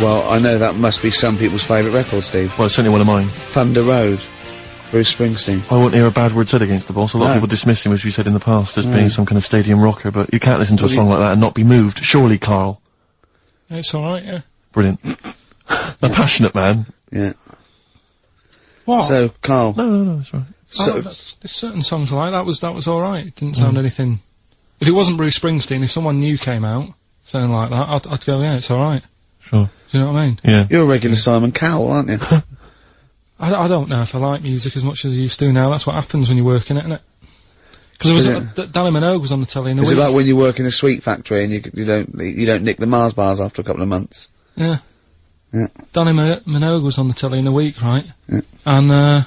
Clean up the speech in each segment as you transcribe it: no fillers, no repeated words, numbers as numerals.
Well, I know that must be some people's favourite record, Steve. Well, it's certainly one of mine. Thunder Road, Bruce Springsteen. I won't hear a bad word said against the boss. A lot of people dismiss him, as we said in the past, as being some kind of stadium rocker, but you can't listen to a song like that and not be moved. Surely, Carl. It's alright, yeah. Brilliant. A passionate man. Yeah. What? So, Carl. No, it's right. So, there's certain songs like that was alright. It didn't sound anything. If it wasn't Bruce Springsteen, if someone new came out sounding like that, I'd go, yeah, it's alright. Sure. Do you know what I mean? Yeah. You're a regular Simon Cowell, aren't you? I don't know if I like music as much as I used to now. That's what happens when you work in it, isn't it? Because Danny Minogue was on the telly in the week. Is it like when you work in a sweet factory and you don't nick the Mars bars after a couple of months? Yeah. Yeah. Danny Minogue was on the telly in the week, right? Yeah. And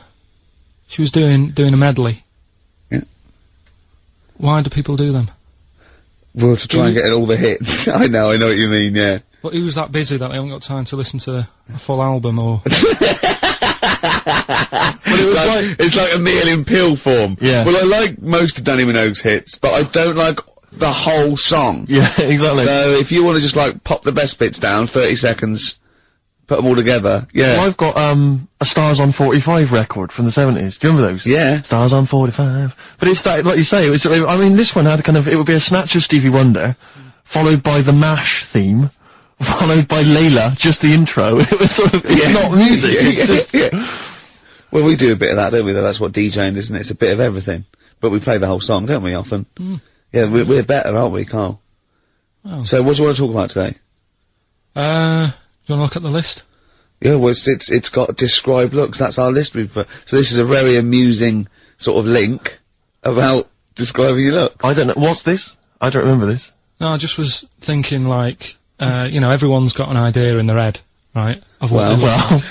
she was doing a medley. Yeah. Why do people do them? Well, to try and get all the hits. I know what you mean, yeah. But who's that busy that they haven't got time to listen to a full album or... It's like a meal in pill form. Yeah. Well, I like most of Danny Minogue's hits, but I don't like the whole song. Yeah, exactly. So if you want to just like pop the best bits down, 30 seconds, put them all together, yeah. Well, I've got, a Stars on 45 record from the 70s. Do you remember those? Yeah. Stars on 45. But it's that, like you say, this one had it would be a snatch of Stevie Wonder, followed by the MASH theme, followed by Layla, just the intro. It was sort of, it's not music, it's just... Well, we do a bit of that, don't we? That's what DJing is, isn't it? It's a bit of everything. But we play the whole song, don't we, often? Mm. Yeah, we're better, aren't we, Carl? Oh. So, what do you want to talk about today? Do you want to look at the list? Yeah, well, it's got describe looks. That's our list we've put. So this is a very amusing sort of link about describing your look. I don't know. What's this? I don't remember this. No, I just was thinking, like, everyone's got an idea in their head, right? Of what well.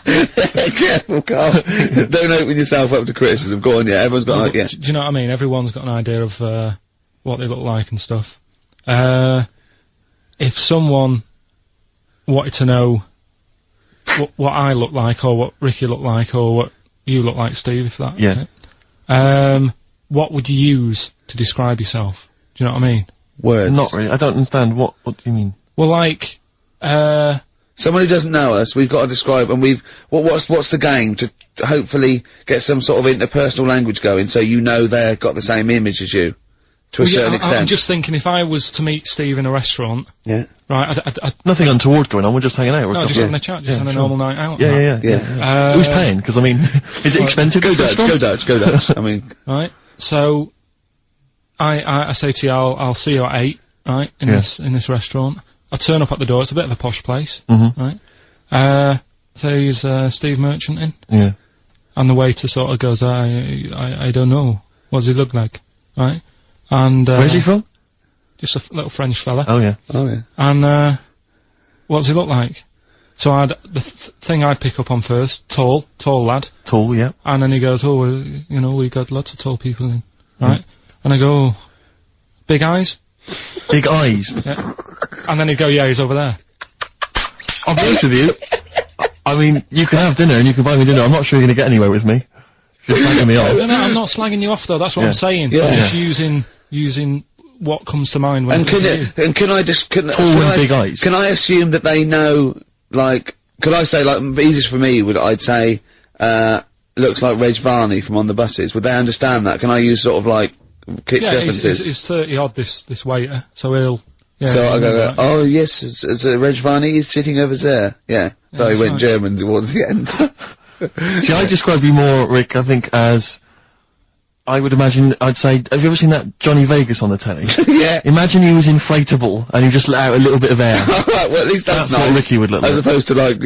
Careful, Carl. Don't open yourself up to criticism. Go on, yeah. Everyone's got an idea. Do you know what I mean? Everyone's got an idea of what they look like and stuff. If someone wanted to know what I look like, or what Ricky looked like, or what you look like, Steve, if that... Yeah. What would you use to describe yourself? Do you know what I mean? Words. Not really. I don't understand. What do you mean? Well, like, someone who doesn't know us, we've got to describe, and what's the game to hopefully get some sort of interpersonal language going, so you know they've got the same image as you, to a certain extent. I'm just thinking, if I was to meet Steve in a restaurant, yeah, right, nothing untoward going on, we're just hanging out. No, just having a chat, just having a normal night out. Yeah. Who's paying? Because, I mean, is it expensive? Go Dutch. I mean... Right, so, I say to you, I'll see you at 8, right, in this restaurant. I turn up at the door, it's a bit of a posh place, right? There's, Steve Merchant in. Yeah. And the waiter sort of goes, I don't know. What does he look like? Right? And, where's he from? Just a little French fella. Oh yeah. And, what does he look like? So the thing I'd pick up on first, tall lad. Tall, yeah. And then he goes, we got lots of tall people in, right? And I go, big eyes? Big eyes? Yeah. And then he'd go, yeah, he's over there. I'll be honest with you. I mean, you can have dinner and you can buy me dinner. I'm not sure you're going to get anywhere with me. If you're slagging me off. No, I'm not slagging you off though. That's what I'm saying. Yeah. I'm just using what comes to mind when. Can I just tall and big eyes? Can I assume that they know? Like, could I say like easiest for me I'd say looks like Reg Varney from On the Buses. Would they understand that? Can I use sort of like references? He's 30 odd this waiter, so he'll. Yeah, so I go, oh yes, it's Reg Varney is sitting over there. Yeah. So he went German towards the end. See, I describe you more, Rick, I think, as, I would imagine, I'd say, have you ever seen that Johnny Vegas on the telly? Yeah. Imagine he was inflatable, and he just let out a little bit of air. Alright, well at least that's nice. What Ricky would look like. As opposed to like,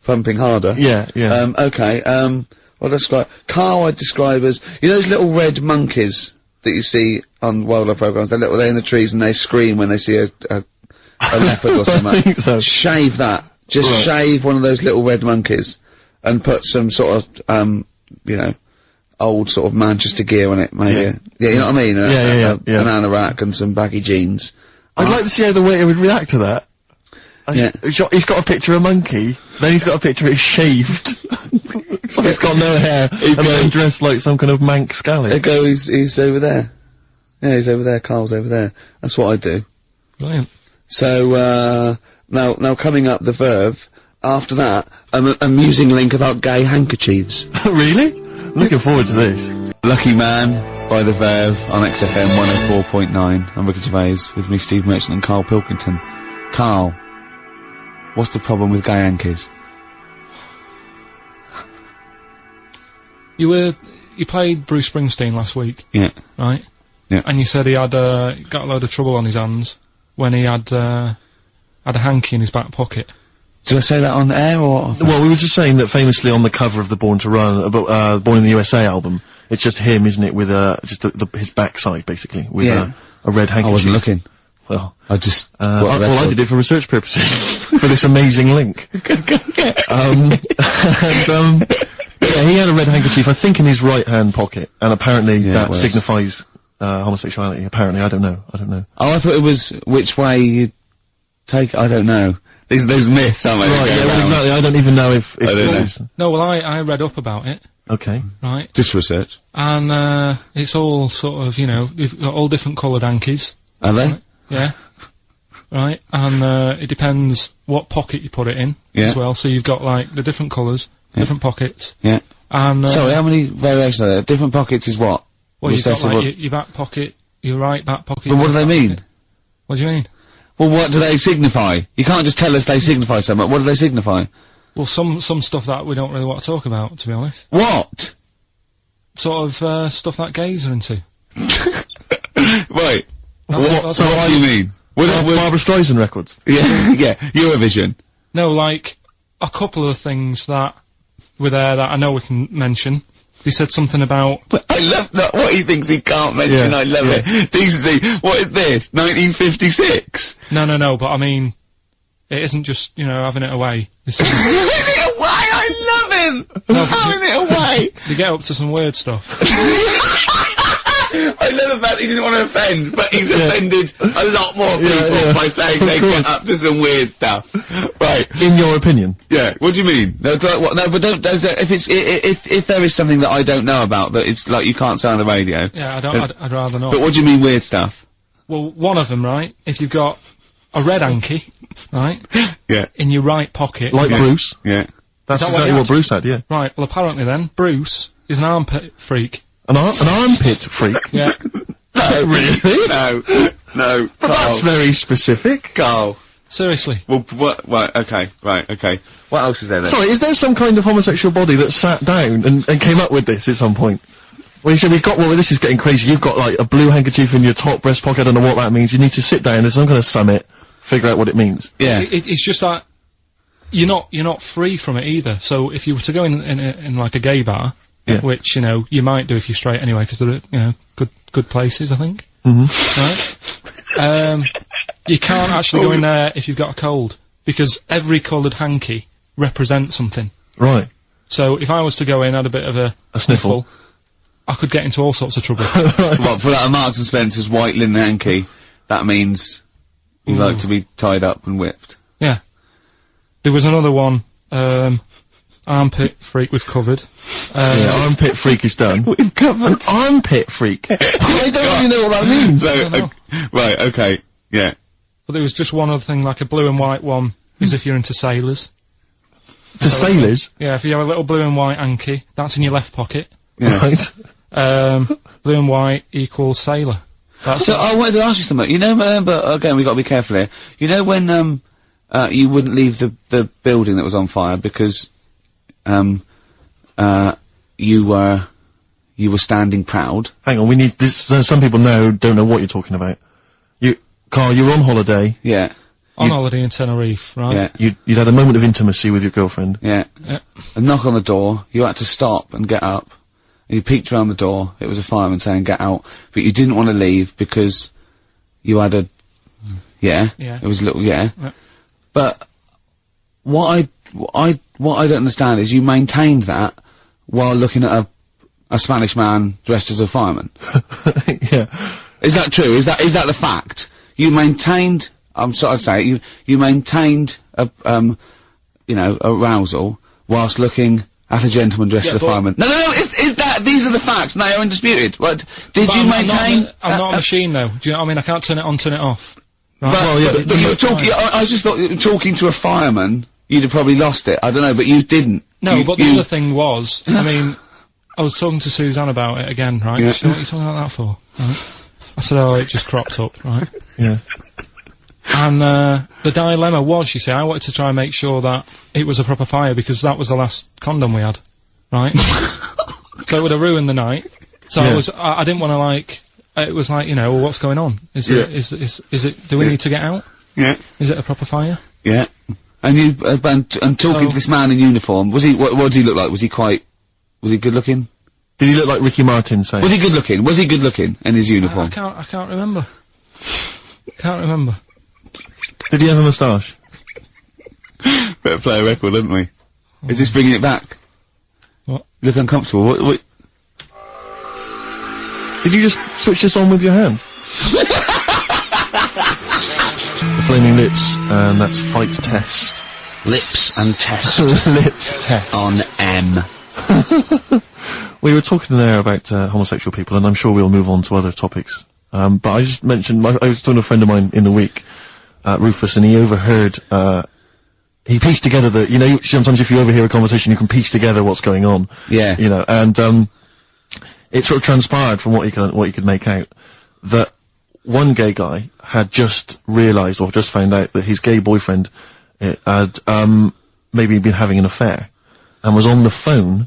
pumping harder. Yeah. Okay, I'll describe, Carl I'd describe as, those little red monkeys that you see on wildlife programs, they're in the trees and they scream when they see a leopard or something. I think so. Shave that. Just shave one of those little red monkeys and put some sort of, old sort of Manchester gear on it, maybe. Yeah, you know what I mean? Yeah. An anorak and some baggy jeans. I'd like to see how the waiter would react to that. He's got a picture of a monkey, then he's got a picture of it shaved. So he's got no hair, and then dressed like some kind of Manx scally. There go, he's over there. Yeah, he's over there, Carl's over there. That's what I do. Brilliant. So, Now coming up, the Verve. After that, an amusing link about gay handkerchiefs. Really? Looking forward to this. Lucky Man by the Verve on XFM 104.9. I'm Ricky Gervais with me, Steve Merchant and Karl Pilkington. Karl, what's the problem with gay hankies? You played Bruce Springsteen last week. Yeah. Right? Yeah. And you said he had, got a load of trouble on his hands when he had a hanky in his back pocket. Did I say that on air or? Well, we were just saying that famously on the cover of the Born to Run, Born in the USA album, it's just him, isn't it, with just his backside basically, with a red handkerchief. I wasn't looking. Well, I just. I did it for research purposes for this amazing link. Yeah, he had a red handkerchief, I think, in his right hand pocket, and apparently that signifies homosexuality. Apparently, I don't know. Oh, I thought it was which way you take. I don't know. These myths, aren't they? Right, yeah, well, exactly. I don't even know if this is... No, well, I read up about it. Okay. Right. Just research. And, it's all sort of, you've got all different coloured hankies. Are they? Right? Yeah. Right. And, it depends what pocket you put it in as well. So you've got, like, the different colours, different pockets. Yeah. And, sorry, how many variations are there? Different pockets is what? Well, you've got, like, your back pocket, your right back pocket. But what do they mean? What do you mean? Well, what do they signify? You can't just tell us they signify something. What do they signify? Well, some stuff that we don't really want to talk about, to be honest. What? Sort of, stuff that gays are into. Right. What do you mean? Barbara Streisand records? Yeah, yeah, Eurovision. No, like, a couple of things that were there that I know we can mention. He said something about... I love what he thinks he can't mention, I love it. Decency, what is this, 1956? No, but I mean, it isn't just, having it away. Having it away, I love him! No, having it away! They get up to some weird stuff. I love the fact he didn't want to offend, but he's offended a lot more people by saying they get up to some weird stuff. Right. In your opinion? Yeah. What do you mean? No, but don't, if there is something that I don't know about that it's like you can't say on the radio. Yeah, I'd rather not. But what do you mean weird stuff? Well, one of them, right, if you've got a red hanky, right? Yeah. In your right pocket. Like Bruce? Yeah. That's exactly what Bruce had, yeah. Right, well apparently then, Bruce is an armpit freak. An armpit freak? Yeah. No, really? No. But that's very specific. Carl. Seriously. Well, what, okay. What else is there then? Sorry, is there some kind of homosexual body that sat down and came up with this at some point? Well, you said this is getting crazy, you've got like a blue handkerchief in your top breast pocket, I don't know what that means, you need to sit down, there's some kind of summit, figure out what it means. Yeah. It's just that, you're not free from it either, so if you were to go in like a gay bar, which, you might do if you're straight anyway, because they're, good places, I think. Mm-hmm. Right? You can't actually go in there if you've got a cold, because every coloured hanky represents something. Right. So if I was to go in, had a bit of a sniffle, I could get into all sorts of trouble. Well, for that Marks and Spencer's white linen hanky, that means you like to be tied up and whipped. Yeah. There was another one, armpit freak we've covered. Armpit freak is done. We've covered. Armpit freak. I don't really know what that means. So, right, okay, yeah. But there was just one other thing, like a blue and white one, is if you're into sailors. To sailors? Yeah, if you have a little blue and white hanky, that's in your left pocket. Yeah. Right. Blue and white equals sailor. So I wanted to ask you something. But again, we've got to be careful here. You know when, you wouldn't leave the building that was on fire because, you were standing proud. Hang on, we need this, some people now don't know what you're talking about. Carl, you're on holiday. Yeah. On holiday in Tenerife, right? Yeah. You'd had a moment of intimacy with your girlfriend. Yeah. A knock on the door, you had to stop and get up. And you peeked around the door, it was a fireman saying get out, but you didn't want to leave because you had a, it was a little, But what I don't understand is you maintained that while looking at a Spanish man dressed as a fireman. Yeah. Is that true? Is that the fact? You maintained, I'd say, you maintained arousal whilst looking at a gentleman dressed as a fireman. No, these are the facts, and they are undisputed. What, did you maintain? I'm not a machine though, do you know what I mean? I can't turn it on, turn it off. Right? But you were talking, I just thought, talking to a fireman, you'd have probably lost it. I don't know, but you didn't. No, but the other thing was, I mean, I was talking to Suzanne about it again, right? Yeah. She said, what are you talking about that for? Right? I said, oh, it just cropped up, right? Yeah. And, the dilemma was, you see, I wanted to try and make sure that it was a proper fire because that was the last condom we had, right? So it would have ruined the night. So I didn't want to like, it was like, you know, well, what's going on? Is it, do we need to get out? Yeah. Is it a proper fire? Yeah. And you, and talking to this man in uniform, what did he look like? Was he good looking? Did he look like Ricky Martin, say? Was he good looking? Was he good looking in his uniform? I can't remember. Can't remember. Did he have a moustache? Better play a record, haven't we? Is this bringing it back? What? You look uncomfortable. What? Did you just switch this on with your hand? The Flaming Lips, and that's Fight Test. Lips and test. Lips Test. On M. We were talking there about homosexual people, and I'm sure we'll move on to other topics. But I just mentioned, I was talking to a friend of mine in the week, Rufus, and he overheard, he pieced together you know, sometimes if you overhear a conversation, you can piece together what's going on. Yeah. You know, and, it sort of transpired from what you could make out, that one gay guy had just realised, or just found out, that his gay boyfriend had, maybe been having an affair, and was on the phone,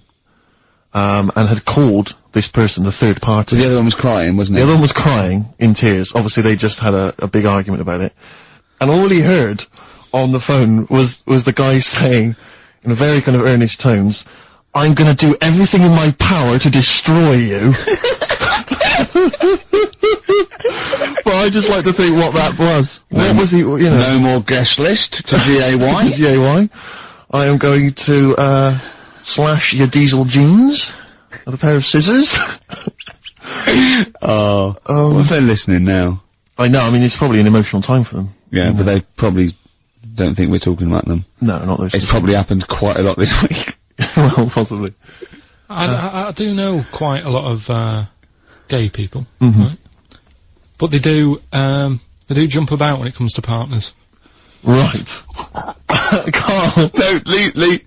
and had called this person, the third party. The other one was crying, wasn't it? The other one was crying, in tears. Obviously they just had a big argument about it. And all he heard on the phone was the guy saying, in a very kind of earnest tones, I'm gonna do everything in my power to destroy you. Well, I just like to think what that was. What was he, you know? No more guest list to GAY. GAY. I am going to, slash your diesel jeans with a pair of scissors. Oh. What if they're listening now? I know, I mean, it's probably an emotional time for them. Yeah, but they probably don't think we're talking about them. No, not those. It's probably happened quite a lot this week. Well, possibly. I do know quite a lot of, gay people, Mm-hmm. right? But they do jump about when it comes to partners. Right. Carl. No, Lee.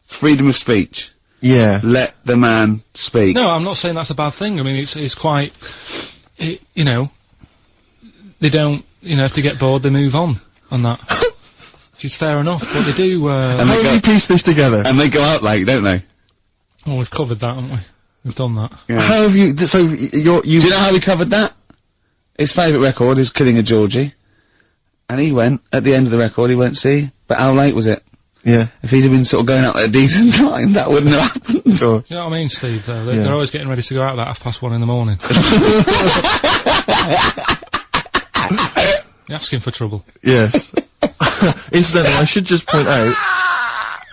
Freedom of speech. Yeah. Let the man speak. No, I'm not saying that's a bad thing. I mean, it's quite, you know, they don't, you know, if they get bored, they move on that. Which is fair enough, but they do, How have you pieced this together? And they go out late, don't they? Well, we've covered that, haven't we? We've done that. Yeah. How have you, so you... Do you know how we covered that? His favourite record is Killing a Georgie. And he went, at the end of the record, he went, see, but how late was it? Yeah. If he'd have been sort of going out at a decent time, that wouldn't have happened. Or, Do you know what I mean, Steve, though? They're always getting ready to go out at 1:30 in the morning. You're asking for trouble. yes. Incidentally, I should just point out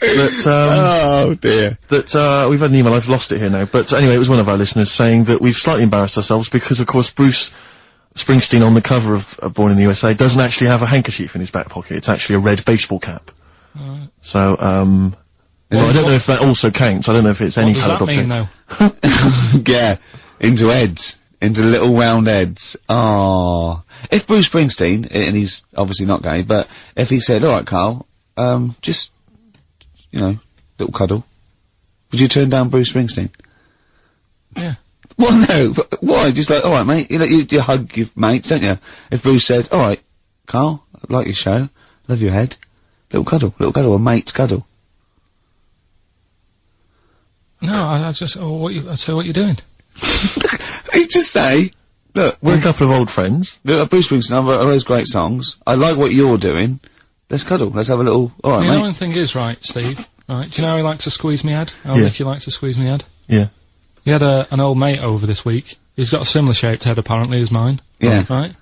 that, Oh dear. that, we've had an email, I've lost it here now, but anyway, it was one of our listeners saying that we've slightly embarrassed ourselves because, of course, Bruce Springsteen on the cover of Born in the USA doesn't actually have a handkerchief in his back pocket, it's actually a red baseball cap. So, well, I don't know if that also counts, I don't know if it's any coloured object. What does that mean, though? Yeah, into heads. Into little round heads. Ah. If Bruce Springsteen, and he's obviously not gay, but if he said, alright Carl, just, you know, little cuddle, would you turn down Bruce Springsteen? Yeah. Well, no, but why? Just like, alright mate, you hug your mates, don't you? If Bruce said, alright, Carl, I like your show, love your head, little cuddle, a mate's cuddle. No, I just, I'd say what you're doing. You just say, look, We're a couple of old friends. look, Bruce Springsteen, I've got those great songs, I like what you're doing, let's cuddle, let's have a little, alright The mate. annoying thing is, right, Steve, right, do you know how he likes to squeeze me head? How Yeah. Ricky likes to squeeze me head? Yeah. He had an old mate over this week. He's got a similar shaped head, apparently, as mine. Yeah. Right?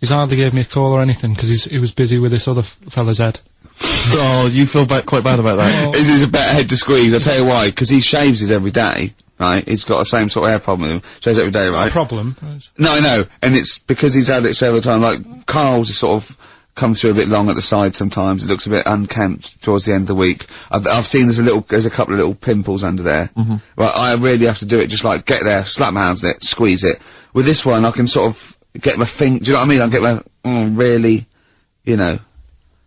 He's hardly gave me a call or anything, because he was busy with this other fella's head. Oh, you feel quite bad about that. Well, This is a better head to squeeze, I'll tell you why, because he shaves his every day, right? He's got the same sort of hair problem with him, shaves every day, right? problem. No, I know, and it's because he's had it several times, like, Carl's is sort of come through a bit long at the side sometimes, it looks a bit unkempt towards the end of the week. I've seen there's a couple of little pimples under there. Right, I really have to do it, just like, get there, slap my hands on it, squeeze it. With this one, I can sort of, get my do you know what I mean? I get my, really, you know.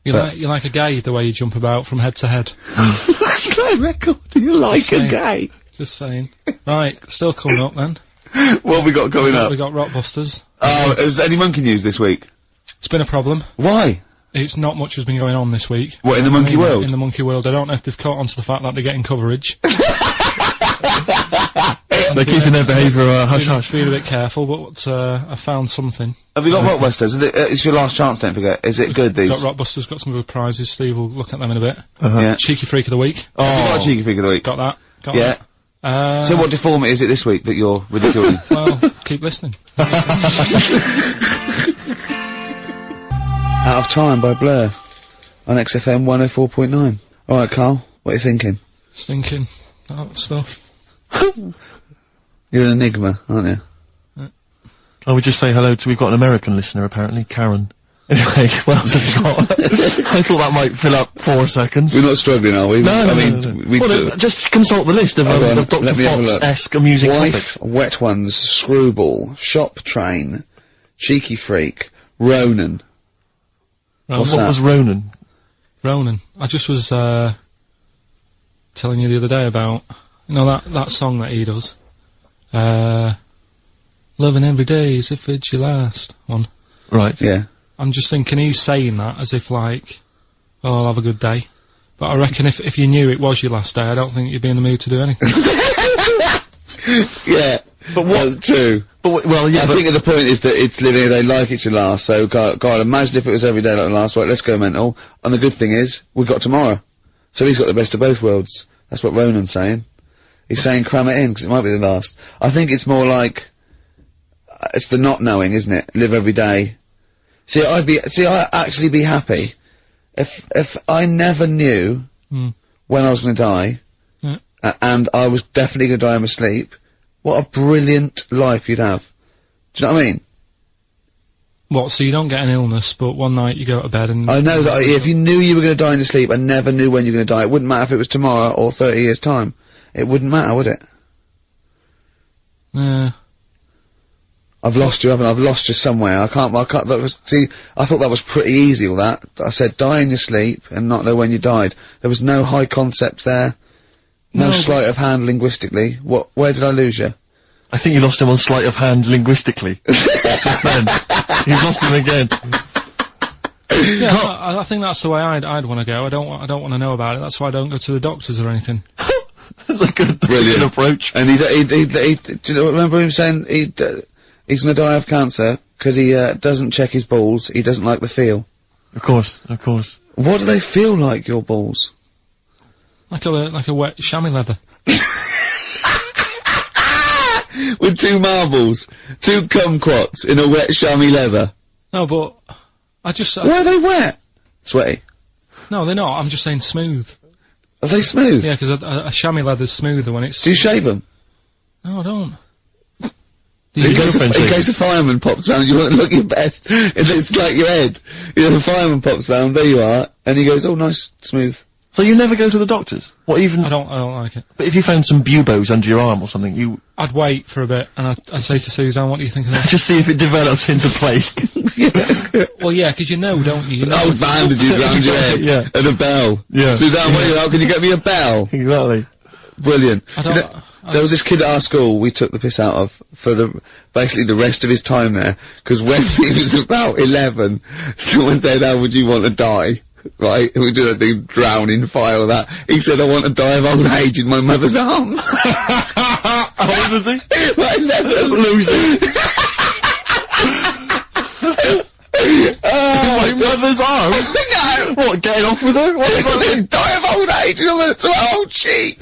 You're like a gay, the way you jump about from head to head. That's my record. You like a gay? Just saying. Right, still coming up then. What have we got coming up? We got Rockbusters. Oh, has any monkey news this week? It's been a problem. Why? It's not much has been going on this week. What, in the monkey world? In the monkey world. I don't know if they've caught on to the fact that they're getting coverage. They're keeping their behaviour hush-hush. Be a bit careful, but I found something. Have you got Rockbusters? It's your last chance, don't forget. Is it good, these? Got Rockbusters, got some good prizes. Steve will look at them in a bit. Yeah. Cheeky Freak of the Week. Oh. Have you got a Cheeky Freak of the Week? Got that. Got that. So what deformity is it this week that you're ridiculing? Well, keep listening. Out of Time by Blur on XFM 104.9. Alright, Carl, what are you thinking? Just thinking that stuff. You're an enigma, aren't you? Yeah. Oh, we just say hello to, we've got an American listener apparently, Karen. Anyway, what else have you got? I thought that might fill up 4 seconds. We're not struggling, are we? No. Well, just consult the list of Dr. Fox-esque amusing topics. Wet Ones, Screwball, Shop Train, Cheeky Freak, Ronan. What was Ronan? Ronan. I just was, telling you the other day about, you know, that song that he does. Loving every day as if it's your last one. Right. Yeah. I'm just thinking he's saying that as if like, oh, I'll have a good day. But I reckon if you knew it was your last day, I don't think you'd be in the mood to do anything. Yeah. But that's true. But I think the point is that it's living a day like it's your last, so God, imagine if it was every day like the last. Right, let's go mental. And the good thing is, we've got tomorrow. So he's got the best of both worlds. That's what Ronan's saying. He's saying cram it in, because it might be the last. I think it's more like, it's the not knowing, isn't it? Live every day. I'd actually be happy if I never knew when I was gonna die, and I was definitely gonna die in my sleep. What a brilliant life you'd have. Do you know what I mean? What, so you don't get an illness, but one night you go to bed and... I know that if you knew you were gonna die in your sleep and never knew when you were gonna die, it wouldn't matter if it was tomorrow or 30 years' time. It wouldn't matter, would it? Yeah. I've lost you, haven't I? I've lost you somewhere. I thought that was pretty easy, all that. I said die in your sleep and not know when you died. There was no high concept there. No sleight of hand linguistically. Where did I lose you? I think you lost him on sleight of hand linguistically. Just then. You've lost him again. Yeah, I think that's the way I'd want to go. I don't want to know about it. That's why I don't go to the doctors or anything. That's a good, brilliant approach. And do you know, remember him saying he's gonna die of cancer because he doesn't check his balls. He doesn't like the feel. Of course. What do they feel like, your balls? Like a wet chamois leather. With 2 marbles, 2 kumquats in a wet chamois leather. No, but why are they wet? Sweaty. No, they're not. I'm just saying smooth. Are they smooth? Yeah, because a chamois leather's smoother when it's... Do you shave them? No, I don't. In case a fireman pops round, you want to look your best. It looks like your head. You know, the fireman pops round, there you are, and he goes, oh, nice, smooth. So you never go to the doctors? What, even... I don't like it. But if you found some buboes under your arm or something, I'd wait for a bit, and I'd say to Suzanne, what do you think of that? Just see if it develops into plague. Well, yeah, because you know, don't you? Old bandages round your head. Yeah. And a bell. Yeah. Suzanne, how can you get me a bell? Exactly. Brilliant. There was this kid at our school we took the piss out of for basically the rest of his time there, because when he was about 11, someone said, how would you want to die? Right? And we do that thing, drown in fire or that. He said, I want to die of old age in my mother's arms. How old was he? Like 11. Loser. My mother's arms? No! What, getting off with her? What is that? Die of old age in my mother's old cheek!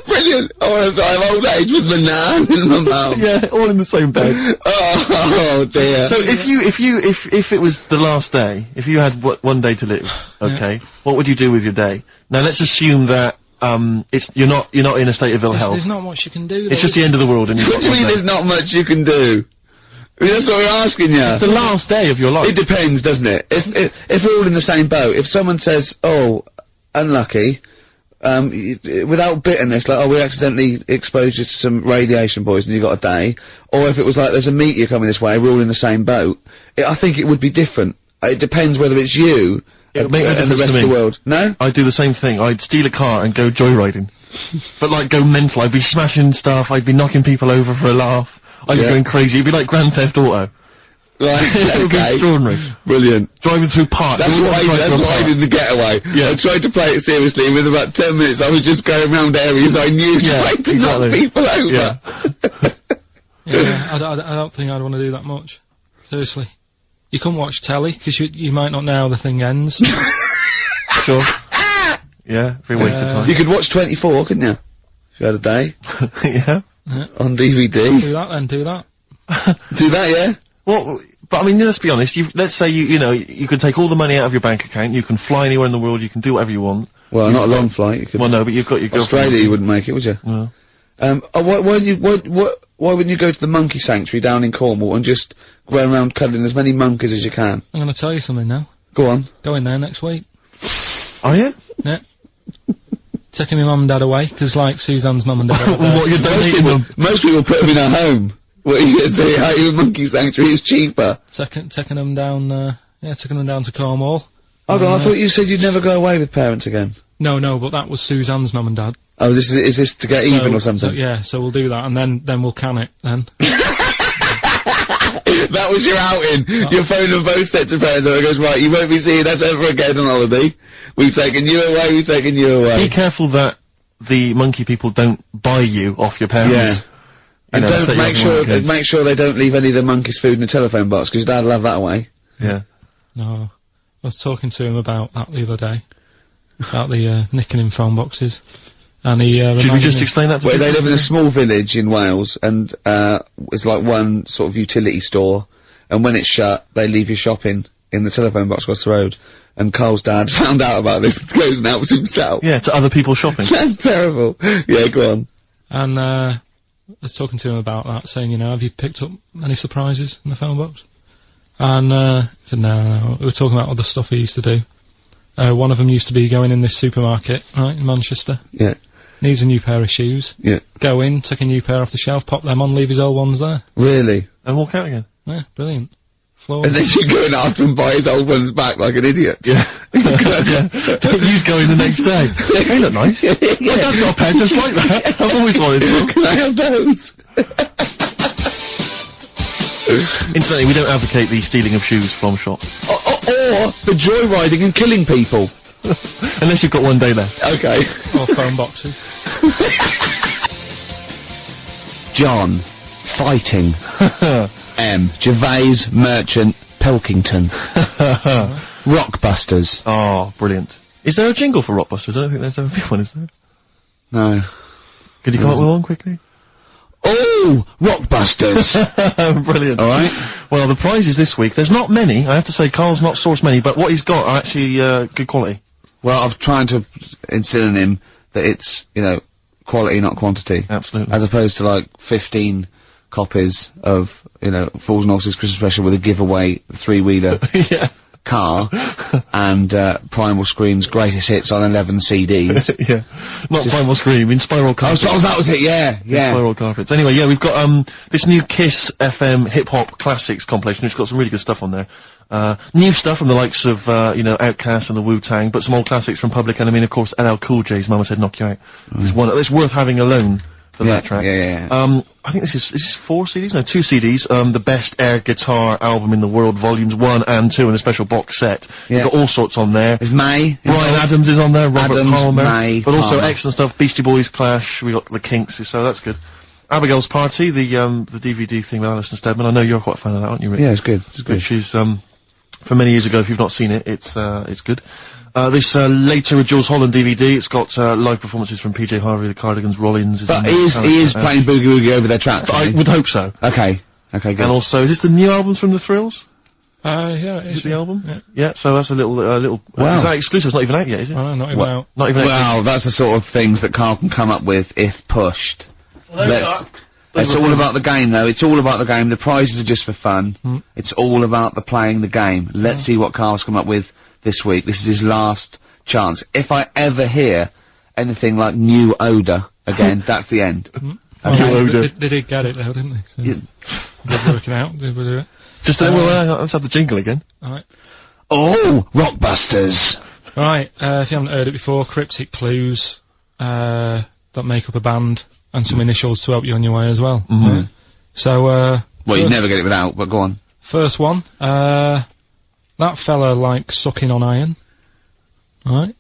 Brilliant! I want to die of old age with my nan and my mum. Yeah, all in the same bed. Oh dear. So if it was the last day, if you had one day to live, okay, what would you do with your day? Now let's assume that you're not in a state of ill health. There's not much you can do. It's just the end of the world. And what do you mean there's not much you can do? I mean, that's what we're asking you. It's the last day of your life. It depends, doesn't it? If we're all in the same boat, if someone says, oh, unlucky, without bitterness, like, oh, we accidentally exposed you to some radiation poison, you got a day, or if it was like, there's a meteor coming this way, we're all in the same boat, I think it would be different. It depends whether it's you and the rest of the world. No? I'd do the same thing. I'd steal a car and go joyriding. But, like, go mental. I'd be smashing stuff, I'd be knocking people over for a laugh, I'd be going crazy, it'd be like Grand Theft Auto. Right, It would be extraordinary. Brilliant. Driving through parks. That's what I did in the Getaway. Yeah. I tried to play it seriously, within about 10 minutes I was just going around areas I knew, trying to knock people over. Yeah, I don't think I'd want to do that much. Seriously. You couldn't watch telly, because you might not know how the thing ends. Sure. Yeah, very waste of time. You could watch 24, couldn't you? If you had a day. Yeah. On DVD. Do that then, do that. Do that, yeah? Well, but I mean, let's be honest, let's say you know, you can take all the money out of your bank account, you can fly anywhere in the world, you can do whatever you want. Well, not a long flight, you could. Well, no, but you've got your Australia, you wouldn't make it, would you? No. Why wouldn't you go to the monkey sanctuary down in Cornwall and just go around cuddling as many monkeys as you can? I'm gonna tell you something now. Go on. Go in there next week. Are you? Yeah. Taking my mum and dad away, 'cause like Suzanne's mum and dad are there. What, you're donating them? Most people put them in a home. What you say, a monkey sanctuary is cheaper. Taking them down, taking them down to Cornwall. Hold on, I thought you said you'd never go away with parents again. No, but that was Suzanne's mum and dad. Oh, is this to get even or something? So we'll do that, and then we'll can it, then. That was your outing. Your phone and both sets of parents, and it goes, right, you won't be seeing us ever again on holiday. We've taken you away. Be careful that the monkey people don't buy you off your parents. Yeah. And don't make sure they don't leave any of the monkeys' food in the telephone box, because Dad'll have that away. Yeah. No. I was talking to him about that the other day. About the, nicking in phone boxes. And he, should we just explain that to people? They live in a small village in Wales, and, it's like one sort of utility store, and when it's shut, they leave your shopping in the telephone box across the road. And Carl's dad found out about this, and goes and helps himself. Yeah, to other people's shopping. That's terrible. Yeah, go on. And, I was talking to him about that, saying, you know, have you picked up any surprises in the phone box? And, he said, no. We were talking about other stuff he used to do. One of them used to be going in this supermarket, right, in Manchester. Yeah. Needs a new pair of shoes. Yeah. Go in, take a new pair off the shelf, pop them on, leave his old ones there. Really? And walk out again. Yeah, brilliant. And then you go in after and buy his old ones back like an idiot. Yeah. You'd go in the next day. They look nice. Yeah. My dad's got a pair just like that. I've always wanted some. Can I have those? Incidentally, we don't advocate the stealing of shoes from shops. Or the joyriding and killing people. Unless you've got one day left. Okay. Or phone boxes. John. Fighting. Gervais Merchant Pilkington. Rockbusters. Oh, brilliant. Is there a jingle for Rockbusters? I don't think there's ever been one, is there? No. Could you come up with one quickly? Oh! Rockbusters! Brilliant. Alright. Well, the prizes this week, there's not many. I have to say, Carl's not sourced many, but what he's got are actually, good quality. Well, I'm trying to instill in him that it's, you know, quality, not quantity. Absolutely. As opposed to, like, 15 copies of, you know, Fools and Horses Christmas Special with a giveaway 3-wheeler yeah. car, and, Primal Scream's greatest hits on 11 CDs. Yeah. Not Primal Scream, in Spiral Carpets. Oh, that was it, yeah. Spiral Carpets. Anyway, yeah, we've got, this new Kiss FM hip-hop classics compilation, which has got some really good stuff on there. New stuff from the likes of, you know, Outkast and the Wu-Tang, but some old classics from Public Enemy, and of course, LL Cool J's Mama Said Knock You Out. It's one that's worth having alone. For that track. Yeah. I think this is 4 CDs? No, 2 CDs. The Best Air Guitar Album in the World, Volumes 1 and 2 in a special box set. Yeah. You've got all sorts on there. There's May. Brian Adams is on there, Robert Palmer. May, but also Palmer. excellent stuff. Beastie Boys, Clash, we got the Kinks, so that's good. Abigail's Party, the DVD thing with Alison Steadman. I know you're quite a fan of that, aren't you, Rick? Yeah, it's good. It's good. Which is, from many years ago, if you've not seen it, it's good. This, later with Jules Holland DVD, it's got, live performances from PJ Harvey, the Cardigans, Rollins. But he is playing Boogie Woogie over their tracks. I would hope so. Okay, good. And also, is this the new album from The Thrills? Yeah, it Is is. it the album? Yeah. Yeah, so that's a little, Wow. Is that exclusive? It's not even out yet, is it? Oh, no, not even out. Not even out. Well, that's the sort of things that Carl can come up with if pushed. It's all about the game, though. It's all about the game. The prizes are just for fun. It's all about the playing the game. Let's see what Carl's come up with this week. This is his last chance. If I ever hear anything like new odour again, that's the end. They did get it though, didn't they? So they're working out. They will do it. Just let's have the jingle again. Alright. Oh, Rockbusters! Right, if you haven't heard it before, cryptic clues, that make up a band, and some initials to help you on your way as well. Right? So, well, you never get it without, but go on. First one, that fella likes sucking on iron. Right?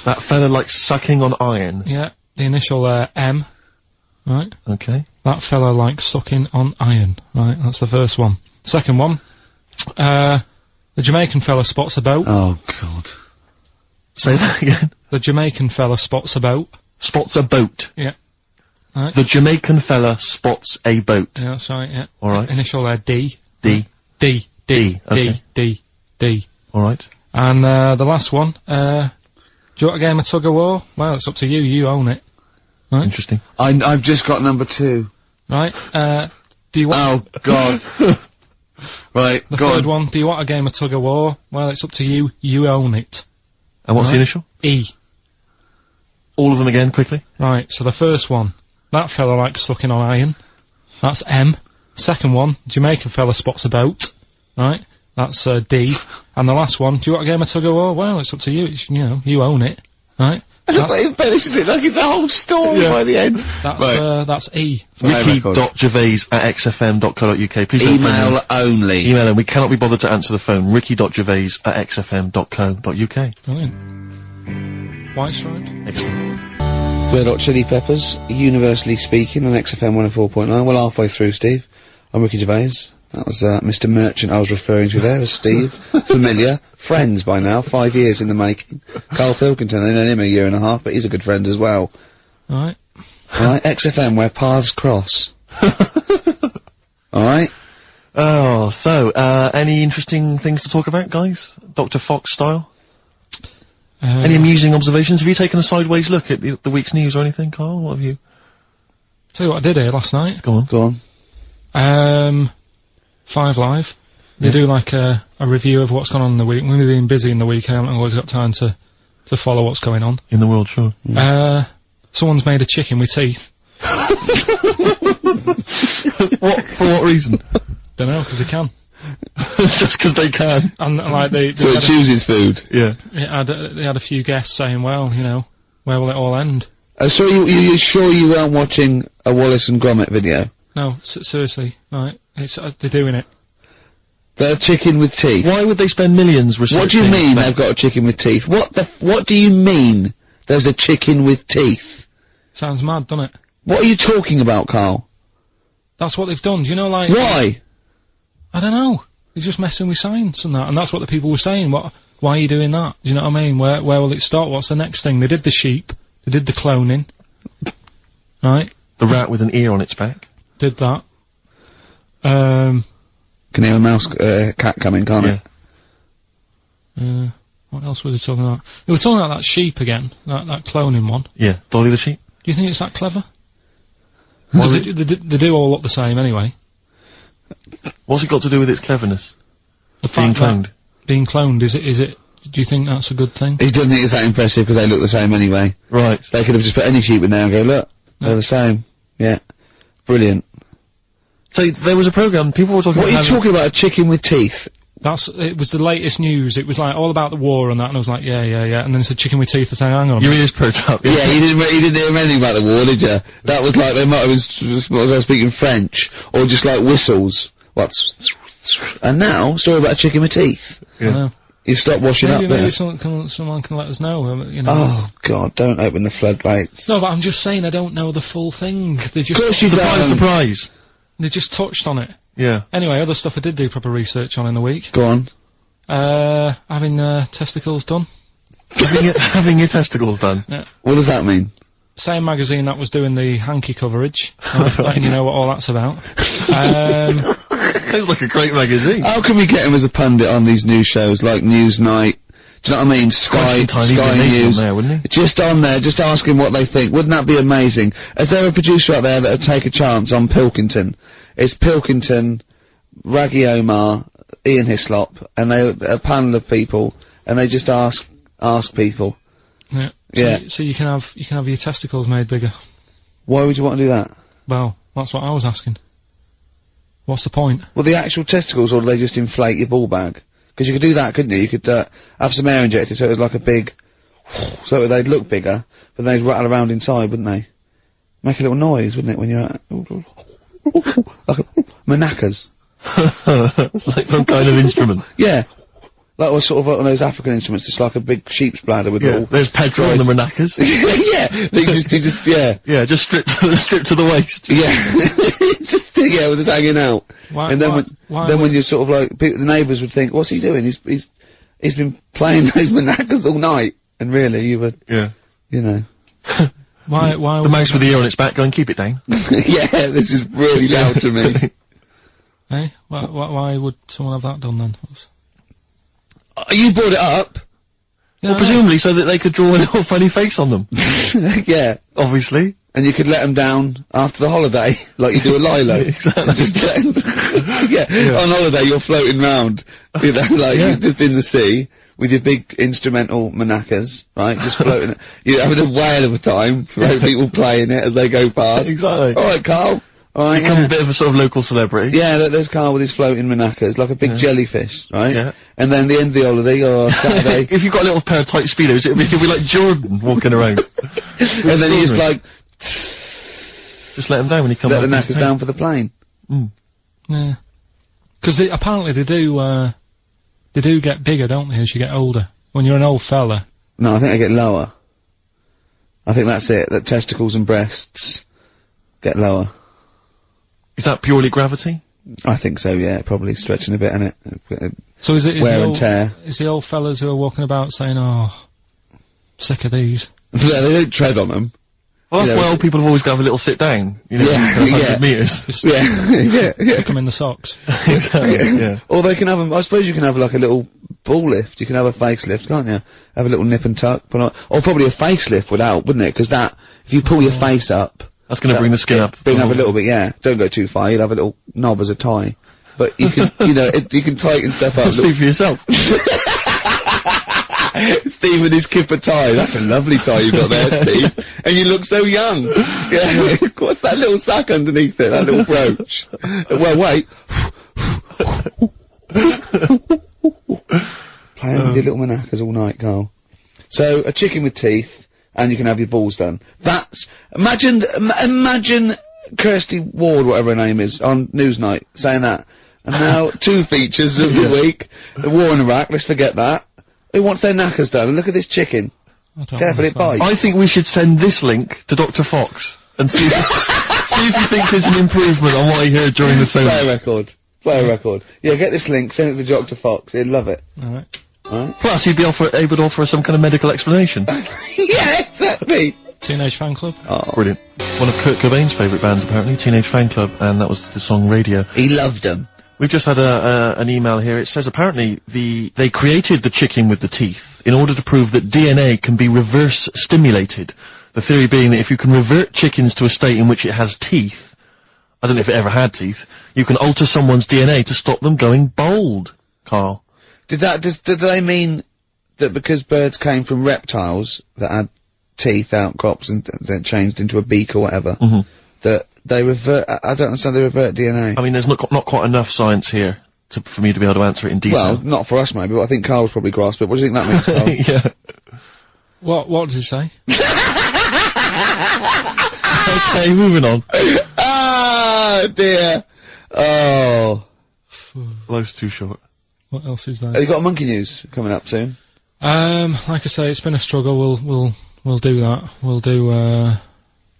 That fella likes sucking on iron. Yeah, the initial, M. Right? Okay. That fella likes sucking on iron. Right, that's the first one. Second one, the Jamaican fella spots a boat. Oh, God. Say that again. The Jamaican fella spots a boat. Spots a boat. Yeah. Right. The Jamaican fella spots a boat. Yeah, that's right, yeah. Alright. Initial D. D. D. D. Okay. D. D. Alright. And, the last one, do you want a game of tug of war? Well, it's up to you, you own it. Right? Interesting. I've just got number 2. Right, do you want... Oh, God. Right, the third one, do you want a game of tug of war? Well, it's up to you, you own it. And what's the initial? E. All of them again, quickly. Right, so the first one, that fella likes sucking on iron. That's M. Second one, Jamaican fella spots a boat. Right, that's D. And the last one, do you want a game of tug of war? Well, it's up to you, it's, you know, you own it. Right? It finishes it like it's a whole story by the end. That's E. Ricky.gervais@xfm.co.uk. Please don't email only. Email him. We cannot be bothered to answer the phone. Ricky.gervais@xfm.co.uk. Brilliant. White Striped. Excellent. Red Hot Chili Peppers, universally speaking, on XFM 104.9. Well, halfway through, Steve. I'm Ricky Gervais. That was, Mr. Merchant I was referring to there as Steve. Familiar. Friends by now. 5 years in the making. Karl Pilkington, I known him a year and a half, but he's a good friend as well. Alright. Alright, XFM, where paths cross. Alright? Oh, so, any interesting things to talk about, guys? Dr. Fox style? Any amusing observations? Have you taken a sideways look at the week's news or anything, Carl? What have you... Tell you what I did here last night. Go on. Go on. 5 Live. They do like a review of what's gone on in the week. When we've been busy in the week, I haven't always got time to follow what's going on. In the world, sure. Someone's made a chicken with teeth. For what reason? Dunno, 'cause they can. Just 'cause they can. And like they So it chooses food. Yeah. They had a few guests saying, well, you know, where will it all end? So you sure you weren't watching a Wallace and Gromit video? No, seriously, right? It's they're doing it. They're a chicken with teeth. Why would they spend millions researching? What do you mean they've got a chicken with teeth? What do you mean there's a chicken with teeth? Sounds mad, doesn't it? What are you talking about, Carl? That's what they've done. Do you know, like... Why? I don't know. They're just messing with science and that, and that's what the people were saying. Why are you doing that? Do you know what I mean? Where will it start? What's the next thing? They did the sheep. They did the cloning. Right? The rat with an ear on its back. Did that. Can hear a mouse, cat coming, can't it? What else were they talking about? They were talking about that sheep again, that cloning one. Yeah, Dolly the sheep. Do you think it's that clever? They do all look the same anyway. What's it got to do with its cleverness? Being cloned. Being cloned, is it, do you think that's a good thing? He doesn't think it's that impressive because they look the same anyway. Right. They could have just put any sheep in there and go, look, they're the same. Yeah. Brilliant. So there was a programme, people were talking about... What are you talking about, a chicken with teeth? It was the latest news. It was like all about the war and that, and I was like, yeah. And then it said chicken with teeth. I said, hang on. Your ears perked up. Yeah, you didn't hear anything about the war, did you? That was like, they might have been speaking French, or just like whistles. And now, story about a chicken with teeth. Yeah. I know. You stop washing up there. Maybe someone can let us know, you know. Oh, God, don't open the floodgates. No, but I'm just saying I don't know the full thing. They just... Of course you don't. Surprise. They just touched on it. Yeah. Anyway, other stuff I did do proper research on in the week. Go on. Having testicles done. Having your testicles done? Yeah. What does that mean? Same magazine that was doing the hanky coverage. Letting you know what all that's about. Sounds like a great magazine. How can we get him as a pundit on these news shows like Newsnight? Do you know what I mean? Sky News. On there, wouldn't he? Just on there, just ask him what they think. Wouldn't that be amazing? Is there a producer out there that would take a chance on Pilkington? It's Pilkington, Raggy Omar, Ian Hislop, and a panel of people, and they just ask people. Yeah. Yeah. So you can have your testicles made bigger. Why would you want to do that? Well, that's what I was asking. What's the point? Well, the actual testicles, or do they just inflate your ball bag? Because you could do that, couldn't you? You could have some air injected so it was like a big... so they'd look bigger, but they'd rattle around inside, wouldn't they? Make a little noise, wouldn't it, when you're like manacas. Like some kind of instrument. Yeah. Like was sort of one of those African instruments, just like a big sheep's bladder with little... There's Pedro and the Manacas. Yeah, they just, yeah. Yeah, just stripped to the waist. Yeah. Just, yeah, with us hanging out. Why, and then when you're sort of like, the neighbours would think, what's he doing? He's been playing those Manacas all night. And really, you were, you know. Why the mouse with the ear on its back going, keep it down. Yeah, this is really loud to me. Eh? Why would someone have that done then? You brought it up. Yeah, well, presumably so that they could draw a little funny face on them. Yeah. Obviously. And you could let them down after the holiday, like you do a Lilo. Exactly. Just let 'em yeah. On holiday you're floating round, you know, like you're just in the sea with your big instrumental manacas, right? Just floating. You're having a whale of a time for people playing it as they go past. Exactly. Alright, Carl. Alright, Become a bit of a sort of local celebrity. Yeah, there's Carl with his floating manacas, like a big jellyfish, right? Yeah. And then the end of the holiday, or Saturday. If you've got a little pair of tight speedos, it'll be like Jordan walking around. And then you just like... just let them down when you come let back. the knackers down for the plane. Yeah. Because apparently they do get bigger, don't they, as you get older? When you're an old fella. No, I think they get lower. I think that's it, that testicles and breasts get lower. Is that purely gravity? I think so, yeah, probably stretching a bit, innit? So is wear and tear. Is the old fellas who are walking about saying, oh, sick of these? Yeah, they don't tread on them. Well, that's why old people have always got to have a little sit down, you know, 100 metres. Just yeah. stick them in the socks. Exactly, yeah. Or they can have I suppose you can have like a little ball lift, you can have a facelift, can't you? Have a little nip and tuck, or probably a facelift would help, wouldn't it? Because if you pull your face up... That's gonna bring the skin up. Bring up a little bit, yeah. Don't go too far, you'll have a little knob as a tie. But you can, you know, you can tighten stuff up. Speak for yourself. Steve and his kipper tie. That's a lovely tie you got there, Steve. And you look so young. Yeah. What's that little sack underneath it? That little brooch. Well, wait. Playing with your little manacas all night, Carl. So, a chicken with teeth, and you can have your balls done. Imagine Kirsty Ward, whatever her name is, on Newsnight, saying that. And now, 2 features of the week. The war in Iraq, let's forget that. Who wants their knackers done? And look at this chicken. Careful, it bites. I think we should send this link to Dr. Fox and see if, see if he thinks there's an improvement on what he heard during the service. Play a record. Yeah, get this link, send it to Dr. Fox, he'll love it. Alright. Plus, he'd be able to offer some kind of medical explanation. Yeah, exactly. Teenage Fan Club. Oh, brilliant. One of Kurt Cobain's favourite bands, apparently, Teenage Fan Club, and that was the song Radio. He loved them. We've just had an email here. It says apparently they created the chicken with the teeth in order to prove that DNA can be reverse stimulated. The theory being that if you can revert chickens to a state in which it has teeth, I don't know if it ever had teeth, you can alter someone's DNA to stop them going bald. Carl. Did they mean that because birds came from reptiles that had teeth, outcrops, and then changed into a beak or whatever, that they revert, I don't understand, they revert DNA. I mean, there's not quite enough science here for me to be able to answer it in detail. Well, not for us maybe, but I think Carl's probably grasped it. What do you think that means, Carl? Yeah. What did he say? Okay, moving on. Ah, dear. Oh. Life's too short. What else is there? Have you got a monkey news coming up soon? Like I say, it's been a struggle. We'll do that. We'll do,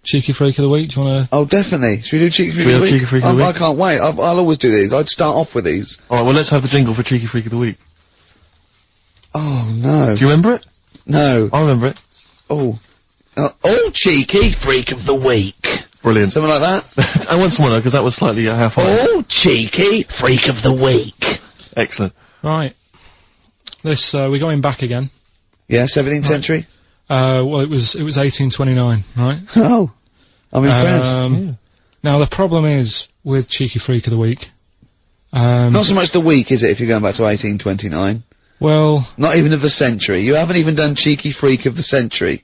Cheeky Freak of the Week. Do you wanna? Oh, definitely. Should we do Cheeky Freak of the Week? Cheeky Freak of the Week? I can't wait. I'll always do these. I'd start off with these. Alright, well, let's have the jingle for Cheeky Freak of the Week. Oh, no. Do you remember it? No. I remember it. Oh. Oh, Cheeky Freak of the Week. Brilliant. Something like that? I want someone though, because that was slightly half high. Oh, Cheeky Freak of the Week. Excellent. Right. This, we're going back again. Yeah, 17th century? Well, it was 1829, right? Oh. I'm impressed. Now, the problem is with Cheeky Freak of the Week. Not so much the week, is it, if you're going back to 1829? Well... Not even of the century. You haven't even done Cheeky Freak of the Century.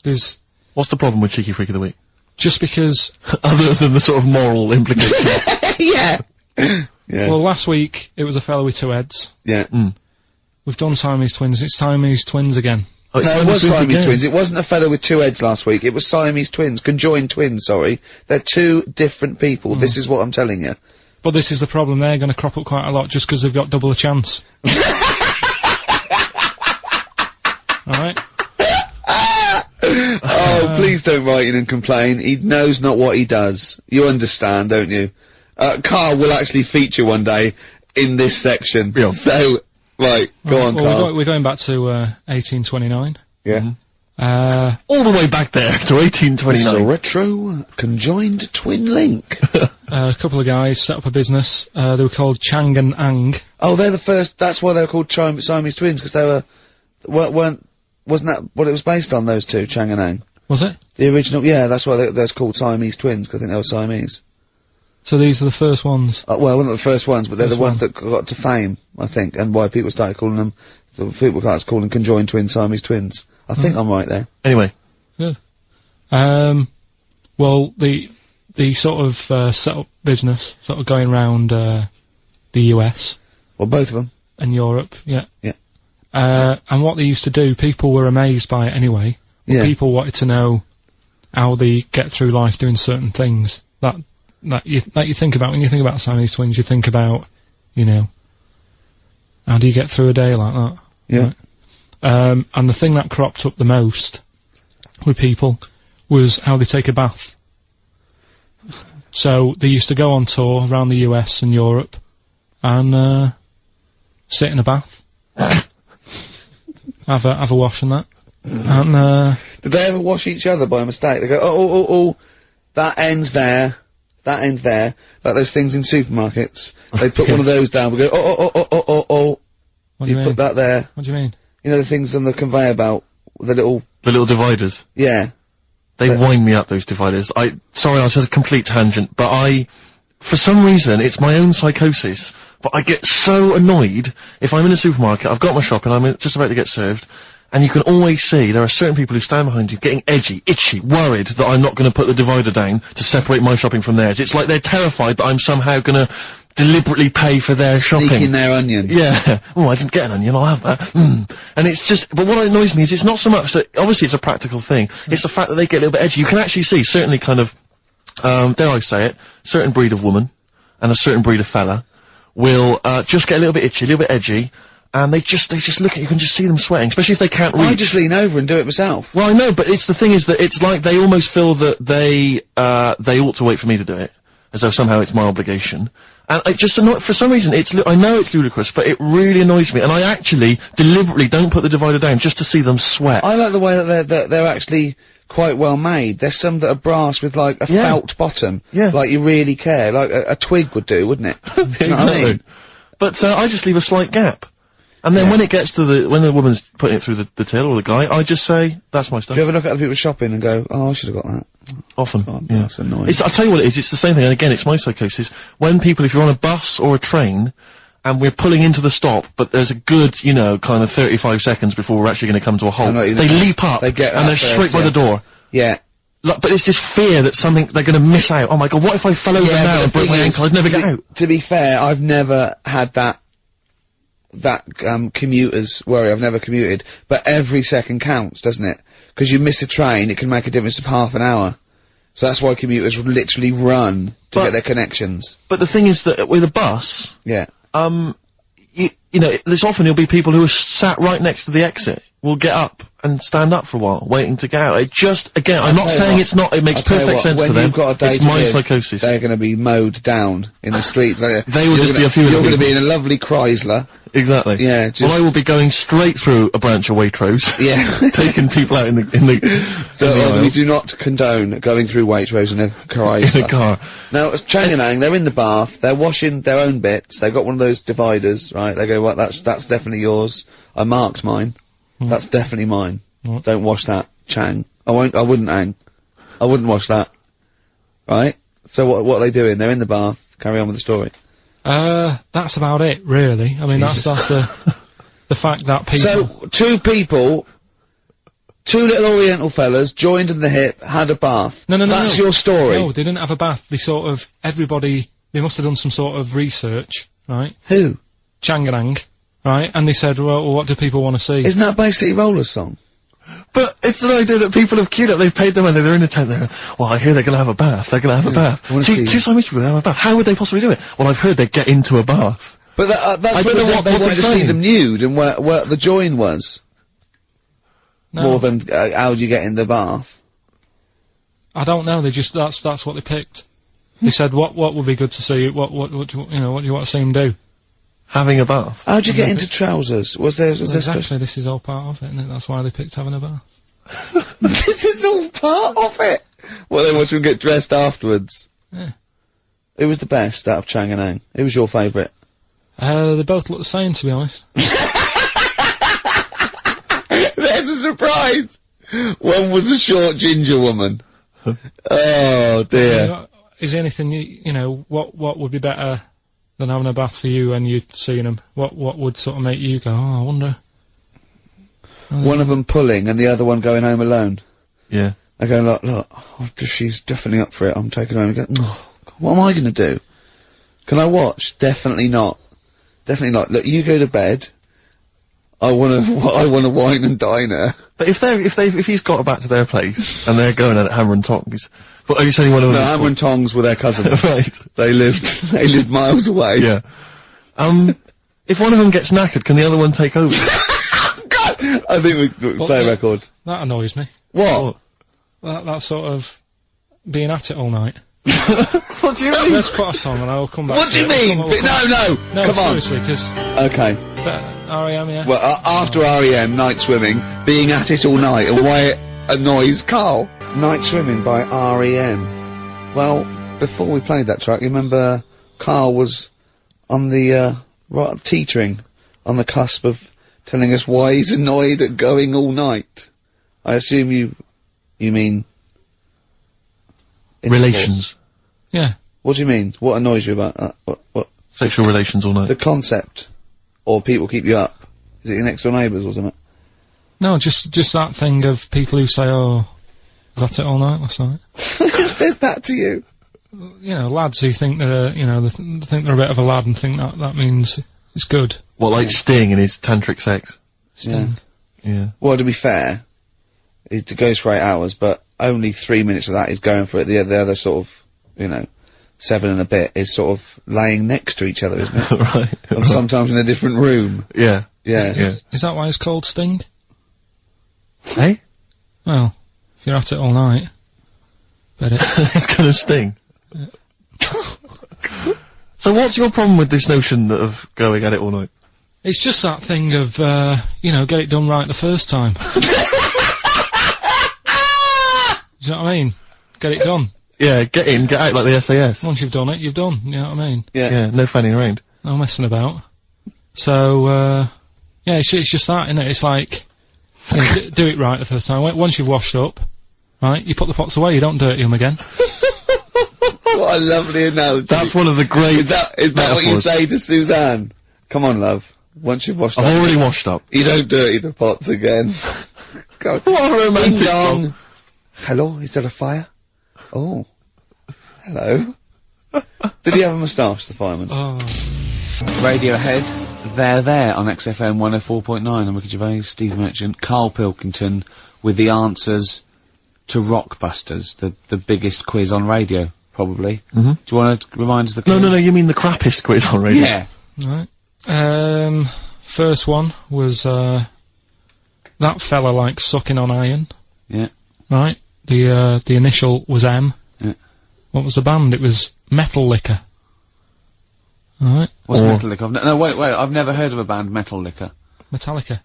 There's... What's the problem with Cheeky Freak of the Week? Just because... Other than the sort of moral implications. Yeah. Well, last week, it was a fellow with two heads. Yeah. We've done Siamese twins. It's Siamese twins again. No, it was Siamese twins. It wasn't a fellow with two heads last week. It was Siamese twins. Conjoined twins, sorry. They're two different people. This is what I'm telling you. But this is the problem. They're going to crop up quite a lot just because they've got double a chance. Alright? Oh, please don't write in and complain. He knows not what he does. You understand, don't you? Carl will actually feature one day in this section. Yeah. So, right, go on, Carl. We're going back to 1829. Yeah. All the way back there to 1829. This is a retro conjoined twin link. A couple of guys set up a business. They were called Chang and Ang. Oh, they're the first. That's why they were called Siamese twins, because they wasn't that what it was based on? Those two, Chang and Ang. Was it? The original, yeah. That's why they're called Siamese twins, because I think they were Siamese. So these are the first ones. Well, they're not the first ones, but they're the ones that got to fame, I think, and why people started calling them. People started calling them conjoined twins, Siamese twins. I think I'm right there. Anyway. Good. Well, the sort of set up business, sort of going round the US. Well, both of them. And Europe, yeah. Yeah. And what they used to do, people were amazed by it anyway. Yeah. People wanted to know how they get through life doing certain things that you think about. When you think about Siamese twins, you think about, you know, how do you get through a day like that? Yeah. Right? And the thing that cropped up the most with people was how they take a bath. So they used to go on tour around the US and Europe and sit in a bath, have a wash and that. And did they ever wash each other by mistake? They go, oh, that ends there. That ends there. Like those things in supermarkets. They put one of those down. We go, oh. What do you mean? Put that there. What do you mean? You know the things on the conveyor belt? The little dividers. Yeah. They wind me up, those dividers. Sorry, I was just a complete tangent, but for some reason, it's my own psychosis, but I get so annoyed if I'm in a supermarket, I've got my shopping, I'm just about to get served, and you can always see there are certain people who stand behind you getting edgy, itchy, worried that I'm not going to put the divider down to separate my shopping from theirs. It's like they're terrified that I'm somehow going to deliberately pay for their shopping. Sneak in their onion. Yeah. Oh, I didn't get an onion, I'll have that. And it's just, but what annoys me is it's not so much that, obviously it's a practical thing, it's the fact that they get a little bit edgy. You can actually see, certainly kind of, dare I say it, certain breed of woman and a certain breed of fella will, just get a little bit itchy, a little bit edgy, and they just look at you can just see them sweating, especially if they can't reach. I just lean over and do it myself. Well, I know, but it's the thing is that it's like they almost feel that they ought to wait for me to do it, as though somehow it's my obligation. And it just for some reason, I know it's ludicrous, but it really annoys me, and I actually deliberately don't put the divider down just to see them sweat. I like the way that they're actually quite well made. There's some that are brass with like a felt bottom. Yeah. Like you really care. Like a twig would do, wouldn't it? Exactly. You know what I mean? But, I just leave a slight gap. And then when it gets to when the woman's putting it through the till or the guy, I just say, that's my stuff. Do you ever look at other people shopping and go, oh, I should have got that? Often. Oh, yeah. That's annoying. I'll tell you what it is, it's the same thing, and again, it's my psychosis. When people, if you're on a bus or a train, and we're pulling into the stop, but there's a good, kind of 35 seconds before we're actually going to come to a halt, they leap up, and they're straight by the door. Yeah. But it's this fear that they're going to miss out. Oh my god, what if I fell over now and broke my ankle? I'd never get out. To be fair, I've never had that commuter's worry. I've never commuted, but every second counts, doesn't it? Because you miss a train, it can make a difference of half an hour. So that's why commuters literally run to get their connections. But the thing is that with a bus, there's often there'll be people who are sat right next to the exit, will get up and stand up for a while, waiting to get out. It just, again, I'm not saying it's not, it makes perfect sense to them. It's my psychosis. They're gonna be mowed down in the streets. They will just be a few You're gonna be in a lovely Chrysler. Exactly. Yeah. Well, I will be going straight through a branch of Waitrose. Yeah. Taking people out in the So, we do not condone going through Waitrose in a Chrysler. In a car. Now, Chang and Ang, they're in the bath, they're washing their own bits, they've got one of those dividers, right? They go, well, that's definitely yours. I marked mine. That's definitely mine. Don't wash that, Chang. I wouldn't, Ang. I wouldn't wash that. Right? So what are they doing? They're in the bath. Carry on with the story. That's about it, really. I mean, that's the fact that people... So, two little Oriental fellas joined in the hip, had a bath. No. That's your story. No, they didn't have a bath. They they must have done some sort of research, right? Who? Changanang, right? And they said, well, what do people want to see? Isn't that basically Roller's song? But it's the idea that people have queued up, they've paid their money, they're in a tent, well, I hear they're gonna have a bath, Two Siamese people have a bath. How would they possibly do it? Well, I've heard they get into a bath. But that's I don't know what they wanted to see saying. them nude and where the join was. No. More than, how do you get in the bath? I don't know, that's what they picked. They said, what would be good to see, what do you want to see them do? Having a bath. How'd you get into trousers? Exactly, this is all part of it, isn't it? That's why they picked having a bath. This is all part of it! Well, they want you to get dressed afterwards. Yeah. Who was the best out of Changanang? Who was your favourite? They both look the same, to be honest. There's a surprise! One was a short ginger woman. Oh, dear. Is there anything, what would be better than having a bath for you when you're seeing them? What would sort of make you go, I wonder? One of them pulling and the other one going home alone. Yeah. I go, look, she's definitely up for it. I'm taking her home and go, what am I going to do? Can I watch? Definitely not. Definitely not. Look, you go to bed. I want to wine and dine her. But if he's got back to their place and they're going at hammer and tongs, but are you saying one of them? No, hammer and tongs were their cousins. Right. They lived miles away. Yeah. If one of them gets knackered, can the other one take over? God! I think we play a record. That annoys me. What? That sort of being at it all night. What do you mean? Let's put a song and I'll come back. What do you mean? No, no, come on. seriously, because... Okay. R.E.M., yeah. Well, after R.E.M., Night Swimming, being at it all night, and why it annoys Carl. Night Swimming by R.E.M. Well, before we played that track, you remember Carl was on the, teetering, on the cusp of telling us why he's annoyed at going all night. I assume you mean... Relations. Yeah. What do you mean? What annoys you about that? What? Sexual relations all night. The concept. Or people keep you up. Is it your next door neighbours or something? No, just that thing of people who say, was that it all night last night? Who says that to you? Lads who think they're, they think they're a bit of a lad and think that means it's good. What, like Sting and his tantric sex? Sting. Yeah. Well, to be fair, it goes for 8 hours, but only 3 minutes of that is going for it. The other sort of, 7 and a bit is sort of laying next to each other, isn't it? Right. Or sometimes in a different room. Yeah. Yeah. Is that why it's called Sting? Hey? Well, if you're at it all night, bet it. It's gonna sting. Yeah. So what's your problem with this notion of going at it all night? It's just that thing of, get it done right the first time. Do you know what I mean? Get it done. Yeah, get in, get out like the SAS. Once you've done it, you've done. You know what I mean? Yeah, no fanning around. No messing about. So, it's just that, innit? It's like, do it right the first time. Once you've washed up, right, you put the pots away, you don't dirty them again. What a lovely analogy. That's one of the great Is that what you say to Suzanne? Come on, love. Once you've washed up. I've already washed up. You don't dirty the pots again. God. What a romantic Ding dong. song. Hello, is there a fire? Oh. Hello. Did he have a moustache, the fireman? Oh. Radiohead, they're there on XFM 104.9. I'm Ricky Gervais, Steve Merchant, Karl Pilkington, with the answers to Rockbusters, the biggest quiz on radio, probably. Mm-hmm. Do you want to remind us the quiz? No, you mean the crappiest quiz on radio? Yeah. Right. First one was, that fella likes sucking on iron. Yeah. Right? The initial was M. Yeah. What was the band? It was Metal Liquor. Alright. What's Metal Liquor? No, wait, I've never heard of a band, Metal Liquor. Metallica.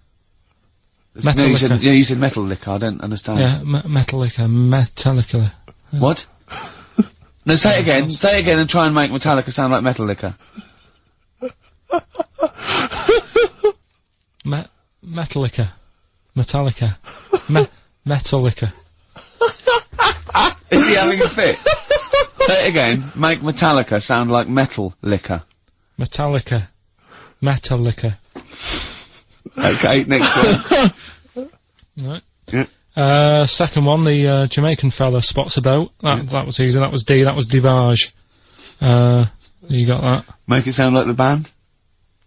Metal Liquor. You said Metal Liquor, I don't understand. Yeah, Metal Liquor. Metallica. Yeah. What? No, say it again and try and make Metallica sound like Metal Liquor. Metallica. Metallica. Metallica. Is he having a fit? Say it again. Make Metallica sound like Metal Liquor. Metallica. Okay, next one. Right. Yeah. Second one, the Jamaican fella spots a boat. That was easy. That was D. That was Debage. You got that? Make it sound like the band.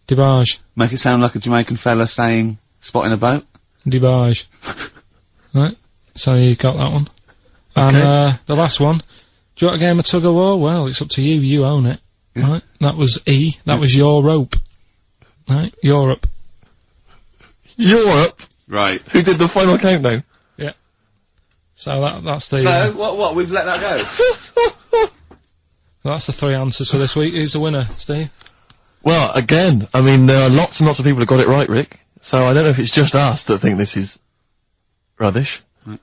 Debage. Make it sound like a Jamaican fella saying, spotting a boat. Debage. Right. So you got that one. Okay. And the last one. Do you want a game of tug of war? Well, it's up to you. You own it. Yeah. Right. That was E. That was your rope. Right. Europe. Europe? Right. Who did the final countdown? Yeah. So that's the... No, what? We've let that go. That's the 3 answers for this week. Who's the winner, Steve? Well, again, I mean, there are lots and lots of people who got it right, Rick. So I don't know if it's just us that think this is rubbish. Right.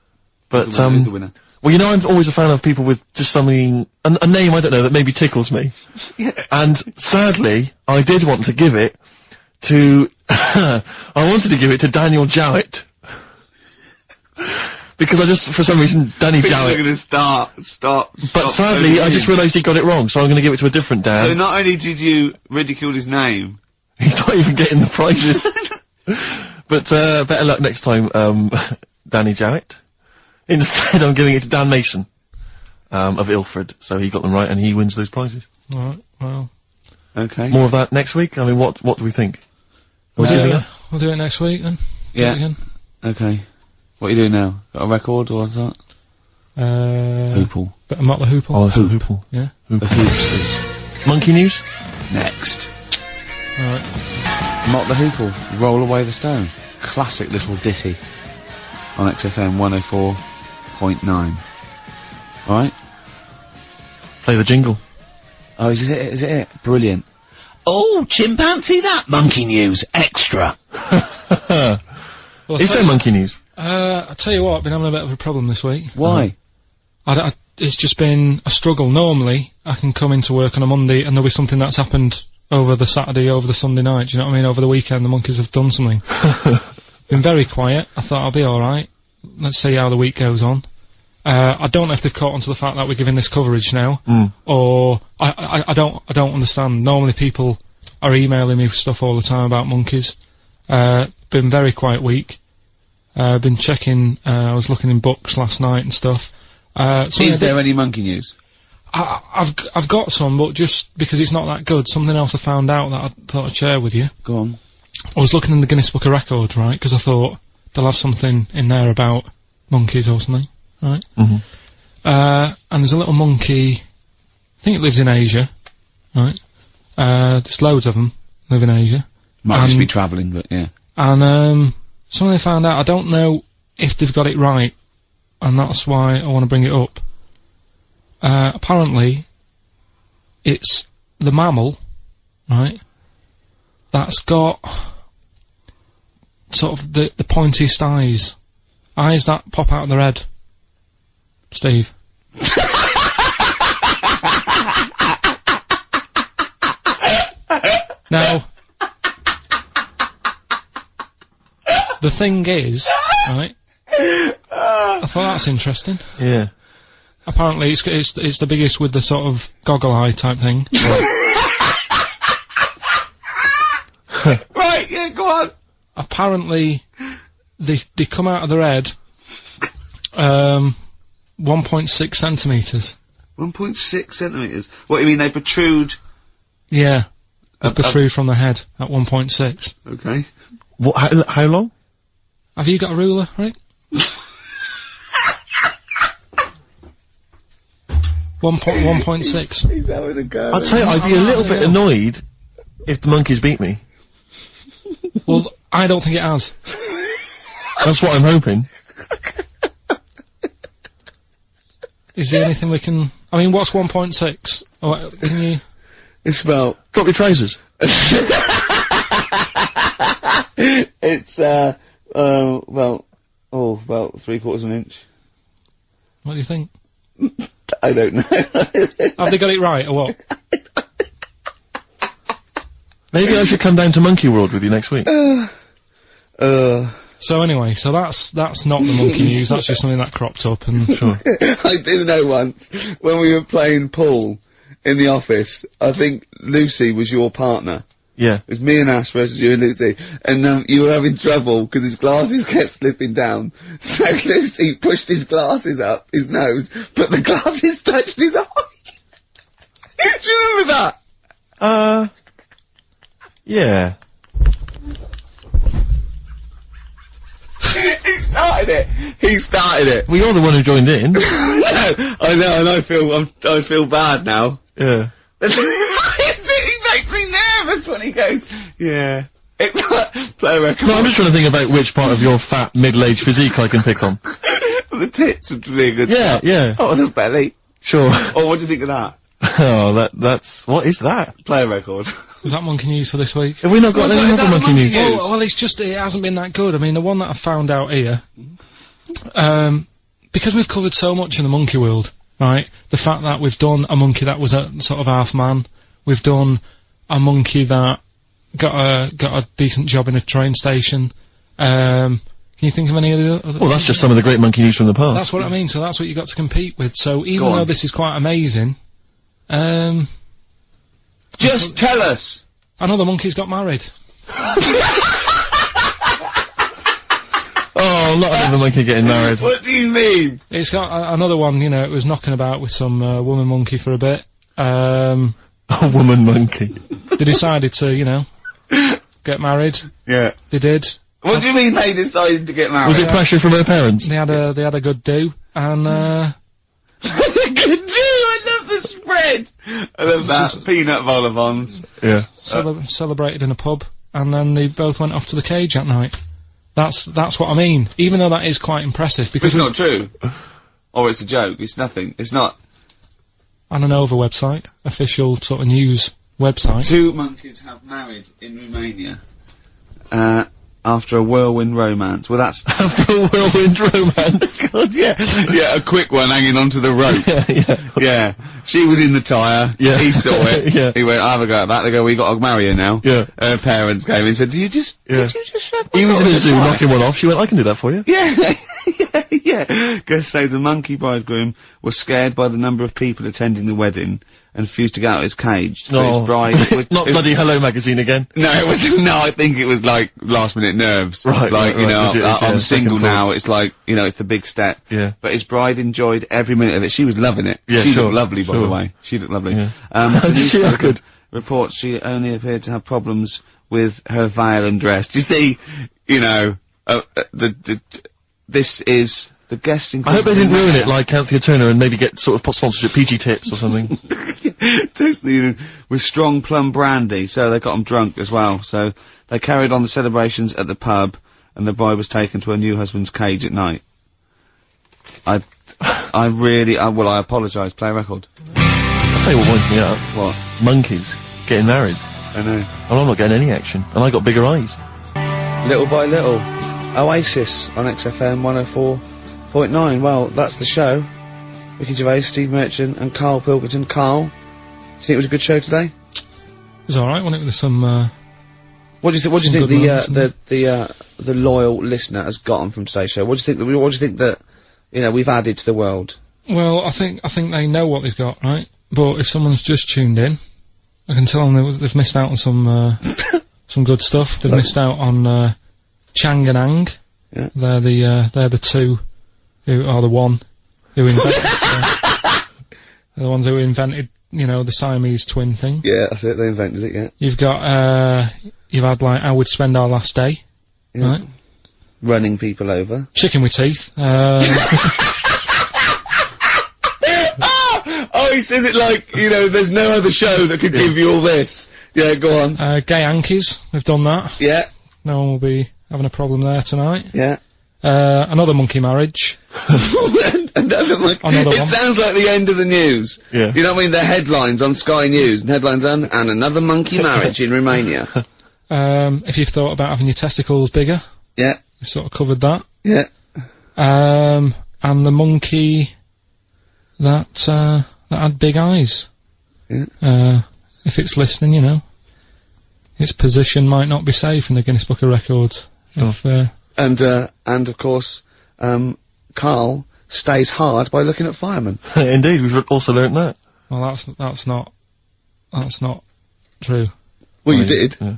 But, Who's the winner? well, you know, I'm always a fan of people with just something, a name I don't know that maybe tickles me. Yeah. And sadly, I did want to give it to, I wanted to give it to Daniel Jowett. Because I just, for some reason, Danny People are Jowett. going to stop. But sadly, I just realised he got it wrong, so I'm going to give it to a different Dan. So not only did you ridicule his name, He's not even getting the prizes. But, better luck next time, Danny Jowett. Instead, I'm giving it to Dan Mason, of Ilford. So he got them right and he wins those prizes. Alright, well... okay. More of that next week? I mean, what do we think? We'll do it. We'll do it next week then. Yeah. Do it again. Okay. What are you doing now? Got a record or what's that? Hoople. Bit of Motley Hoople. Oh, that's a Hoople. Yeah. The Hoopsters. Monkey News? Next. Alright. Mock the Hoople. Roll Away the Stone. Classic little ditty. On XFM 104.9. Alright? Play the jingle. Oh, is it it? Brilliant. Oh, chimpanzee that monkey news extra. Well, Is there Monkey News? I tell you what, I've been having a bit of a problem this week. Why? It's just been a struggle. Normally, I can come into work on a Monday and there'll be something that's happened over the Saturday, over the Sunday night. Do you know what I mean? Over the weekend, the monkeys have done something. Been very quiet. I thought I'll be alright. Let's see how the week goes on. I don't know if they've caught on to the fact that we're giving this coverage now, or I don't understand. Normally people are emailing me stuff all the time about monkeys. Been very quiet week. Been checking. I was looking in books last night and stuff. Is there any monkey news? I've got some, but just because it's not that good. Something else I found out that I thought I'd share with you. Go on. I was looking in the Guinness Book of Records, right? Because I thought they'll have something in there about monkeys or something, right? And there's a little monkey. I think it lives in Asia, right? There's loads of them live in Asia. Might just be travelling, but yeah. And something I found out. I don't know if they've got it right, and that's why I want to bring it up. Apparently, it's the mammal, right? That's got sort of the pointiest eyes that pop out of their head. Steve. Now, the thing is, right? I thought that's interesting. Yeah. Apparently, it's the biggest with the sort of goggle eye type thing. Right, yeah, go on. Apparently, they come out of their head 1.6 centimetres. 1.6 centimetres. What, you mean they protrude? Yeah. They protrude from the head at 1.6. Okay. What? How long? Have you got a ruler, Rick? 1.6. He's having a go. I'll tell you, I'd be a little bit annoyed if the monkeys beat me. Well, I don't think it has. That's what I'm hoping. Is there anything we can... I mean, what's 1.6? Oh, can you... It's about... Drop your trousers. It's, about 3/4 of an inch. What do you think? I don't know. Have they got it right, or what? Maybe I should come down to Monkey World with you next week. So anyway, so that's not the monkey news, that's just something that cropped up and... Sure. I do know once, when we were playing pool in the office, I think Lucy was your partner. Yeah. It was me and Ash versus you and Lucy. And, you were having trouble because his glasses kept slipping down. So Lucy pushed his glasses up his nose, but the glasses touched his eye. Do you remember that? Yeah. He started it. Well, you're the one who joined in. No, I know, and I feel bad now. Yeah. He makes me nervous when he goes, yeah. It's like, play a record. No, I'm just trying to think about which part of your fat, middle-aged physique I can pick on. The tits would be a good Yeah, start. yeah. Oh, the belly. Sure. Oh, what do you think of that? Oh, that's, what is that? Play a record. Was that monkey news for this week? Have we not got any other monkey news? Well, it's just, it hasn't been that good. I mean, the one that I found out here, because we've covered so much in the monkey world, right? The fact that we've done a monkey that was a sort of half man, we've done a monkey that got a decent job in a train station. Can you think of any of the other? Well, that's just some of the great monkey news from the past. That's what I mean. So that's what you got to compete with. So even though this is quite amazing, just tell us. Another monkey's got married. Oh, not another monkey getting married. What do you mean? It's got another one. You know, it was knocking about with some woman monkey for a bit. A woman monkey. They decided to, you know, get married. Yeah. They did. What do you mean they decided to get married? Was it pressure from her parents? They had a good do, and Good do! I love the spread! I love that. Peanut vol-au-vents. Yeah. Celebrated in a pub, and then they both went off to the cage that night. That's what I mean. Even though that is quite impressive, because It's not true. Or it's a joke. It's nothing. It's not. On an Over website, official sort of news website. 2 monkeys have married in Romania. After a whirlwind romance. Well, that's... After a whirlwind romance. God, yeah. Yeah, a quick one hanging onto the rope. Yeah. She was in the tyre. Yeah. He saw it. Yeah. He went, I'll have a go at that. They go, we got to marry her now. Yeah. Her parents came and said, did you just shove my He was in dog a zoo tyre?" knocking one off. She went, I can do that for you. Yeah. Yeah. Guests say the monkey bridegroom was scared by the number of people attending the wedding and refused to get out of his cage. So his bride... Not bloody Hello Magazine again. No, it was, no, I think it was like last minute nerves. Right, like, right, you know, legit, yeah, I'm single second now, thoughts. it's like, you know, it's the big step. Yeah. But his bride enjoyed every minute of it. She was loving it. Yeah, she sure, looked lovely, by sure. the way. She looked lovely. Yeah. The Did she? newspaper Good. reports she only appeared to have problems with her veil and dress. Do you see, you know, this is... The guests I hope they didn't ruin it like Anthea Turner and maybe get sort of sponsorship PG tips or something. Totally, with strong plum brandy, so they got them drunk as well. So they carried on the celebrations at the pub, and the bride was taken to her new husband's cage at night. I apologise. Play a record. I'll tell you what winds me up. What? Monkeys getting married. I know. And I'm not getting any action. And I got bigger eyes. Little by little, Oasis on XFM 104.9. Well, that's the show. Ricky Gervais, Steve Merchant, and Karl Pilkington. Karl, do you think it was a good show today? It was alright, wasn't it, with some, What do you think? What do you some think good the loyal listener has gotten from today's show? What do you think that you know we've added to the world? well, I think they know what they've got, right? But if someone's just tuned in, I can tell them they've missed out on some, some good stuff. They've missed out on, Chang and Ang. Yeah. They're the two who are the one who invented, they're the ones who invented, you know, the Siamese twin thing. Yeah, that's it. They invented it. Yeah. You've got, you've had like How We'd Spend Our Last Day, Yeah. right? Running people over. Chicken with Teeth. Oh, he says it like, you know, there's no other show that could give you all this. Yeah, go on. Gay Yankees. We've done that. Yeah, No one will be having a problem there tonight. yeah. Another monkey marriage. Another monkey. Another It one. sounds like the end of the news. Yeah. You know what I mean? The headlines on Sky News, and headlines on, and another monkey marriage in Romania. If you've thought about having your testicles bigger, Yeah, we've sort of covered that. yeah. And the monkey that had big eyes. Yeah. If it's listening, you know, its position might not be safe in the Guinness Book of Records. If, And of course, Karl stays hard by looking at firemen. Indeed, we've also learnt that. well, that's not That's not true. Well, you did. Yeah.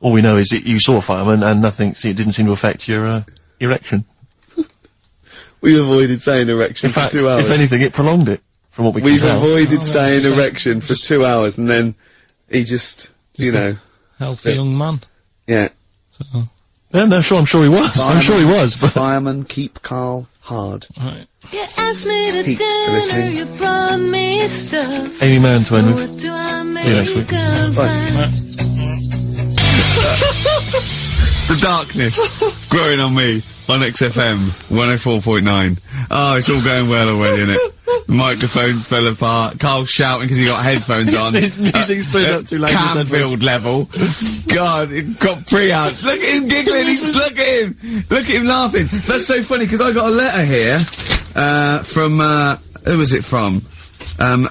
All we know is that you saw a fireman and nothing, see, it didn't seem to affect your, erection. We avoided saying erection In fact, for 2 hours. if anything, it prolonged it, from what we can We've tell. avoided saying erection for 2 hours, and then he just you know. Healthy young man. Yeah. So, Yeah, no, sure, I'm sure he was. I'm sure he was, but... Fireman, keep Carl hard. right. You asked me to Keep dinner, listening. you brought me stuff. Amy Mann to end with. What do I make See you next week. The darkness growing on me on XFM 104.9. Oh, it's all going well already, isn't it? The microphones fell apart. Carl's shouting because he got headphones on. His music's turned up too late. Canfield level. God, it got pre-out. Look at him giggling. Look at him. Look at him laughing. That's so funny because I got a letter here from who was it from?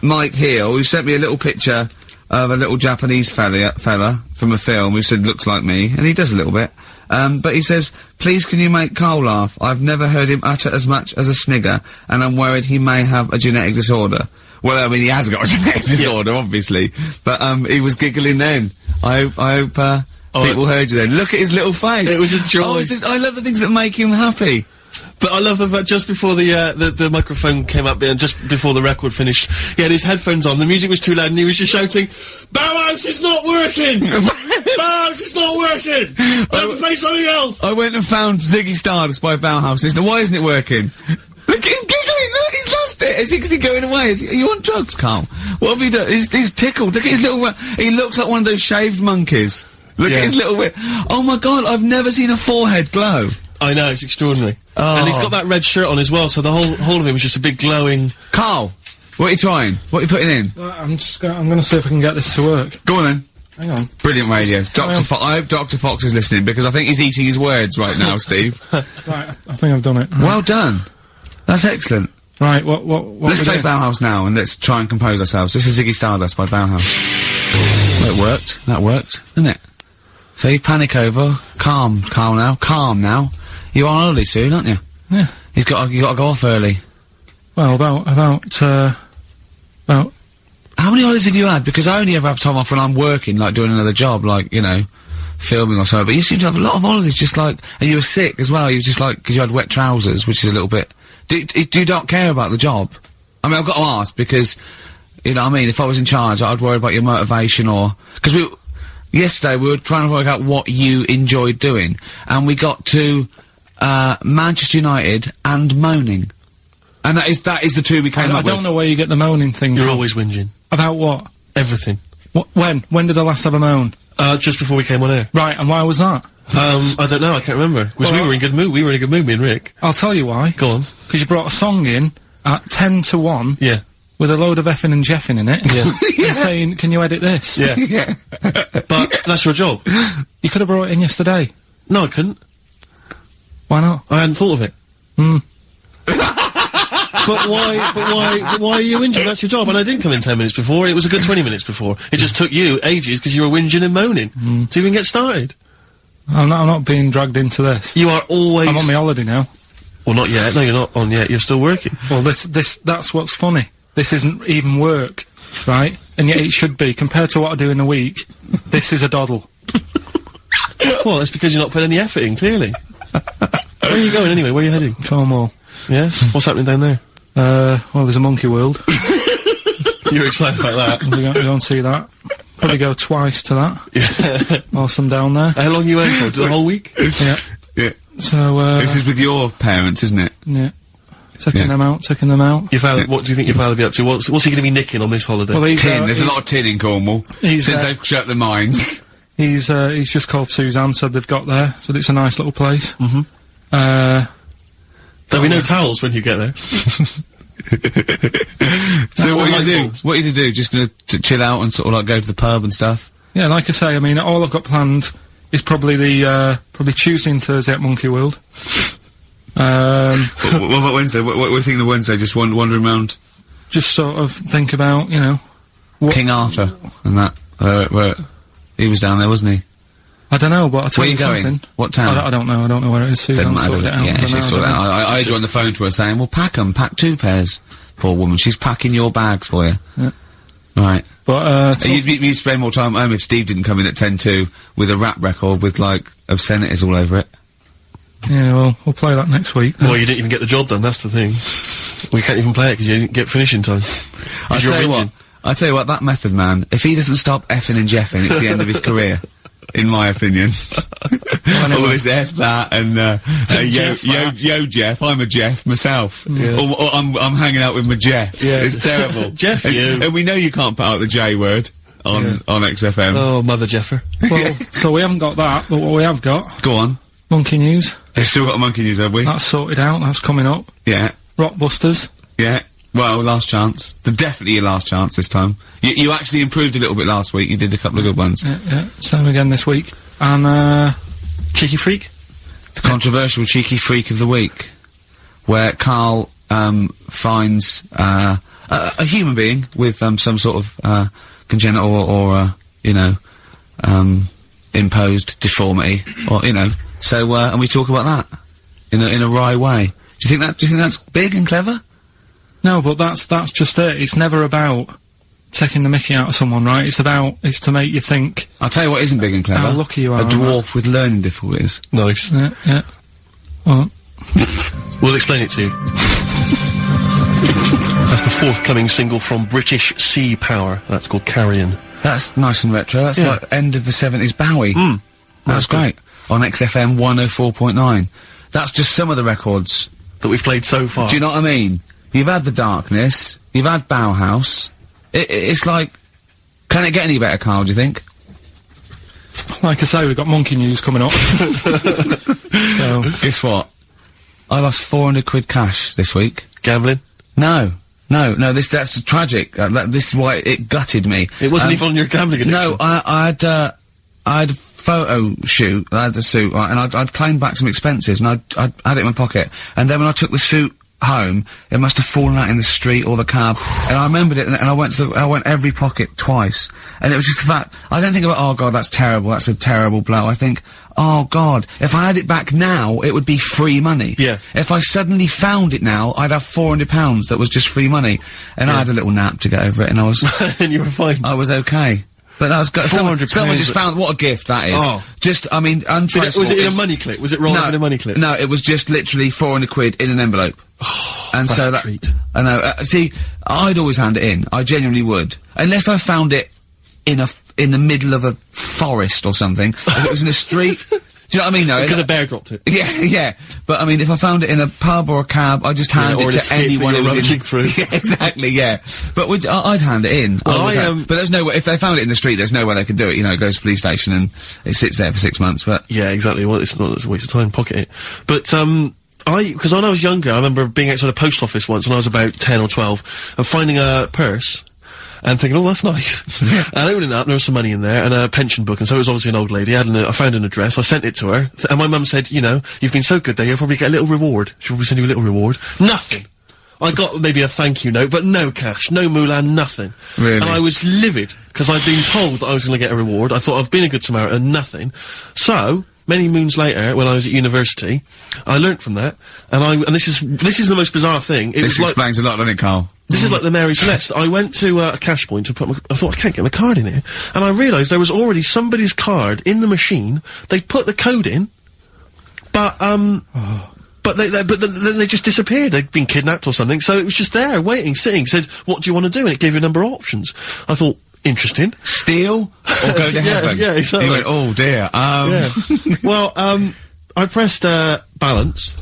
Mike Heel, who sent me a little picture of a little Japanese fella from a film who said looks like me, and he does a little bit. But he says, please can you make Carl laugh? I've never heard him utter as much as a snigger, and I'm worried he may have a genetic disorder. Well, I mean, he has got a genetic disorder, obviously. But, he was giggling then. I hope, people heard you then. Look at his little face. It was a joy. Oh, I love the things that make him happy. But I love the fact just before the microphone came up and just before the record finished, he had his headphones on, the music was too loud and he was just shouting, Bauhaus is not working! Bauhaus is not working! I have to play something else! I went and found Ziggy Stardust by Bauhaus and he said, why isn't it working? Look at him giggling! Look, he's lost it! Is he going away? Are you on drugs, Carl? What have you done? He's tickled. Look at his little... he looks like one of those shaved monkeys. Look at his little... oh my god, I've never seen a forehead glow. I know, it's extraordinary. Oh. And he's got that red shirt on as well, so the whole of him is just a big glowing... Carl, what are you trying? What are you putting in? I'm gonna see if I can get this to work. Go on then. Hang on. Brilliant radio. I hope Dr. Fox is listening because I think he's eating his words right now, Steve. Right, I think I've done it. Right. Well done. That's excellent. Right, what Let's we play doing? Bauhaus now and let's try and compose ourselves. This is Ziggy Stardust by Bauhaus. Well, it worked. That worked, didn't it? So you panic over. Calm now. You're on holiday soon, aren't you? Yeah. You got to go off early. Well, about How many holidays have you had? Because I only ever have time off when I'm working, like doing another job, like, you know, filming or something. But you seem to have a lot of holidays, just like, and you were sick as well. You were just like, because you had wet trousers, which is a little bit. Do you not care about the job? I mean, I've got to ask because, you know what I mean, if I was in charge, I'd worry about your motivation or, because yesterday we were trying to work out what you enjoyed doing, and we got to, Manchester United and moaning. And that is the two we came up with. I don't know where you get the moaning thing You're from. always whinging. About what? Everything. When did I last have a moan? Just before we came on air. Right, and why was that? I don't know, I can't remember. Because we were in good mood, me and Rick. I'll tell you why. Go on. Because you brought a song in at 10 to 1. Yeah. With a load of effing and jeffing in it. Yeah. And saying, can you edit this? Yeah. Yeah. But that's your job. You could have brought it in yesterday. No, I couldn't. Why not? I hadn't thought of it. But why are you whinging? That's your job. And I didn't come in 10 minutes before. It was a good 20 minutes before. It just took you ages because you were whinging and moaning to even get started. I'm not being dragged into this. You are always... I'm on my holiday now. Well, not yet. No, you're not on yet. You're still working. Well, that's what's funny. This isn't even work, right? And yet it should be. Compared to what I do in the week, this is a doddle. Well, that's because you're not putting any effort in, clearly. Where are you going anyway? Where are you heading? Cornwall. Yeah? What's happening down there? Well, there's a monkey world. You're excited about that? We're going to see that. Probably go twice to that. Yeah. Whilst I'm down there. How long are you in for? The whole week? Yeah. Yeah. So, This is with your parents, isn't it? yeah. Taking them out. Your father, what do you think your father will be up to? What's he going to be nicking on this holiday? Well, Tin. There's a lot of tin in Cornwall. He's, since they've shut the mines. He's just called Suzanne, said they've got there, said it's a nice little place. Mm-hmm. There'll be no towels when you get there. So what are you gonna do? What are you gonna do? Just gonna chill out and sort of like go to the pub and stuff? Yeah, like I say, I mean, all I've got planned is probably probably Tuesday and Thursday at Monkey World. What about Wednesday? What do you think of Wednesday? Just wandering around? Just sort of think about, you know... King Arthur and that. Where he was down there, wasn't he? I don't know, but I'll tell Where you are you going? something. What town? I don't know. I don't know where it is. Suzanne sorted it out. Yeah, she sorted it out. I heard you on the phone to her saying, well, pack 2 pairs. Poor woman. She's packing your bags for you. Yeah. Right. But, You'd spend more time at home if Steve didn't come in at 10-2 with a rap record with, like, obscenities all over it. yeah, well, we'll play that next week. Well, you didn't even get the job done, that's the thing. We can't even play it because you didn't get finishing time. I tell you what, that Method Man, if he doesn't stop effing and jeffing, it's the end of his career. In my opinion. All this F that and, yo Jeff, I'm a Jeff myself. Yeah. Or I'm hanging out with my Jeffs. Yeah. It's terrible. Jeff, and we know you can't put out the J word on XFM. Oh, Mother Jeffer. Well, so we haven't got that, but what we have got... Go on. Monkey News. We've still got a Monkey News, have we? That's sorted out, that's coming up. Yeah. Rockbusters. Yeah. Well, last chance. Definitely your last chance this time. You actually improved a little bit last week. You did a couple of good ones. Yeah. Same again this week. And, Cheeky Freak? The controversial Cheeky Freak of the Week. Where Carl, finds, a human being with, some sort of, congenital or, imposed deformity. Or, so, and we talk about that. In a wry way. Do you think that's big and clever? no, but that's just it. It's never about taking the mickey out of someone, right? It's to make you think. I'll tell you what isn't big and clever. How lucky you are. A dwarf with learning difficulties. Nice. Yeah. Well, We'll explain it to you. That's the forthcoming single from British Sea Power. That's called Carrion. That's nice and retro. That's like end of the 70s Bowie. That's great. On XFM 104.9. That's just some of the records that we've played so far. Do you know what I mean? You've had The Darkness, you've had Bauhaus. It's like, can it get any better, Carl, do you think? like I say, we've got Monkey News coming up. So. Guess what? I lost 400 quid cash this week. Gambling? No, that's tragic. This is why it gutted me. It wasn't even on your gambling addiction. No, I had a photo shoot, I had a suit, right, and I'd claimed back some expenses, and I'd had it in my pocket, and then when I took the suit home, it must have fallen out in the street or the cab, and I remembered it, and I went every pocket twice, and it was just the fact, I don't think about, oh god, that's terrible, that's a terrible blow, I think, oh god, if I had it back now, it would be free money. Yeah. If I suddenly found it now, I'd have £400 that was just free money, and I had a little nap to get over it, and I was... and you were fine. I was okay. But that was someone just found what a gift that is. Oh. Just, I mean, untraceable. Was it in a money clip? Was it rolled up in a money clip? No, it was just literally 400 quid in an envelope. And that's so a that, treat. I know. See, I'd always hand it in. I genuinely would, unless I found it in the middle of a forest or something. If it was in a street. Do you know what I mean? No, because a bear dropped it. Yeah. But I mean, if I found it in a pub or a cab, I just hand it to anyone who was rummaging through. Yeah, exactly. Yeah. But I'd hand it in. Well, but there's no way. If they found it in the street, there's no way they could do it. You know, it goes to the police station and it sits there for 6 months. But yeah, exactly. Well, it's not. It's a waste of time. Pocket it. But because when I was younger, I remember being outside a post office once when I was about 10 or 12 and finding a purse. And thinking, oh, that's nice. And opening it up, there was some money in there, and a pension book, and so it was obviously an old lady. I found an address, I sent it to her, and my mum said, you know, you've been so good there, you'll probably get a little reward. She'll probably send you a little reward. Nothing! I got maybe a thank you note, but no cash, no moolah, nothing. Really? And I was livid, because I'd been told that I was gonna get a reward. I thought I've been a good Samaritan, nothing. So, many moons later, when I was at university, I learnt from that, and this is the most bizarre thing. This explains a lot, doesn't it, Carl? This is like the Mary Celeste. I went to a cash point to I thought, I can't get my card in here. And I realised there was already somebody's card in the machine. They put the code in, but then they just disappeared. They'd been kidnapped or something. So it was just there, waiting, sitting, said, what do you want to do? And it gave you a number of options. I thought, interesting. Steal or go to heaven? Yeah, exactly. He went, oh dear, Yeah. Well, I pressed, balance,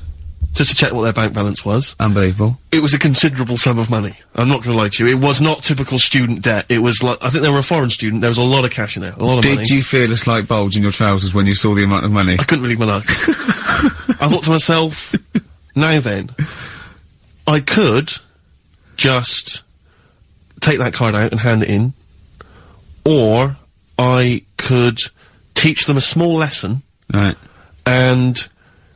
just to check what their bank balance was. Unbelievable. It was a considerable sum of money. I'm not gonna lie to you. It was not typical student debt. It was like, I think they were a foreign student. There was a lot of cash in there. A lot of money. Did you feel a slight bulge in your trousers when you saw the amount of money? I couldn't believe my luck. I thought to myself, now then, I could just take that card out and hand it in, or I could teach them a small lesson. Right. And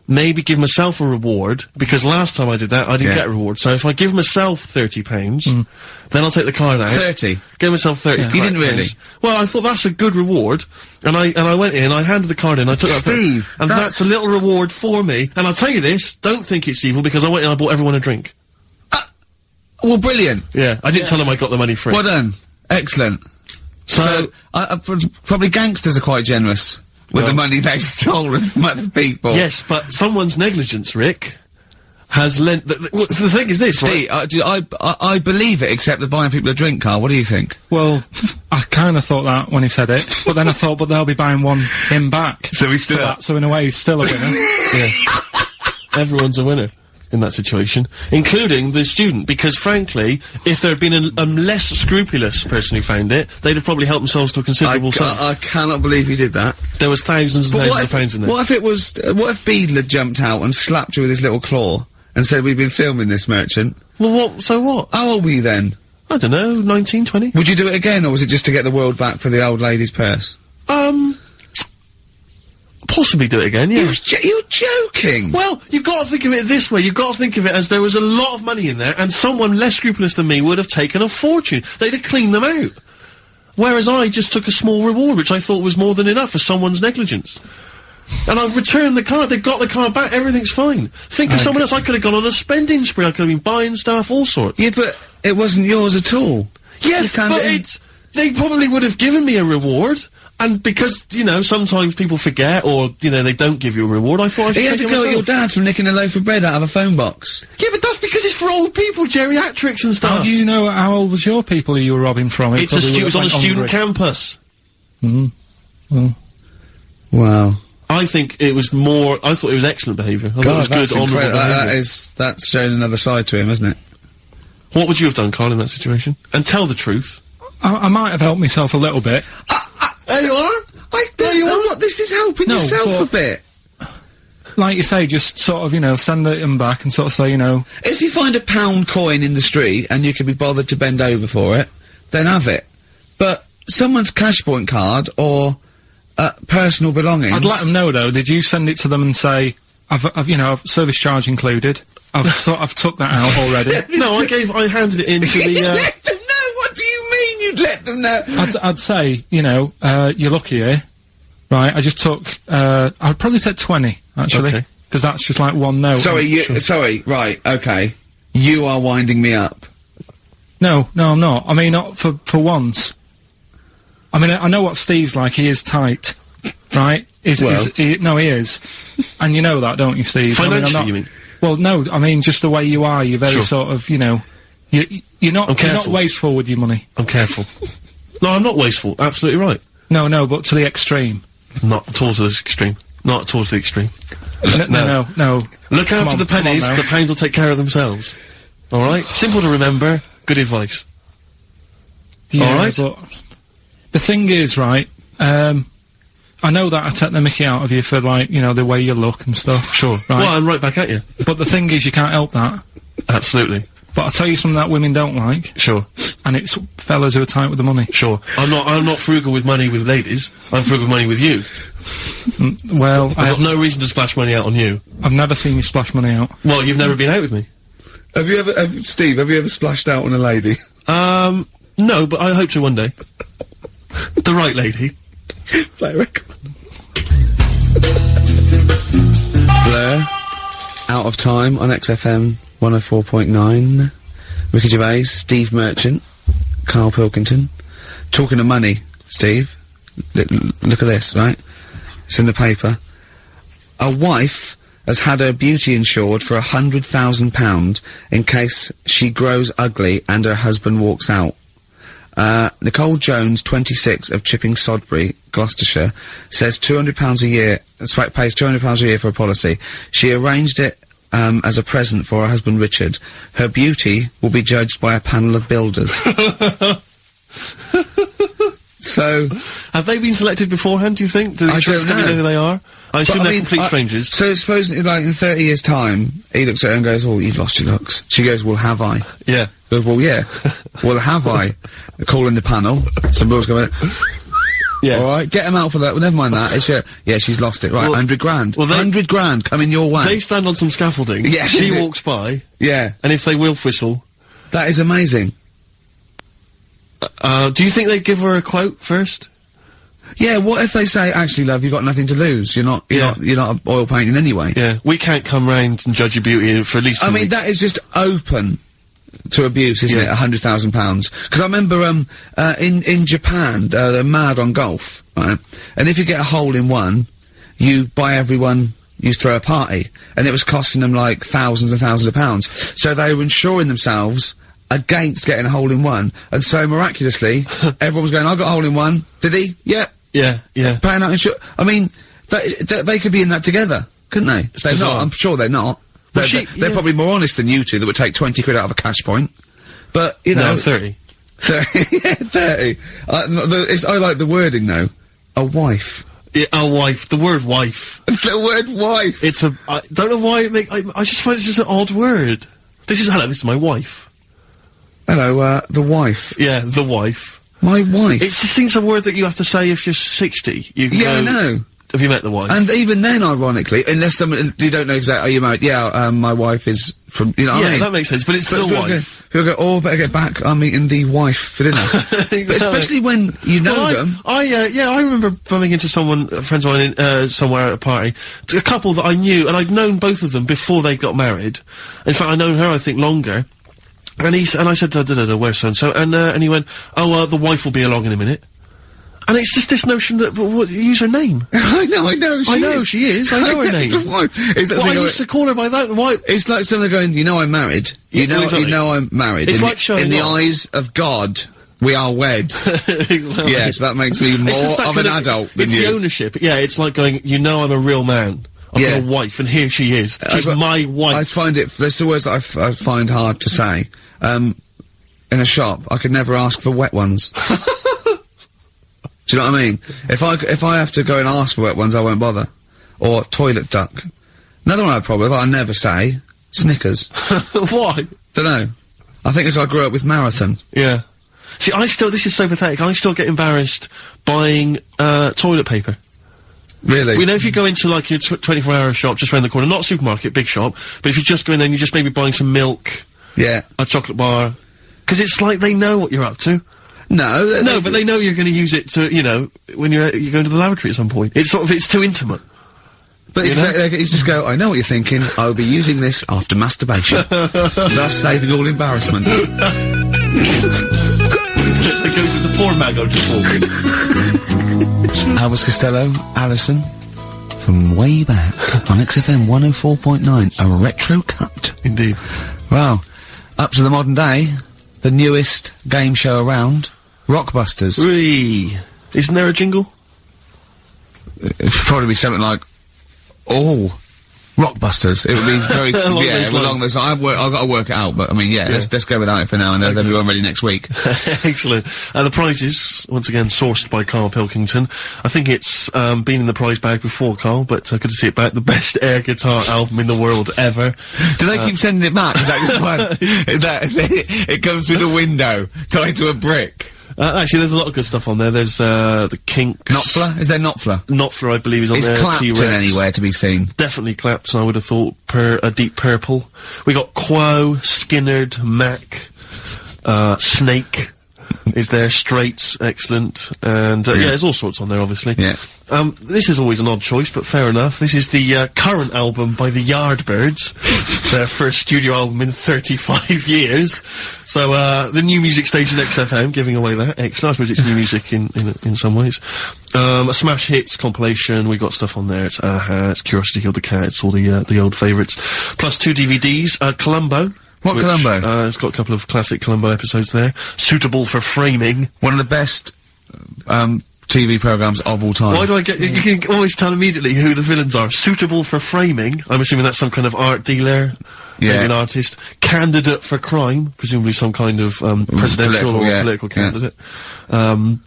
maybe give myself a reward, because last time I did that, I didn't get a reward. So if I give myself £30, then I'll take the card out. 30? Give myself 30. You didn't really? Well, I thought that's a good reward, and I went in, I handed the card in, I took that. Steve, and that's a little reward for me. And I'll tell you this, don't think it's evil, because I went in and I bought everyone a drink. Well, brilliant. Yeah, I didn't tell them I got the money free. Well done. Excellent. So, probably gangsters are quite generous with the money they've stolen from other people. Yes, but someone's negligence, Rick, has lent... The thing is this, Steve, I believe it, except they're buying people a drink, Carl. What do you think? Well, I kind of thought that when he said it, but then I thought, but they'll be buying him back. So he's still... that, so in a way, he's still a winner. Yeah. Everyone's a winner in that situation, including the student, because frankly, if there had been a less scrupulous person who found it, they'd have probably helped themselves to a considerable sum. I cannot believe he did that. There was thousands and thousands of pounds in there. What if it was, what if Beadle had jumped out and slapped you with his little claw and said, we've been filming this, merchant? Well, so what? How old were you then? I don't know, 19, 20? Would you do it again, or was it just to get the world back for the old lady's purse? Possibly do it again, yeah. You're joking! Well, you've got to think of it this way. You've got to think of it as there was a lot of money in there, and someone less scrupulous than me would have taken a fortune. They'd have cleaned them out. Whereas I just took a small reward, which I thought was more than enough for someone's negligence. And I've returned the card, they've got the card back, everything's fine. Think of someone else, I could have gone on a spending spree, I could have been buying stuff, all sorts. Yeah, but it wasn't yours at all. Yes, but they probably would have given me a reward, and because, you know, sometimes people forget, or, you know, they don't give you a reward, I thought I should take it myself. You had to go at your dad for nicking a loaf of bread out of a phone box. Yeah, but that's because it's for old people, geriatrics and stuff. How do you know how old was your people who you were robbing from? It was on a student campus. Wow. I think it was more, I thought it was excellent behaviour. I thought it was good, honourable behaviour. That's showing another side to him, isn't it? What would you have done, Carl, in that situation? And tell the truth. I might have helped myself a little bit. There you are! I don't know what this is helping yourself a bit. Like you say, just sort of, you know, send them back and sort of say, you know... If you find a £1 coin in the street and you can be bothered to bend over for it, then have it. But someone's cash point card or personal belongings... I'd let them know, though. Did you send it to them and say, I've service charge included. I've took that out already. No, I handed it in to the, Let them know? What do you mean you'd let them know? I'd say, you know, you're lucky here. Right, I just took, I'd probably take 20, actually. Okay. Because that's just like one note. Sorry, right, okay. You are winding me up. No, I'm not. I mean, not for once. I mean, I know what Steve's like, he is tight. Right? He is. And you know that, don't you, Steve? Financially, you mean? Well, no, I mean, just the way you are, you're very sort of, you know, you're not wasteful with your money. I'm careful. No, I'm not wasteful, absolutely right. No, but to the extreme. Not at all to the extreme. Not at all to the extreme. No. Look after the pennies, the pounds will take care of themselves. Alright? Simple to remember, good advice. Yeah, alright? But the thing is, right, I know that I take the mickey out of you for, like, you know, the way you look and stuff. Sure. Right? Well, I'm right back at you. But the thing is, you can't help that. Absolutely. But I'll tell you something that women don't like. Sure. And it's fellas who are tight with the money. Sure. I'm not frugal with money with ladies. I'm frugal with money with you. Well, I've got no reason to splash money out on you. I've never seen you splash money out. Well, you've never been out with me. Steve, have you ever splashed out on a lady? No, but I hope to one day. The right lady. Play a record. Blur. Out of Time on XFM 104.9. Ricky Gervais, Steve Merchant, Karl Pilkington. Talking of money, Steve. Look at this, right? It's in the paper. A wife has had her beauty insured for £100,000 in case she grows ugly and her husband walks out. Nicole Jones, 26, of Chipping Sodbury, Gloucestershire, says £200 a year, pays £200 a year for a policy. She arranged it as a present for her husband Richard. Her beauty will be judged by a panel of builders. So, have they been selected beforehand, do you think? Do the insurance company know who they are? I assume they're complete strangers. So suppose, like, in 30 years' time, he looks at her and goes, oh, you've lost your looks. She goes, well, have I? Yeah. Goes, well, yeah. Well, have I? Calling the panel. Some bills going, yeah. Alright, get him out for that. Well, never mind that. It's yeah, she's lost it. Right, well, 100 grand. Well, 100 grand coming your way. They stand on some scaffolding. Yeah. She walks by. Yeah. And if they wolf whistle. That is amazing. Do you think they'd give her a quote first? Yeah, what if they say, actually, love, you've got nothing to lose. You're not oil painting anyway. Yeah, we can't come round and judge your beauty for at least 2 weeks. I mean, that is just open. to abuse, isn't it? £100,000. Because I remember, in Japan, they're mad on golf, right? And if you get a hole in one, you buy everyone, you throw a party. And it was costing them, like, thousands and thousands of pounds. So they were insuring themselves against getting a hole in one. And so, miraculously, everyone was going, I got a hole in one. Did he? Yep. Yeah. Paying out insurance. I mean, they could be in that together, couldn't they? They're not. I'm sure they're not. They're probably more honest than you two that would take 20 quid out of a cash point. But, you know... No, 30. 30. Yeah, 30. I like the wording, though. A wife. Yeah, a wife. The word wife. The word wife. I don't know why I just find it's just an odd word. This is my wife. Hello, the wife. Yeah, the wife. My wife. It just seems a word that you have to say if you're 60. You can go, I know. Have you met the wife? And even then, ironically, unless someone, you don't know exactly, are you married? Yeah, my wife is from, you know what I mean? Yeah, that makes sense, but it's the wife. People go, oh, better get back, I'm meeting the wife for dinner. Exactly. But especially when you know them. I remember bumping into friends of mine in, somewhere at a party, a couple that I knew, and I'd known both of them before they got married. In fact, I'd known her, I think, longer. And I said, where's so-and-so? And he went, the wife will be along in a minute. And it's just this notion that, use her name. I know, she is. I know her name. I used to call her by that. Why? It's like someone going, you know I'm married. You know I'm married. It's like showing in the eyes of God, we are wed. Exactly. Yes, that makes me more of an adult than you. It's the ownership. Yeah, it's like going, you know I'm a real man. I've got a wife, and here she is. She's my wife. I find there's the words that I find hard to say. In a shop, I could never ask for wet ones. Do you know what I mean? If I have to go and ask for wet ones, I won't bother. Or toilet duck. Another one I have a problem with, I never say, Snickers. Why? Dunno. I think it's I grew up with Marathon. Yeah. See, this is so pathetic, I still get embarrassed buying, toilet paper. Really? You know, if you go into, like, your 24-hour shop just round the corner, not a supermarket, big shop, but if you just go in there and you're just maybe buying some milk. Yeah. A chocolate bar. 'Cause it's like they know what you're up to. No, but they know you're going to use it to, you know, when you're going to the lavatory at some point. It's it's too intimate. But exactly, you just go, I know what you're thinking, I'll be using this after masturbation. Thus saving all embarrassment. It goes with the poor Mago Elvis Costello, Alison, from way back on XFM 104.9, a retro cut. Indeed. Wow. Up to the modern day, the newest game show around, Rockbusters. Isn't there a jingle? It'd probably be something like, Rockbusters. It would be very, along those lines. I've got to work it out, but I mean, let's go without it for now, and then we'll be ready next week. Excellent. The prizes, once again, sourced by Karl Pilkington. I think it's, been in the prize bag before, Karl, but good to see it back. The best air guitar album in the world ever. Do they keep sending it back? Is that just one? It comes through the window, tied to a brick? Actually, there's a lot of good stuff on there. There's, the Kinks. Knopfler? Is there Knopfler? Knopfler, I believe, is on there. Is Clapton anywhere to be seen? Definitely Clapton, I would have thought, a Deep Purple. We got Quo, Skinnerd, Mac, Snake is there, Straits, excellent, and, there's all sorts on there, obviously. Yeah. This is always an odd choice, but fair enough. This is the, current album by the Yardbirds. Their first studio album in 35 years. So, the new music station XFM, giving away that. Excellent. I suppose it's new music in some ways. A Smash Hits compilation. We got stuff on there. It's it's Curiosity Killed the Cat. It's all the old favourites. Plus 2 DVDs. Columbo. What Columbo? It's got a couple of classic Columbo episodes there. Suitable for framing. One of the best, TV programmes of all time. Why do I get... You can always tell immediately who the villains are. Suitable for framing. I'm assuming that's some kind of art dealer. Yeah. Maybe an artist. Candidate for crime. Presumably some kind of, presidential or political candidate. That'd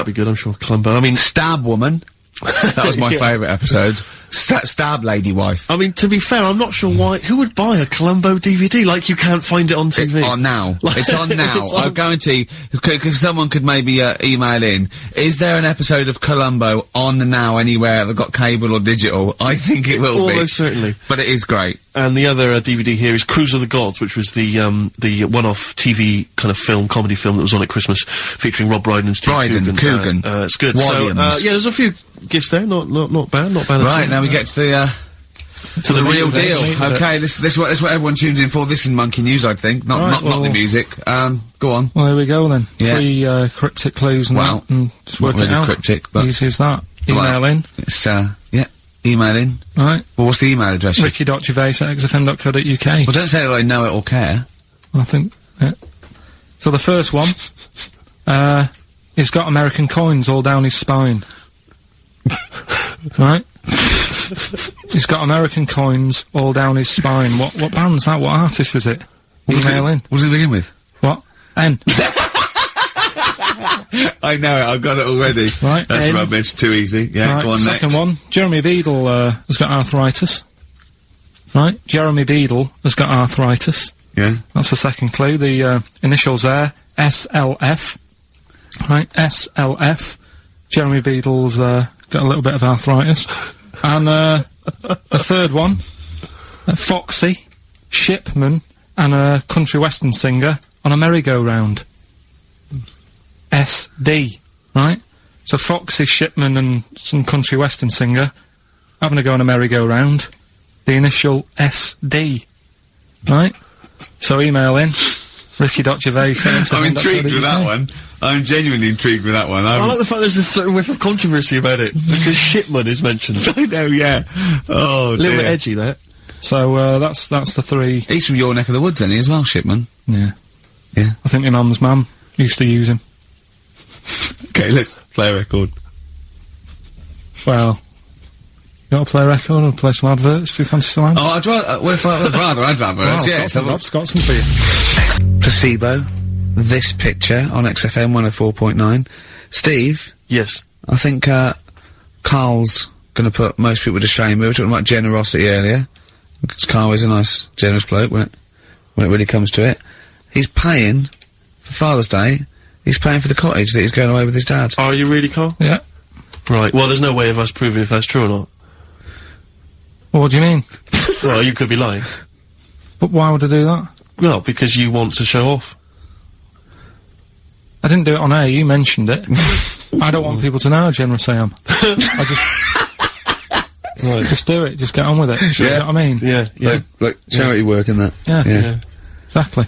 be good, I'm sure. Columbo. I mean... Stab Woman. That was my favourite episode. Stab Lady Wife. I mean, to be fair, I'm not sure why... Who would buy a Columbo DVD? Like, you can't find it on TV. It's on now. It's on now. I guarantee, because someone could maybe email in, is there an episode of Columbo on now anywhere that got cable or digital? I think it will be. Almost certainly. But it is great. And the other DVD here is Cruise of the Gods, which was the one-off TV kind of film, comedy film that was on at Christmas, featuring Rob Brydon and Steve Coogan. It's good. Williams. So, there's a few gifts there, not bad at all. Right, now we get to To the real deal. meat of it. Okay, this is what everyone tunes in for. This is Monkey News, I think. Not Right, not the music. Go on. Well, here we go then. Yeah. 3 cryptic clues and Well, that, and just not work it really out. cryptic, but- Easy as that. Well, Email in. It's email in. Right. Well, what's the email address? ricky.gervais@xfm.co.uk. Well, don't say that I know it or care. I think, yeah. So the first one, he's got American coins all down his spine. Right? He's got American coins all down his spine. What band's that? What artist is it? Email in. What does it begin with? What? N. I know it. I've got it already. Right. That's N. rubbish. Too easy. Yeah. Right, Go on second next. one. Jeremy Beadle has got arthritis. Right? Jeremy Beadle has got arthritis. Yeah. That's the second clue. The initials there, SLF. Right? SLF. Jeremy Beadle's got a little bit of arthritis. And the third one, Foxy, Shipman, and a country western singer on a merry-go-round. SD. Right? So Foxy, Shipman, and some country western singer having a go on a merry-go-round. The initial SD. Right? So email in, ricky.gervais. I'm intrigued with that one. I'm genuinely intrigued with that one. I like the fact there's this certain whiff of controversy about it, because Shipman is mentioned. I know, yeah. Oh, A little bit edgy, that. So, that's the 3. He's from your neck of the woods, isn't he, as well, Shipman? Yeah. Yeah. I think my mum's mum used to use him. Okay, let's play a record. Well, you want to play a record or play some adverts? Do you fancy some ads? Oh, I'd rather adverts, Well, yeah. I've got some for you. Placebo, this picture on XFM 104.9. Steve, Yes. I think, Carl's gonna put most people to shame. We were talking about generosity earlier. Because Carl is a nice, generous bloke when it really comes to it. He's paying, for Father's Day, he's paying for the cottage that he's going away with his dad. Are you really, Carl? Yeah. Right. Well, there's no way of us proving if that's true or not. Well, what do you mean? Well, you could be lying. But why would I do that? Well, because you want to show off. I didn't do it on air, you mentioned it. I don't want people to know how generous I am. I just do it, just get on with it. You know what I mean? Yeah, yeah. Like charity work and that. Yeah. Yeah. Exactly.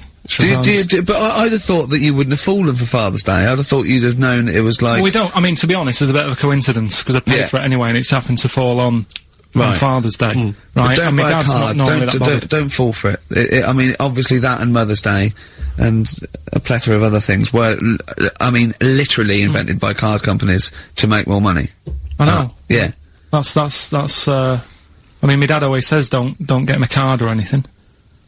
But I'd have thought that you wouldn't have fallen for Father's Day. I'd have thought you'd have known that it was like... Well, we don't, I mean, to be honest, it's a bit of a coincidence, because I paid Yeah. for it anyway, and it's happened to fall on Father's Day. But Right? don't And my buy a dad's not card. normally that bothered. Don't fall for it. I mean, obviously that and Mother's Day and a plethora of other things were, literally invented by card companies to make more money. I know. Yeah. That's, I mean, my dad always says don't get him a card or anything.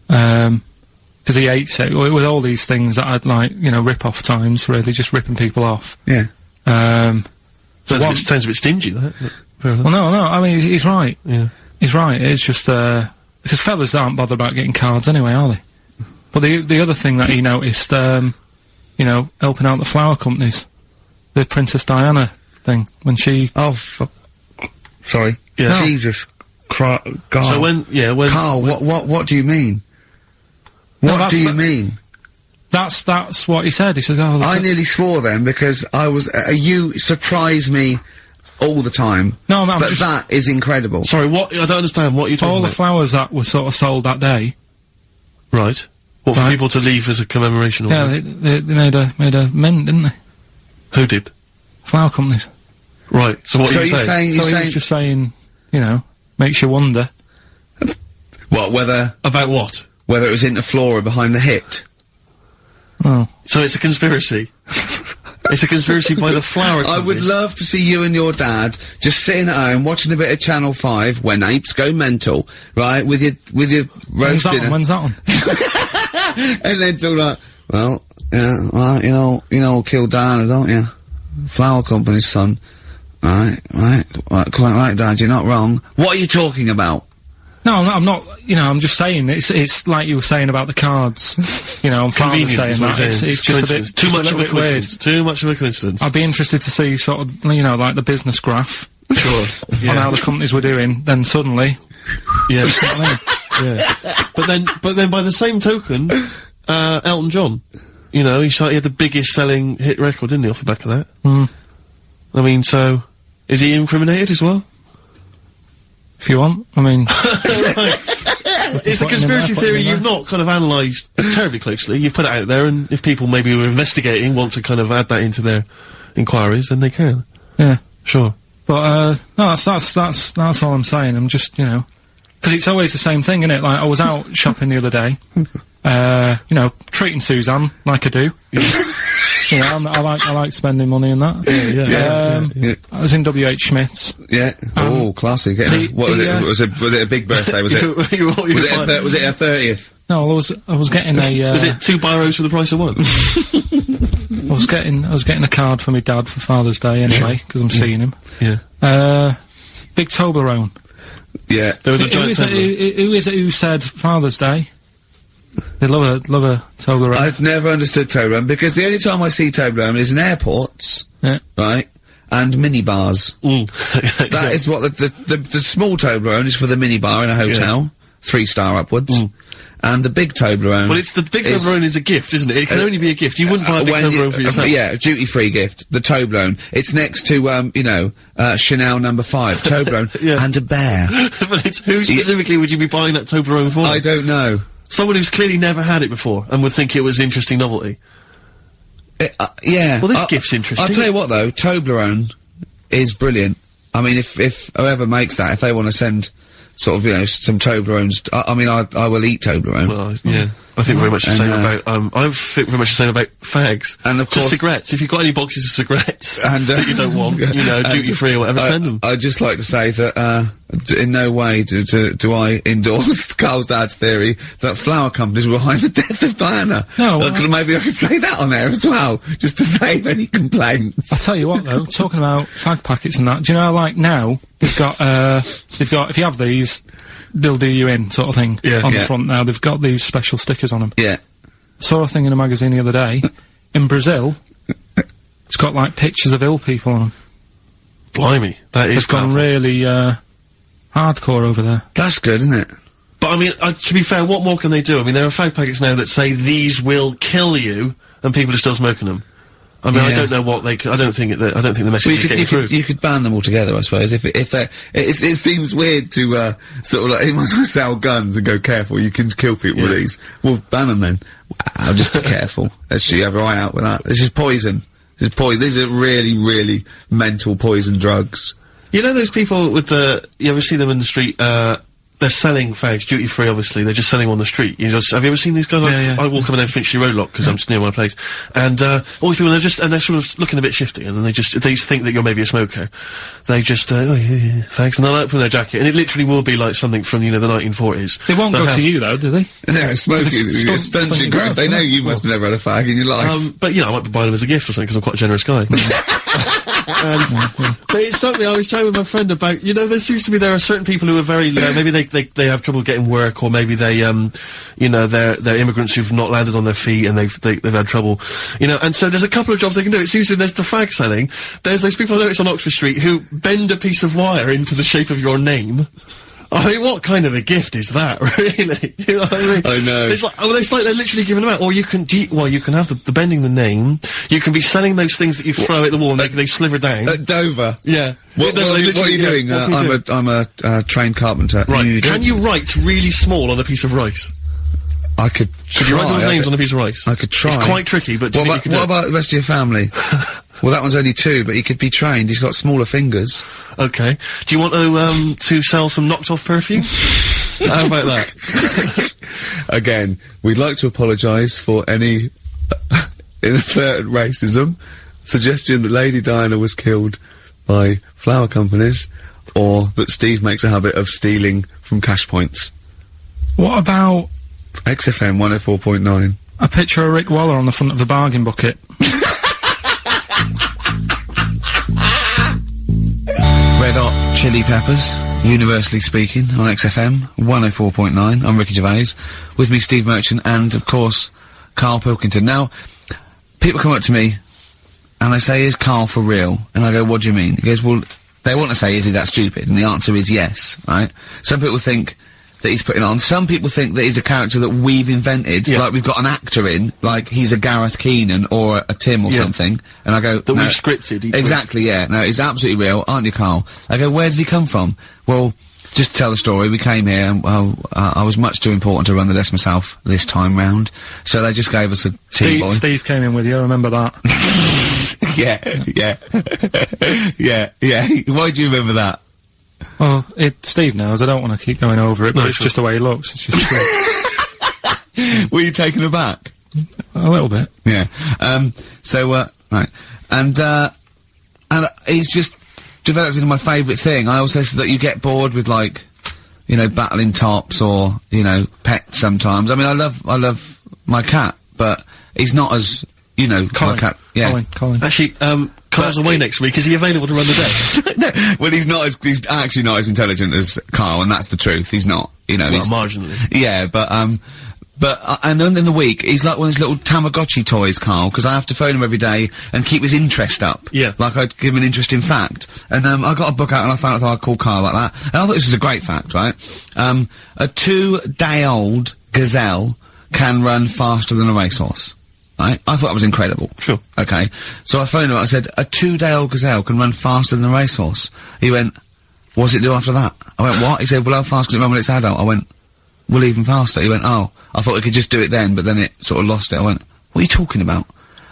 Because he hates it, with all these things that I'd like, rip-off times, really, just ripping people off. Yeah. Sounds a bit stingy, that. Well, no, I mean, he's right. Yeah. He's right, it's just, because fellas aren't bothered about getting cards anyway, are they? But the other thing that he noticed, helping out the flower companies, the Princess Diana thing, when she... Oh, sorry. Yeah. No. Jesus Christ. God. So when Carl, what do you mean? No, What do you mean? That's what he said. He said, "Oh, I nearly swore then because I was. You surprise me all the time. No, I'm but just- that is incredible. Sorry, what? I don't understand what you're talking all the about. flowers that were sort of sold that day." Right. What, for Right. people to leave as a commemoration? Or Yeah, they made a mint, didn't they? Who did? Flower companies. Right. So what So are you you're saying? saying So he was just saying, makes you wonder. what? About what? Whether it was in the floor or behind the hit. Oh, So it's a conspiracy. It's a conspiracy by the flower I would companies. love to see you and your dad just sitting at home watching a bit of Channel 5 when apes go mental, right? With your roast dinner. when's that on? And then talk like, well, you know, kill Diana, don't you? Flower company's son. Right, quite right, Dad, you're not wrong. What are you talking about? No, I'm not. I'm just saying it's like you were saying about the cards. On Father's Day and Convenient, is what that. I'm saying. It's just a bit Too much a of little a bit weird. coincidence. Too much of a coincidence. I'd be interested to see sort of like the business graph Sure. on how the companies were doing. Then suddenly, Yeah. you know what I mean? Yeah. But then by the same token, Elton John, he had the biggest selling hit record, didn't he, off the back of that? Mm. I mean, so, is he incriminated as well? If you want, I mean... It's a conspiracy theory you've not kind of analysed terribly closely. You've put it out there, and if people maybe who are investigating want to kind of add that into their inquiries, then they can. Yeah. Sure. But, no, that's all I'm saying. I'm just, you know... Because it's always the same thing, isn't it? Like, I was out shopping the other day, you know, treating Suzanne, like I do. You know, I like spending money and that. Yeah. I was in W.H. Smith's. Yeah. Oh, classy. What was it? Was it a big birthday? Was it? was it a 30th? No, I was getting a. Was it 2 biros for the price of 1? I was getting a card for my dad for Father's Day anyway, because I'm seeing him. Yeah. Big Toblerone. Yeah. There was a giant who is it who said Father's Day? They love a Toblerone. I've never understood Toblerone, because the only time I see Toblerone is in airports, right, and minibars. That is what the small Toblerone is for the minibar in a hotel, 3-star upwards, and the big Toblerone. Well, the big Toblerone is a gift, isn't it? It can only be a gift. You wouldn't buy a big Toblerone for yourself. Yeah, duty-free gift. The Toblerone. It's next to you know, Chanel No. 5 Toblerone and a bear. But who specifically would you be buying that Toblerone for? I don't know. Someone who's clearly never had it before and would think it was interesting novelty. Yeah. Well, this gift's interesting. I'll tell you what, though, Toblerone is brilliant. I mean, if whoever makes that, if they want to send sort of, you know, some Toblerones, I mean, I will eat Toblerone. Well, yeah. I think very much the same about, I think very much the same about fags. And of course... Just cigarettes. If you've got any boxes of cigarettes and, that you don't want, you know, duty-free or whatever, send them. I'd just like to say that, in no way do I endorse Carl's dad's theory that flower companies were behind the death of Diana. No. Maybe I could say that on air as well, just to save any complaints. I'll tell you what, though, talking about fag packets and that, do you know, like, now, they've got, if you have these, they'll do you in, sort of thing, on the front now. They've got these special stickers on them. Yeah. Saw a thing in a magazine the other day. In Brazil, it's got, like, pictures of ill people on them. Blimey. That is It's gone really, hardcore over there. That's good, isn't it? But, I mean, to be fair, what more can they do? I mean, there are fag packets now that say these will kill you, and people are still smoking them. I mean, I don't know what I don't think the message is getting through. You could ban them altogether, I suppose. It seems weird to, sort of like, you might as well sell guns and go, careful, you can kill people with these. Well, ban them then. I'll just be careful. Let's see, have an eye out with that. This is poison. This is poison. These are really, really mental poison drugs. You know those people with you ever see them in the street, they're selling fags, duty-free, obviously. They're just selling them on the street. Have you ever seen these guys? I walk up down Finchley Road Lock, because I'm just near my place. And, all these people, they're sort of looking a bit shifty, and then they think that you're maybe a smoker. They just, fags, and they'll open their jacket, and it literally will be like something from, you know, the 1940s. They won't go to you, though, do they? No, smoking, stunts your growth. They know you must have never had a fag in your life. But, you know, I might be buying them as a gift or something, because I'm quite a generous guy. But it struck me, I was chatting with my friend about, you know, there are certain people who are very, maybe they have trouble getting work, or maybe they, you know, they're immigrants who've not landed on their feet and they've had trouble, you know, and so there's a couple of jobs they can do. It's usually, there's the fag selling, there's those people I notice on Oxford Street who bend a piece of wire into the shape of your name. I mean, what kind of a gift is that, really? You know what I mean? I know. It's like they're literally giving them out. Or you can have the bending the name. You can be selling those things that you throw at the wall and they sliver down. At Dover? Yeah. What are you doing? I'm a trained carpenter. Right. Can you write really small on a piece of rice? I could try. Could you write those names on a piece of rice? I could try. It's quite tricky, but do you think you could what about the rest of your family? Well, that one's only 2, but he could be trained. He's got smaller fingers. Okay. Do you want to sell some knocked-off perfume? How about that? Again, we'd like to apologise for any inadvertent racism, suggestion that Lady Diana was killed by flower companies, or that Steve makes a habit of stealing from cash points. What about... XFM 104.9. A picture of Rick Waller on the front of the bargain bucket. Red Hot Chili Peppers, universally speaking, on XFM 104.9. I'm Ricky Gervais. With me, Steve Merchant, and, of course, Karl Pilkington. Now, people come up to me, and they say, is Karl for real? And I go, what do you mean? He goes, well, they want to say, is he that stupid? And the answer is yes, right? Some people think that he's putting on. Some people think that he's a character that we've invented, like we've got an actor in, like he's a Gareth Keenan or a Tim or something, and I go... That we've scripted. Exactly, yeah. No, he's absolutely real, aren't you, Karl? I go, where does he come from? Well, just tell the story. We came here, and I was much too important to run the desk myself this time round, so they just gave us a tea boy. Steve came in with you, I remember that. yeah. Why do you remember that? Well, Steve knows, I don't want to keep going over it, but it's just the way he looks, it's just great. Were you taken aback? A little bit. Yeah. Right. And he's just developed into my favourite thing. I also said that you get bored with, like, you know, battling tops or, you know, pets sometimes. I mean, I love my cat, but he's not as, you know, Colin. my cat. Yeah. Colin. Actually, Carl's away next week. Is he available to run the desk? No, well, he's actually not as intelligent as Carl, and that's the truth. He's not, you know. Well, he's marginally. Yeah, and then in the week, he's like one of those little Tamagotchi toys, Carl, because I have to phone him every day and keep his interest up. Yeah. Like I'd give him an interesting fact. And, I got a book out and I found out I'd call Carl like that. And I thought this was a great fact, right? A 2-day-old gazelle can run faster than a racehorse. Right? I thought that was incredible. Sure. Okay. So I phoned him up, I said, a 2-day-old gazelle can run faster than a racehorse. He went, what does it do after that? I went, what? He said, well, how fast can it run when it's adult? I went, well, even faster. He went, oh, I thought it could just do it then, but then it sort of lost it. I went, what are you talking about?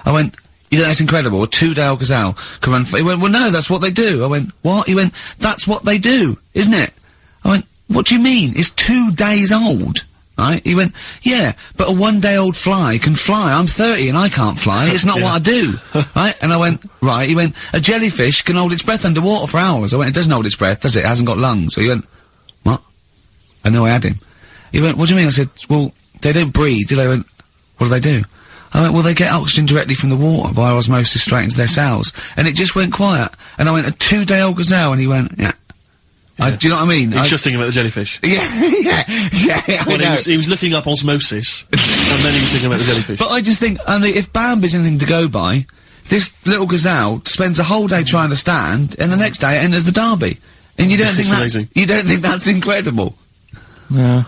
I went, you know, that's incredible. A 2-day-old gazelle can run he went, well, no, that's what they do. I went, what? He went, that's what they do, isn't it? I went, what do you mean? It's 2 days old. Right? He went, yeah, but a 1-day-old fly can fly. I'm 30 and I can't fly. It's not what I do. Right? And I went, right. He went, a jellyfish can hold its breath underwater for hours. I went, it doesn't hold its breath, does it? It hasn't got lungs. So he went, what? I know I had him. He went, what do you mean? I said, well, they don't breathe, do they? He went, what do they do? I went, well, they get oxygen directly from the water via osmosis straight into their cells. And it just went quiet. And I went, a 2-day-old gazelle? And he went, yeah. Do you know what I mean? He was just thinking about the jellyfish. Yeah. Well, he was looking up osmosis, and then he was thinking about the jellyfish. But I just think, I mean, if Bambi's anything to go by, this little gazelle spends a whole day trying to stand, and the next day it enters the derby. And you don't think amazing. You don't think that's incredible? Yeah.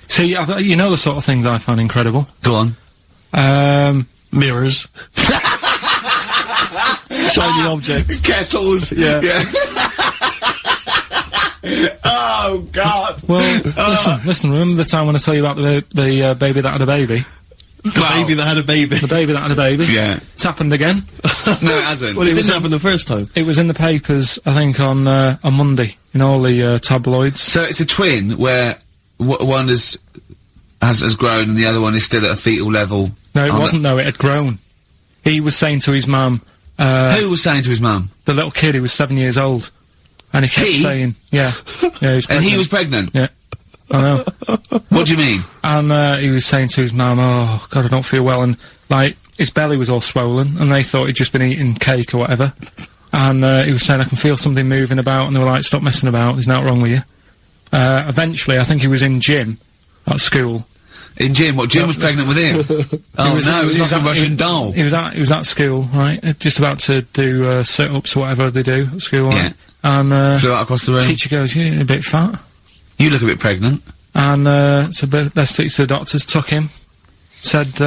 See, you know the sort of things I find incredible. Go on. Mirrors. Shiny objects. Kettles. Yeah. Oh, God. Well, listen, remember the time when I tell you about the baby that had a baby? The baby that had a baby. The baby that had a baby? Yeah. It's happened again. No, it hasn't. Well, it didn't happen the first time. It was in the papers, I think, on Monday, in all the tabloids. So it's a twin where one has grown and the other one is still at a fetal level. No, it wasn't, though. It had grown. He was saying to his mum... who was saying to his mum? The little kid who was 7 years old. And he kept saying... Yeah. Yeah, he was pregnant. And he was pregnant? Yeah. I know. What do you mean? And, he was saying to his mum, oh, God, I don't feel well, and, like, his belly was all swollen, and they thought he'd just been eating cake or whatever. And, he was saying, I can feel something moving about, and they were like, stop messing about, there's nothing wrong with you. Eventually, I think he was in gym at school. In gym? What, Jim was pregnant with him? Oh, no, it was like a Russian doll. He was at school, right, just about to do, sit-ups or whatever they do at school, right? Yeah. And, flew out across the room. Teacher goes, you're a bit fat. You look a bit pregnant. And, so best took to the doctors, took him, said,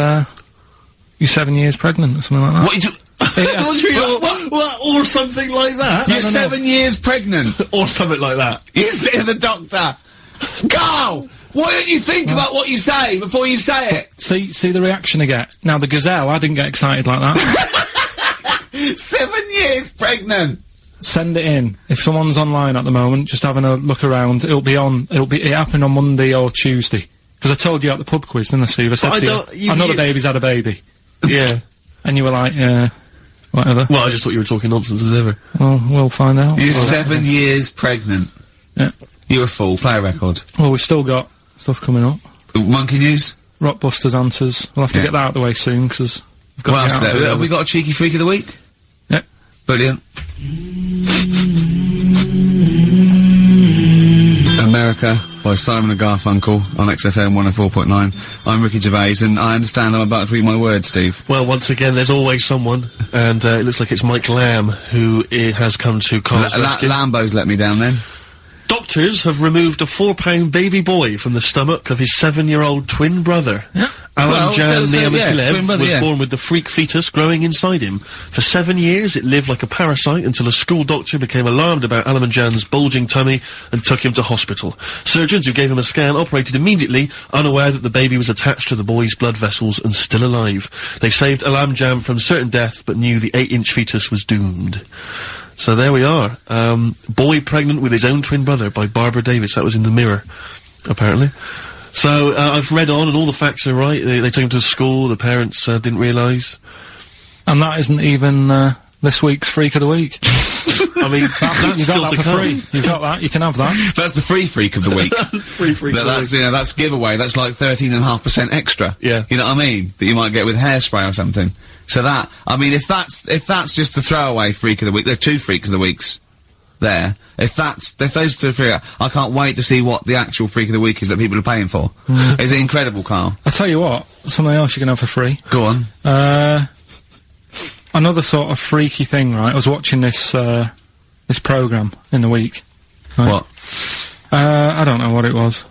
you're 7 years pregnant, or something like that. What you What? Or something like that? You're 7 years pregnant! Or something like that. You say to the doctor, Carl! Why don't you think about what you say before you say it? See the reaction I get? Now, the gazelle, I didn't get excited like that. 7 years pregnant! Send it in. If someone's online at the moment, just having a look around, it happened on Monday or Tuesday. Because I told you at the pub quiz, didn't I, Steve? I said to you, I know the baby's had a baby. Yeah. And you were like, yeah, whatever. Well, I just thought you were talking nonsense as ever. Well, we'll find out. You're 7 years pregnant. Yeah. You're a fool. Play a record. Well, we've still got stuff coming up. Monkey News? Rockbusters answers. We'll have to get that out of the way soon, because we've got to get out of have we got a cheeky freak of the week? Yep. Brilliant. America by Simon and Garfunkel on XFM 104.9. I'm Ricky Gervais, and I understand I'm about to eat my words, Steve. Well, once again, there's always someone, and it looks like it's Mike Lamb who has come to Carl's rescue. Lambo's let me down then. Doctors have removed a 4-pound baby boy from the stomach of his 7-year-old twin brother. Yeah. Alan Jan twin Niamatilev brother, was born with the freak fetus growing inside him. For 7 years, it lived like a parasite until a school doctor became alarmed about Alan Jan's bulging tummy and took him to hospital. Surgeons who gave him a scan operated immediately, unaware that the baby was attached to the boy's blood vessels and still alive. They saved Alan Jan from certain death, but knew the 8-inch fetus was doomed. So there we are. Boy pregnant with his own twin brother by Barbara Davis. That was in the Mirror, apparently. So, I've read on and all the facts are right. They took him to school, the parents, didn't realise. And that isn't even, this week's Freak of the Week. I mean, that's You still got to that for come. free. You got that, you can have that. That's the free freak of the week. Free freak of the That's, you know, that's giveaway. That's like 13.5% extra. Yeah. You know what I mean? That you might get with hairspray or something. So that, I mean, if that's just the throwaway freak of the week, there's 2 freaks of the weeks there. If those 2 freak, I can't wait to see what the actual freak of the week is that people are paying for. Is it incredible, Carl? I'll tell you what, something else you can have for free. Go on. Another sort of freaky thing, right? I was watching this programme in the week. Right? What? I don't know what it was.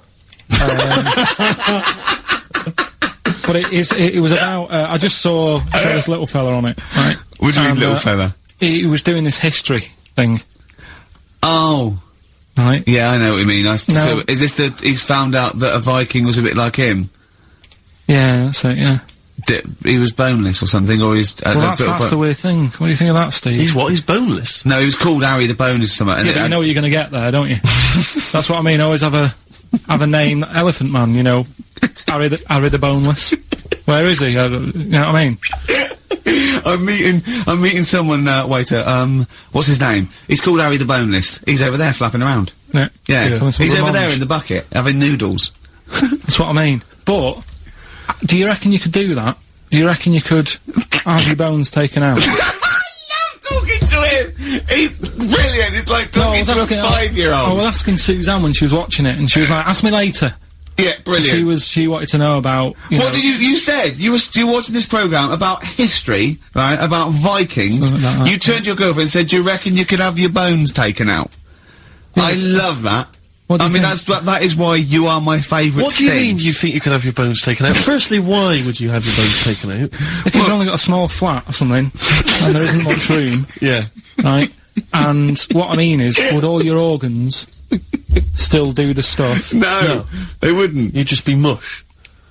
But it was about, I just saw this little fella on it, right? What do you mean, little fella? He was doing this history thing. Oh. Right? Yeah, I know what you mean. So, is this he's found out that a Viking was a bit like him? Yeah, that's it, yeah. He was boneless or something, or he's... Well, that's the weird thing. What do you think of that, Steve? He's what? He's boneless? No, he was called Harry the Boneless or something. Yeah, but you know what you're gonna get there, don't you? That's what I mean, always have a name, Elephant Man, you know. Harry the Boneless. Where is he? You know what I mean? I'm meeting someone, waiter, what's his name? He's called Harry the Boneless. He's over there flapping around. Yeah. Yeah. He's over there Ramones. in the bucket, having noodles. That's what I mean. But, do you reckon you could do that? Do you reckon you could have your bones taken out? I love talking to him! He's brilliant! It's like talking to a 5-year-old. I was asking Suzanne when she was watching it, and she was like, ask me later. Yeah, brilliant. She wanted to know about, What did you said? You were watching this programme about history, right? About Vikings. Something like that. You turned to your girlfriend and said, do you reckon you could have your bones taken out? Yeah. I love that. What do I you mean, think? that is why you are my favourite What do you mean you think you could have your bones taken out? Firstly, why would you have your bones taken out? If you've only got a small flat or something, and there isn't much room, Yeah. right? And what I mean is, would all your organs still do the stuff? No, they wouldn't. You'd just be mush.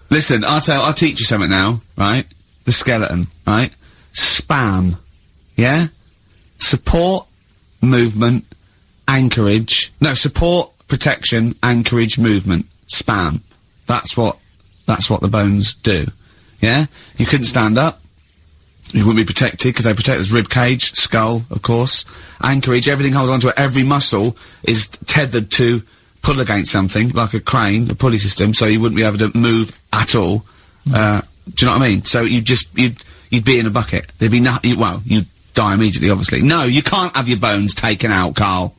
Listen, I'll teach you something now, right? The skeleton, right? Spam. Yeah? Support, movement, anchorage. No, support, protection, anchorage, movement. Spam. That's what the bones do. Yeah? You couldn't stand up. You wouldn't be protected, because they protect this rib cage, skull, of course. Anchorage, everything holds onto it. Every muscle is tethered to pull against something, like a crane, a pulley system, so you wouldn't be able to move at all. Do you know what I mean? So you'd be in a bucket. There'd be you'd die immediately, obviously. No, you can't have your bones taken out, Carl.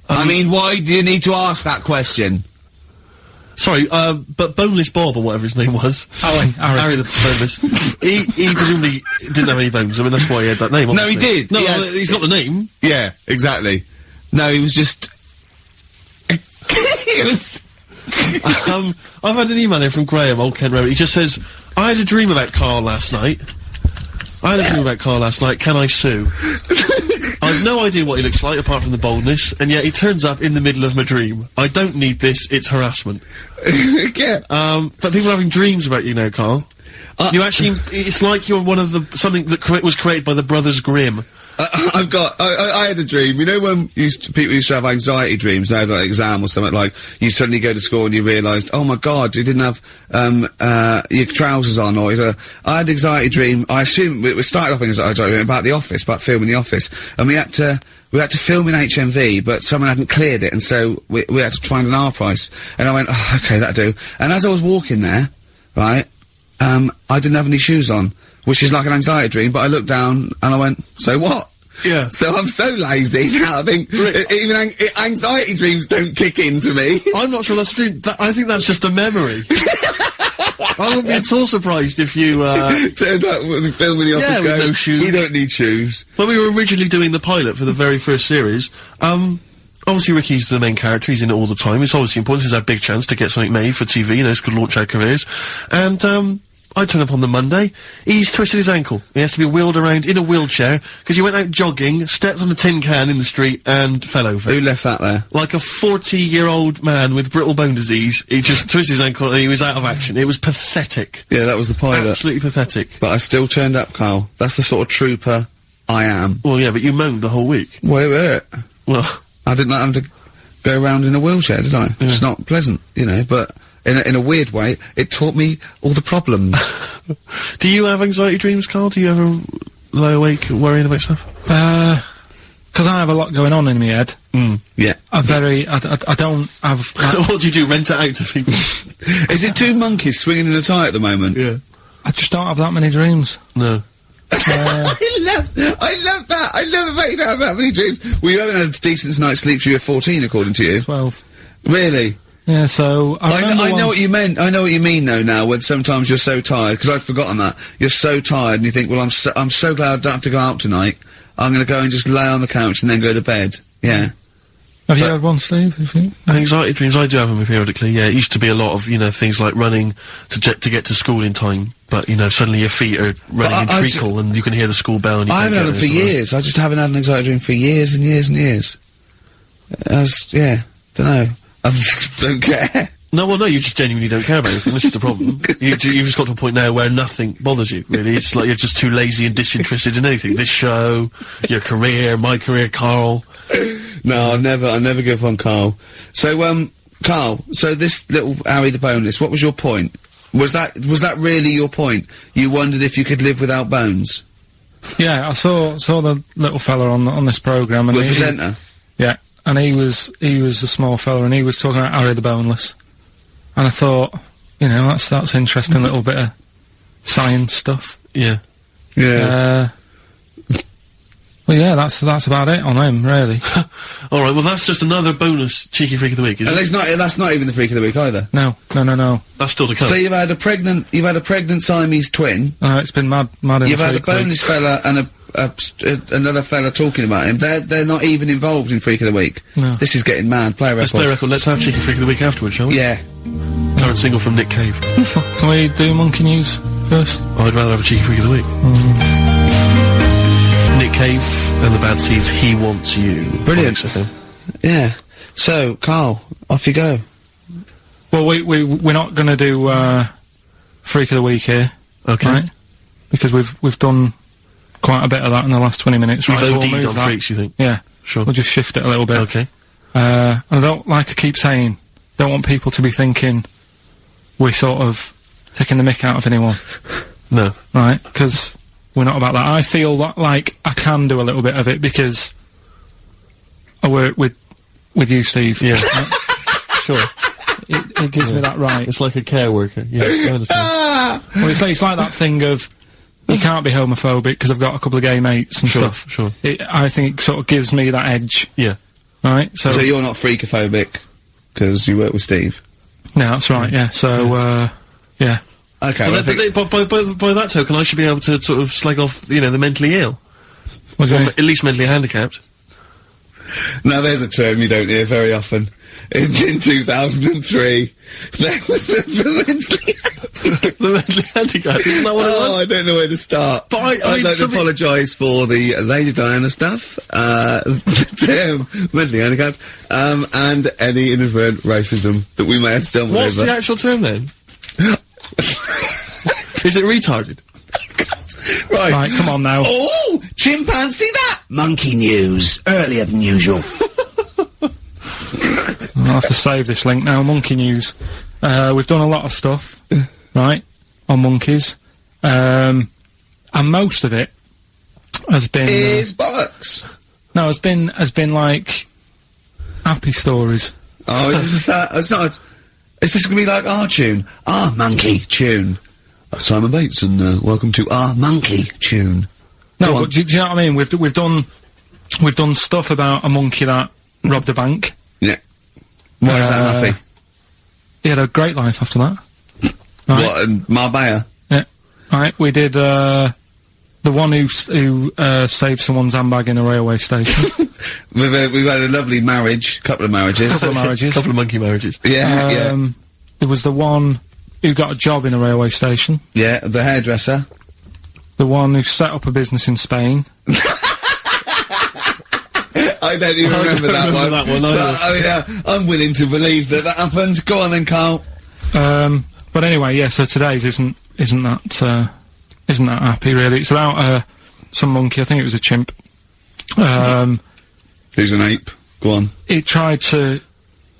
I mean, why do you need to ask that question? Sorry, but Boneless Bob, or whatever his name was. Harry the Boneless. he presumably didn't have any bones. I mean, that's why he had that name, obviously. No, he did. No, He had- he's got the name. Yeah, exactly. No, he was just... he was... I've had an email here from Graham, Old Ken Road. He just says, I had a dream about Carl last night. Can I sue? I've no idea what he looks like, apart from the boldness, and yet he turns up in the middle of my dream. I don't need this, it's harassment. yeah. But people are having dreams about you now, Carl. You actually, it's like you're one of something that was created by the Brothers Grimm. I had a dream. You know when people used to have anxiety dreams, they had like an exam or something, like, you suddenly go to school and you realised, oh my god, you didn't have, your trousers on, or, I had an anxiety dream, I assume, we started off in anxiety dream about The Office, about filming The Office, and we had to film in HMV, but someone hadn't cleared it, and so we had to find an R price, and I went, oh, okay, that'll do. And as I was walking there, right, I didn't have any shoes on, which is like an anxiety dream, but I looked down and I went, so what? Yeah. So I'm so lazy now, I think, even anxiety dreams don't kick into me. I'm not sure that's a dream. I think that's just a memory. I wouldn't be at all surprised if you, turned up with the film in The Office with going, no shoes. we don't need shoes. When we were originally doing the pilot for the very first series, obviously Ricky's the main character, he's in it all the time, it's obviously important, it's our big chance to get something made for TV, this could launch our careers, and, I turn up on the Monday, he's twisted his ankle, he has to be wheeled around in a wheelchair, because he went out jogging, stepped on a tin can in the street, and fell over. Who left that there? Like a 40-year-old man with brittle bone disease, he just twisted his ankle and he was out of action. It was pathetic. Yeah, that was the pilot. Absolutely pathetic. But I still turned up, Carl. That's the sort of trooper I am. Well, yeah, but you moaned the whole week. Well, Well, I didn't like having to go around in a wheelchair, did I? It's not pleasant, but in a weird way, it taught me all the problems. do you have anxiety dreams, Carl? Do you ever lie awake worrying about stuff? Because I have a lot going on in my head. Yeah. I don't have... Like, What do you do, rent it out to people? Is it two monkeys swinging in a tie at the moment? Yeah. I just don't have that many dreams. No. I love that. I love the fact you don't have that many dreams. Well, you haven't had a decent night's sleep since you were 14, according to you. 12. Really? Yeah, so... I know what you meant. I know what you mean, though, now, when sometimes you're so tired, because I'd forgotten that. You're so tired, and you think, well, I'm so glad I don't have to go out tonight. I'm gonna go and just lay on the couch and then go to bed. Yeah. Have you had one, Steve? Anxiety dreams, I do have them periodically, yeah. It used to be a lot of, things like running to get to school in time, but, suddenly your feet are running in treacle and you can hear the school bell and you I can't haven't had them for years. I just haven't had an anxiety dream for years and years and years. Dunno. I just don't care. No, well, no, you just genuinely don't care about anything. This is the problem. You've just got to a point now where nothing bothers you, really. It's like you're just too lazy and disinterested in anything. This show, your career, my career, Carl. No, I'll never give up on Carl. So, Carl, so this little Harry the Boneless, what was your point? Was that really your point? You wondered if you could live without bones? Yeah, I saw the little fella on this programme, and The presenter? Yeah, and he was a small fella, and he was talking about Harry the Boneless. And I thought, that's interesting little bit of science stuff. Yeah. Yeah. Well, yeah, that's about it on him, really. Alright, well, that's just another bonus cheeky freak of the week, isn't it? That's not even the freak of the week either. No. That's still to come. So you've had a pregnant Siamese twin. It's been mad in You've the had a freak week. boneless fella and another fella talking about him. They're not even involved in freak of the week. No. This is getting mad. Play a record. Let's play a record. Let's have cheeky freak of the week afterwards, shall we? Yeah. Current single from Nick Cave. Can we do monkey news first? I'd rather have a cheeky freak of the week. Nick Cave and the Bad Seeds, He Wants You. Brilliant. XFM. Yeah. So, Carl, off you go. Well, we're not going to do freak of the week here, Okay. right? Because we've done quite a bit of that in the last 20 minutes. We've right? So we'll OD'd move on that. freaks, you think? Yeah. Sure. We'll just shift it a little bit. Okay. And I don't like to keep saying, don't want people to be thinking we're sort of taking the mick out of anyone. No. Right? Because we're not about that. I feel like I can do a little bit of it because I work with you, Steve. Yeah. Right? Sure. It gives me that right. It's like a care worker. Yeah, I understand. Well, it's like that thing of you can't be homophobic because I've got a couple of gay mates and stuff. Sure. I think it sort of gives me that edge. Yeah. Right? So you're not freakophobic because you work with Steve? No, that's right, yeah. So, yeah. Okay, Well, by that token, I should be able to sort of slag off, the mentally ill. What do you mean? At least mentally handicapped. Now there's a term you don't hear very often. In 2003, The mentally handicapped, isn't that what it was? I don't know where to start. But I'd I mean, like to apologise for the Lady Diana stuff, the term mentally handicapped, and any inadvertent racism that we may have stumbled What's over. the actual term then? Is it retarded? Right, come on now. Oh, chimpanzee that! Monkey news, earlier than usual. I'll have to save this link now. Monkey news. We've done a lot of stuff, right, on monkeys. And most of it has been... Is bollocks. No, has been like happy stories. Oh, it's not. It's just gonna be like our tune, our monkey tune. Simon Bates, and welcome to our monkey tune. No, Go on. but do you know what I mean? We've done stuff about a monkey that robbed a bank. Yeah. Why is that happy? He had a great life after that. Right? What, in Marbella? Yeah. Right, we did The one who saved someone's handbag in a railway station. We've had a lovely marriage, couple of marriages. Couple of monkey marriages. Yeah, There was the one who got a job in a railway station. Yeah, the hairdresser. The one who set up a business in Spain. I don't even remember that one. I'm willing to believe that happened. Go on then, Carl. But anyway, yeah, so today's isn't that happy, really. It's about, some monkey, I think it was a chimp. Who's an ape? Go on. It tried to,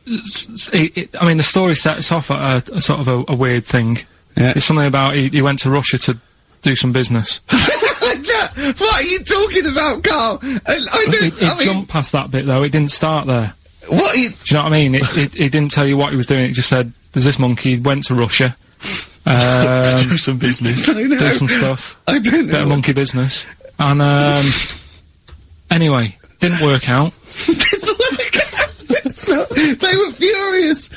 I mean, the story sets off at a sort of a weird thing. Yeah. It's something about he went to Russia to do some business. What are you talking about, Carl? It jumped past that bit, though. It didn't start there. What? Do you know what I mean? It didn't tell you what he was doing. It just said, there's this monkey, went to Russia. To do some business. Do some stuff. I don't know. Bit of monkey business. And, anyway, didn't work out. So, they were furious.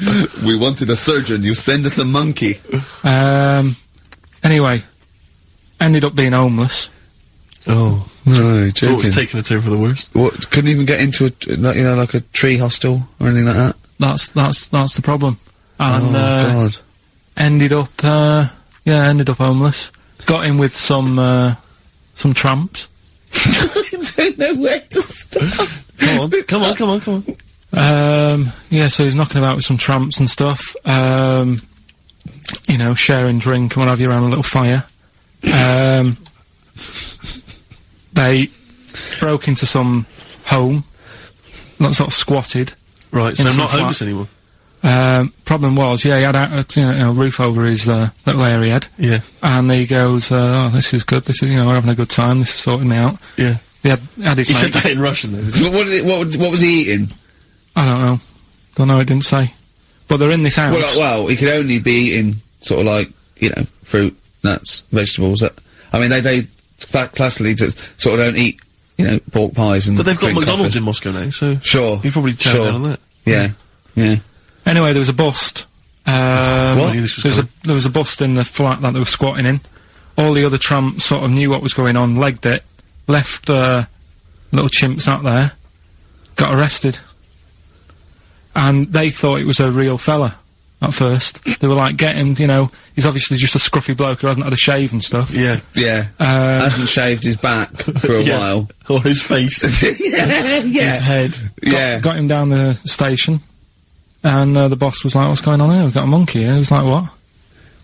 We wanted a surgeon, you send us a monkey. Anyway, ended up being homeless. Oh. No, So it's taken a turn for the worst. What, couldn't even get into like a tree hostel or anything like that? That's the problem. And, God. ended up homeless. Got in with some tramps. I don't know where to start. Come on. Yeah, so he's knocking about with some tramps and stuff. You know, sharing drink and what have you around a little fire. They broke into some home, not sort of squatted. Right, so I'm not homeless anymore. Problem was, he had a roof over his little area head. Yeah. And he goes, oh, this is good. This is, we're having a good time. This is sorting me out. Yeah. He had his He mate. said that in Russian, though. What was he eating? I don't know. Don't know. It didn't say. But they're in this house. Well, he could only be eating sort of like fruit, nuts, vegetables. I mean, they classically sort of don't eat pork pies and. But they've got drink McDonald's coffee. in Moscow now, so sure. he probably turned down on that. Yeah. Anyway, there was a bust. There was a bust in the flat that they were squatting in. All the other tramps sort of knew what was going on, legged it, left little chimps out there, got arrested. And they thought it was a real fella at first. They were like, get him, he's obviously just a scruffy bloke who hasn't had a shave and stuff. Yeah. Hasn't shaved his back for a while. Or his face. His head. Got him down the station. And the boss was like, what's going on here? We've got a monkey here. He was like, what?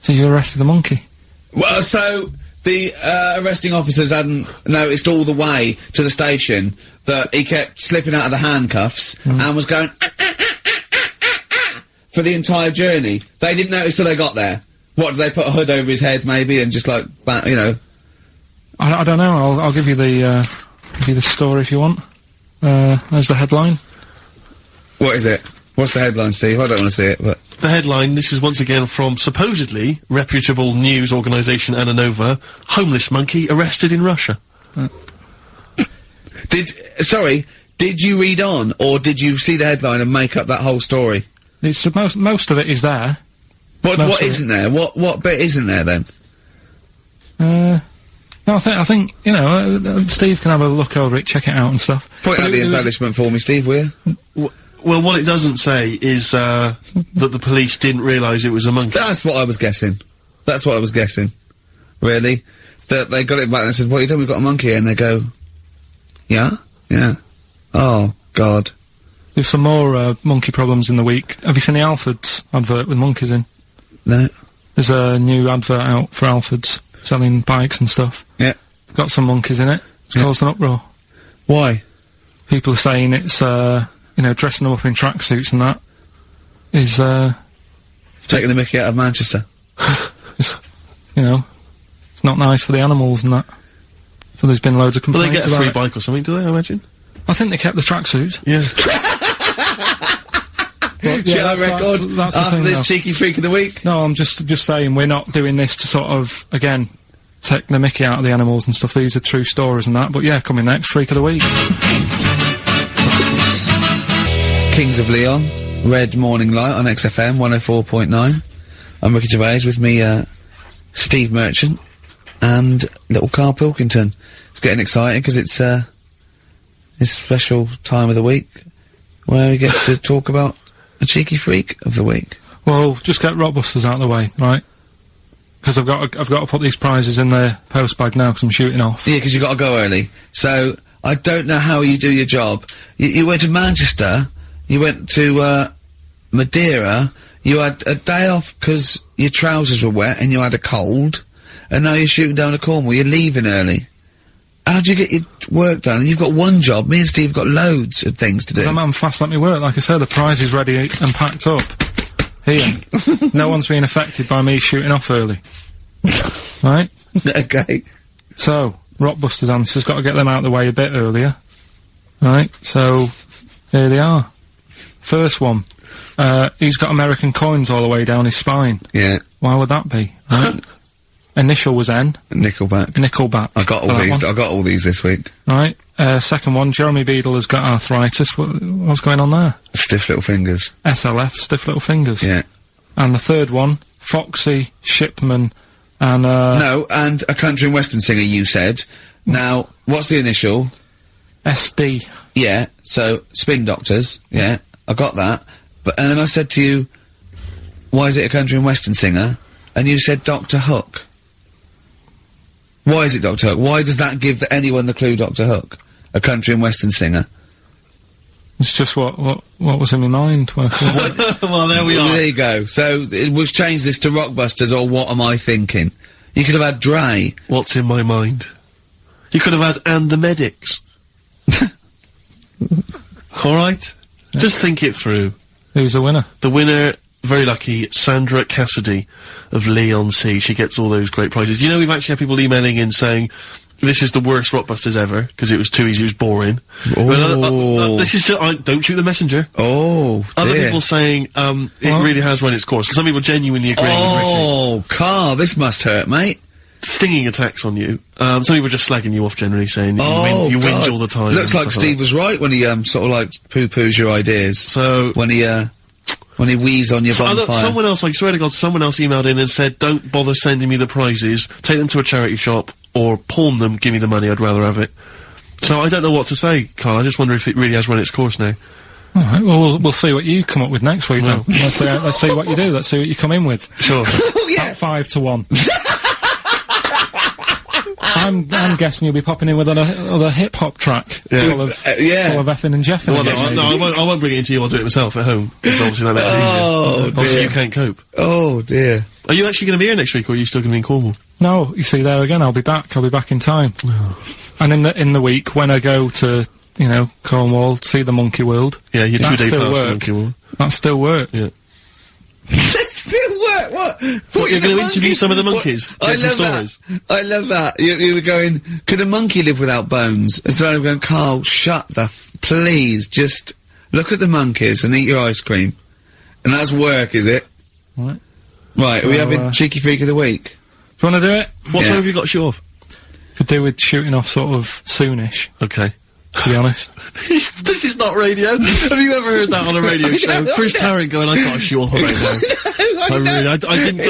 So you arrested the monkey? Well, so the arresting officers hadn't noticed all the way to the station that he kept slipping out of the handcuffs and was going for the entire journey. They didn't notice till they got there. What, did they put a hood over his head maybe and just like, I don't know. I'll give you the story if you want. There's the headline. What is it? What's the headline, Steve? I don't want to see it, but... The headline, this is once again from supposedly reputable news organisation Ananova, homeless monkey arrested in Russia. Did you read on, or did you see the headline and make up that whole story? It's most of it is there. What isn't there? What bit isn't there then? No, I think Steve can have a look over it, check it out and stuff. Point out the embellishment for me, Steve, will you? Well, what it doesn't say is that the police didn't realise it was a monkey. That's what I was guessing. Really? That they got it back and said, what are you doing? We've got a monkey here. And they go, yeah? Oh, God. There's some more monkey problems in the week. Have you seen the Alfords advert with monkeys in? No. There's a new advert out for Alfords, selling bikes and stuff. Yeah. Got some monkeys in it. It's caused an uproar. Why? People are saying it's, dressing them up in tracksuits and that is, taking the mickey out of Manchester. it's not nice for the animals and that. So there's been loads of complaints Well, they get a about free it. bike or something, do they, I imagine? I think they kept the tracksuits. Yeah. Shall I record that's the after thing, this though. cheeky freak of the week? No, I'm just saying we're not doing this to sort of, again, take the mickey out of the animals and stuff. These are true stories and that. But yeah, coming next, Freak of the Week. Kings of Leon, Red Morning Light on XFM 104.9. I'm Ricky Gervais, with me, Steve Merchant, and little Karl Pilkington. It's getting exciting because it's a special time of the week where he gets to talk about a cheeky freak of the week. Well, just get Rockbusters out of the way, right? Because I've got to put these prizes in the post bag now because I'm shooting off. Yeah, because you got to go early. So I don't know how you do your job. You went to Manchester. You went to Madeira. You had a day off because your trousers were wet and you had a cold, and now you're shooting down to Cornwall. You're leaving early. How do you get your work done? And you've got one job. Me and Steve have got loads of things to do. I'm fast let me work. Like I said, the prize is ready and packed up. Here. No one's been affected by me shooting off early. Right? Okay. So, Rockbusters answers, got to get them out of the way a bit earlier. Right? So, here they are. First one. He's got American coins all the way down his spine. Yeah. Why would that be? Right? Initial was N. Nickelback. I got all these. I got all these this week. Right. Second one, Jeremy Beadle has got arthritis. What's going on there? Stiff little fingers. SLF, stiff little fingers. Yeah. And the third one, Foxy, Shipman, and No, and a country and western singer, you said. Now, what's the initial? SD. Yeah, so, Spin Doctors, yeah, I got that. And then I said to you, why is it a country and western singer? And you said Dr. Hook. Why is it Dr. Hook? Why does that give anyone the clue Dr. Hook? A country and western singer. It's just what was in my mind. Well, there we are. There you go. So, we've changed this to Rockbusters, or What Am I Thinking? You could have had Dre. What's in my mind? You could have had And the Medics. Alright? Yeah. Just think it through. Who's the winner? The winner, very lucky, Sandra Cassidy of Leon C. She gets all those great prizes. You know, we've actually had people emailing in saying, this is the worst Rockbusters ever, because it was too easy, it was boring. Oh. This is just, don't shoot the messenger. Oh, Other dear. people saying, it really has run its course. Some people genuinely agreeing with Richie. Oh, Carl, this must hurt, mate. Stinging attacks on you. Some people just slagging you off generally, saying that you whinge all the time. Looks like Steve was right when he, sort of like poo-poos your ideas. So. When he wheezed on your bonfire. Someone else, I swear to God, someone else emailed in and said, don't bother sending me the prizes, take them to a charity shop, or pawn them, give me the money, I'd rather have it. So I don't know what to say, Carl, I just wonder if it really has run its course now. Alright, well, we'll see what you come up with next week, then. Let's see what you do, let's see what you come in with. Sure. Oh, yeah. At 5-1. I'm guessing you'll be popping in with another hip-hop track. Full of effing and jeffing. Well, I won't bring it into you, I'll do it myself at home. Because obviously that makes it easier. Obviously you can't cope. Oh, dear. Are you actually going to be here next week, or are you still going to be in Cornwall? No, you see, there again, I'll be back in time. And in the week, when I go to, Cornwall, see the Monkey World. Yeah, you're 2 days past the Monkey World. That still work. Yeah. That still work, what? What, you're going to interview some of the monkeys? Get some stories? I love that. You were going, could a monkey live without bones? And so I'm going, Carl, shut please, just look at the monkeys and eat your ice cream. And that's work, is it? Right. Right, So, are we having Cheeky Freak of the Week? Do you want to do it? What time have you got to shoot off? Could do with shooting off sort of soonish, Okay. to be honest. This is not radio. Have you ever heard that on a radio show? Chris Tarrant going, I can't shoot off right now. I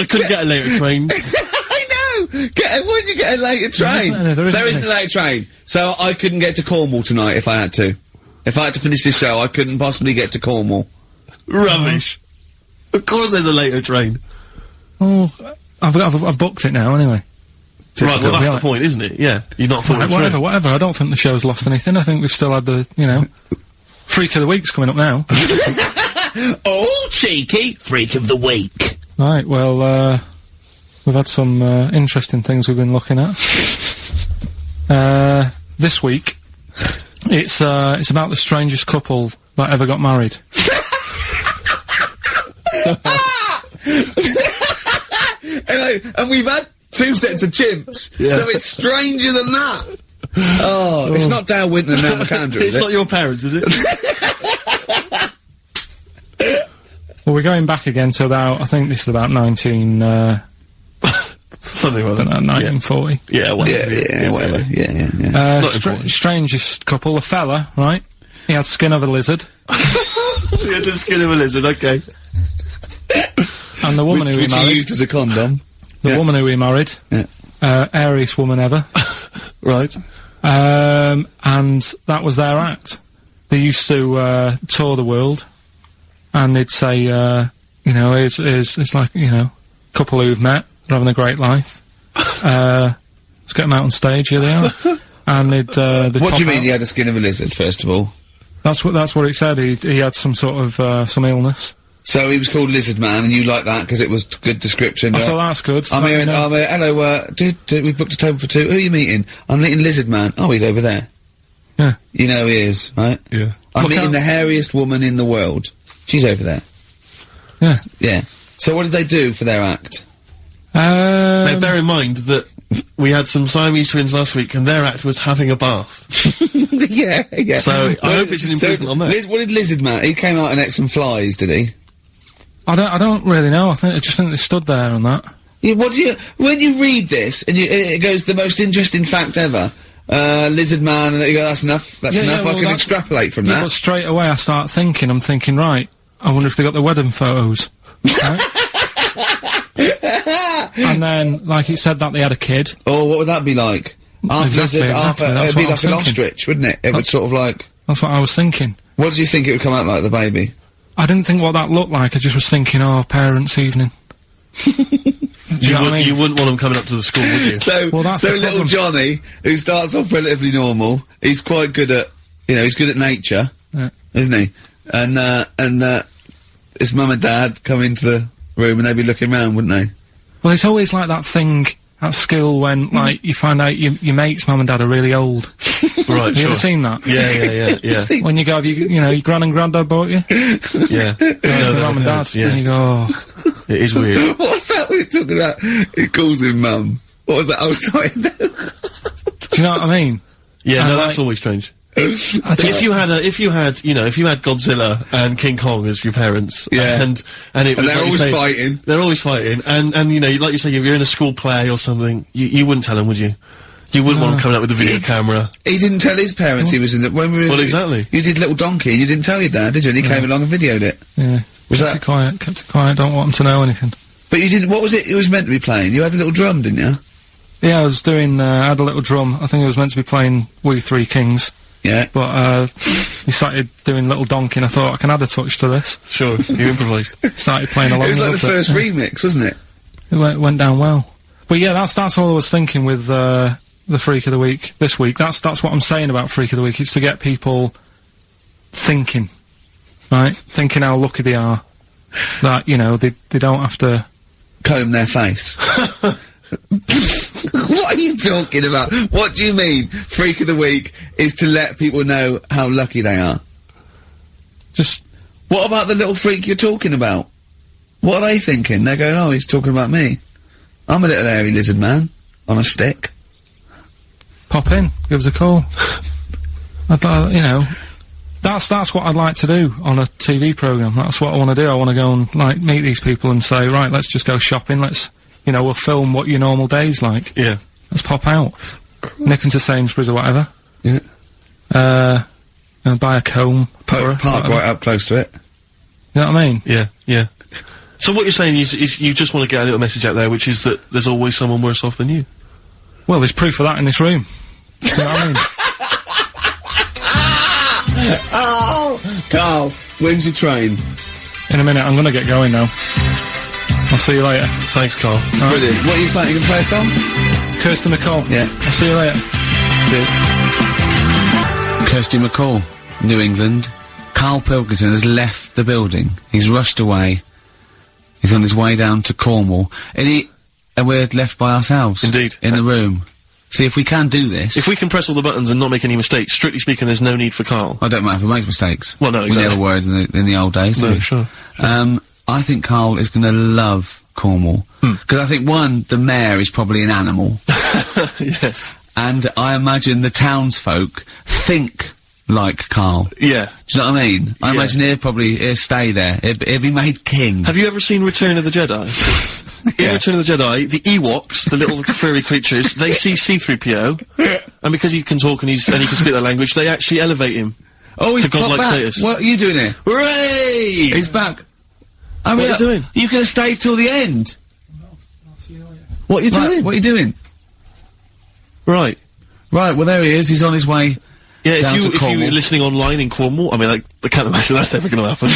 couldn't get a later train. I know! Wouldn't you get a later train? There isn't a later train. So I couldn't get to Cornwall tonight if I had to. If I had to finish this show, I couldn't possibly get to Cornwall. Rubbish. Of course there's a later train. Oh, I've booked it now anyway. Right, well that's the point, isn't it? Yeah. You're not thought whatever. I don't think the show's lost anything. I think we've still had the, Freak of the Week's coming up now. Oh, cheeky Freak of the Week. Right, well, we've had some interesting things we've been looking at. This week, it's about the strangest couple that ever got married. And we've had 2 sets of chimps, so it's stranger than that. Oh, it's not Dale Winton and Nell McAndrew, is It's it? not your parents, is it? Well, we're going back again to about, I think this is about Something like that. 1940. Yeah, whatever. Yeah, whatever. Yeah. Strangest couple, a fella, right? He had skin of a lizard. He had the skin of a lizard, okay. And the woman who he Which he married, used as a condom. the woman who he married, hair hairiest woman ever. Right. And that was their act. They used to tour the world, and they'd say, you know, it's like, you know, a couple who've met, they're having a great life. Let's get them out on stage. Here they are. And they'd What do you mean he had the skin of a lizard? First of all, that's what it said. He had some sort of some illness. so he was called Lizard Man, and you like that because it was good description. I thought that's good. I'm here. Hello. We've booked a table for 2. Who are you meeting? I'm meeting Lizard Man. Oh, he's over there. Yeah. You know he is, right? Yeah. I'm Look meeting out. the hairiest woman in the world. She's over there. Yeah. Yeah. So what did they do for their act? Now, bear in mind that we had some Siamese twins last week, and their act was having a bath. yeah. So, I hope it's an improvement on that. What did Lizard Man? He came out and ate some flies, did he? I don't really know. I just think they stood there on that. Yeah, when you read this, and it goes, the most interesting fact ever, Lizard Man, and you go, that's enough, Yeah, I well, can extrapolate from Yeah, that. but straight away I'm thinking, right, I wonder if they got the wedding photos. Right? And then, like it said that they had a kid. Oh, what would that be like? Half Exactly, lizard, half exactly, that's it'd be what I was like an thinking. ostrich, wouldn't it? It would sort of like, That's what I was thinking. what did you think it would come out like, the baby? I didn't think what that looked like, I just was thinking, oh, parents' evening. Do you know what I mean? You wouldn't want them coming up to the school, would you? So, Well, that's so the little problem. Johnny, who starts off relatively normal, he's quite good at, he's good at nature, Yeah. isn't he? And his mum and dad come into the room and they'd be looking round, wouldn't they? Well, it's always like that thing at school when, like, you find out your mate's mum and dad are really old. Right, Have you ever seen that? Yeah. When you go, your gran and granddad bought you? Yeah. Your mum and dad. Yeah. And you go, oh. It is weird. What's that we're talking about? He calls him mum. What was that? Oh, sorry. Do you know what I mean? Yeah, And no, like- that's always strange. I just- If you had Godzilla and King Kong as your parents, Yeah. and it was they're like you always say, fighting. They're always fighting, and you know, like you say, if you're in a school play or something, you wouldn't tell them, would you? You wouldn't want them coming out with a video camera. He didn't tell his parents he was in the... When we were Well, exactly. You did Little Donkey, and you didn't tell your dad, did you? And he came along and videoed it. Yeah. Was Kept it quiet, don't want them to know anything. But you didn't... What was it was meant to be playing? You had a little drum, didn't you? Yeah, I was doing, I had a little drum. I think I was meant to be playing We Three Kings. Yeah. But, he started doing Little Donkey and I thought I can add a touch to this. Sure, you improvise. Started playing along. It was like with the first remix, wasn't it? It went down well. But yeah, that's all I was thinking with, the Freak of the Week this week. That's what I'm saying about Freak of the Week. It's to get people thinking, right? Thinking how lucky they are. That, you know, they don't have to... Comb their face. What are you talking about? What do you mean, Freak of the Week is to let people know how lucky they are? Just... What about the little freak you're talking about? What are they thinking? They're going, oh, he's talking about me. I'm a little hairy lizard man. On a stick. Pop in, give us a call. You know, that's what I'd like to do on a TV programme. That's what I want to do. I want to go and, like, meet these people and say, right, let's just go shopping, we'll film what your normal day's like. Yeah. Let's pop out. Nip into Sainsbury's or whatever. Yeah. And buy a comb. Park right up close to it. You know what I mean? Yeah. So what you're saying is you just want to get a little message out there, which is that there's always someone worse off than you. Well, there's proof of that in this room. You know what I mean? Oh, Carl, when's your train? In a minute, I'm gonna get going now. I'll see you later. Thanks, Carl. Brilliant. What are you playing? You can play a song? Kirsty McCall. Yeah. I'll see you later. Cheers. Kirsty McCall, New England. Karl Pilkington has left the building. He's rushed away. He's on his way down to Cornwall. And we're left by ourselves. Indeed. In the room. See, if we can do this... If we can press all the buttons and not make any mistakes, strictly speaking, there's no need for Carl. I don't mind if we make mistakes. Well, no, exactly. We never were in the old days. No, did we? sure. I think Carl is going to love Cornwall. Because I think, one, the mayor is probably an animal. Yes. And I imagine the townsfolk think like Carl. Yeah. Do you know what I mean? I Yeah. imagine he'll stay there. He'll be made king. Have you ever seen Return of the Jedi? In Return of the Jedi, the Ewoks, the little furry creatures, they see C-3PO, and because he can talk and he can speak their language, they actually elevate him. Oh, he's to godlike back. status. What are you doing here? Hooray! He's back. I What mean, are you doing? You could have stayed till the end. What are you Right, doing? what are you doing? Right. Right, well there he is, he's on his way. Yeah, down to if Cornwall. you're listening online in Cornwall, I mean, I can't imagine that's ever going to happen.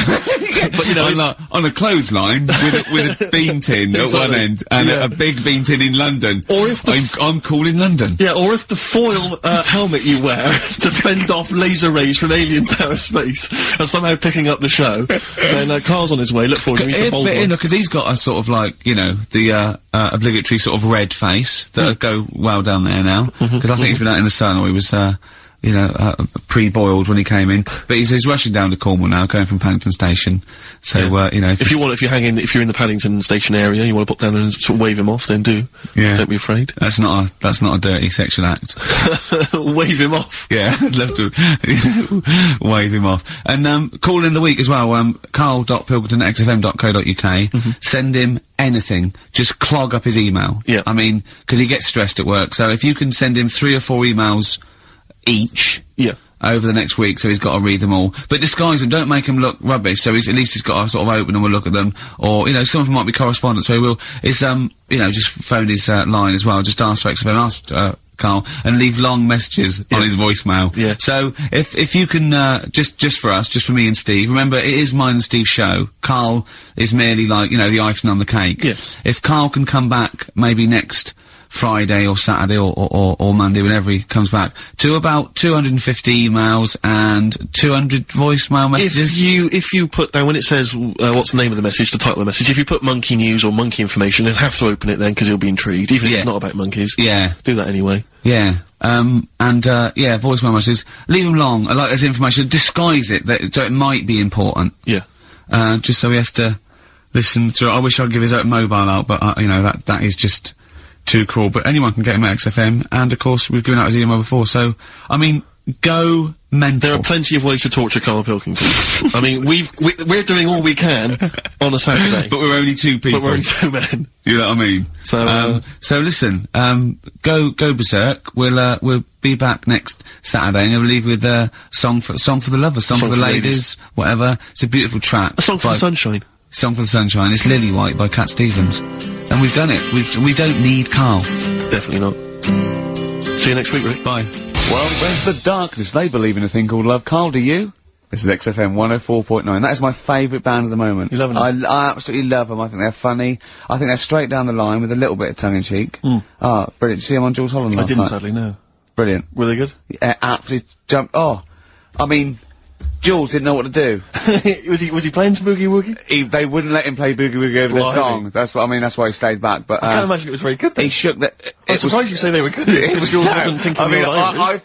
But, you know, on a clothesline with a bean tin at one end and a big bean tin in London. Or if I'm cool in London. yeah, or if the foil helmet you wear to fend off laser rays from aliens out of space are somehow picking up the show, then Carl's on his way. Look forward to It'd the bold fit in, one. because he's got a sort of like, you know, the obligatory sort of red face that go well down there now. Because I think he's been out in the sun, or he was, you know, pre-boiled when he came in. But he's rushing down to Cornwall now, going from Paddington Station. So, you know, If you're in the Paddington Station area, you want to pop down there and sort of wave him off, then do. Yeah. Don't be afraid. That's not a dirty sexual act. Wave him off. Yeah, I'd love to wave him off. And, call in the week as well, carl.pilkington@xfm.co.uk. Send him anything. Just clog up his email. Yeah. I mean, 'cause he gets stressed at work. So if you can send him 3 or 4 emails each. Yeah. Over the next week, so he's got to read them all. But disguise them, don't make them look rubbish, so at least he's got to sort of open them and look at them. Or, you know, some of them might be correspondence, so he will, you know, just phone his, line as well, just ask for XFM, ask, Carl, and leave long messages on his voicemail. Yeah. So, if you can, just for us, just for me and Steve, remember, it is mine and Steve's show. Carl is merely like, you know, the icing on the cake. Yeah. If Carl can come back, maybe next Friday or Saturday or Monday, whenever he comes back, to about 250 emails and 200 voicemail messages. If you put down, when it says, what's the name of the message, the title of the message, if you put monkey news or monkey information, he'll have to open it then, because he'll be intrigued, even if it's not about monkeys. Yeah. Do that anyway. Yeah. Yeah, voicemail messages. Leave them long, like as information, disguise it, so it might be important. Yeah. Just so he has to listen through. I wish I'd give his own mobile out, but, you know, that is just too cruel. But anyone can get him at XFM, and of course we've given out his email before, so, I mean, go mental. There are plenty of ways to torture Karl Pilkington. I mean, we're doing all we can on a Saturday. But we're only 2 people. But we're only 2 men. You know what I mean? So, so listen, go berserk. We'll be back next Saturday, and we'll leave with song for the lovers, song for the ladies, whatever. It's a beautiful track. A song for the sunshine. Song for the Sunshine. It's Lily White by Cat Stevens. And we've done it. We don't need Carl. Definitely not. See you next week, Rick. Bye. Well, where's the darkness? They believe in a thing called love. Carl, do you? This is XFM 104.9. That is my favourite band at the moment. You love them? I absolutely love them. I think they're funny. I think they're straight down the line with a little bit of tongue-in-cheek. Ah, brilliant. Did you see them on Jules Holland last night? I didn't, sadly, no. Brilliant. Were they good? Yeah, absolutely I mean, Jules didn't know what to do. was he playing some Boogie Woogie? They wouldn't let him play Boogie Woogie over their song. That's why he stayed back. But I can't imagine it was very good then. he shook the. I'm surprised you say they were good. It was. Jules wasn't thinking I mean, real Irish. I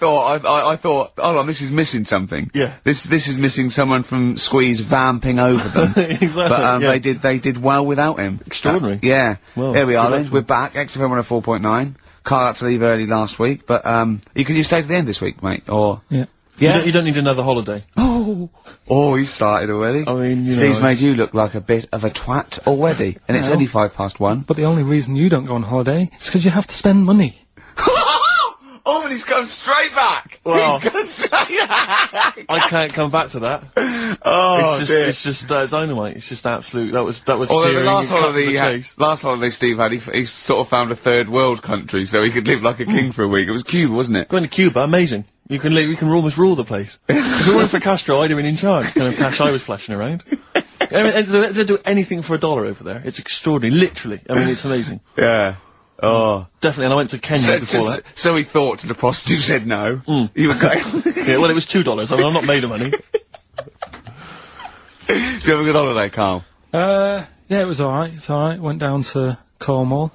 thought, hold on, this is missing something. Yeah. This is missing someone from Squeeze vamping over them. Exactly. But yeah. they did well without him. Extraordinary. Yeah. Well, Here we are good then. luck. We're back. XFM 104.9. Carl had to leave early last week, but you stay to the end this week, mate, or. Yeah. Yeah. You don't need another holiday. Oh, he started already. I mean, you Steve's know, made you look like a bit of a twat already, and it's Well. only 1:05. But the only reason you don't go on holiday is because you have to spend money. Oh, and he's gone straight back. Well. He's gone straight back. I can't come back to that. Oh, It's just dynamite. It's just absolute. That was Although searing the last and cut holiday, to the chase. last holiday Steve had, he sort of found a third world country so he could live like a king for a week. It was Cuba, wasn't it? Going to Cuba, amazing. You can almost rule the place. If it weren't for Castro, I'd have been in charge. Kind of cash I was flashing around. And they do anything for $1 over there. It's extraordinary, literally. I mean, it's amazing. Yeah. Oh. Definitely, and I went to Kenya before that. So he thought to the prostitute, said no. You were going. Yeah, well, it was $2. I mean, I'm not made of money. Did you have a good holiday, Carl? Yeah, it was alright. It's alright. Went down to Cornwall.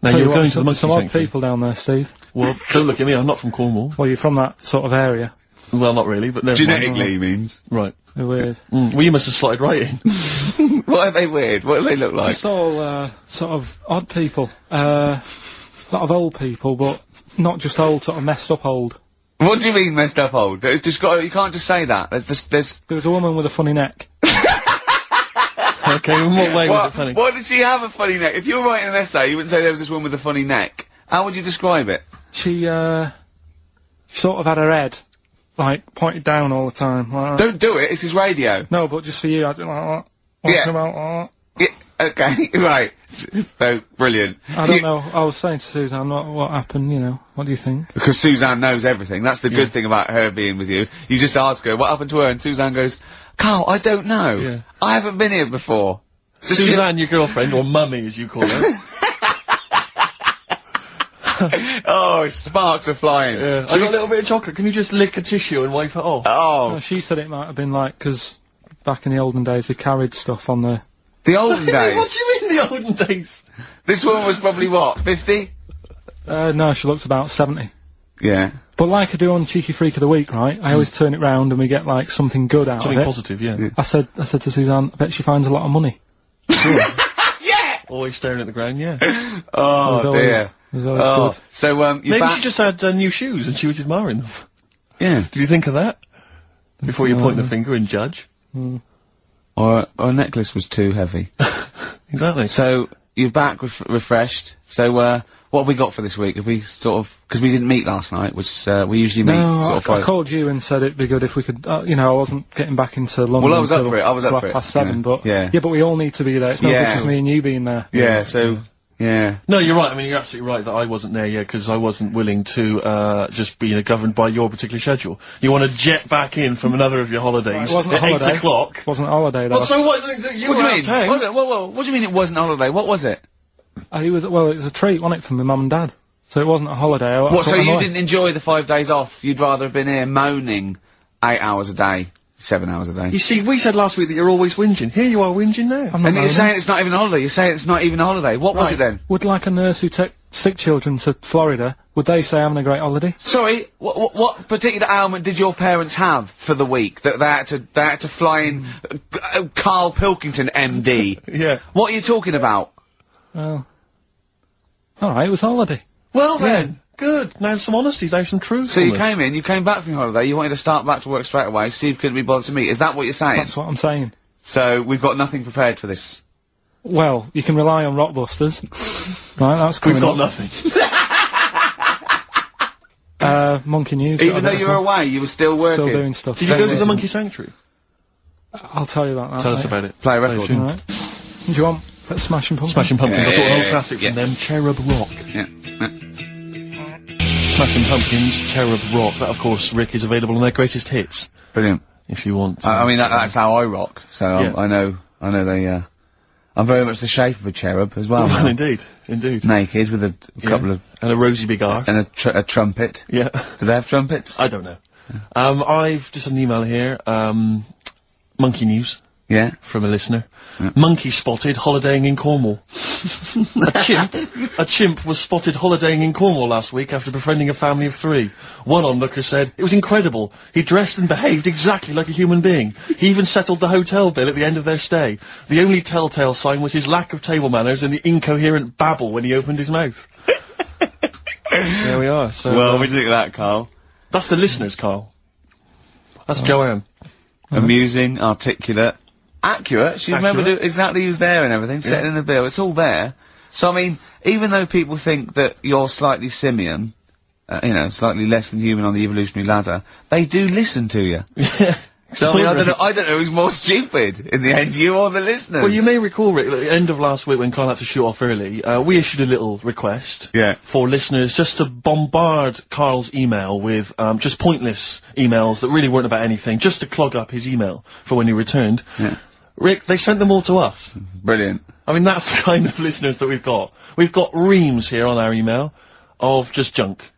Now, Tell you you were what, going to the monkey some odd sanctuary. people down there, Steve. Well, don't look at me, I'm not from Cornwall. Well, you're from that sort of area. Well, not really, but never mind. Genetically, he means. Right. They're weird. Well, you must have slotted right in. What are they weird? What do they look like? Just all, sort of odd people. A lot of old people, but not just old, sort of messed up old. What do you mean messed up old? You can't just say that. There's There was a woman with a funny neck. Okay, in what way was it funny? What did she have a funny neck? If you were writing an essay, you wouldn't say there was this woman with a funny neck. How would you describe it? She, sort of had her head, like, pointed down all the time. Like that. Don't do it, it's his radio. No, but just for you, I didn't like that. Yeah. Talking about Yeah, okay, right. So, brilliant. I don't know. I was saying to Suzanne, what happened, you know. What do you think? Because Suzanne knows everything. That's the good thing about her being with you. You just ask her, what happened to her? And Suzanne goes, Carl, I don't know. Yeah. I haven't been here before. Suzanne, your girlfriend, or mummy as you call her. Oh, sparks are flying. I got a little bit of chocolate. Can you just lick a tissue and wipe it off? Oh. No, she said it might have been like, because back in the olden days they carried stuff on the... The olden days. What do you mean the olden days? This woman was probably what, 50? No, she looked about 70. Yeah. But like I do on Cheeky Freak of the Week, right, I always turn it round and we get like something good out Something of it. positive, yeah. I said to Suzanne, I bet she finds a lot of money. Yeah! Always staring at the ground, yeah. Oh, It was dear. always, it was always good. So, you're Maybe back. she just had new shoes and she was admiring them. Yeah. Did you think of that? Before you point the finger and judge? Or a necklace was too heavy. Exactly. So, you're back refreshed. So, what have we got for this week? Have we sort of, because we didn't meet last night, which, we usually meet No, sort of I called you and said it'd be good if we could, you know, I wasn't getting back into London Well, I was up until for it, I was up for it. 7:30, Yeah. but... Yeah. Yeah, but we all need to be there. It's no good just me and you being there. Yeah, so, yeah. No, you're right. I mean, you're absolutely right that I wasn't there yet because I wasn't willing to just be governed by your particular schedule. You want to jet back in from another of your holidays It wasn't a at holiday. 8 o'clock. It wasn't a holiday, though. Well, so what? You What were do you out mean? of town. Hold on, whoa, what do you mean it wasn't a holiday? What was it? It was a treat, wasn't it, for my mum and dad? So it wasn't a holiday. What, so you didn't enjoy the 5 days off? You'd rather have been here moaning 8 hours a day, 7 hours a day? You see, we said last week that you're always whinging. Here you are whinging now. I'm not And you're moaning. saying it's not even a holiday. You're saying it's not even a holiday. What was it then? Would like a nurse who took sick children to Florida, would they say having a great holiday? Sorry, what particular ailment did your parents have for the week that they had to fly in Karl Pilkington, MD? Yeah. What are you talking about? Well, alright, it was holiday. Well then, good. Now some honesty, now some truth. So you came back from your holiday, you wanted to start back to work straight away, Steve couldn't be bothered to meet. Is that what you're saying? That's what I'm saying. So we've got nothing prepared for this. Well, you can rely on Rockbusters. Right, that's coming We've got up. nothing. Monkey News. Even though you were away, you were still working. Still doing stuff. Did you go to the Monkey Sanctuary? I'll tell you about that. Tell us later. about it. Play a record. tune. Alright. Do you want Smashing Pumpkins? Smashing Pumpkins. Yeah, I thought yeah, an old yeah, classic yeah. from them, Cherub Rock. Yeah. Smashing Pumpkins, Cherub Rock. That, of course, Rick, is available on their greatest hits. Brilliant. If you want. I mean, that's how I rock, so Yeah. I know they, I'm very much the shape of a cherub as well. Well, indeed. Indeed. Naked with a couple of, And a rosy big arse. and a trumpet. Yeah. Do they have trumpets? I don't know. I've just had an email here, Monkey News. Yeah. From a listener. Monkey spotted holidaying in Cornwall. A chimp was spotted holidaying in Cornwall last week after befriending a family of 3. One onlooker said, "It was incredible. He dressed and behaved exactly like a human being. He even settled the hotel bill at the end of their stay. The only telltale sign was his lack of table manners and the incoherent babble when he opened his mouth." There we are. So, Well, what do you think of that, Carl? that's the listeners, Carl. That's Joanne. Amusing, articulate, accurate. She remembered exactly who's there and everything, setting in the bill. It's all there. So, I mean, even though people think that you're slightly simian, slightly less than human on the evolutionary ladder, they do listen to you. So, I mean, I don't know who's more stupid in the end, you or the listeners. Well, you may recall, Rick, at the end of last week when Carl had to shoot off early, we issued a little request for listeners just to bombard Carl's email with just pointless emails that really weren't about anything, just to clog up his email for when he returned. Yeah. Rick, they sent them all to us. Brilliant. I mean, that's the kind of listeners that we've got. We've got reams here on our email of just junk.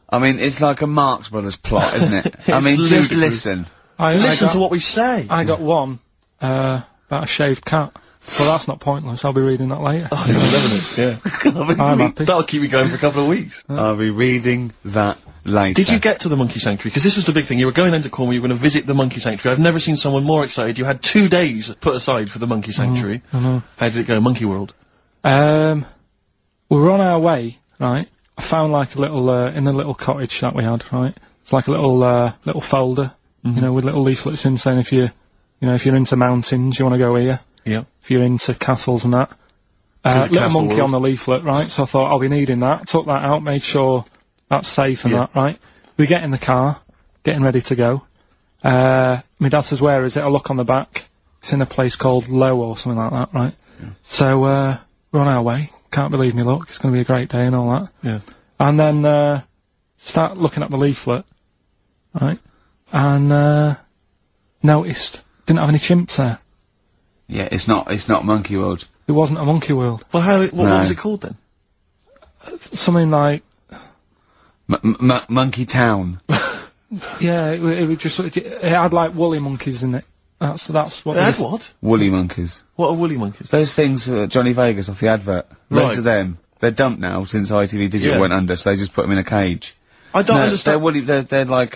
I mean, it's like a Marx Brothers plot, isn't it? I mean, just ludicrous. listen. Listen to what we say. I got one, about a shaved cat. Well, that's not pointless. I'll be reading that later. Oh, it's 11, yeah. I'm happy. That'll keep you going for a couple of weeks. I'll be reading that later. Did you get to the Monkey Sanctuary? Because this was the big thing. You were going into Cornwall, you were going to visit the Monkey Sanctuary. I've never seen someone more excited. You had 2 days put aside for the Monkey Sanctuary. I know. How did it go, Monkey World? We were on our way, right? I found like a little, in the little cottage that we had, right? It's like a little folder, you know, with little leaflets in saying if you're into mountains, you want to go here. Yeah. If you're into castles and that. the Little castle monkey world. on the leaflet, right? So I thought I'll be needing that. Took that out, made sure that's safe and Yeah. that, right? We get in the car, getting ready to go. My dad says, "Where is it?" I look on the back. It's in a place called Low or something like that, right? So, we're on our way. Can't believe me luck. It's gonna be a great day and all that. Yeah. And then, start looking at the leaflet, right? And, noticed, didn't have any chimps there. Yeah, it's not Monkey World. It wasn't a monkey world. Well, what was it called then? Something like, Monkey Town. yeah, it was just, it had like woolly monkeys in it. That's what It had what? Woolly monkeys. What are woolly monkeys? Those things, Johnny Vegas off the advert. Right. Loads of them. They're dumped now since ITV Digital went under, so they just put them in a cage. I don't No, understand. They're woolly, they're like,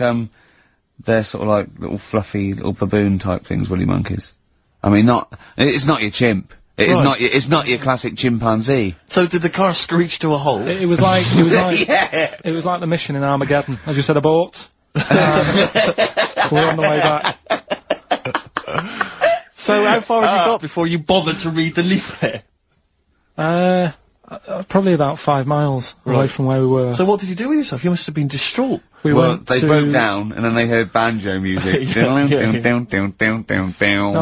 they're sort of like little fluffy, little baboon type things, woolly monkeys. I mean, it's not your chimp. It's not your classic chimpanzee. So did the car screech to a halt? It was like, it was like the mission in Armageddon. I just said abort. We're on the way back. So how far had you got before you bothered to read the leaflet? Probably about 5 miles away from where we were. So what did you do with yourself? You must have been distraught. We went they to... broke down, and then they heard banjo music. No,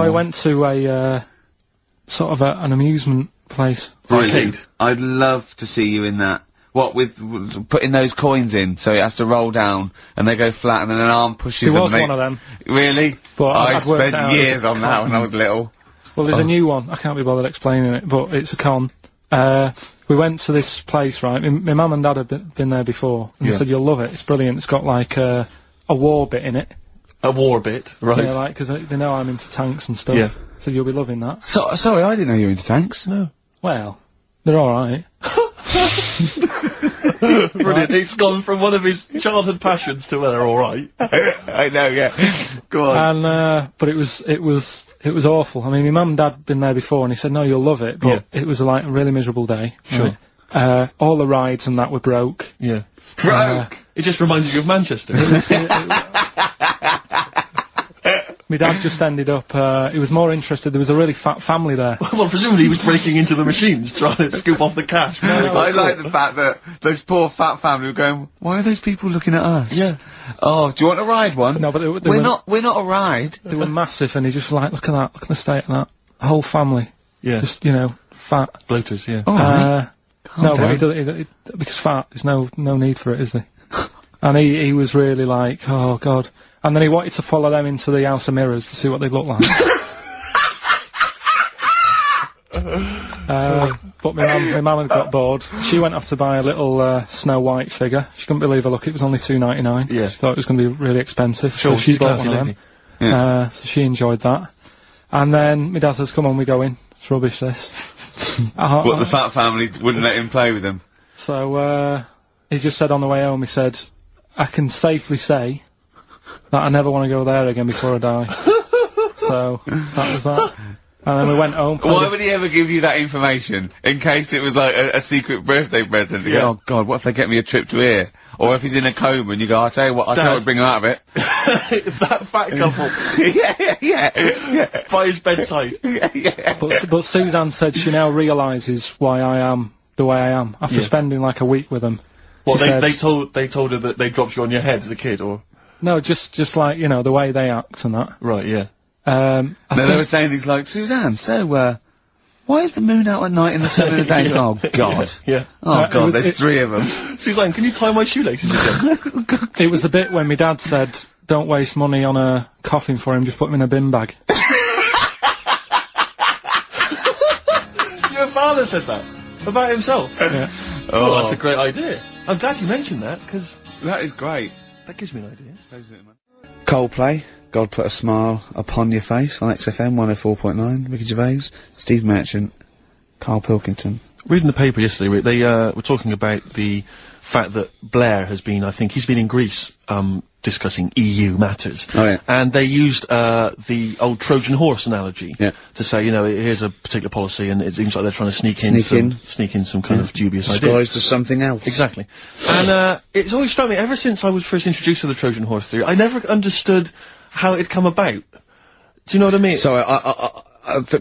we went to a, sort of an amusement place. Arcade. I'd love to see you in that. What, with putting those coins in, so it has to roll down, and they go flat, and then an arm pushes There them. was one of them. Really? But I I'd worked spent out years it on was a that con. when I was little. Well, there's a new one. I can't be bothered explaining it, but it's a con. We went to this place, right? My mum and dad had been there before, and they said, you'll love it. It's brilliant. It's got like, a war bit in it. A war bit, right? Yeah, like, cause they know I'm into tanks and stuff. Yeah. So you'll be loving that. Sorry, I didn't know you were into tanks. No. Well, they're alright. Brilliant. It's gone from one of his childhood passions to they're alright. I know, yeah. Go on. And, but it was awful. I mean, my mum and dad had been there before, and he said, no, you'll love it, but it was like a really miserable day. Sure. Right? All the rides and that were broke. Yeah. Broke! It just reminds you of Manchester. My dad just ended up, he was more interested, there was a really fat family there. Well, presumably he was breaking into the machines, trying to scoop off the cash. I like the fact that those poor fat family were going, why are those people looking at us? Yeah. Oh, do you want to ride one? No, but we're not a ride. They were massive, and he just like, look at the state of that. The whole family. Yeah. Just, fat. Bloaters, yeah. Alright. No, but because fat, there's no need for it, is there? And he was really like, oh god. And then he wanted to follow them into the House of Mirrors to see what they look like. But my mum had got bored. She went off to buy a little Snow White figure. She couldn't believe her luck. It was only $2.99. Yeah. She thought it was going to be really expensive. Sure, so she she's bought classy one of lady. them. Yeah. So she enjoyed that. And then my dad says, come on, we go in. It's rubbish, this. What, the fat family wouldn't let him play with them? So, he just said on the way home, he said, I can safely say that I never want to go there again before I die. So, that was that. And then we went home. Why would he ever give you that information? In case it was like a secret birthday present. You go, oh god, what if they get me a trip to here? Or if he's in a coma and you go, I'll tell you what, I'll bring him out of it. That fat couple. yeah. By his bedside. Yeah. But Suzanne said she now realises why I am the way I am after spending like a week with them. Well, She they said- told her that they dropped you on your head as a kid, or? No, just like, the way they act and that. Right, yeah. I They were saying things like, Suzanne, so, why is the moon out at night and the sun in the day? Oh god. Yeah. Oh god, there's 3 of them. Suzanne, can you tie my shoelaces again? It was the bit when my dad said, don't waste money on a coffin for him, just put him in a bin bag. Your father said that? About himself? Yeah. Oh, that's a great idea. I'm glad you mentioned that, because That is great. that gives me an idea. Coldplay, God Put a Smile Upon Your Face on XFM 104.9, Ricky Gervais, Steve Merchant, Karl Pilkington. Reading the paper yesterday, they were talking about the fact that Blair has been, I think, he's been in Greece, discussing EU matters. Oh, yeah. And they used, the old Trojan horse analogy. Yeah. To say, here's a particular policy and it seems like they're trying to sneak in some kind of dubious ideas. Disguised as something else. Exactly. And, it's always struck me, ever since I was first introduced to the Trojan horse theory, I never understood how it come about. Do you know what I mean? So,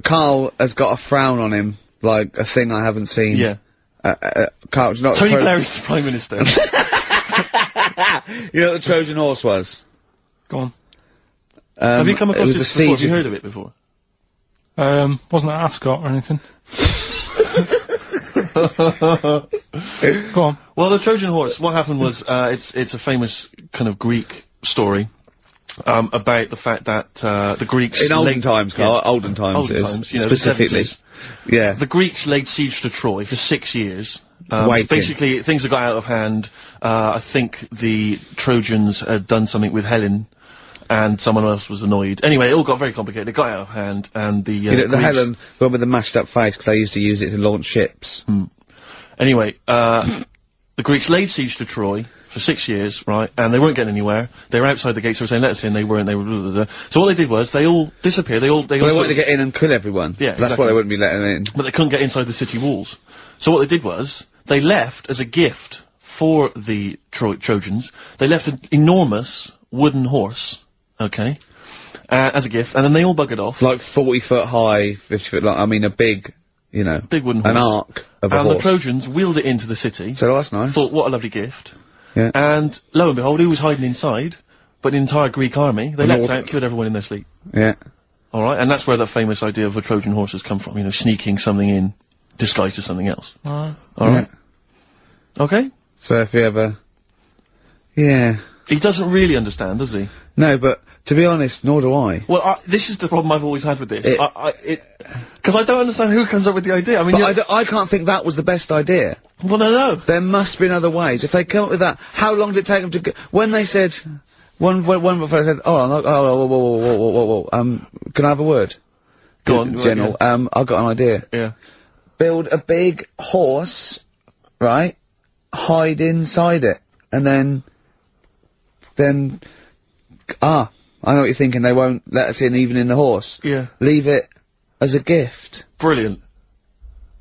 Karl has got a frown on him, like a thing I haven't seen. Yeah. Karl, do you know what Tony Blair is the Prime Minister. You know what the Trojan horse was? Go on. Have you come it across was this the before? siege Have you of- heard of it before? Wasn't it Ascot or anything? Go on. Well, the Trojan horse, what happened was, it's a famous kind of Greek story, about the fact that, the Greeks... In olden times, Carl, olden times, Olden times, you know, specifically. the 70s. Yeah. The Greeks laid siege to Troy for 6 years. Waiting. Basically, things had got out of hand. I think the Trojans had done something with Helen, and someone else was annoyed. Anyway, it all got very complicated. It got out of hand, and the, You know, the Greeks- Helen, the one with the mashed up face, because they used to use it to launch ships. Anyway, the Greeks laid siege to Troy for 6 years, right? And they weren't getting anywhere. They were outside the gates. They were saying, "Let us in." They weren't. They were. Blah, blah, blah. So what they did was they all disappeared. They all Well, they sort wanted to of- get in and kill everyone. Yeah, That's exactly. why they wouldn't be letting in. but they couldn't get inside the city walls. So what they did was they left as a gift for the Trojans. They left an enormous wooden horse, okay, as a gift, and then they all buggered off. Like 40 foot high, 50 foot long, I mean a big, you know. Big wooden An horse. arc of a And horse. the Trojans wheeled it into the city. So that's nice. Thought, what a lovely gift. Yeah. And lo and behold, who was hiding inside? But the entire Greek army. They leapt out, killed everyone in their sleep. Yeah. Alright, and that's where that famous idea of a Trojan horse has come from, you know, sneaking something in, disguised as something else. Alright. Alright? Okay? So if you ever... Yeah. He doesn't really understand, does he? No, but to be honest, nor do I. Well, this is the problem I've always had with this. It- Because I don't understand who comes up with the idea. I mean, But I can't think that was the best idea. well, no. There must be other ways. If they come up with that, how long did it take them to when they said, one fellow said, whoa, can I have a word? Go on, General, I've got an idea. Yeah. Build a big horse, right? Hide inside it. And then, I know what you're thinking, they won't let us in even in the horse. Yeah. Leave it as a gift. Brilliant.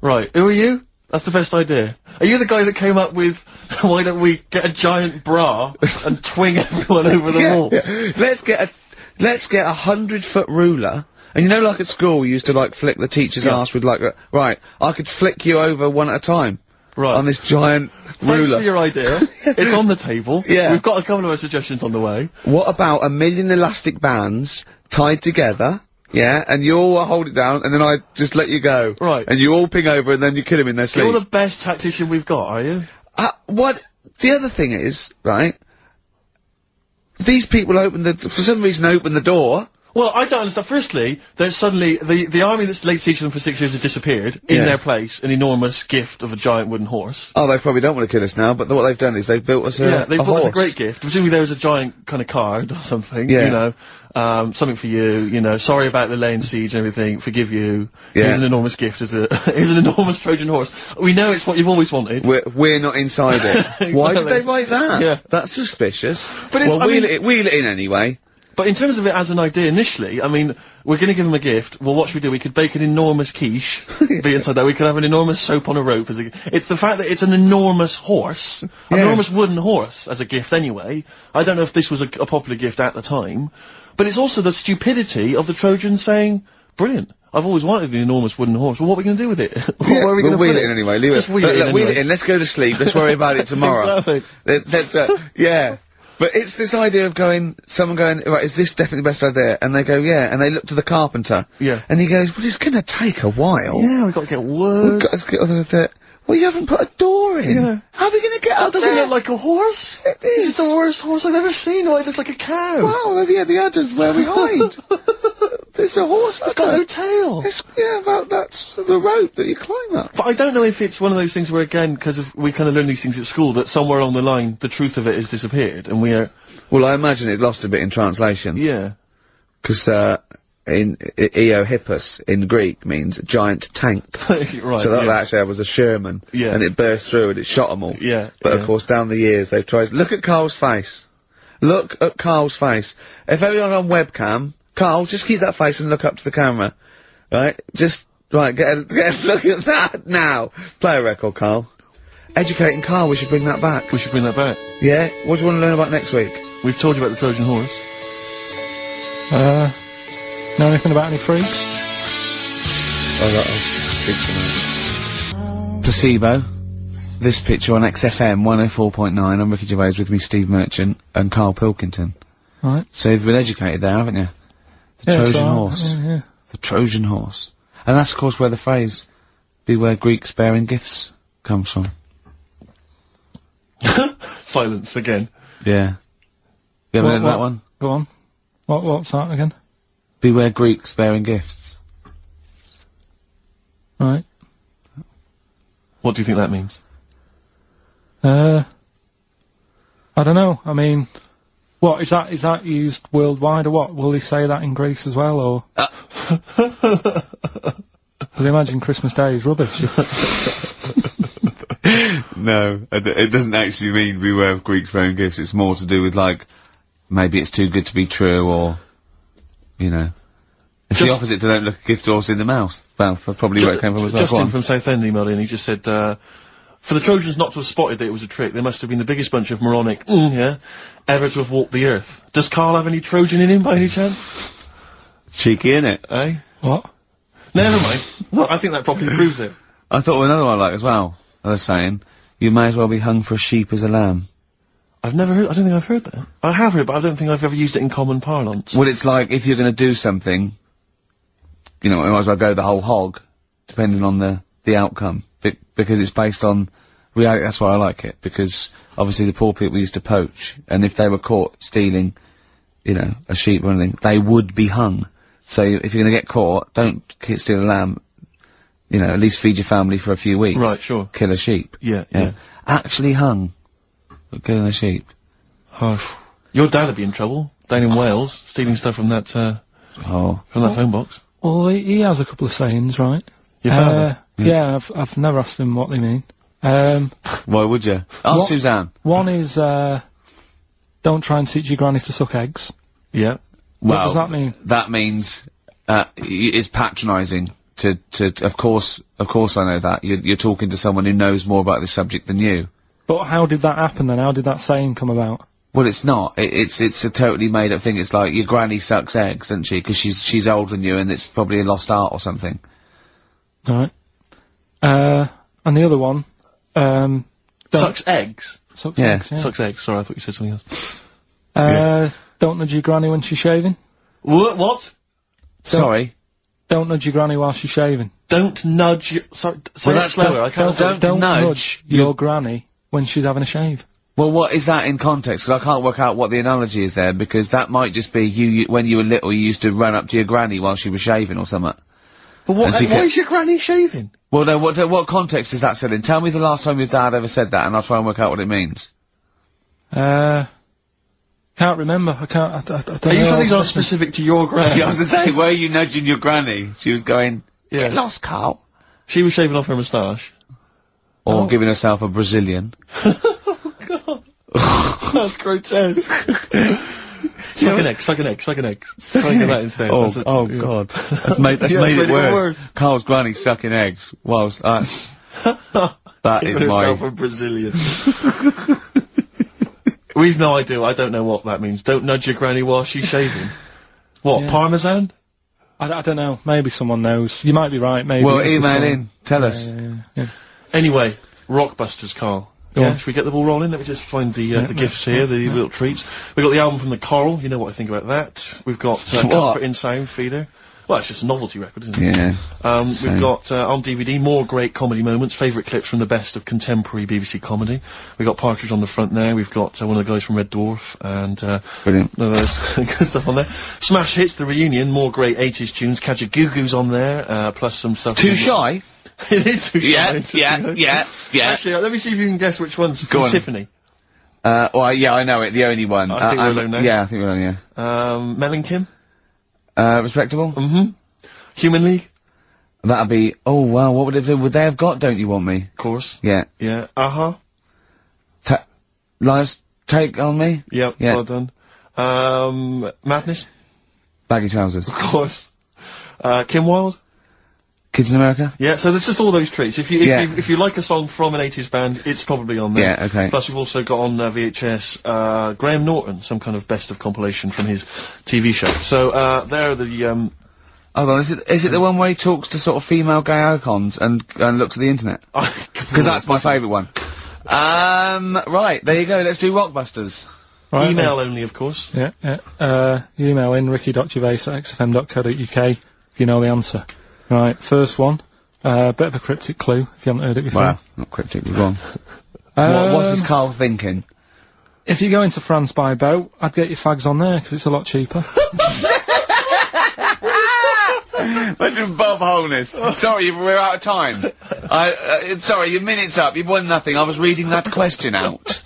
Right, who are you? That's the best idea. Are you the guy that came up with, why don't we get a giant bra and twing everyone over the walls? Yeah. Let's get 100-foot ruler. And you know, like at school, we used to like flick the teacher's ass with like right, I could flick you over one at a time. Right. On this giant ruler. Thanks for your idea. It's on the table. Yeah. We've got a couple of other suggestions on the way. What about 1,000,000 elastic bands tied together? Yeah, and you all hold it down, and then I just let you go. Right. And you all ping over, and then you kill him in their sleep. You're the best tactician we've got, are you? What? The other thing is, right? These people for some reason open the door. Well, I don't understand. Firstly, there's suddenly, the army that's laid siege to them for 6 years has disappeared. In Yeah. their place, an enormous gift of a giant wooden horse. Oh, they probably don't want to kill us now, but what they've done is they've built us Yeah, they a brought us horse. a great gift. Presumably there was a giant kind of card or something, Yeah. you know, something for you know, sorry about the laying siege and everything, forgive you. Yeah. Here's an enormous gift here's an enormous Trojan horse. We know it's what you've always wanted. We're not inside it. Why did they write that? Yeah. That's suspicious. But it's- well, I mean- wheel it in anyway. But in terms of it as an idea initially, I mean, we're gonna give them a gift, well what should we do? We could bake an enormous quiche, be inside there, we could have an enormous soap on a rope as a it's the fact that it's an enormous horse, an Yeah. enormous wooden horse as a gift anyway. I don't know if this was a popular gift at the time, but it's also the stupidity of the Trojans saying, brilliant, I've always wanted an enormous wooden horse, well what are we gonna do with it? Yeah, Where are we we'll gonna wheel put it in anyway. Leave Just it. wheel it in Wheel anyway. it in. Let's go to sleep. Let's worry about it tomorrow. Exactly. Yeah. But it's this idea of someone going, right, is this definitely the best idea? And they go, yeah, and they look to the carpenter. Yeah. And he goes, well, it's gonna take a while. Yeah, we've got to get We've wood. got to get all of that. Well, you haven't put a door in. Yeah. How are we gonna get That up doesn't there? look like a horse. It This is. is the worst horse I've ever seen. Why, it looks like a cow. Wow, yeah, the udder's where we hide. There's a horse It's got udder. no tail. That's the rope that you climb up. But I don't know if it's one of those things where, again, because we kind of learn these things at school, that somewhere along the line, the truth of it has disappeared, and we are... Well, I imagine it's lost a bit in translation. Yeah. Because, in Eohippus in Greek means giant tank. Right, So that yeah. actually was a Sherman. Yeah. And it burst through and it shot them all. Yeah, But yeah. of course, down the years, they've tried. Look at Carl's face. Look at Carl's face. If everyone on webcam, Carl, just keep that face and look up to the camera. Right? Just, right, get a look at that now. Play a record, Carl. Educating Carl, we should bring that back. We should bring that back. Yeah? What do you want to learn about next week? We've told you about the Trojan horse. Know anything about any freaks? Placebo. This picture on XFM 104.9. I'm Ricky Gervais with me, Steve Merchant, and Karl Pilkington. Right. So you've been educated there, haven't you? The Yeah, Trojan so, horse. Yeah. The Trojan horse. And that's, of course, where the phrase be where Greeks bearing gifts comes from. Silence again. Yeah. You ever heard of that one? Go on. What's that again? Beware Greeks bearing gifts. Right. What do you think that means? I don't know. I mean, what is that used worldwide or what? Will they say that in Greece as well, or? Because I imagine Christmas Day is rubbish. No, it doesn't actually mean beware of Greeks bearing gifts. It's more to do with, like, maybe it's too good to be true, or, you know. It's the opposite to don't look a gift horse in the mouth. Well, that's probably where it came from as well. Justin from Southend emailed in, he just said, for the Trojans not to have spotted that it was a trick, they must have been the biggest bunch of moronic, ever to have walked the earth. Does Carl have any Trojan in him by any chance? Cheeky, innit? Eh? What? Never mind. I think that probably proves it. I thought of another one I like as well. I was saying, you may as well be hung for a sheep as a lamb. I've never heard, I don't think I've heard that. I have heard, but I don't think I've ever used it in common parlance. Well, it's like, if you're gonna do something, you know, you might as well go the whole hog, depending on the outcome. Because it's based on reality, that's why I like it. Because, obviously, the poor people used to poach, and if they were caught stealing, you know, a sheep or anything, they would be hung. So, if you're gonna get caught, don't steal a lamb, you know, at least feed your family for a few weeks. Right, sure. Kill a sheep. Yeah. Actually hung. For killing a sheep. Oh. Your dad would be in trouble, down in Wales, stealing stuff from that, from that phone box. Well, he has a couple of sayings, right? Your father? Yeah, I've never asked him what they mean. Why would you? Ask Suzanne. One is, don't try and teach your granny to suck eggs. Yeah. What does that mean? That means, it's patronising of course I know that. You're talking to someone who knows more about this subject than you. But how did that happen then? How did that saying come about? Well, it's not. It's a totally made up thing. It's like, your granny sucks eggs, doesn't she? Because she's older than you, and it's probably a lost art or something. Alright. And the other one, Sucks eggs? Sucks Yeah. eggs, yeah. Sucks eggs, sorry, I thought you said something else. Don't nudge your granny when she's shaving. What? Sorry? Don't nudge your granny while she's shaving. Don't nudge your, sorry, say that slower, I can't. Don't nudge your granny when she's having a shave. Well, what is that in context? Because I can't work out what the analogy is there, because that might just be you when you were little, you used to run up to your granny while she was shaving or something. But why is your granny shaving? Well, no, what context is that said in? Tell me the last time your dad ever said that, and I'll try and work out what it means. Can't remember. I don't know. Are you sure these aren't specific to your granny? I was to say, were you nudging your granny? She was going, Yeah. get lost, Carl. She was shaving off her moustache. Or giving herself a Brazilian. That's grotesque. Suck an egg. Try and get that instead. God. That's made it worse. Carl's granny sucking eggs. Whilst that's... that is my... herself a Brazilian. We've no idea. I don't know what that means. Don't nudge your granny while she's shaving. What, Yeah. parmesan? I don't know. Maybe someone knows. You might be right, maybe. Well, it's just email someone- in. Tell us. Yeah. Anyway, Rockbusters, Carl. Go Yeah, on. should we get the ball rolling? Let me just find the gifts here, the little treats. We've got the album from the Coral, you know what I think about that. We've got, Comfort in Sound Feeder. Well, it's just a novelty record, isn't it? Yeah. We've got, on DVD, more great comedy moments, favourite clips from the best of contemporary BBC comedy. We've got Partridge on the front there, we've got, one of the guys from Red Dwarf, and, Brilliant. none of those good stuff on there. Smash Hits, the reunion, more great 80s tunes, Kajagoogoo's on there, plus some stuff. Too shy? It is too Yeah, shy. yeah. Actually, let me see if you can guess which one's from on. Tiffany. Well, yeah, I know it. The only one. I think we're alone now. Yeah, I think we're alone, yeah. Mel and Kim? Respectable? Mm-hmm. Human League? That'd be... Oh, wow, what would it do? Would they have got Don't You Want Me? Of course. Yeah. Yeah. Uh-huh. Lies Take On Me? Yep, Yeah. well done. Madness? Baggy Trousers. Of course. Kim Wilde? Kids in America? Yeah, so there's just all those treats. If you like a song from an 80s band, it's probably on there. Yeah, okay. Plus we've also got on VHS, Graham Norton, some kind of best of compilation from his TV show. So, there are the, Hold on, is it the one where he talks to sort of female gay icons and looks at the internet? Because that's my favourite one. Right, there you go, let's do Rockbusters. Right, email only, of course. Yeah. You email in ricky.gervais@xfm.co.uk if you know the answer. Right, first one. Bit of a cryptic clue, if you haven't heard it before. Well, not cryptically wrong. What is Carl thinking? If you go into France by boat, I'd get your fags on there, 'cause it's a lot cheaper. Imagine Bob Holness. Sorry, we're out of time. Sorry, your minute's up. You've won nothing. I was reading that question out.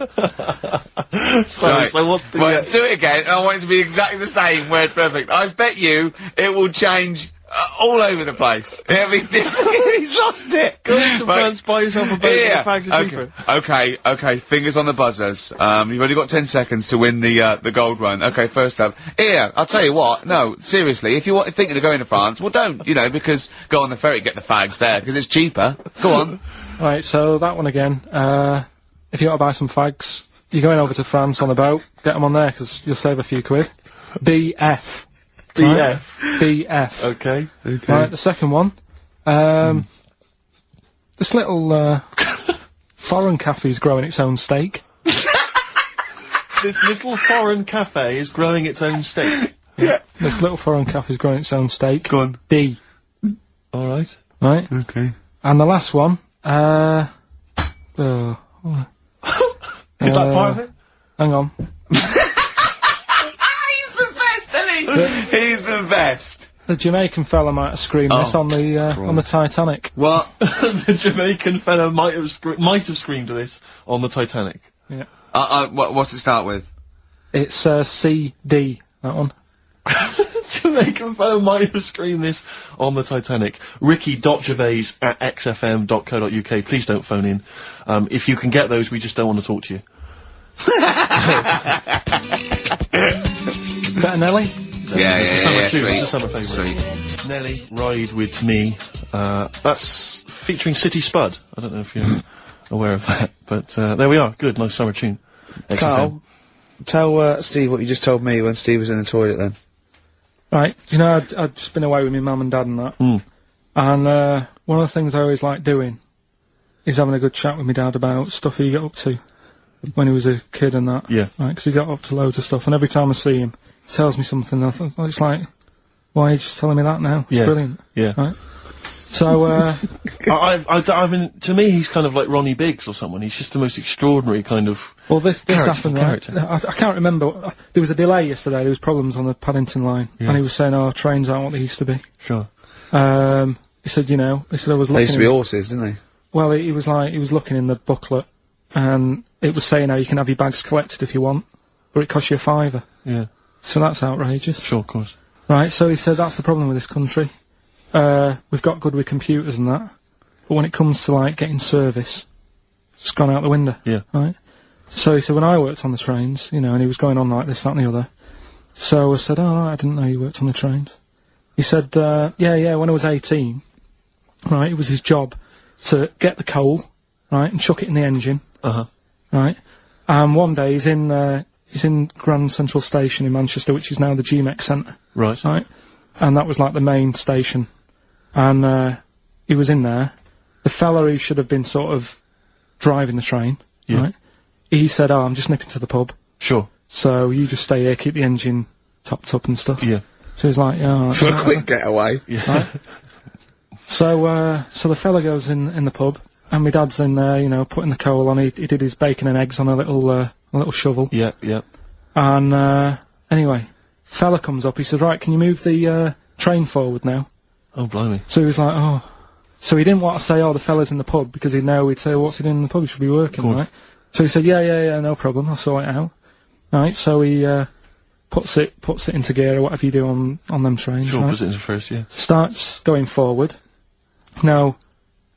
So what's the... Well, let's do it again. I want it to be exactly the same, word perfect. I bet you it will change all over the place. It'll be different. He's lost it. Go into France, buy yourself a boat and the fags are cheaper. Okay, fingers on the buzzers. You've only got 10 seconds to win the gold run. Okay, first up. Here, I'll tell you what, no, seriously, if you're thinking of going to France, well don't, because go on the ferry, get the fags there, because it's cheaper. Go on. Right, so that one again, if you want to buy some fags, you're going over to France on a boat, get them on there, 'cause you'll save a few quid. BF. BF. Right? BF. Okay. Right, the second one, this little, foreign cafe's growing its own steak. This little foreign cafe is growing its own steak. Yeah. This little foreign cafe's growing its own steak. Go on. D. Alright. Right? Okay. And the last one, Is that part of it? hang on. He's the best, isn't he? He's the best. The Jamaican fella might have screamed this on the Titanic. What? The Jamaican fella might have screamed this on the Titanic. Yeah. What's it start with? It's, CD, that one. Jamaican fellow might have screamed this on the Titanic. Ricky.gervais@xfm.co.uk. Please don't phone in. If you can get those, we just don't want to talk to you. Is that a Nelly? Yeah, It's a summer tune. sweet. It's a summer favourite. Sweet. Nelly, Ride With Me. That's featuring City Spud. I don't know if you're aware of that, but there we are. Good, nice summer tune. Carl, tell Steve what you just told me when Steve was in the toilet then. Right, I'd just been away with my mum and dad and that. And one of the things I always like doing is having a good chat with my dad about stuff he got up to when he was a kid and that. Yeah. Right, 'cause he got up to loads of stuff, and every time I see him, he tells me something, and I think, it's like, why are you just telling me that now? It's brilliant. Yeah. Right? So, I mean, to me, he's kind of like Ronnie Biggs or someone. He's just the most extraordinary kind of. well, this happened, right? character. I can't remember. There was a delay yesterday. There was problems on the Paddington line, and he was saying, "Oh, trains aren't what they used to be." Sure. He said, I was looking. They used to be horses, didn't they? Well, he was looking in the booklet, and it was saying how you can have your bags collected if you want, but it costs you £5. Yeah. So that's outrageous. Sure, of course. Right, so he said that's the problem with this country. We've got good with computers and that, but when it comes to, like, getting service, it's gone out the window. Yeah. Right? So he said, when I worked on the trains, and he was going on like this, that and the other. So I said, oh, I didn't know you worked on the trains. He said, yeah, when I was 18, right, it was his job to get the coal, right, and chuck it in the engine. Right? And one day he's in Grand Central Station in Manchester, which is now the GMEX Centre. Right. Right? And that was like the main station. And, he was in there. The fella who should have been sort of driving the train, right? He said, oh, I'm just nipping to the pub. Sure. So you just stay here, keep the engine topped up and stuff. Yeah. So he's like, yeah. For a quick getaway. Yeah. Right? So the fella goes in the pub, and my dad's in there, putting the coal on. He did his bacon and eggs on a little shovel. Yeah, yeah. And, anyway, fella comes up, he says, right, can you move the, train forward now? Oh, blimey. So he was like, oh. So he didn't want to say, oh, the fella's in the pub, because he'd know, he'd say, what's he doing in the pub? He should be working, right? So he said, yeah, no problem, I'll sort it out. Right, so he, puts it into gear, or whatever you do on them trains, Sure, right? puts it into first, yeah. Starts going forward. Now,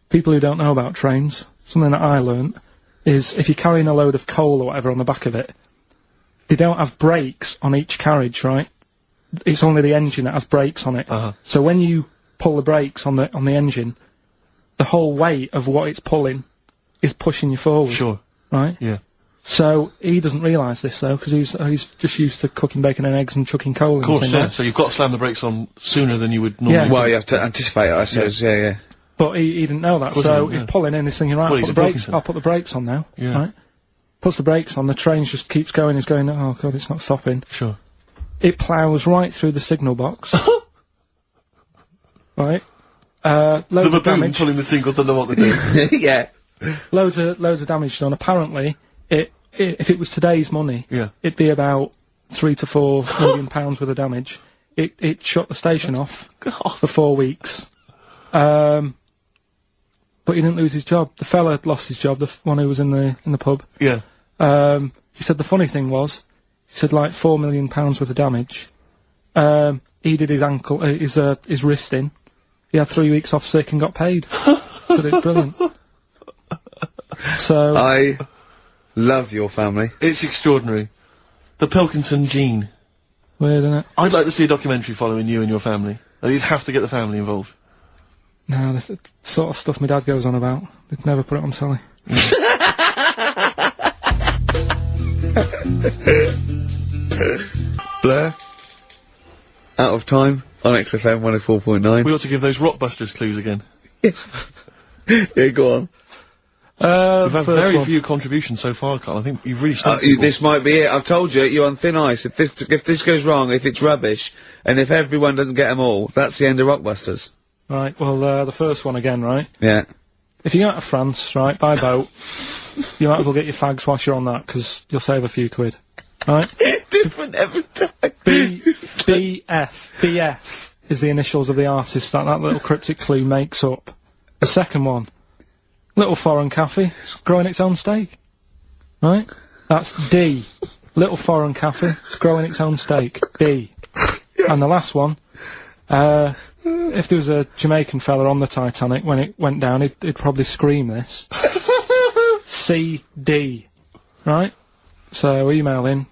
people who don't know about trains, something that I learnt, is if you're carrying a load of coal or whatever on the back of it, they don't have brakes on each carriage, right? It's only the engine that has brakes on it. So when you pull the brakes on the engine, the whole weight of what it's pulling is pushing you forward. Sure. Right? Yeah. So he doesn't realise this though, because he's just used to cooking bacon and eggs and chucking coal in. Of course, thing, yeah. right? So you've got to slam the brakes on sooner than you would normally. Yeah. Well, you have to anticipate it, I suppose, yeah. But he didn't know that, so he's pulling in, he's thinking, right, Well, I'll put the brakes on now. Yeah. Right? Puts the brakes on, the train just keeps going, he's going, oh god, it's not stopping. Sure. It ploughs right through the signal box. Right? Loads The of baboon damage. pulling the single doesn't know what to do. Yeah. Loads of damage done. Apparently, if it was today's money, Yeah. it'd be about £3 to £4 million worth of damage. It shut the station off for 4 weeks. But he didn't lose his job. The fella lost his job, the one who was in the pub. Yeah. He said the funny thing was, he said like £4 million worth of damage. He did his ankle, his wrist in. He had 3 weeks off sick and got paid. So it's brilliant. So I love your family. It's extraordinary. The Pilkington gene. weird, isn't it? I'd like to see a documentary following you and your family. You'd have to get the family involved. No, the sort of stuff my dad goes on about. They'd never put it on telly. Blur. Out of time on XFM 104.9. We ought to give those Rockbusters clues again. Yeah, go on. We've had First very one. few contributions so far, Carl. I think you've really stumped people. This might be it. I've told you, you're on thin ice. If this goes wrong, if it's rubbish, and if everyone doesn't get them all, that's the end of Rockbusters. Right, well, the first one again, right? Yeah. If you go out to France, right, by boat, you might as well get your fags whilst you're on that, because you'll save a few quid. Right? Different every time. BF is the initials of the artist that little cryptic clue makes up. The second one, little foreign cafe, it's growing its own steak. Right? That's D. Little foreign cafe, it's growing its own steak. D. And the last one, if there was a Jamaican fella on the Titanic when it went down, he'd probably scream this. CD. Right? So email in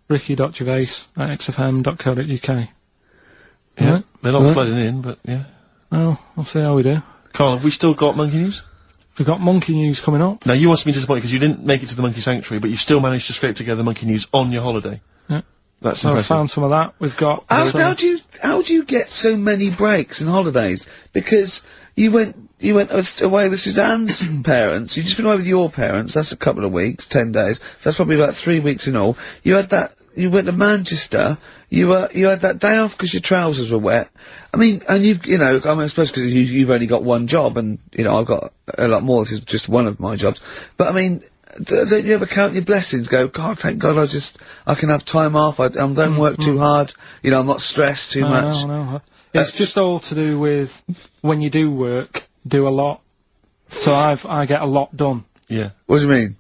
ricky.gervais@xfm.co.uk. Yeah, Right? they're not flooding in, but yeah. Well, we'll see how we do. Carl, have we still got monkey news? We've got monkey news coming up. Now, you must be disappointed because you didn't make it to the monkey sanctuary, but you still managed to scrape together monkey news on your holiday. Yeah. That's So I impressive. found some of that. We've got... How do you get so many breaks and holidays? Because you went away with Suzanne's parents. You've just been away with your parents. That's a couple of weeks, 10 days. So that's probably about 3 weeks in all. You went to Manchester. You had that day off because your trousers were wet. I mean, and I suppose because you've only got one job, and I've got a lot more. This is just one of my jobs. But I mean, don't you ever count your blessings? Go, God, thank God, I can have time off. I don't work too hard. I'm not stressed too much. No. It's just all to do with when you do work, do a lot. So I get a lot done. Yeah. What do you mean?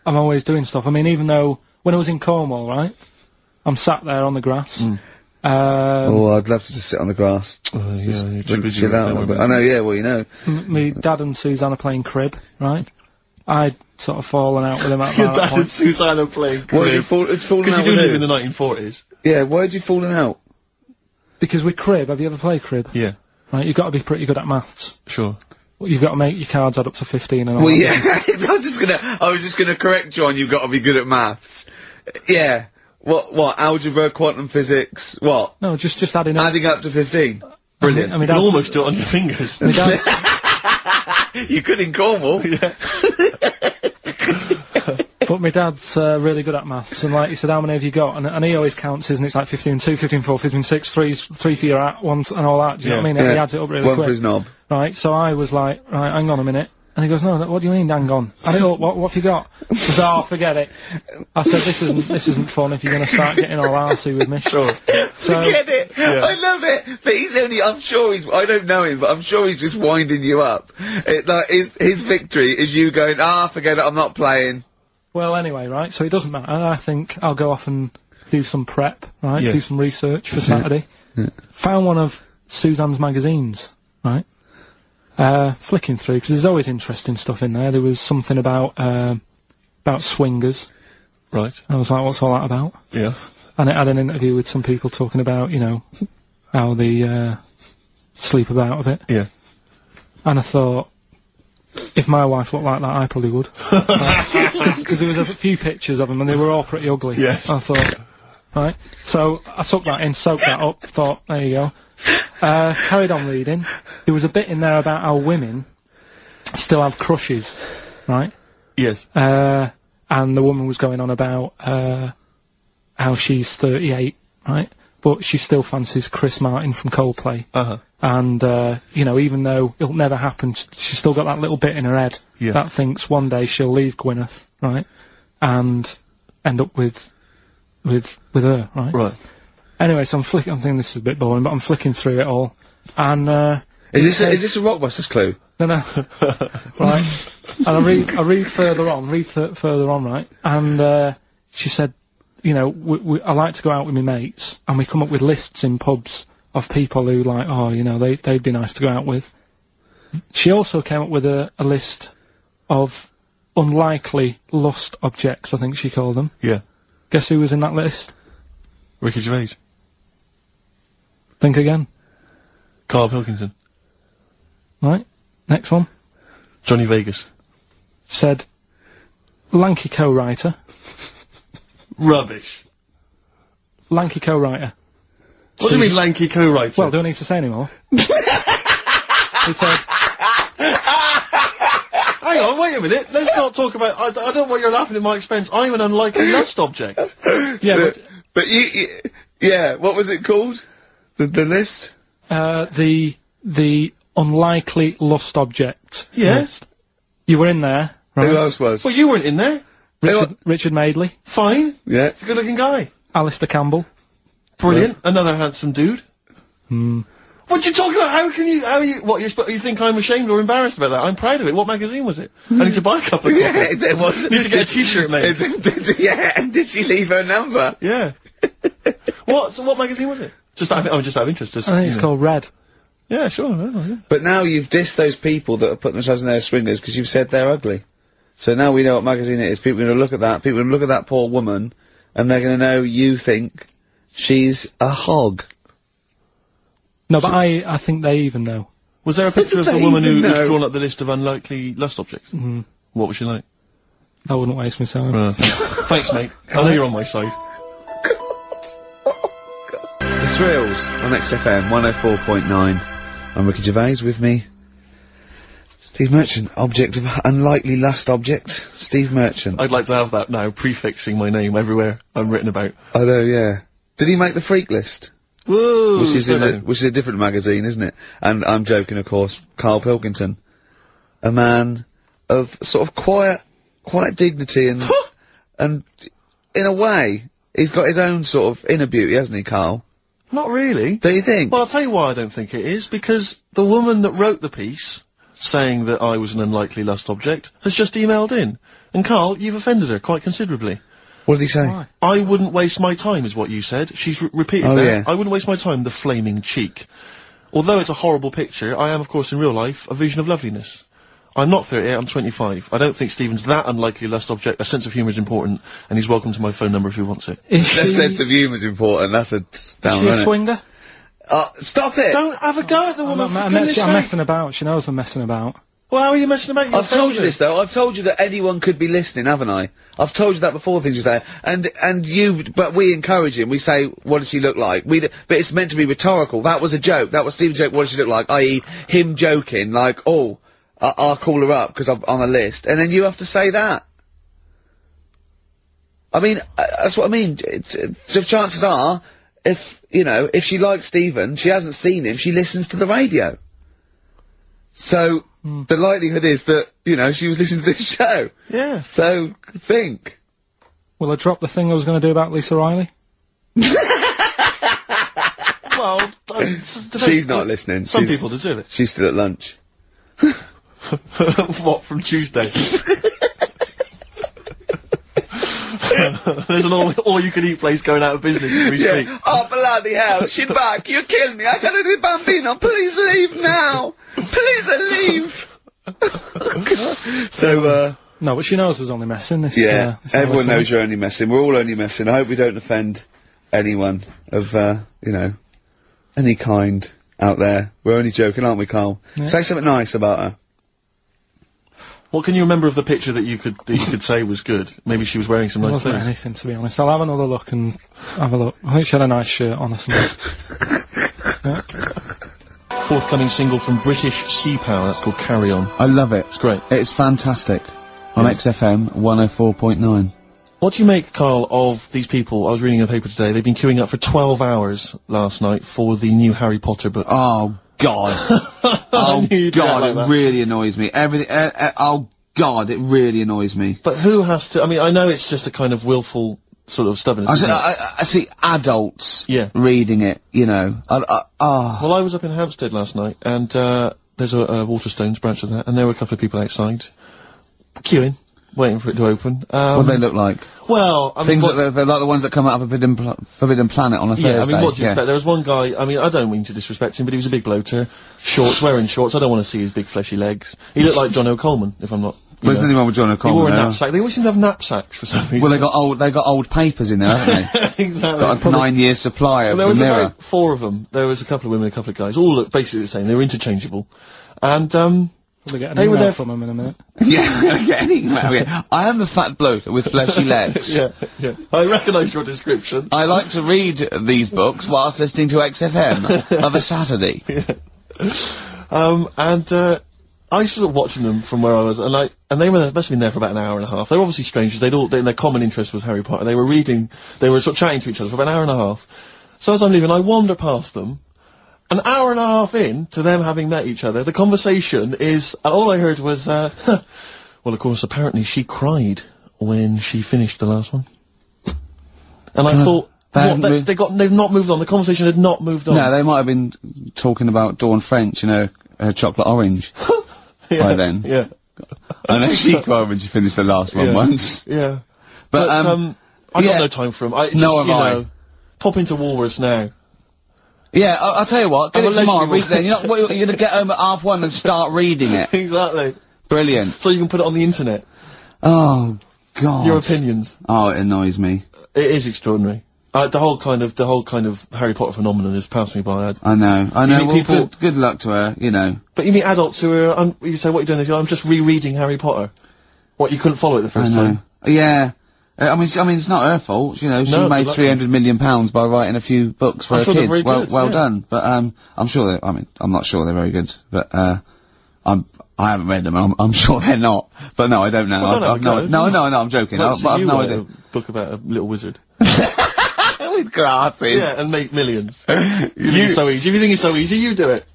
I'm always doing stuff. I mean, even though when I was in Cornwall, right, I'm sat there on the grass. Oh, I'd love to just sit on the grass. Yeah, you're too busy Chill with out a that, little bit. won't I know, yeah, well, you know. Me dad and Suzanne are playing crib, right? I'd sort of fallen out with him at Your that dad and point. Suzanne are playing Why did you crib. fallen Because out you do with live who? in the 1940s. Yeah, why did you fallen out? Because with crib, have you ever played crib? Yeah, Right, you've got to be pretty good at maths. sure. You've got to make your cards add up to 15 and all Well, that. yeah, I was just gonna correct you on you've got to be good at maths. Yeah. What, algebra, quantum physics, what? No, just adding up. Adding up to 15. Brilliant. I mean, You can almost do it on your fingers. my dad's, You could in Cornwall. Yeah. but my dad's really good at maths, and like he said, how many have you got? And he always counts his, and it's like 15 2, 15 4, 15 6, 3 for your at, 1 and all that. Do you know what I mean? He adds it up really One quick. for his knob. Right, so I was like, right, hang on a minute. And he goes, no, what do you mean, hang on? I don't know, what have you got? He says, oh, forget it. I said, this isn't fun if you're gonna start getting all arsey with me. Sure. So, Forget it. I love it. But I don't know him, but I'm sure he's just winding you up. His victory is you going, forget it, I'm not playing. well, anyway, right, so it doesn't matter. I think I'll go off and do some prep, right? Yes. Do some research for Saturday. Found one of Suzanne's magazines, right? Flicking through, because there's always interesting stuff in there. There was something about swingers. Right. I was like, what's all that about? Yeah. And it had an interview with some people talking about, how they, sleep about a bit. Yeah. And I thought, if my wife looked like that, I probably would. Because there was a few pictures of them, and they were all pretty ugly. Yes. I thought, right. So I took that in, soaked that up, thought, there you go. Carried on reading. There was a bit in there about how women still have crushes, right? Yes. And the woman was going on about how she's 38, right? but she still fancies Chris Martin from Coldplay. Uh-huh. And, you know, even though it'll never happen, she's still got that little bit in her head that thinks one day she'll leave Gwyneth, right? And end up with her, right? Right. Anyway, so I'm thinking this is a bit boring, but I'm flicking through it all. And, Is this a Rockbusters clue? No. Right. And I read further on, right? And, she said, you know, I like to go out with my mates, and we come up with lists in pubs of people who, like, oh, you know, they'd be nice to go out with. She also came up with a list of unlikely lost objects, I think she called them. Yeah. Guess who was in that list? Ricky Gervais. Think again. Karl Pilkington. Right. Next one. Johnny Vegas. Said, lanky co-writer. Rubbish. Lanky co-writer. What do you mean, lanky co-writer? Well, do I need to say any more? He said... Hang on, wait a minute. Let's not talk about... I don't know why you're laughing at my expense. I'm an unlikely lust object. Yeah, but yeah, what was it called? The list? The unlikely lost object. Yes. You were in there, right? Who else was? Well, you weren't in there. Richard Madeley. Fine. Yeah. He's a good-looking guy. Alistair Campbell. Brilliant. Another handsome dude. What you talking about? You think I'm ashamed or embarrassed about that? I'm proud of it. What magazine was it? I need to buy a couple of copies. It was. Need to get a t-shirt made. Yeah, and did she leave her number? Yeah. What magazine was it? Just out of interest. I think it's called Red. Yeah, sure. Yeah. But now you've dissed those people that are putting themselves in their swingers because you've said they're ugly. So now we know what magazine it is. People are going to look at that. People are going to look at that poor woman, and they're going to know you think she's a hog. No, but I think they even know. Was there a picture of the woman who's drawn up the list of unlikely lust objects? What was she like? I wouldn't waste my time. Thanks, mate. I know you're on my side. The Thrills on XFM 104.9. I'm Ricky Gervais, with me Steve Merchant, object of unlikely lust object. Steve Merchant. I'd like to have that now, prefixing my name everywhere I'm written about. I know, yeah. Did he make the freak list? Whoa! Which is a different magazine, isn't it? And I'm joking, of course. Karl Pilkington, a man of sort of quiet dignity and and in a way, he's got his own sort of inner beauty, hasn't he, Karl? Not really. Don't you think? Well, I'll tell you why I don't think it is, because the woman that wrote the piece, saying that I was an unlikely lust object, has just emailed in. And Karl, you've offended her quite considerably. What did he say? Why? I wouldn't waste my time, is what you said. She's repeated that. Yeah. I wouldn't waste my time, the flaming cheek. Although it's a horrible picture, I am, of course, in real life, a vision of loveliness. I'm not 38, I'm 25. I don't think Stephen's that unlikely lust object. A sense of humour is important, and he's welcome to my phone number if he wants it. That sense of humour is important, that's a down, Is she a swinger? Stop it! Don't have a go at the woman, for I'm goodness sake. messing about. She knows I'm messing about. Well, how are you messing about? I've told you this though, I've told you that anyone could be listening, haven't I? I've told you that before, things you say. But we encourage him, we say, what does she look like? But it's meant to be rhetorical. That was a joke, that was Stephen's joke, what does she look like? I.e., him joking, like, oh, I'll call her up, because I'm on a list, and then you have to say that. I mean, that's what I mean. So chances are, if she likes Stephen, she hasn't seen him, she listens to the radio. So, the likelihood is that, she was listening to this show. Yeah. So, think. Will I drop the thing I was going to do about Lisa Riley? Well, She's not listening. Some people deserve it. She's still at lunch. What, from Tuesday? There's an all-you-can-eat place going out of business as we speak. Oh, bloody hell, she's back, you killed me, I gotta do Bambino, please leave now! Please leave! So, No, but she knows I was only messing. This everyone knows you're only messing, we're all only messing. I hope we don't offend anyone of, any kind out there. We're only joking, aren't we, Karl? Yeah. Say something nice about her. What can you remember of the picture that you could say was good? Maybe she was wearing some nice wasn't clothes. anything, to be honest. I'll have another look and have a look. I think she had a nice shirt on or something. Forthcoming single from British Sea Power, that's called Carry On. I love it. It's great. It's fantastic. On XFM 104.9. What do you make, Carl, of these people? I was reading a paper today. They've been queuing up for 12 hours last night for the new Harry Potter book. Oh, God. Oh, God, it really annoys me. Everything, oh, God, it really annoys me. But who has to, I mean, I know it's just a kind of willful sort of stubbornness. I see adults Yeah. reading it, you know. Well, I was up in Hampstead last night, and, there's a Waterstones branch of that, and there were a couple of people outside, queuing, waiting for it to open. What do they look like? Well, I mean, Things that they're like the ones that come out of Forbidden Planet on a Thursday. I mean, what do you expect? There was one guy, I mean, I don't mean to disrespect him, but he was a big bloater, wearing shorts, I don't want to see his big fleshy legs. He looked like John O'Coleman, if I'm not... There's nothing wrong with John O'Connor. He wore a knapsack. They always seem to have knapsacks for some reason. Well, they got old papers in there, haven't they? Exactly. Got a 9-year supply of There was Mirror. about 4 of them. There was a couple of women, a couple of guys, all looked basically the same. They were interchangeable. And, they were there from him in a minute. Yeah, getting yeah. I am the fat bloater with fleshy legs. yeah. I recognise your description. I like to read these books whilst listening to XFM of a Saturday. I was sort of watching them from where I was, and they must have been there for about an hour and a half. They were obviously strangers. Their common interest was Harry Potter. They were sort of chatting to each other for about an hour and a half. So as I'm leaving, I wander past them. An hour and a half in to them having met each other, the conversation is, and all I heard was, well, of course, apparently she cried when she finished the last one. And I thought, they've not moved on. The conversation had not moved on. No, they might have been talking about Dawn French, you know, her chocolate orange. By then. Yeah. I know she cried when she finished the last one once. Yeah. But I've got no time for them. Pop into Woolworths now. Yeah, I'll tell you what, get it tomorrow, read then. You're gonna get home at 1:30 and start reading it. Exactly. Brilliant. So you can put it on the internet. Oh, God. Your opinions. Oh, it annoys me. It is extraordinary. The whole kind of Harry Potter phenomenon has passed me by. I know. Well, people... good luck to her, you know. But you meet adults who are, you say, what are you doing? They go, I'm just rereading Harry Potter. What, you couldn't follow it the first time? Yeah. I mean, it's not her fault, you know, she made £300 million by writing a few books for her kids. Well done. But, I'm sure I'm not sure they're very good, but, I haven't read them, I'm sure they're not. But no, I don't know. No, I'm joking. I've no idea. A book about a little wizard. With glasses. Yeah, and make millions. It's so easy. If you think it's so easy, you do it.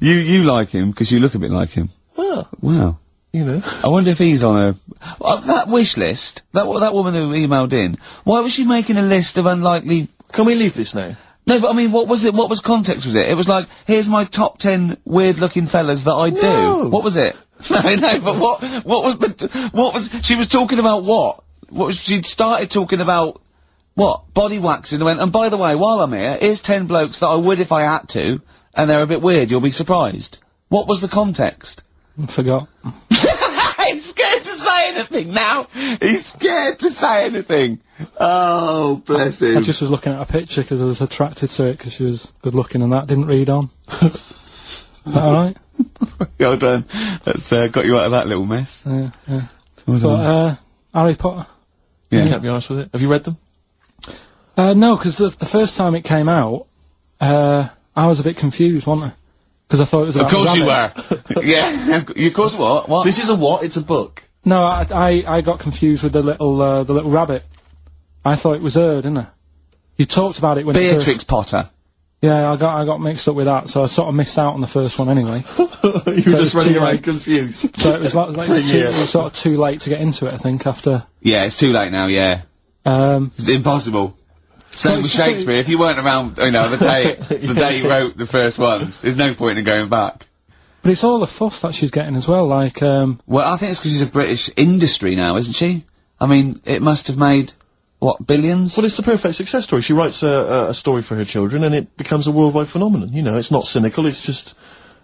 You like him, because you look a bit like him. Well. Wow. You know. I wonder if he's on that wish list, that woman who emailed in, why was she making a list of unlikely... Can we leave this now? No, but I mean, what was context was it? It was like, here's my top 10 weird-looking fellas that I do. What was it? No, but she was talking about what? She'd started talking about... What? Body waxing, and went, and by the way, while I'm here, here's 10 blokes that I would if I had to, and they're a bit weird, you'll be surprised. What was the context? I forgot. He's scared to say anything now! He's scared to say anything! Oh, bless him. I just was looking at a picture because I was attracted to it because she was good looking and that, didn't read on. Is that alright? Well done. That's, got you out of that little mess. Yeah. Well done. But, Harry Potter. Yeah. You can't be honest with it. Have you read them? No, because the first time it came out, I was a bit confused, wasn't I? Because I thought it was about... Of course you were. Yeah. Of course what? This is a what? It's a book. No, I got confused with the little rabbit. I thought it was her, didn't I? You talked about it when Beatrix Potter. Yeah, I got mixed up with that, so I sort of missed out on the first one anyway. You were just running around confused. So it was it was sort of too late to get into it, I think, after... Yeah, it's too late now, yeah. It's impossible. Same with Shakespeare, if you weren't around, you know, the day he wrote the first ones, there's no point in going back. But it's all the fuss that she's getting as well, like, Well, I think it's because she's a British industry now, isn't she? I mean, it must have made, what, billions? Well, it's the perfect success story. She writes a story for her children, and it becomes a worldwide phenomenon. You know, it's not cynical, it's just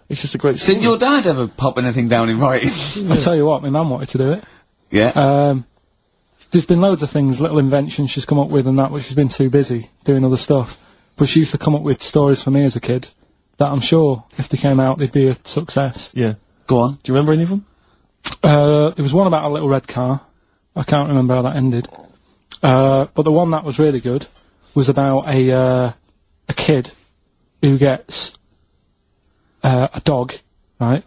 a great story. Didn't your dad ever pop anything down in writing? I'll tell you what, my mum wanted to do it. Yeah. There's been loads of things, little inventions she's come up with and that, but she's been too busy doing other stuff. But she used to come up with stories for me as a kid that I'm sure, if they came out, they'd be a success. Yeah. Go on. Do you remember any of them? There was one about a little red car. I can't remember how that ended. But the one that was really good was about a kid who gets a dog, right?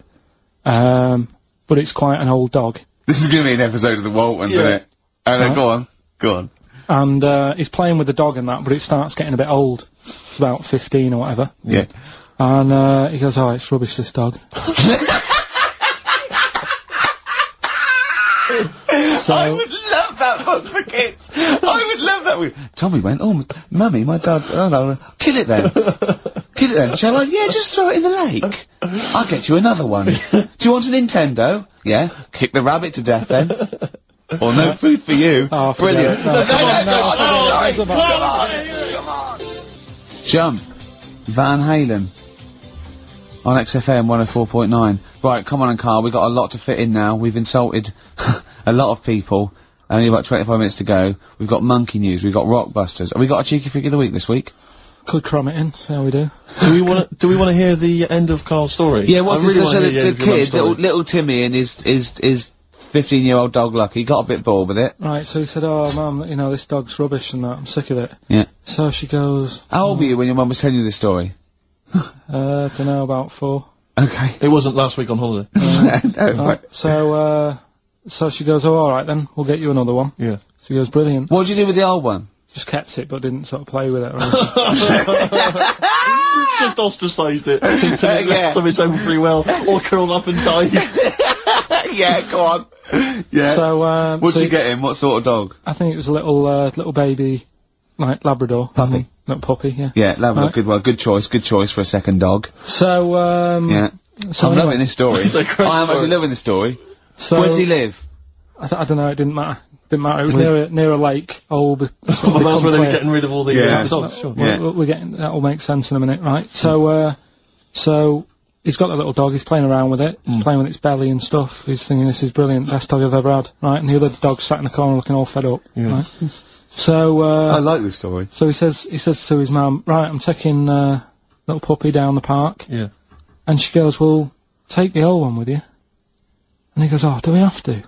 But it's quite an old dog. This is going to be an episode of the Waltons, isn't it? Oh, no, go on. Go on. And, he's playing with the dog and that, but it starts getting a bit old. It's about 15 or whatever. Yeah. And, he goes, oh, it's rubbish, this dog. So, I would love that book for kids. I would love that. Tommy went, oh, Mummy, my dad's, oh no, kill it then. Kill it then. Shall I? Yeah, just throw it in the lake. I'll get you another one. Do you want a Nintendo? Yeah. Kick the rabbit to death then. Or no food for you. Oh, brilliant. No, Come on. Jump. Van Halen. On XFM 104.9. Right, come on, Carl, we've got a lot to fit in now. We've insulted a lot of people. Only about 25 minutes to go. We've got monkey news, we've got Rockbusters. Have we got a cheeky freak of the week this week? could cram it in, see how we do. Do we want to hear the end of Carl's story? Yeah, what's the kid, little Timmy and his 15-year-old dog Lucky got a bit bored with it. Right, so he said, oh, Mum, you know, this dog's rubbish and that, I'm sick of it. Yeah. So she goes... How old were you when your mum was telling you this story? Dunno, about 4. Okay. It wasn't last week on holiday. Right. So she goes, oh, alright then, we'll get you another one. Yeah. She goes, brilliant. What did you do with the old one? Just kept it, but didn't sort of play with it or anything. Just ostracised it until it left of its own free will, or curled up and died. Yeah, go on. Yeah. So, what did you get him? What sort of dog? I think it was a little baby, like, Labrador. Puppy. Little puppy, yeah. Yeah, Labrador, Right. good one. Good choice for a second dog. So, Yeah. so I'm anyway, loving this story. It's a great I am story. actually loving this story. so, Where does he live? I don't know, it didn't matter. It was near a lake. Well, that's where they were getting rid of all the dogs. Sure. Yeah. We're getting, that'll make sense in a minute, right? So, so, he's got a little dog, he's playing around with it, he's playing with its belly and stuff, he's thinking this is brilliant, best dog I've ever had, right? And the other dog sat in the corner looking all fed up, right? So, I like this story. so he says to his mum, right, I'm taking, little puppy down the park. Yeah. And she goes, well, take the old one with you. And he goes, oh, do we have to?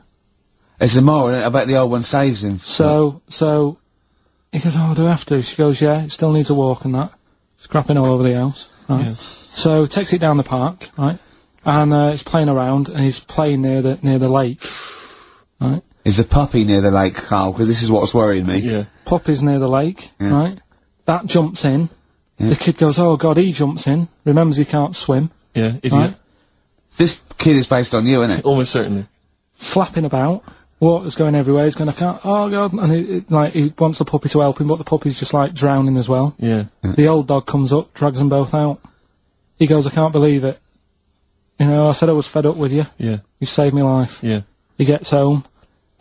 It's a moral, isn't it? I bet the old one saves him. So, he goes, oh, do we have to? She goes, yeah, it still needs a walk and that. Scrapping all over the house, right? Yeah. So, takes it down the park, right? And, he's playing around, and he's playing near the lake, right? Is the puppy near the lake, Carl? Because this is what's worrying me. Yeah. Puppy's near the lake, right? That jumps in. Yeah. The kid goes, oh god, he jumps in, remembers he can't swim, Yeah, idiot. right? This kid is based on you, isn't it? Almost certainly. Flapping about, water's going everywhere, he's going, I can't, oh god, and he wants the puppy to help him, but the puppy's just like drowning as well. Yeah. The old dog comes up, drags them both out. He goes, I can't believe it. You know, I said I was fed up with you. Yeah. You saved my life. Yeah. He gets home,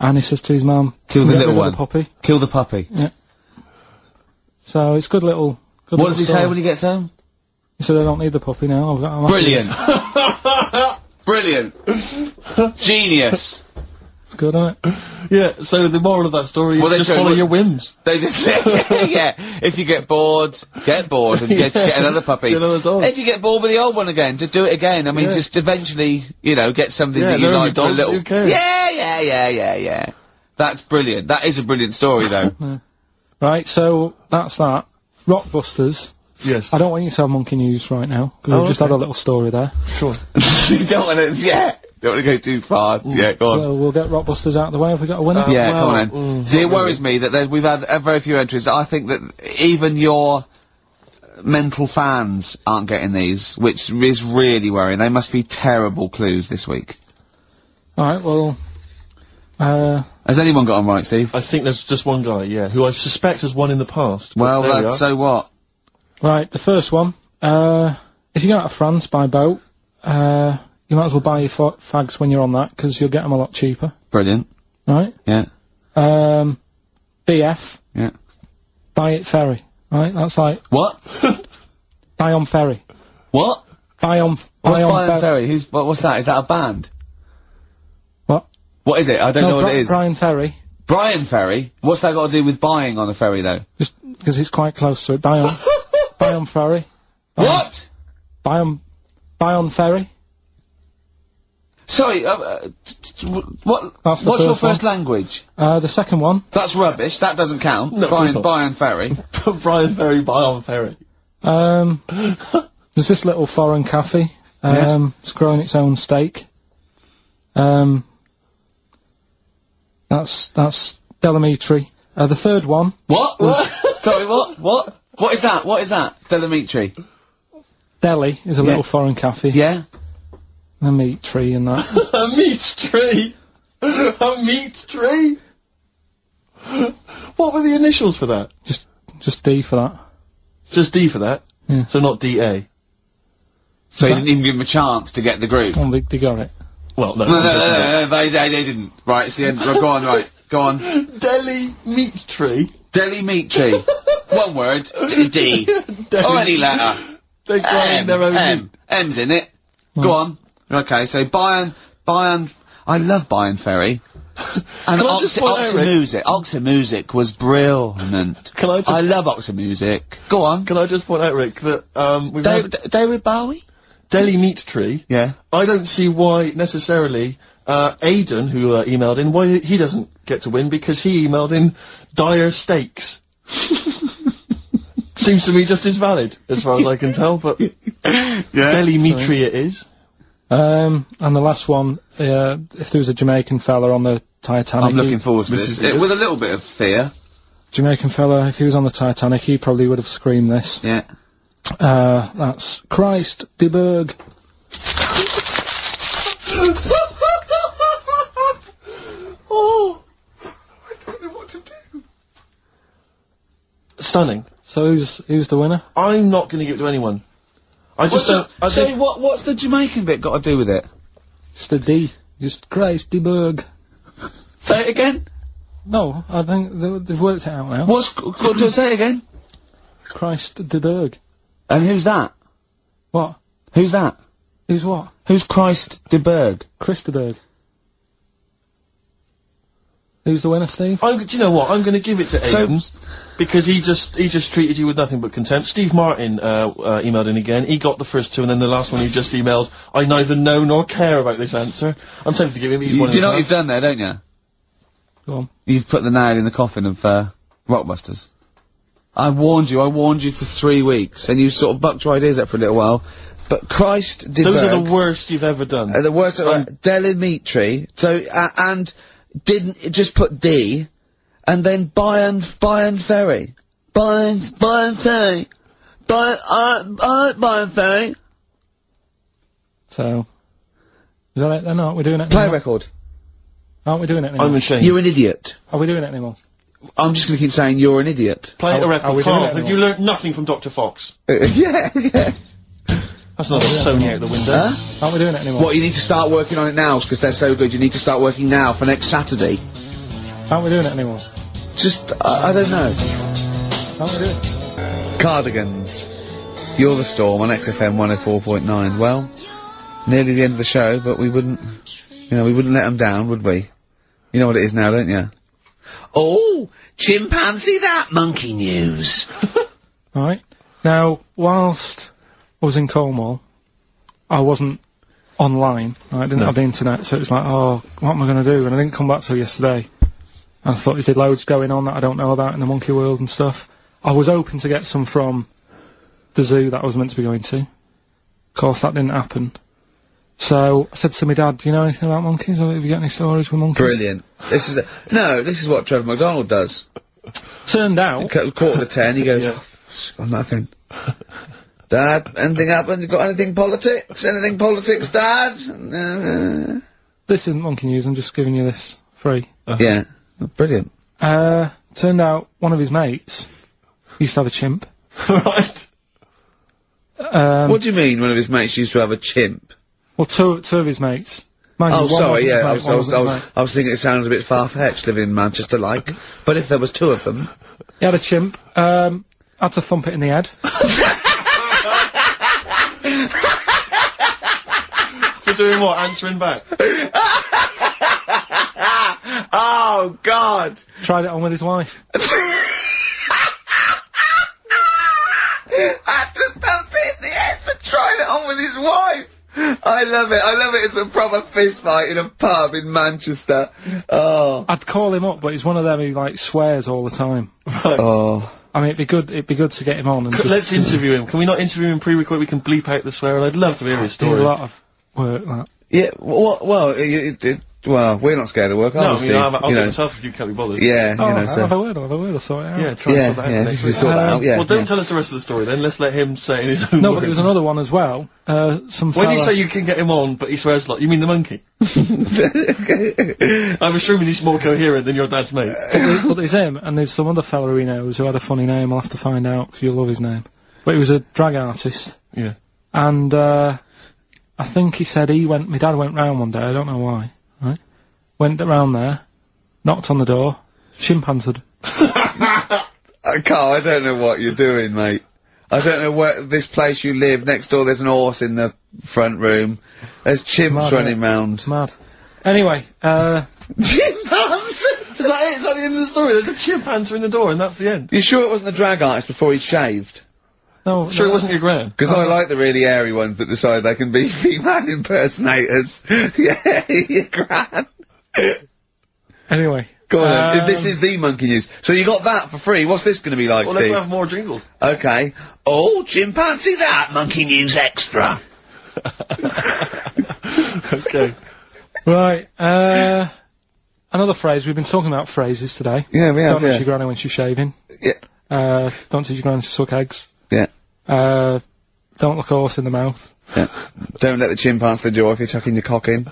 and he says to his mum, Kill the "Get little rid of one. the puppy." Kill the puppy. Yeah. So it's good little. What does he say when he gets home? He said, I don't need the puppy now. I'm happy." Brilliant. Brilliant. Genius. It's good, isn't it? Yeah, so the moral of that story is Well, they just show follow what- your whims. They just, yeah. If you get bored, and just get another puppy. Get another dog. If you get bored with the old one again, just do it again. I mean, Yeah. just eventually, you know, get something Yeah, that you learn like your for a dogs, little. who cares? Yeah. That's brilliant. That is a brilliant story, though. Right, so that's that. Rockbusters. Yes. I don't want you to have monkey news right now, because we've just okay. had a little story there. Sure. You don't want to, don't want to go too far. Yeah, go on. So we'll get Rockbusters out of the way. Have we got a winner? Yeah, well, come on then. See, it worries me that we've had very few entries. I think that even your mental fans aren't getting these, which is really worrying. They must be terrible clues this week. Alright, well, Has anyone got them right, Steve? I think there's just one guy, yeah, who I suspect has won in the past. but Well, there we are. so what? right, the first one. If you go out of France by boat, you might as well buy your fags when you're on that, because you'll get them a lot cheaper. Brilliant. Right? Yeah. BF, Yeah. buy it ferry. Right? That's like, What? buy on ferry. What? Buy on What's ferry. Brian Ferry? What's that? Is that a band? What? What is it? I don't know what it is. Brian Ferry. Brian Ferry? What's that got to do with buying on a ferry, though? Just because it's quite close to it. Buy on, buy on ferry. What? Buy on ferry. Sorry, what? That's the What's your first one. first language? The second one. That's rubbish. That doesn't count. No, Brian, it's not. Brian Ferry. Brian Ferry, Brian Ferry. There's this little foreign cafe. It's growing its own steak. That's Delamitri. The third one. What? Sorry, what? What is that? What is that? Delamitri. Deli is a little foreign cafe. Yeah? A meat tree and that. A meat tree? A meat tree? What were the initials for that? Just D for that. Just D for that? Yeah. So not DA? So you didn't even give them a chance to get the group? Oh, they got it. Well, no. No, they didn't. Right, it's the end. Go on, right. Go on. Deli meat tree? Deli meat tree. One word. D. Or any letter. They're growing their own meat. M's in it. Go on. Okay, so Bayern, I love Bayern Ferry. And Oxy Music was brilliant. I love Oxy Music. Go on. Can I just point out, Rick, that, we've had David Bowie? Deli meat tree. Yeah. I don't see why, necessarily, Aidan, who, emailed in, why he doesn't get to win, because he emailed in dire steaks. Seems to me just as valid, as far as I can tell, but Deli meat tree it is. And the last one, if there was a Jamaican fella on the Titanic... I'm looking forward to this. With a little bit of fear. Jamaican fella, if he was on the Titanic, he probably would have screamed this. Yeah. That's Christ de Berg. Oh! I don't know what to do. Stunning. So who's the winner? I'm not gonna give it to anyone. I just don't... what's the Jamaican bit got to do with it? It's the D. Just Christ de Berg. Say it again? No, I think they've worked it out now. What do I say again? Christ de Berg. And who's that? What? Who's that? Who's what? Who's Christ de Berg? Chris de Berg. Who's the winner, Steve? Do you know what? I'm going to give it to Aidan, because he just treated you with nothing but contempt. Steve Martin emailed in again. He got the first two, and then the last one he just emailed, I neither know nor care about this answer. I'm tempted to give him. Do you know what you've done there, don't you? Go on. You've put the nail in the coffin of Rockbusters. I warned you for 3 weeks, and you sort of bucked your ideas up for a little while. But Christ de Those Berg, are the worst you've ever done. the worst. Delamitri. So and didn't just put D, and then Bayern Ferry. Bayern Ferry. Bayern Ferry. So is that it then? Aren't we doing it Play anymore? record. Aren't we doing it anymore? I'm ashamed. You're an idiot. Are we doing it anymore? I'm just going to keep saying you're an idiot. Play a Are record. we doing Carl, it have anymore? you learnt nothing from Dr. Fox? Yeah. That's not a Sony out the window. Huh? Aren't we doing it anymore? What, you need to start working on it now, because they're so good. You need to start working now for next Saturday. Aren't we doing it anymore? Just, I don't know. Aren't we doing it? Cardigans. You're the Storm on XFM 104.9. Well, nearly the end of the show, but we wouldn't let them down, would we? You know what it is now, don't you? Oh, chimpanzee that monkey news. Alright. Now, whilst I was in Cornwall, I wasn't online. I didn't have the internet, so it was like, oh, what am I going to do? And I didn't come back till yesterday. And I thought there's loads going on that I don't know about in the monkey world and stuff. I was hoping to get some from the zoo that I was meant to be going to. Of course, that didn't happen. So I said to my dad, do you know anything about monkeys? Or have you got any stories with monkeys? Brilliant. This is what Trevor McDonald does. Turned out... Quarter to 10, he goes, got nothing. Dad, anything happened? You got anything politics? Anything politics, Dad? This isn't monkey news, I'm just giving you this free. Yeah. Brilliant. Turned out one of his mates used to have a chimp. Right. What do you mean one of his mates used to have a chimp? Well, two of his mates. Mind you, Oh, one sorry, wasn't his yeah, mate, one wasn't his mate. I was thinking it sounds a bit far-fetched living in Manchester, like. But if there was two of them... He had a chimp, had to thump it in the head. For doing what? Answering back? Oh, God! Tried it on with his wife. Had to thump it in the head for trying it on with his wife! I love it. It's a proper fist fight in a pub in Manchester. Oh. I'd call him up, but he's one of them who, like, swears all the time. Right. Oh. I mean, it'd be good to get him on and just... Let's interview him. Can we not interview him pre-record? We can bleep out the swear, and I'd love to hear his do story. a lot of work, that. Yeah, well, well, we're not scared of work, are No, we, I Steve? mean, I'll You get know, myself if you can't be bothered. yeah, Oh, you know, I'll so. have a word, I'll sort it out. Yeah, try and sort that out Yeah, next you week. sort that out, yeah. Well, don't yeah. tell us the rest of the story then. Let's let him say it in his own No, words. but there was another one as well. Some When you fella- say you can get him on, but he swears a lot, you mean the monkey? I'm assuming he's more coherent than your dad's mate. But there's him, and there's some other fella he knows who had a funny name. I'll have to find out, 'cause you'll love his name. But he was a drag artist. Yeah. And, I think he said my dad went round one day, I don't know why, right? Went round there, knocked on the door, chimpanzeed. Carl, I don't know what you're doing, mate. I don't know where, this place you live, next door there's an horse in the front room. There's chimps Mad, running round. Mad. Anyway, Chimpanzees! Is that it? Is that the end of the story? There's a chimpanzee in the door and that's the end. You sure it wasn't a drag artist before he shaved? no, Sure it wasn't your gran? Because I like the really airy ones that decide they can be female impersonators. Yeah, your gran. Anyway. Go on then. This is the monkey news. So you got that for free. What's this going to be like, Well, Steve? let's have more jingles. Okay. Oh, chimpanzee that! Monkey News Extra. Okay. Right, another phrase, we've been talking about phrases today. Yeah, we have, Don't teach yeah. your granny when she's shaving. Yeah. Don't teach your granny to suck eggs. Yeah. Don't look a horse in the mouth. Yeah. Don't let the chimp answer the door if you're chucking your cock in.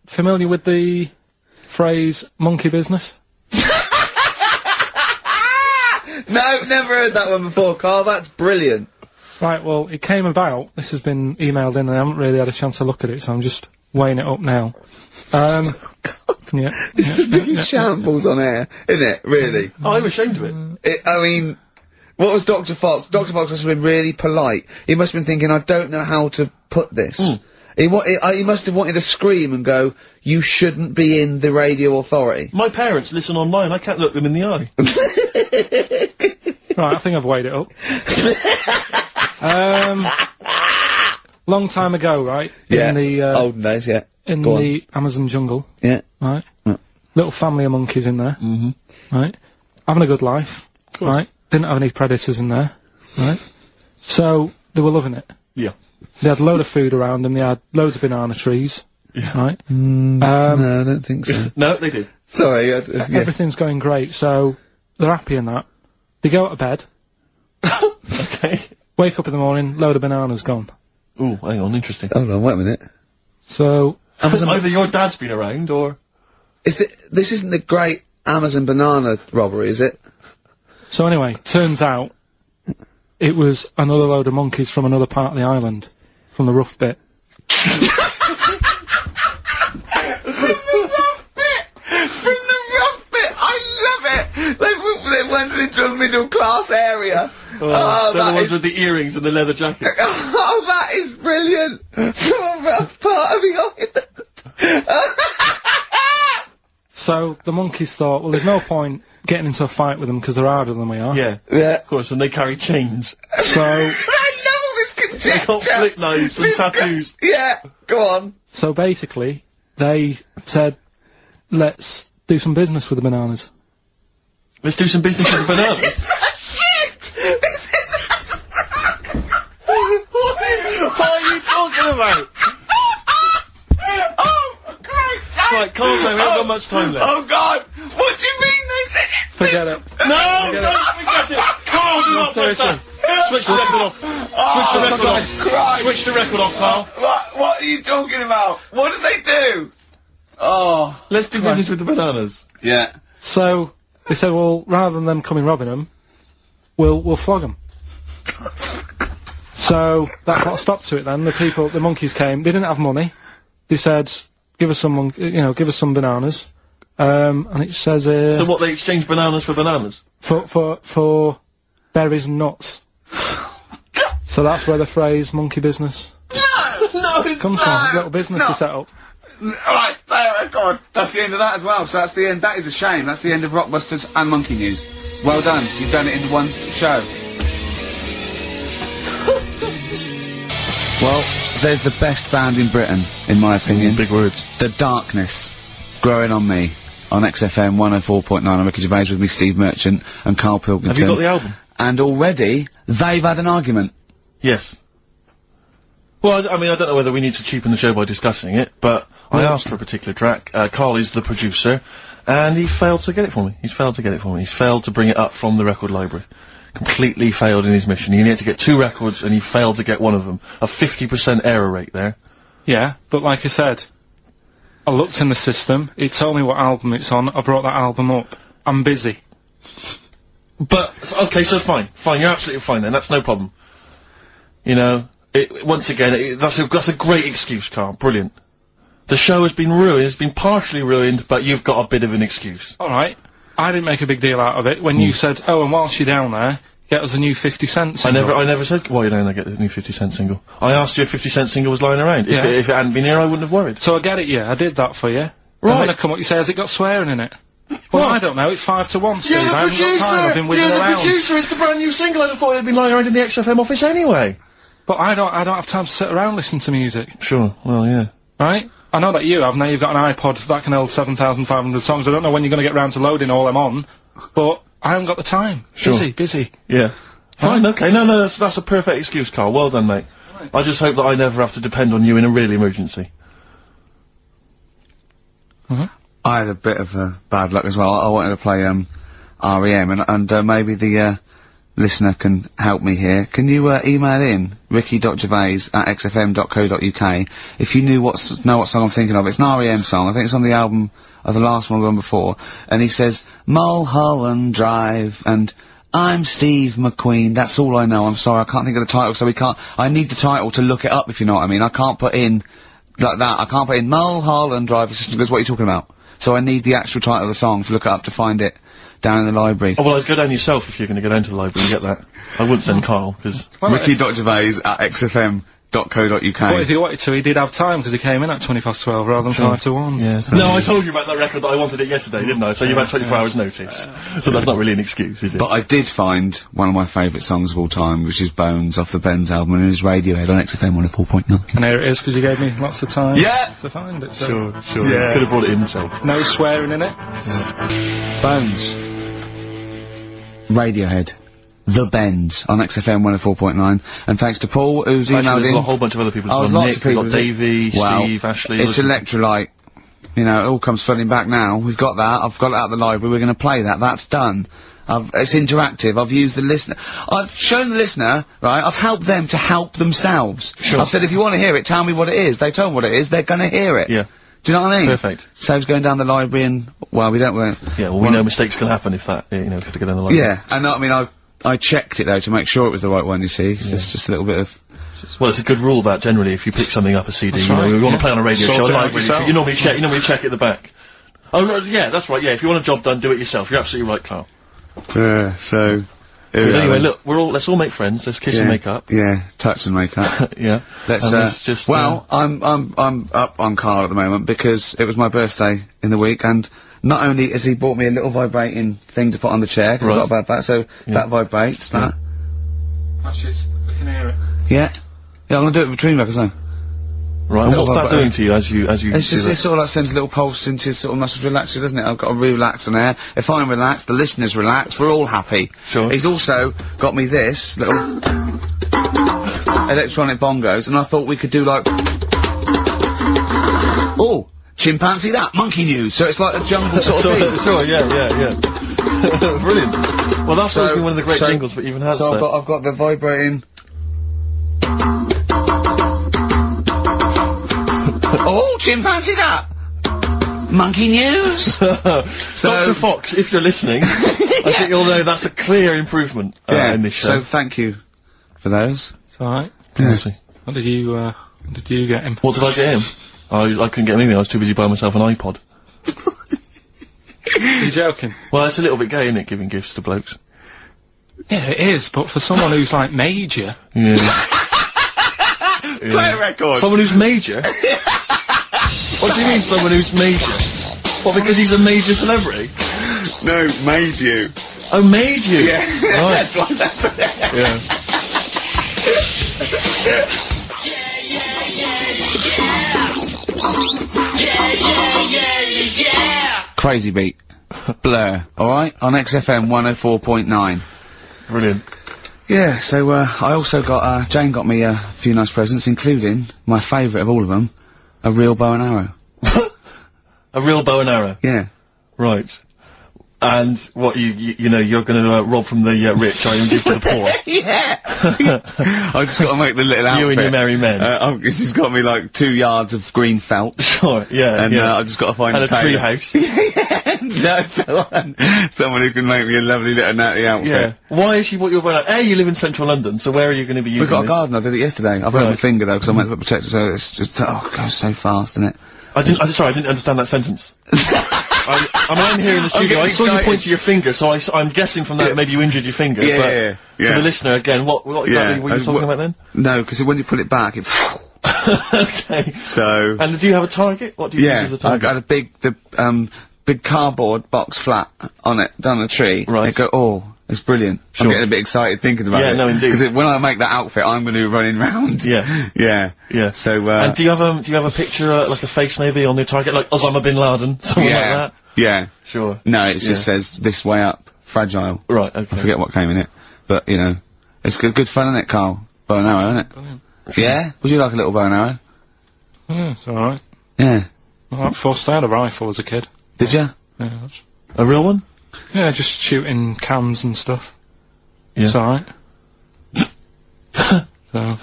Familiar with the phrase monkey business? No, never heard that one before, Carl. That's brilliant. Right, well, it came about, this has been emailed in and I haven't really had a chance to look at it, so I'm just weighing it up now. Yeah. This is the biggest shambles on air, isn't it? Really? Oh, I'm ashamed of it. I mean, what was Dr. Fox? Dr. Fox must have been really polite. He must have been thinking, I don't know how to put this. He must have wanted to scream and go, you shouldn't be in the radio authority. My parents listen online, I can't look them in the eye. Right, I think I've weighed it up. Long time ago, right? Yeah. In the, olden days, yeah. in Go on. the Amazon jungle, Yeah. right? Yeah. Little family of monkeys in there, right? Having a good life, right? Didn't have any predators in there, right? So, they were loving it. Yeah. They had a load of food around them, they had loads of banana trees, right? No, I don't think so. No, they do. Sorry, yeah. Everything's going great, so they're happy in that. They go to bed, Okay. wake up in the morning, load of bananas gone. Ooh, hang on, interesting. Hold on, wait a minute. So, Either your dad's been around, or... This isn't the great Amazon banana robbery, is it? so anyway, turns out, it was another load of monkeys from another part of the island, from the rough bit. From the rough bit! I love it! They went into a middle class area. they're the that ones is- with the earrings and the leather jackets. Oh, that is brilliant! From a rough part of the island. So, the monkeys thought, well, there's no point getting into a fight with them because they're harder than we are. Yeah, Yeah. of course, and they carry chains. So, I love all this They conjecture! got flip knives and tattoos. Yeah, go on. so basically, they said, let's do some business with the bananas. Let's do some business with the bananas. Shit! This is... What are you talking about? Oh, for Christ's sake! Right, calm down, we haven't got much time left. Oh, God! What do you mean they said it? Forget it. No, don't forget it! Carl, do not press that! Switch the record off. Switch the record off. Christ. Switch the record off, Carl. What are you talking about? What did they do? Oh. Let's do business with the bananas. Yeah. So, they said, well, rather than them coming robbing them, we'll flog them. So, that put a stop to it then. The monkeys came, they didn't have money. They said, give us some bananas. And it says, So what, they exchange bananas for bananas? for berries and nuts. So that's where the phrase monkey business No, it's comes from. Little business they set up. Alright, there, God. That's the end of that as well. So that's the end. That is a shame. That's the end of Rockbusters and Monkey News. Well done. You've done it in one show. Well, there's the best band in Britain, in my opinion. Big words. The Darkness, Growing on Me, on XFM 104.9. I'm Ricky Gervais, with me Steve Merchant and Karl Pilkington. Have you got the album? And already, they've had an argument. Yes. Well, I mean, I don't know whether we need to cheapen the show by discussing it, but I asked for a particular track. Carl is the producer, and he failed to get it for me. He's failed to get it for me. He's failed to bring it up from the record library. Completely failed in his mission. He needed to get 2 records, and he failed to get one of them. A 50% error rate there. Yeah, but like I said, I looked in the system, it told me what album it's on, I brought that album up. I'm busy. But, okay, so fine, you're absolutely fine then, that's no problem. You know, once again, that's a great excuse, Carl, brilliant. The show has been ruined, it's been partially ruined, but you've got a bit of an excuse. Alright, I didn't make a big deal out of it when you said, oh, and whilst you're down there, get us a new 50 Cent single. I never said, while you're down there, get the new 50 Cent single. I asked you if 50 Cent single was lying around. Yeah. If it hadn't been here, I wouldn't have worried. So I get it, yeah, I did that for you. Right. And then I come up, you say, has it got swearing in it? Well, I don't know, it's 5 to 1, Steve. You're the I haven't got time, I've been whizzing around. producer, it's the brand new single. I'd have thought it had been lying around in the XFM office anyway. But I don't have time to sit around listening to music. Sure, well, yeah. Right? I know that you have, now you've got an iPod that can hold 7,500 songs. I don't know when you're gonna get round to loading all them on, but I haven't got the time. Sure. Busy. Yeah. Fine, okay, no, that's a perfect excuse, Carl. Well done, mate. Right. I just hope that I never have to depend on you in a real emergency. I had a bit of bad luck as well. I wanted to play REM, and maybe the listener can help me here. Can you email in ricky.gervais@xfm.co.uk if you know what song I'm thinking of? It's an REM song. I think it's on the album of the last one before. And he says Mulholland Drive and I'm Steve McQueen. That's all I know. I'm sorry, I can't think of the title, so I need the title to look it up, if you know what I mean. I can't put in like that. I can't put in Mulholland Drive. The system goes, what are you talking about? So I need the actual title of the song to look it up to find it down in the library. Oh, well, I'd go down yourself if you're going to go down to the library and get that. I wouldn't send Carl, because... Ricky.gervais@xfm.co.uk. But if he wanted to, he did have time, because he came in at 12:20 rather than 5 to 1. Yes. No, I told you about that record that I wanted it yesterday, didn't I? So you've had 24 hours notice. So that's not really an excuse, is it? But I did find one of my favourite songs of all time, which is Bones off the Benz album, and it is Radiohead on XFM 104.9. And here it is, because you gave me lots of time Yeah! to find it. So. Sure. Yeah. Could have brought it in himself. No swearing in it. Bones. Radiohead. The Bends on XFM 104.9, and thanks to Paul, who's emailed in. There's a whole bunch of other people. Lots Nick, of people. We've got Davey, Steve, Ashley. It's Electrolyte. You know, it all comes flooding back now. We've got that. I've got it out of the library. We're going to play that. That's done. It's interactive. I've used the listener. I've shown the listener, right? I've helped them to help themselves. Sure. I've said, if you want to hear it, tell me what it is. They tell me what it is. They're going to hear it. Yeah. Do you know what I mean? Perfect. Saves going down the library and, well, we don't... Yeah, well, we know mistakes can happen if that, you know, if you have to go down the library. Yeah, and I mean, I checked it though to make sure it was the right one, you see. It's just a little bit of... Well, it's a good rule that generally if you pick something up a CD, That's you know, right, you want to play on a radio Sort show, it out live radio yourself. show, you normally check at the back. Oh, no, yeah, that's right, yeah, if you want a job done, do it yourself. You're absolutely right, Carl. so... But anyway, look, let's all make friends, let's kiss and make up. Yeah, touch and make up. Yeah. Let's just... Well, I'm up on Carl at the moment because it was my birthday in the week, and not only has he bought me a little vibrating thing to put on the chair, because I got about that, so that vibrates, that. Actually, we can hear it. Yeah, I'm gonna do it between records now. Right, and what's that doing to you as you It's just, it sort of like sends a little pulse into your sort of muscles, relaxes, doesn't it? I've got to relax on air. If I'm relaxed, the listeners relax, we're all happy. Sure. He's also got me this little electronic bongos, and I thought we could do like... Oh! Chimpanzee that! Monkey news! So it's like a jungle sort of thing. Sure, yeah. Brilliant. Well, that's always been one of the great jingles that even has So I've got the vibrating... Oh, chimpanzee that! Monkey news! So, Dr. Fox, if you're listening, I think you'll know that's a clear improvement in this show. So thank you for those. It's alright. Yeah. What did you get him? What did I get him? I couldn't get him anything, I was too busy buying myself an iPod. Are you joking? Well, it's a little bit gay, isn't it, giving gifts to blokes? Yeah, it is, but for someone who's like major... Yeah. Play a record! Someone who's major? What do you mean, someone who's major? What, because he's a major celebrity? No, made you. Oh, made you? Yeah. Right. That's what Yeah. Crazy beat. Blur. Alright? On XFM 104.9. Brilliant. Yeah, so, I also got, Jane got me a few nice presents, including my favourite of all of them, a real bow and arrow. A real bow and arrow? Yeah. Right. And what, you know, you're gonna, rob from the, rich, and give to the poor? Yeah! I just gotta make the little outfit. You and your merry men. She's got me, like, 2 yards of green felt. Sure, yeah, And, I just gotta find and a tailor. tree house. Someone who can make me a lovely little natty outfit. Yeah. Why is she what you're wearing? You live in central London, so where are you gonna be using We've got this? a garden, I did it yesterday. I've hurt my finger though, because I went to put protector, so it's just, it goes so fast, isn't it? I didn't understand that sentence. I'm here in the studio, I saw you excited. point to your finger, so I'm guessing from that that maybe you injured your finger. Yeah. For the listener, again, what exactly were you talking about then? No, because when you put it back, it... Okay. So... And do you have a target? What do you use as a I target? got a big cardboard box flat on it, down a tree. Right. I go, oh, it's brilliant. Sure. I'm getting a bit excited thinking about it. Yeah, no, indeed. Because when I make that outfit, I'm going to be running round. Yeah. Yeah. So, and do you have a picture, like a face maybe on your target, like Osama bin Laden, something like that? Yeah. Sure. No, it just says, this way up, fragile. Right, okay. I forget what came in it. But, you know, it's good fun, isn't it, Carl? Bow and arrow, isn't it? Brilliant. Yeah? Would you like a little bow and arrow? Yeah, it's alright. Yeah. Well, I forced I had a rifle as a kid. Did you? Yeah, that's... A real one? Yeah, just shooting cans and stuff. Yeah. It's alright. So...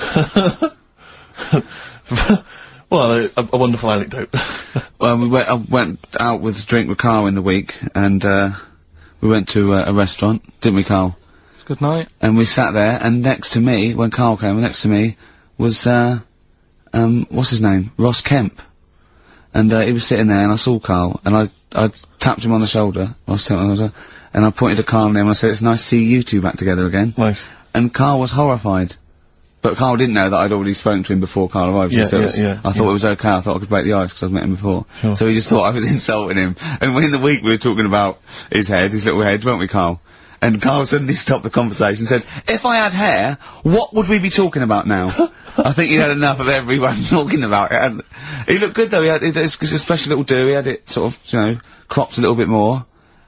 Well, a wonderful anecdote. Well, I went out with a drink with Carl in the week, and, we went to a restaurant, didn't we, Carl? It's a good night. And we sat there, and next to me, when Carl came, next to me was, what's his name? Ross Kemp. And, he was sitting there, and I saw Carl, and I tapped him on the shoulder, and I pointed to Carl and him, and I said, it's nice to see you two back together again. Nice. And Carl was horrified. But Carl didn't know that I'd already spoken to him before Carl arrived. Yeah, so I thought it was okay. I thought I could break the ice because I'd met him before. Sure. So he just thought I was insulting him. And when in the week we were talking about his little head, weren't we, Carl? And Carl suddenly stopped the conversation and said, if I had hair, what would we be talking about now? I think he had enough of everyone talking about it. And he looked good though. It's a special little do. He had it sort of, you know, cropped a little bit more.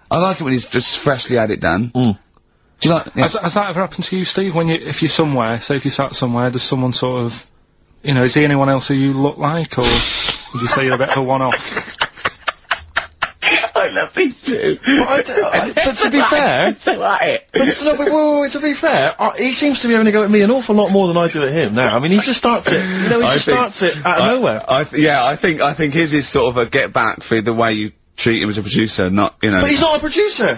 I like it when he's just freshly had it done. Mm. Do you like... Has that ever happened to you, Steve? If you're somewhere, say if you sat somewhere, does someone sort of, you know, is he anyone else who you look like, or would you say you're a bit of a one-off? I love these two. But to be fair... to be fair, he seems to be having a go at me an awful lot more than I do at him now. I mean, he just starts it, you know, starts it out of nowhere. I think his is sort of a get back for the way you treat him as a producer, not, you know... But he's not a producer!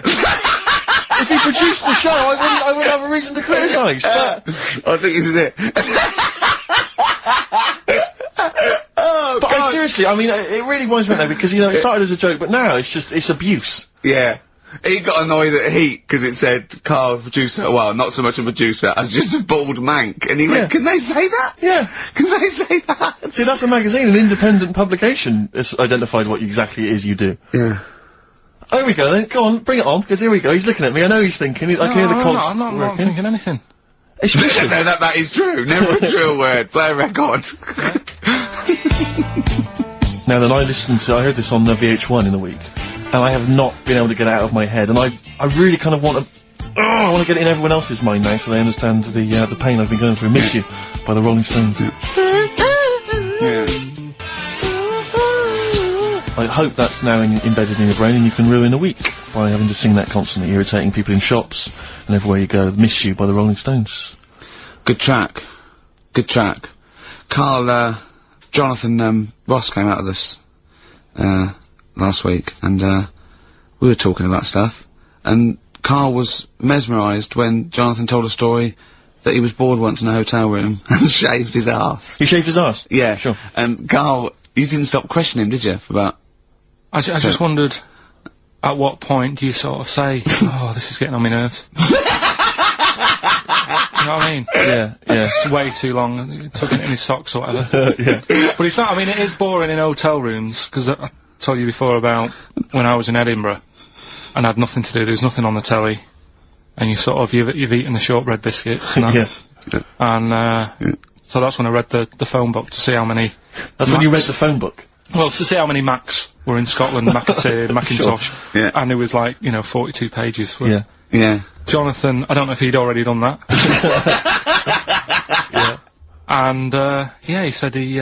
If he produced the show, I wouldn't have a reason to criticise, but... I think this is it. Oh, but seriously, I mean, it really winds me up though, because, you know, it started as a joke, but now it's abuse. Yeah. He got annoyed at Heat, because it said, Carl, producer, well, not so much a producer, as just a bald mank, and he went, can they say that? Yeah. Can they say that? See, that's a magazine, an independent publication has identified what exactly it is you do. Yeah. Oh, here we go then, go on, bring it on, because here we go, he's looking at me, I know he's thinking, I can hear the cogs. I'm not thinking anything. It's No, that is true, never a true word, play a record. Now then, I heard this on VH1 in the week, and I have not been able to get it out of my head, and I really kind of want to get it in everyone else's mind now, so they understand the pain I've been going through. Miss You by the Rolling Stones. Yeah. I hope that's now embedded in your brain, and you can ruin a week by having to sing that constantly, irritating people in shops and everywhere you go. Miss You by the Rolling Stones. Good track. Good track. Carl, Jonathan, Ross came out of this, last week, and, we were talking about stuff, and Carl was mesmerised when Jonathan told a story that he was bored once in a hotel room and shaved his arse. He shaved his arse? Yeah. Sure. And Carl, you didn't stop questioning him, did you, for about... I just wondered, at what point do you sort of say, oh, this is getting on my nerves? You know what I mean? Yeah. It's way too long, tucking it in his socks or whatever. Yeah. But it's not, I mean, it is boring in hotel rooms, because I told you before about when I was in Edinburgh, and I had nothing to do, there was nothing on the telly, and you sort of, you've eaten the shortbread biscuits, and that. And, so that's when I read the phone book to see how many... That's when you read the phone book? Well, to see how many Macs were in Scotland, Macintosh, Yeah. and it was like, you know, 42 pages. Yeah. Yeah. Jonathan, I don't know if he'd already done that. Yeah. And, he said he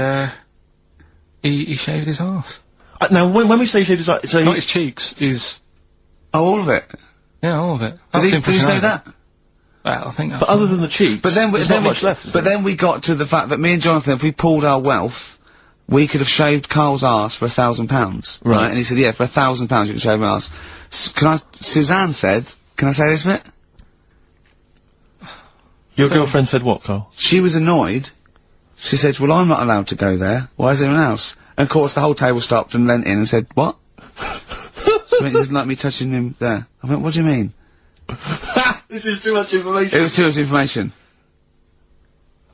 shaved his arse. Now, when we say shaved his arse, so Not his cheeks, Oh, all of it. yeah, all of it. Did he say that? Well, I think that. but other than the cheeks, But then, there's not much left. is But there? then we got to the fact that me and Jonathan, if we pulled our wealth, we could have shaved Carl's arse for £1,000. Right. And he said, yeah, for £1,000 you can shave my arse. Suzanne said, can I say this bit? Your girlfriend said what, Carl? She was annoyed. She said, well, I'm not allowed to go there. Why is anyone else? And of course the whole table stopped and leant in and said, what? So he doesn't like me touching him there. I went, what do you mean? This is too much information. It was too much information.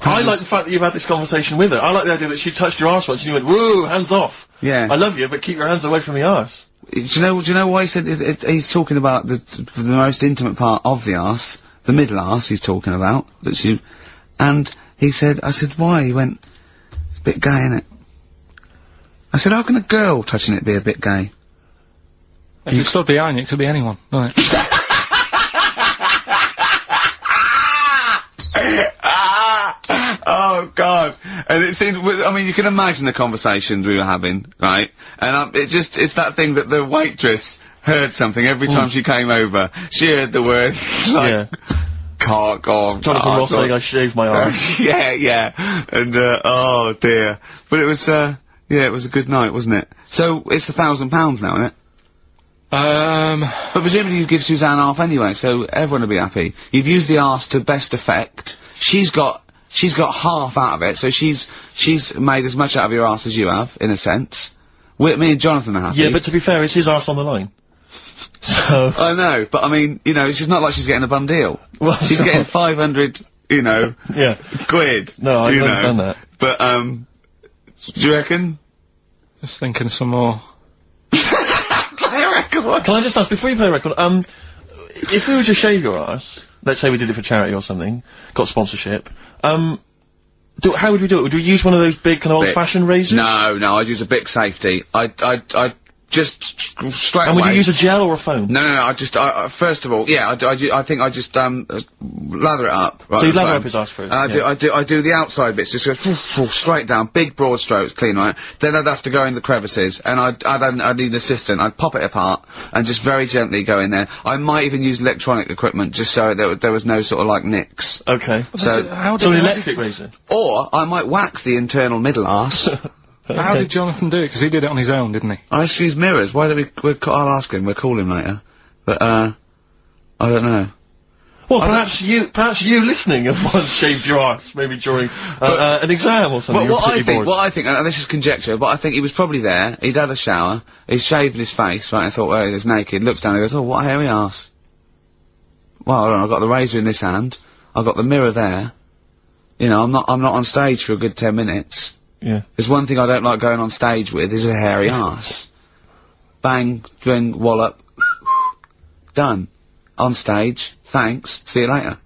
I like the fact that you've had this conversation with her. I like the idea that she touched your arse once and you went, woo, hands off. Yeah. I love you, but keep your hands away from the arse. Do you know why he said he's talking about the most intimate part of the arse, the middle arse he's talking about, and he said, I said, why? He went, it's a bit gay, innit? I said, how can a girl touching it be a bit gay? If it stood behind you, it could be anyone, right? Oh God! And it seemed, I mean, you can imagine the conversations we were having, right? And it's that thing that the waitress heard something every time she came over. She heard the word, like, Yeah. cock or... Jonathan Ross saying I shaved my arse. yeah. And, oh dear. But it was, it was a good night, wasn't it? So, it's £1,000 now, isn't it? But presumably you give Suzanne half anyway, so everyone will be happy. You've used the arse to best effect. She's got half out of it, so she's made as much out of your arse as you have, in a sense. Me and Jonathan are happy. Yeah, but to be fair, it's his arse on the line. So... I know, but I mean, it's just not like she's getting a bum deal. Well, she's getting 500, yeah. quid. No, I understand that. But, do you reckon? Just thinking of some more. Play a record. Can I just ask, before you play a record, if we were to shave your arse, let's say we did it for charity or something, got sponsorship, how would we do it? Would we use one of those big kind of old-fashioned razors? No, I'd use a Bic Safety. I'd just straight away. And would you use a gel or a foam? No, first of all, yeah, I think I just, lather it up. Right, So you lather up his arse first? I do the outside bits, just go straight down, big broad strokes, clean, right? Then I'd have to go in the crevices, and I'd need an assistant. I'd pop it apart, and just very gently go in there. I might even use electronic equipment, just so there was no sort of, like, nicks. Okay. So an electric razor? Or, I might wax the internal middle arse. How did Jonathan do it? Because he did it on his own, didn't he? I just use mirrors. Why don't I'll ask him, we'll call him later. But, I don't know. Well, perhaps you listening have once shaved your arse, maybe during an exam or something. What I think, and this is conjecture, but I think he was probably there, he'd had a shower, he's shaved his face, right, I thought, well, he's naked, looks down and goes, oh, what a hairy arse. Well, hold on, I've got the razor in this hand, I've got the mirror there, I'm not on stage for a good 10 minutes. Yeah. There's one thing I don't like going on stage with, is a hairy arse. Bang, drink, wallop, done. On stage, thanks, see you later.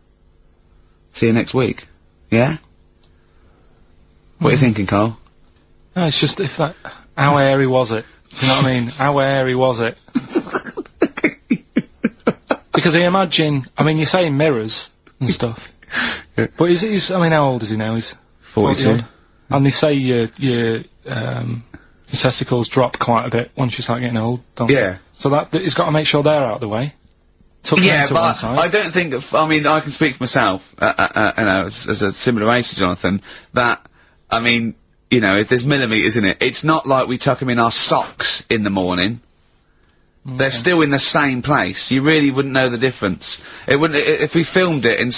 See you next week. Yeah? What are you thinking, Carl? No, it's just how hairy was it? Do you know what I mean? How hairy was it? Because I imagine, you say mirrors and stuff. Yeah. But how old is he now? He's 42. And they say your testicles drop quite a bit once you start getting old, don't they? Yeah. So he's got to make sure they're out of the way. Yeah, but I don't think, I can speak for myself, as a similar age to Jonathan, that, if there's millimetres in it, it's not like we tuck them in our socks in the morning. Okay. They're still in the same place. You really wouldn't know the difference. It wouldn't, if we filmed it in,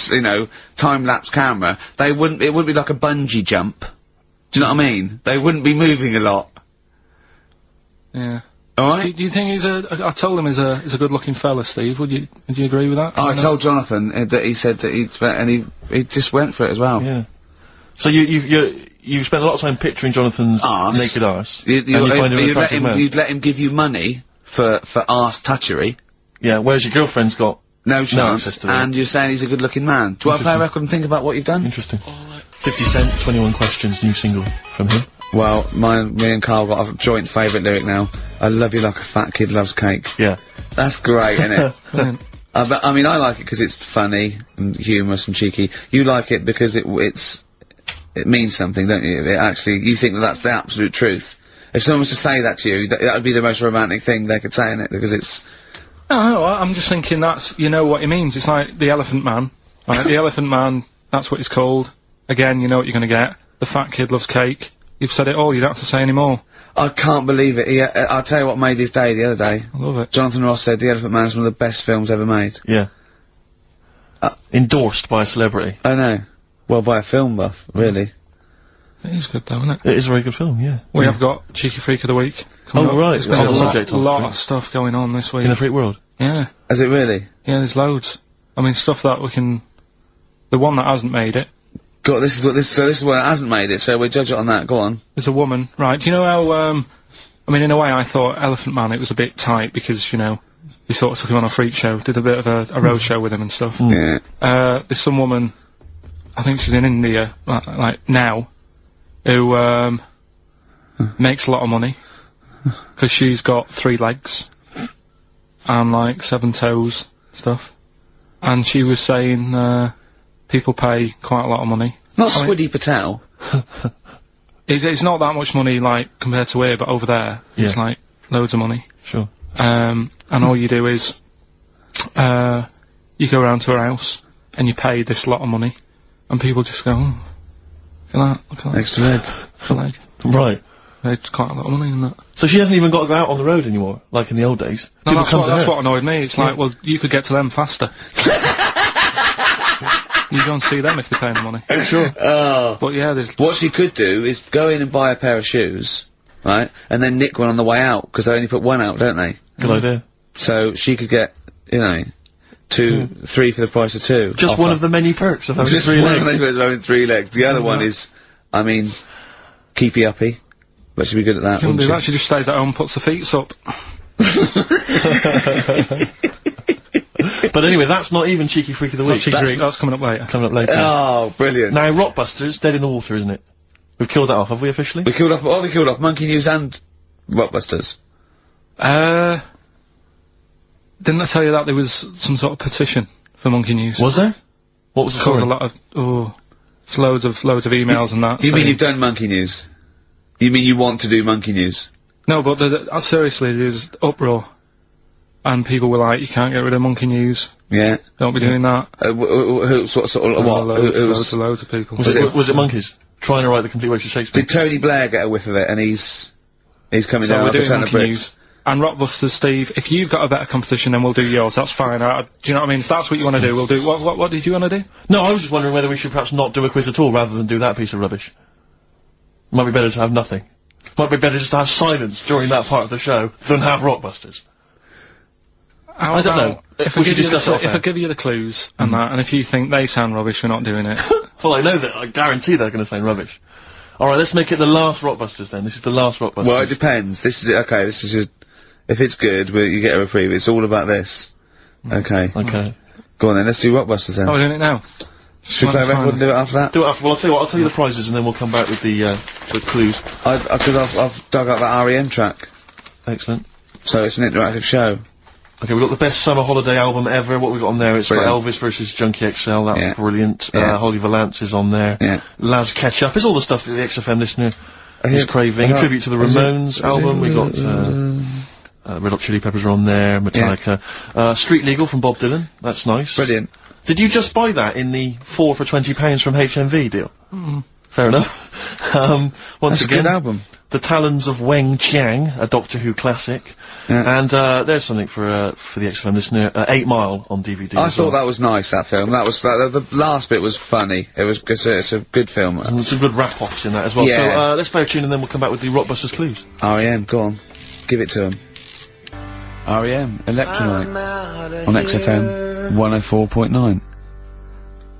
time-lapse camera, it wouldn't be like a bungee jump. Do you know what I mean? They wouldn't be moving a lot. Yeah. Alright? Do you think I told him he's a good-looking fella, Steve, would you agree with that? Oh, I told Jonathan that he said that he just went for it as well. Yeah. So you've spent a lot of time picturing Jonathan's naked arse. You'd let him give you money for arse touchery. Yeah, whereas your girlfriend's got no chance, and you're saying he's a good-looking man. Do you want to play a record and think about what you've done? Interesting. 50 Cent, 21 Questions, new single from him. Well, me and Carl got a joint favourite lyric now. I love you like a fat kid loves cake. Yeah. That's great, isn't it? I mean, I like it because it's funny and humorous and cheeky. You like it because it means something, don't you? You think that that's the absolute truth. If someone was to say that to you, that would be the most romantic thing they could say in it, because it's... No, I'm just thinking you know what he means. It's like the Elephant Man. Right? The Elephant Man, that's what it's called. Again, you know what you're gonna get. The fat kid loves cake. You've said it all, you don't have to say any more. I can't believe it. I'll tell you what made his day the other day. I love it. Jonathan Ross said The Elephant Man is one of the best films ever made. Yeah. Endorsed by a celebrity. I know. Well, by a film buff, really. It is good though, isn't it? It is a very good film, yeah. We have got Cheeky Freak of the Week. Oh, right. There's been a lot of stuff going on this week. In the freak world? Yeah. Is it really? Yeah, there's loads. I mean, stuff that we can... The one that hasn't made it. God, this is where it hasn't made it, so we judge it on that. Go on. There's a woman, right? Do you know how, I mean, in a way, I thought Elephant Man, it was a bit tight because, you know, we sort of took him on a freak show, did a bit of a road show with him and stuff. Yeah. There's some woman, I think she's in India, like now, who, makes a lot of money. Because she's got 3 legs. And, like, 7 toes, stuff. And she was saying, people pay quite a lot of money. Not Swiddy Patel. It's not that much money, like, compared to here, but over there, it's like, loads of money. Sure. And all you do is, you go around to her house, and you pay this lot of money, and people just go, oh, look at that. Extra leg. Extra leg. Right. It's quite a lot of money in that. So she hasn't even got to go out on the road anymore, like in the old days? No, People that's what annoyed me. It's like, well, you could get to them faster. You go and see them if they're paying the money. Sure. Oh. But yeah, there's... What she could do is go in and buy a pair of shoes, right, and then nick one on the way out, because they only put one out, don't they? Good idea. So she could get, you know, 3 for the price of 2. Just one of the many perks of having 3 legs. Just one of the many perks of having 3 legs. The other one is, I mean, keepy uppy. But she'd be good at that, wouldn't she? She just stays at home and puts the feet up. But anyway, that's not even Cheeky Freak of the Week. That's coming up later. Coming up later. Oh, brilliant. Now, Rockbusters, dead in the water, isn't it? We've killed that off, have we officially? We killed off Monkey News and Rockbusters. Didn't I tell you that there was some sort of petition for Monkey News? Was there? What was the story? A lot of, it's loads of emails and that. You mean you've done Monkey News? You mean you want to do Monkey News? No, but seriously, there's uproar. And people were like, you can't get rid of Monkey News. Yeah. Don't be doing that. Loads of people. Was it monkeys? Trying to write the complete works of Shakespeare? Did Tony Blair get a whiff of it, and he's coming down like a ton of bricks? And Rockbusters, Steve, if you've got a better competition, then we'll do yours. That's fine. Do you know what I mean? If that's what you want to do, we'll do. What did you want to do? No, I was just wondering whether we should perhaps not do a quiz at all, rather than do that piece of rubbish. Might be better to have nothing. Might be better just to have silence during that part of the show than have Rockbusters. I don't know. If I give you the clues and that, and if you think they sound rubbish, we're not doing it. Well, I know that. I guarantee they're going to sound rubbish. Alright, let's make it the last Rockbusters then. This is the last Rockbusters. Well, it depends. This is it. Okay, this is just... If it's good, you get a reprieve. It's all about this. Okay. Okay. Go on then, let's do Rockbusters then. Oh, we're doing it now? Should we play a record and do it after that? Do it after. Well, I'll tell you what, I'll tell you the prizes and then we'll come back with the clues. Because I've dug up that REM track. Excellent. So it's an interactive show. Okay, we've got the best summer holiday album ever. What we've got on there, it's Elvis versus Junkie XL, that was brilliant. Holly Valance is on there. Yeah. Laz Ketchup, it's all the stuff that the XFM listener is craving. A tribute to the Ramones album, we got, Red Hot Chili Peppers are on there, Metallica. Street Legal from Bob Dylan, that's nice. Brilliant. Did you just buy that in the 4 for £20 from HMV deal? Fair enough. Once That's again, a good album. The Talons of Weng Chiang, a Doctor Who classic. Yeah. And there's something for the XFM listener, 8 Mile on DVD. I thought that was nice, that film. That was the last bit was funny. It was it's a good film. There's some good rap-offs in that as well. Yeah. So let's play a tune and then we'll come back with the Rockbusters clues. REM, go on, give it to him. REM, Electrolyte on XFM 104.9.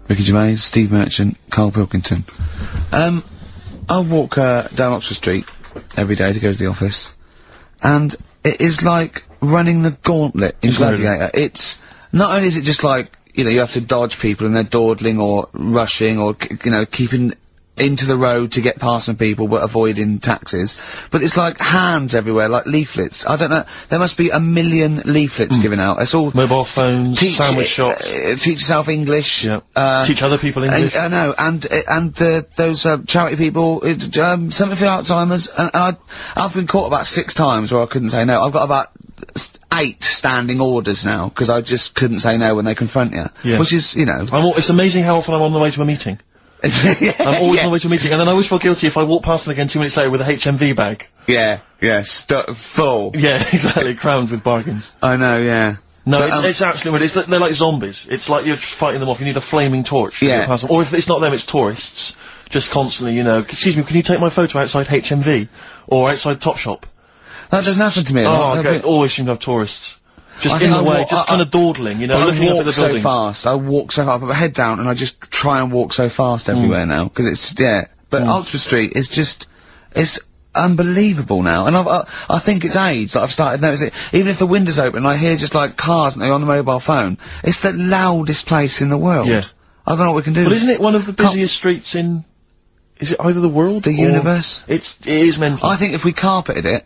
Ricky Gervais, Steve Merchant, Karl Pilkington. I walk down Oxford Street every day to go to the office, and it is like running the gauntlet in Gladiator. It's not only is it just like, you know, you have to dodge people and they're dawdling or rushing or, you know, keeping into the road to get past some people, but avoiding taxis. But it's like hands everywhere, like leaflets. I don't know. There must be 1 million leaflets given out. It's all mobile phones, sandwich shops. Teach yourself English. Teach other people English. I know. And those charity people. Something for Alzheimer's. And I've been caught about 6 times where I couldn't say no. I've got about 8 standing orders now because I just couldn't say no when they confront you. Yeah. Which is, you know. It's amazing how often I'm on the way to a meeting. I'm always on the way to a meeting, and then I always feel guilty if I walk past them again 2 minutes later with a HMV bag. Yeah, full. Yeah, exactly, crammed with bargains. I know, yeah. No, it's absolutely weird. They're like zombies. It's like you're fighting them off. You need a flaming torch. To get past them. Or if it's not them, it's tourists. Just constantly, you know, excuse me, can you take my photo outside HMV? Or outside Topshop? That doesn't happen to me. I always seem to have tourists. Just in the way, just kind of dawdling, you know, looking up at the buildings. I walk so fast. I put my head down and I just try and walk so fast everywhere now, because it's, But Ultra Street is just, it's unbelievable now. And I think it's age that I've started noticing. Even if the window's open and I hear just like cars on the mobile phone, it's the loudest place in the world. Yeah. I don't know what we can do. Well, isn't it one of the busiest streets in, is it either the world? The universe? It is mental. I think if we carpeted it,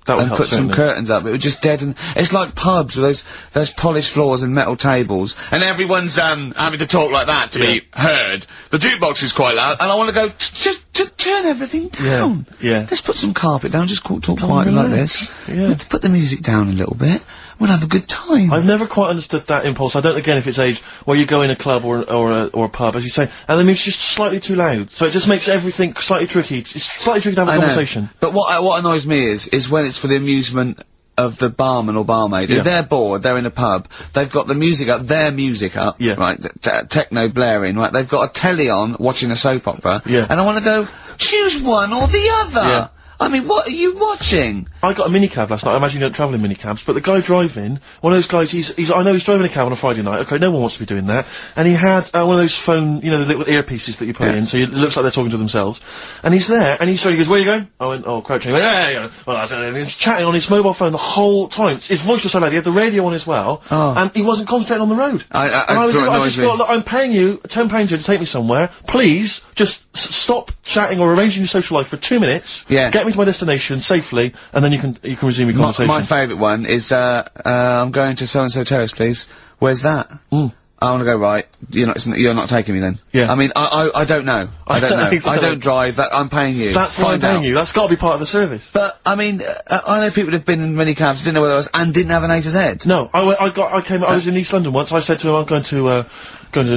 and put some curtains up, it would just deaden. It's like pubs with those polished floors and metal tables, and everyone's having to talk like that to be heard. The jukebox is quite loud, and I want to go just turn everything down. Yeah. Let's put some carpet down. Just talk quietly like this. Yeah. Put the music down a little bit. We'll have a good time. I've never quite understood that impulse. I don't again if it's age where you go in a club or a pub, as you say, and the music's just slightly too loud, so it just makes everything slightly tricky. It's slightly tricky to have a conversation. But what annoys me is when it's for the amusement of the barman or barmaid. If they're bored, they're in a pub, they've got the music up, their music up, right, techno blaring, right, they've got a telly on, watching a soap opera, and I want to go, choose one or the other! Yeah. I mean, what are you watching? I got a minicab last night. I imagine you don't travel in minicabs, but the guy driving, one of those guys, I know he's driving a cab on a Friday night. Okay, no one wants to be doing that. And he had one of those phone, you know, the little earpieces that you put in, so it looks like they're talking to themselves. And he's there, and he goes, where are you going? I went, crouching. He went, yeah. Well, and he's chatting on his mobile phone the whole time. His voice was so loud. He had the radio on as well, and he wasn't concentrating on the road. I just thought, look, I'm paying you £10 here to take me somewhere. Please, just stop chatting or arranging your social life for 2 minutes. Yeah. Get me to my destination safely, and then you can resume your conversation. My favourite one is, I'm going to so-and-so terrace, please. Where's that? I want to go right. You're not taking me then. Yeah. I mean, I don't know. I don't know. Exactly. I don't drive. I'm paying you. That's why I'm paying you. That's got to be part of the service. But I mean, I know people who've been in many cabs, didn't know where I was, and didn't have an A to Z. No, I was in East London once. I said to him, I'm going to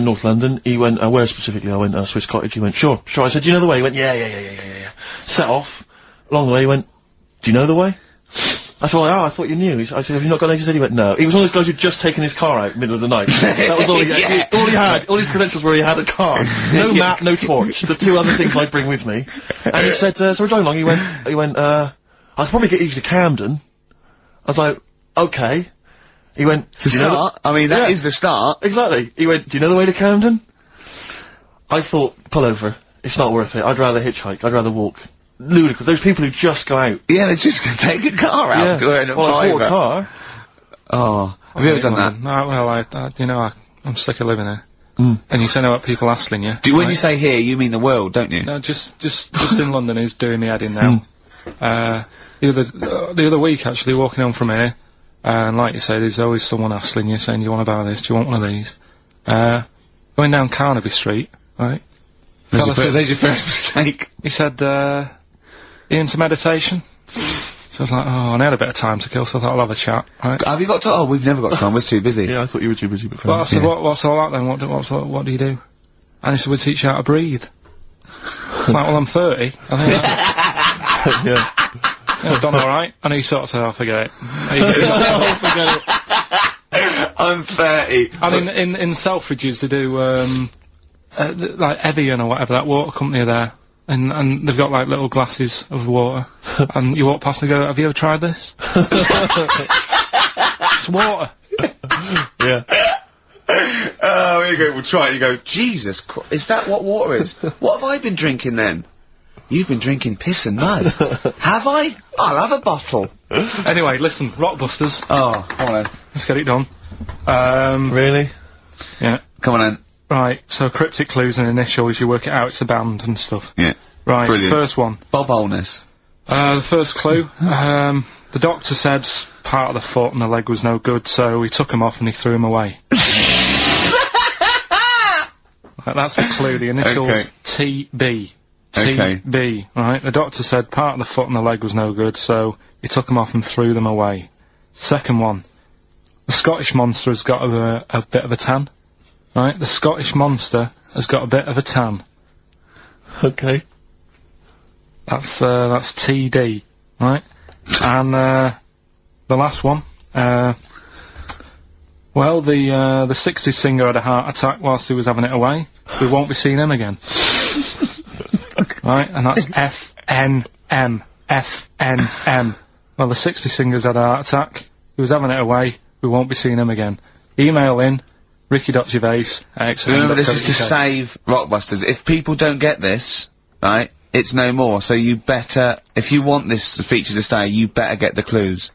North London. He went, where specifically? I went, Swiss Cottage. He went, sure. I said, do you know the way? He went, yeah. Set off. Along the way, he went, do you know the way? I said, well, I thought you knew. I said, have you not got an A to Z? He went, no. He was one of those guys who'd just taken his car out middle of the night. That was all he had. All he had, all his credentials were he had a car. No map, no torch. The 2 other things I bring with me. And he said, so we're driving along. He went, I could probably get you to Camden. I was like, okay. He went, it's a start. I mean, that is the start. Exactly. He went, do you know the way to Camden? I thought, pull over. It's not worth it. I'd rather hitchhike. I'd rather walk. Ludicrous. Those people who just go out. Yeah, they're just gonna take a car out to earn a bought a car. Oh, have you ever done that? No, well, I'm sick of living here. And you say no about people hassling you. When you say here, you mean the world, don't you? No, just in London who's doing me head in now. The other week, actually, walking home from here, and like you say, there's always someone hassling you, saying, do you want to buy this, do you want one of these? Going down Carnaby Street, right? There's your first mistake. He said, you into meditation? So I was like, and I had a bit of time to kill, so I thought I'll have a chat, right? Have you got time? Oh, we've never got time, we're too busy. Yeah, I thought you were too busy, but I said, what's all that then? What do you do? And he said, we teach you how to breathe. I was like, well, I'm 30. I think I've done alright. And he sort of said, oh, forget it. Forget it. I'm 30. And in Selfridges, they do, like Evian or whatever, that water company there. And they've got like little glasses of water, and you walk past and go, have you ever tried this? It's water. Yeah. Oh, here you go, we'll try it, you go, Jesus Christ, is that what water is? What have I been drinking then? You've been drinking piss and mud. Have I? I'll have a bottle. Anyway, listen, Rockbusters. Oh, come on then. Let's get it done. Really? Yeah. Come on then. Right, so cryptic clues and initials, you work it out, it's a band and stuff. Yeah. Right, Brilliant. first one. Bob Holness. The first clue, the doctor said part of the foot and the leg was no good, so he took him off and he threw him away. Right, that's the clue, the initials Okay. TB. Okay. TB, right? The doctor said part of the foot and the leg was no good, so he took them off and threw them away. Second one. The Scottish monster has got a bit of a tan. Right? The Scottish monster has got a bit of a tan. Okay. That's TD, right? And, the last one, well, the 60s singer had a heart attack whilst he was having it away. We won't be seeing him again. Right? And that's FNM. FNM. Well, the 60s singer's had a heart attack. He was having it away. We won't be seeing him again. Email in ricky.gervais@xfm.co.uk. Remember, this is to save Rockbusters. If people don't get this, right, it's no more. So you better, if you want this feature to stay, you better get the clues.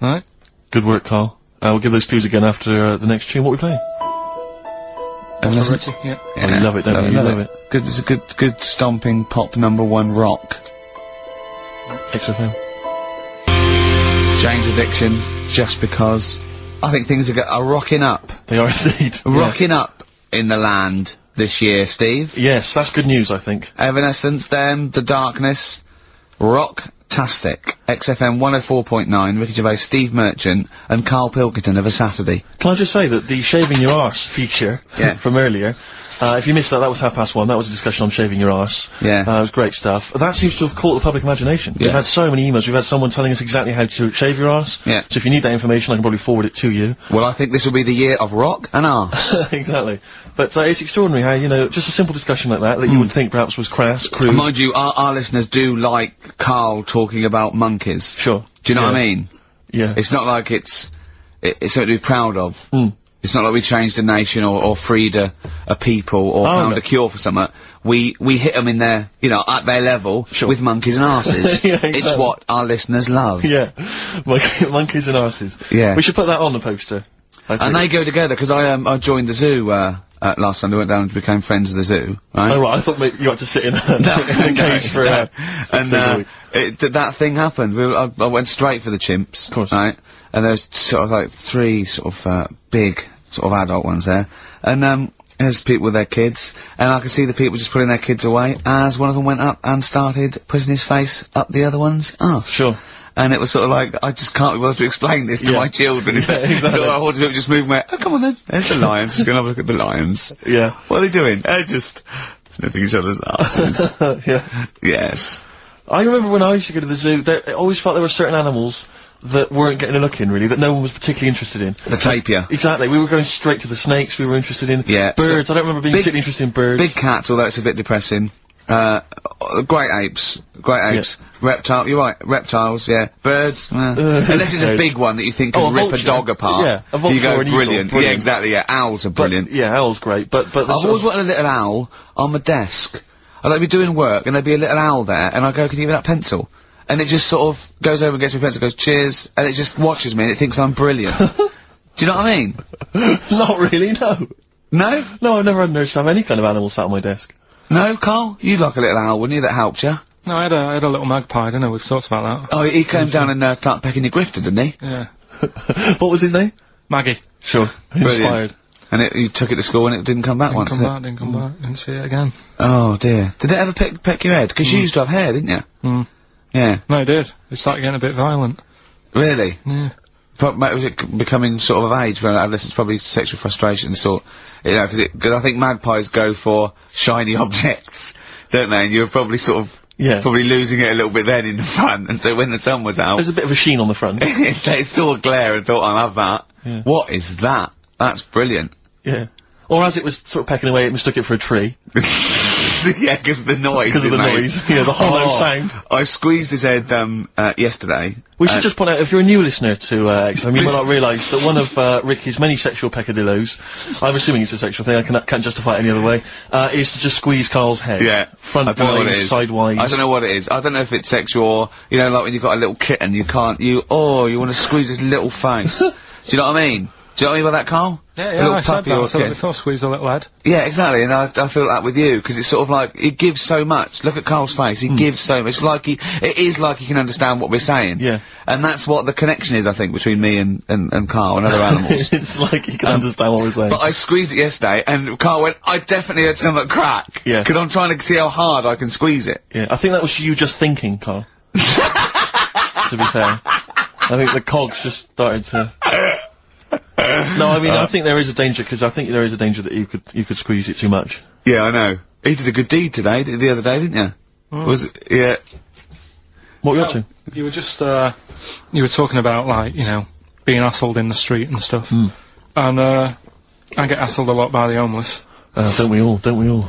Right? Good work, Carl. We'll give those clues again after the next tune. What are we playing? And listen to- Yeah. Oh, you love it, don't you? You love it. Good, it's a good stomping pop #1 rock. XFM. Jane's Addiction, Just Because. I think things are rocking up. They are indeed. Rocking up in the land this year, Steve. Yes, that's good news, I think. Evanescence, them, The Darkness, rock-tastic. XFM 104.9, Ricky Gervais, Steve Merchant, and Karl Pilkington of A Saturday. Can I just say that the shaving your arse feature Yeah. from earlier, if you missed that, that was 1:30. That was a discussion on shaving your arse. Yeah. It was great stuff. That seems to have caught the public imagination. We've Yeah. had so many emails. We've had someone telling us exactly how to shave your arse. Yeah. So if you need that information, I can probably forward it to you. Well, I think this will be the year of rock and arse. Exactly. But it's extraordinary how, you know, just a simple discussion like that you would think perhaps was crass, crude. Mind you, our listeners do like Carl talking about monkeys. Sure. Do you know Yeah. what I mean? Yeah. It's not like it's something to be proud of. Mm. It's not like we changed a nation or freed a people or found no. a cure for something. We hit them in their, you know, at their level Sure. with monkeys and arses. Yeah, exactly. It's what our listeners love. Yeah. Monkeys and arses. Yeah. We should put that on the poster. I think. And they go together, because I joined the zoo, last Sunday, went down and became friends of the zoo, right? Oh, right, I thought maybe you had to sit in a, in a cage for, 6 days a week. that thing happened. I went straight for the chimps. Of course. Right? And there's sort of like 3 sort of, big, sort of adult ones there. And, there's people with their kids, and I could see the people just putting their kids away as one of them went up and started putting his face up the other one's arse. Sure. And it was sort of like, I just can't be bothered to explain this to Yeah. my children. Yeah, exactly. So I was people just moving away. Oh, come on then. There's the lions. Just gonna have a look at the lions. Yeah. What are they doing? They're just sniffing each other's asses. Yeah. Yes. I remember when I used to go to the zoo, I always felt there were certain animals that weren't getting a look in, really, that no one was particularly interested in. The tapir. Exactly. We were going straight to the snakes we were interested in. Yeah. Birds. I don't remember being particularly interested in birds. Big cats, although it's a bit depressing. Great apes. Reptile, you're right, reptiles, yeah. Birds, unless it's a birds. big one that you think could Oh, a rip a vulture. dog apart. Yeah, a vulture You go, or an eagle, brilliant. Yeah, brilliant. exactly, yeah. Owls are brilliant. Yeah, owl's great, but I've sort always of- wanted a little owl on my desk. I'd like to be doing work, and there'd be a little owl there, and I go, can you give me that pencil? And it just sort of goes over and gets me a pencil, goes, cheers, and it just watches me, and it thinks I'm brilliant. Do you know what I mean? Not really, no. No? No, I've never had an urge to have any kind of animal sat on my desk. No, Carl? You'd like a little owl, wouldn't you, that helped you? No, I had a little magpie, didn't I? We've talked about that. Oh, he came down and started pecking your grifter, didn't he? Yeah. What was his name? Maggie. Sure. Inspired. And you took it to school and it didn't come back once, did it? Didn't come back, didn't see it again. Oh dear. Did it ever peck your head? Because you used to have hair, didn't you? Mm. Yeah. No, it did. It started getting a bit violent. Really? Yeah. Was it becoming sort of age when adolescents, probably sexual frustration, sort, you know, because I think magpies go for shiny objects, don't they? And you were probably sort of, Yeah. probably losing it a little bit then in the front, and so when the sun was out, There's a bit of a sheen on the front. they saw a glare and thought, I'll have that. Yeah. What is that? That's brilliant. Yeah. Or as it was sort of pecking away, it mistook it for a tree. Yeah, because of the noise. Because of the it made. noise. Yeah, the hollow sound. I squeezed his head, yesterday. We should just point out, if you're a new listener to XFM, you may not realise that one of Ricky's many sexual peccadillos, I'm assuming it's a sexual thing, I can't justify it any other way, is to just squeeze Carl's head. Yeah. Front I don't know what it wise, is. sidewise. I don't know what it is. I don't know if it's sexual or, you know, like when you've got a little kitten, you want to squeeze his little face. Do you know what I mean? Do you know what I mean by that, Carl? Yeah, a little I said puppy that. or I said that kid. before, squeeze a little head. Yeah, exactly, and I feel that with you, because it's sort of like, it gives so much. Look at Carl's face, he gives so much. It is like he can understand what we're saying. Yeah. And that's what the connection is, I think, between me and Carl and other animals. It's like he can understand what we're saying. But I squeezed it yesterday, and Carl went, I definitely had something crack. Yeah. Because I'm trying to see how hard I can squeeze it. Yeah, I think that was you just thinking, Carl. To be fair. I think the cogs just started to... No, I mean, I think there is a danger, because I think there is a danger that you could squeeze it too much. Yeah, I know. He did a good deed today, the other day, didn't you? Yeah. What were you up to? You were just, you were talking about, like, you know, being hassled in the street and stuff. And, I get hassled a lot by the homeless. Don't we all? You